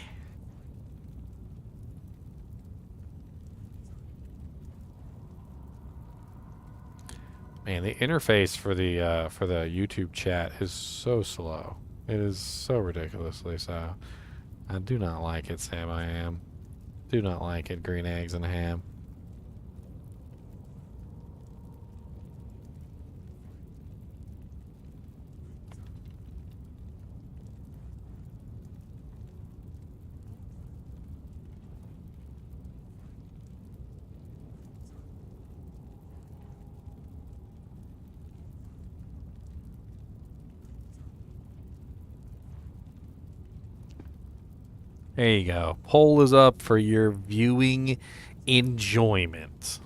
Man, the interface for the YouTube chat is so slow. It is so ridiculously so. I do not like it, Sam. I am. Do not like it. Green eggs and ham. There you go. Poll is up for your viewing enjoyment.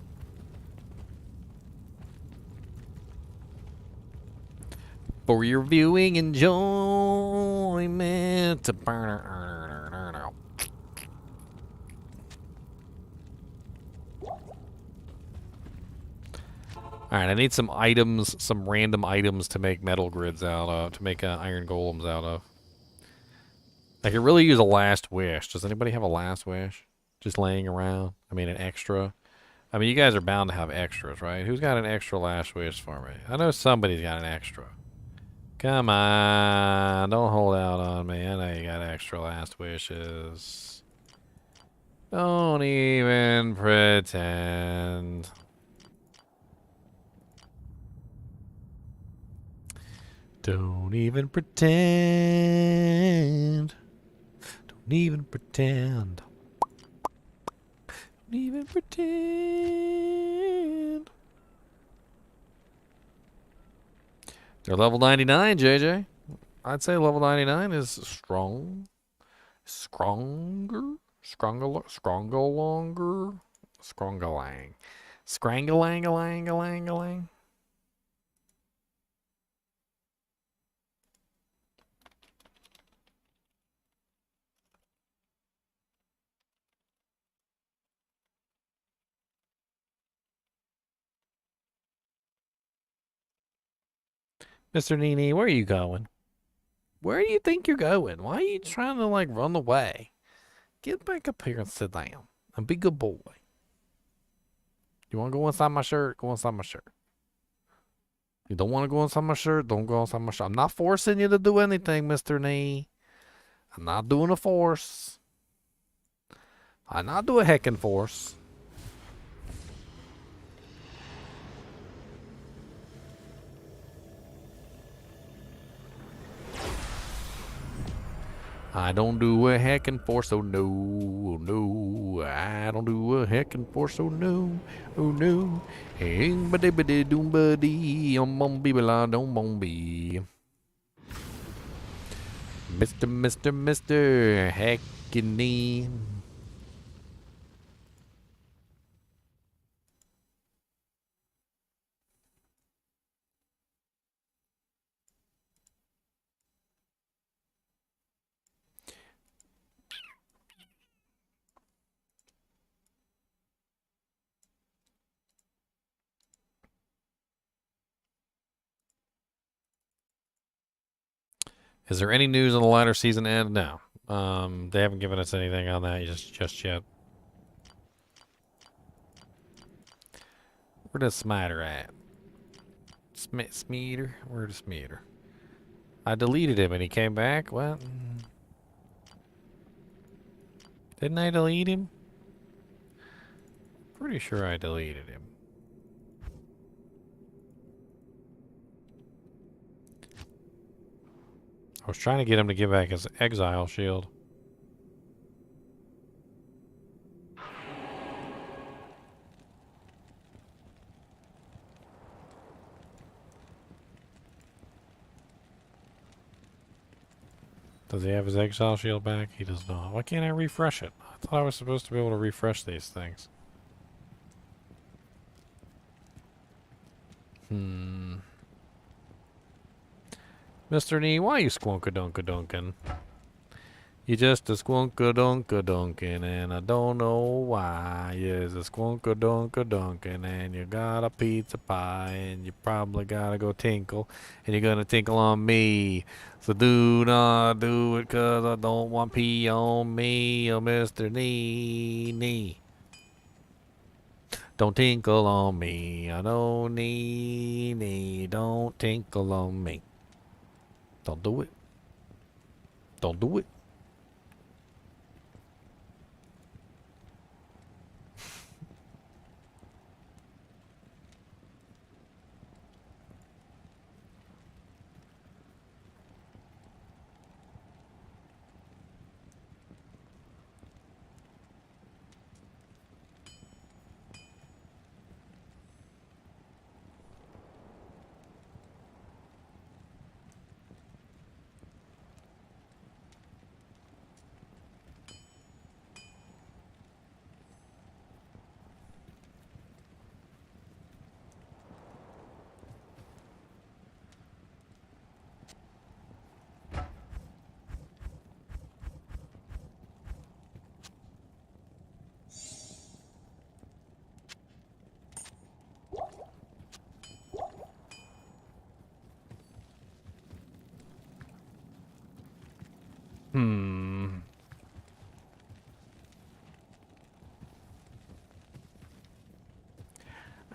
For your viewing enjoyment. Alright, I need some items, some random items to make metal grids out of, to make iron golems out of. I could really use a last wish. Does anybody have a last wish? Just laying around? I mean, an extra? I mean, you guys are bound to have extras, right? Who's got an extra last wish for me? I know somebody's got an extra. Come on. Don't hold out on me. I know you got extra last wishes. Don't even pretend. Don't even pretend. Don't even pretend. Don't even pretend. They're level 99, JJ. I'd say level 99 is strong. Stronger. Strongalang. Scrangalang. Mr. NiNi, where are you going? Where do you think you're going? Why are you trying to, like, run away? Get back up here and sit down. And be a good boy. You want to go inside my shirt? Go inside my shirt. You don't want to go inside my shirt? Don't go inside my shirt. I'm not forcing you to do anything, Mr. NiNi. I'm not doing a force. I'm not doing a heckin' force. I don't do a heckin' force, oh no, oh no. I don't do a heckin' force, oh no, oh no. Hey, buddy, buddy, doom, buddy, bombi, blah, don't bombi. Mr. Heckin'. Is there any news on the latter season end? No. They haven't given us anything on that just yet. Where does Smiter at? Smeater? Where's Smeater? I deleted him and he came back? What? Didn't I delete him? Pretty sure I deleted him. I was trying to get him to give back his exile shield. Does he have his exile shield back? He does not. Why can't I refresh it? I thought I was supposed to be able to refresh these things. Mr. NiNi, why are you squonka-dunka-dunkin'? You just a squonka-dunka-dunkin', and I don't know why. You're a squonka-dunka-dunkin', and you got a pizza pie, and you probably gotta go tinkle, and you're gonna tinkle on me. So do not do it, 'cause I don't want pee on me, oh Mr. NiNi. Don't tinkle on me, I don't need, don't tinkle on me. Don't do it. Don't do it.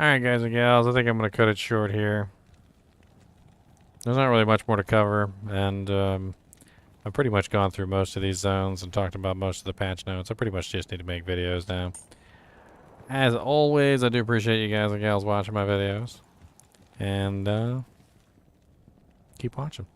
Alright, guys and gals, I think I'm going to cut it short here. There's not really much more to cover, and I've pretty much gone through most of these zones and talked about most of the patch notes. I pretty much just need to make videos now. As always, I do appreciate you guys and gals watching my videos. And keep watching.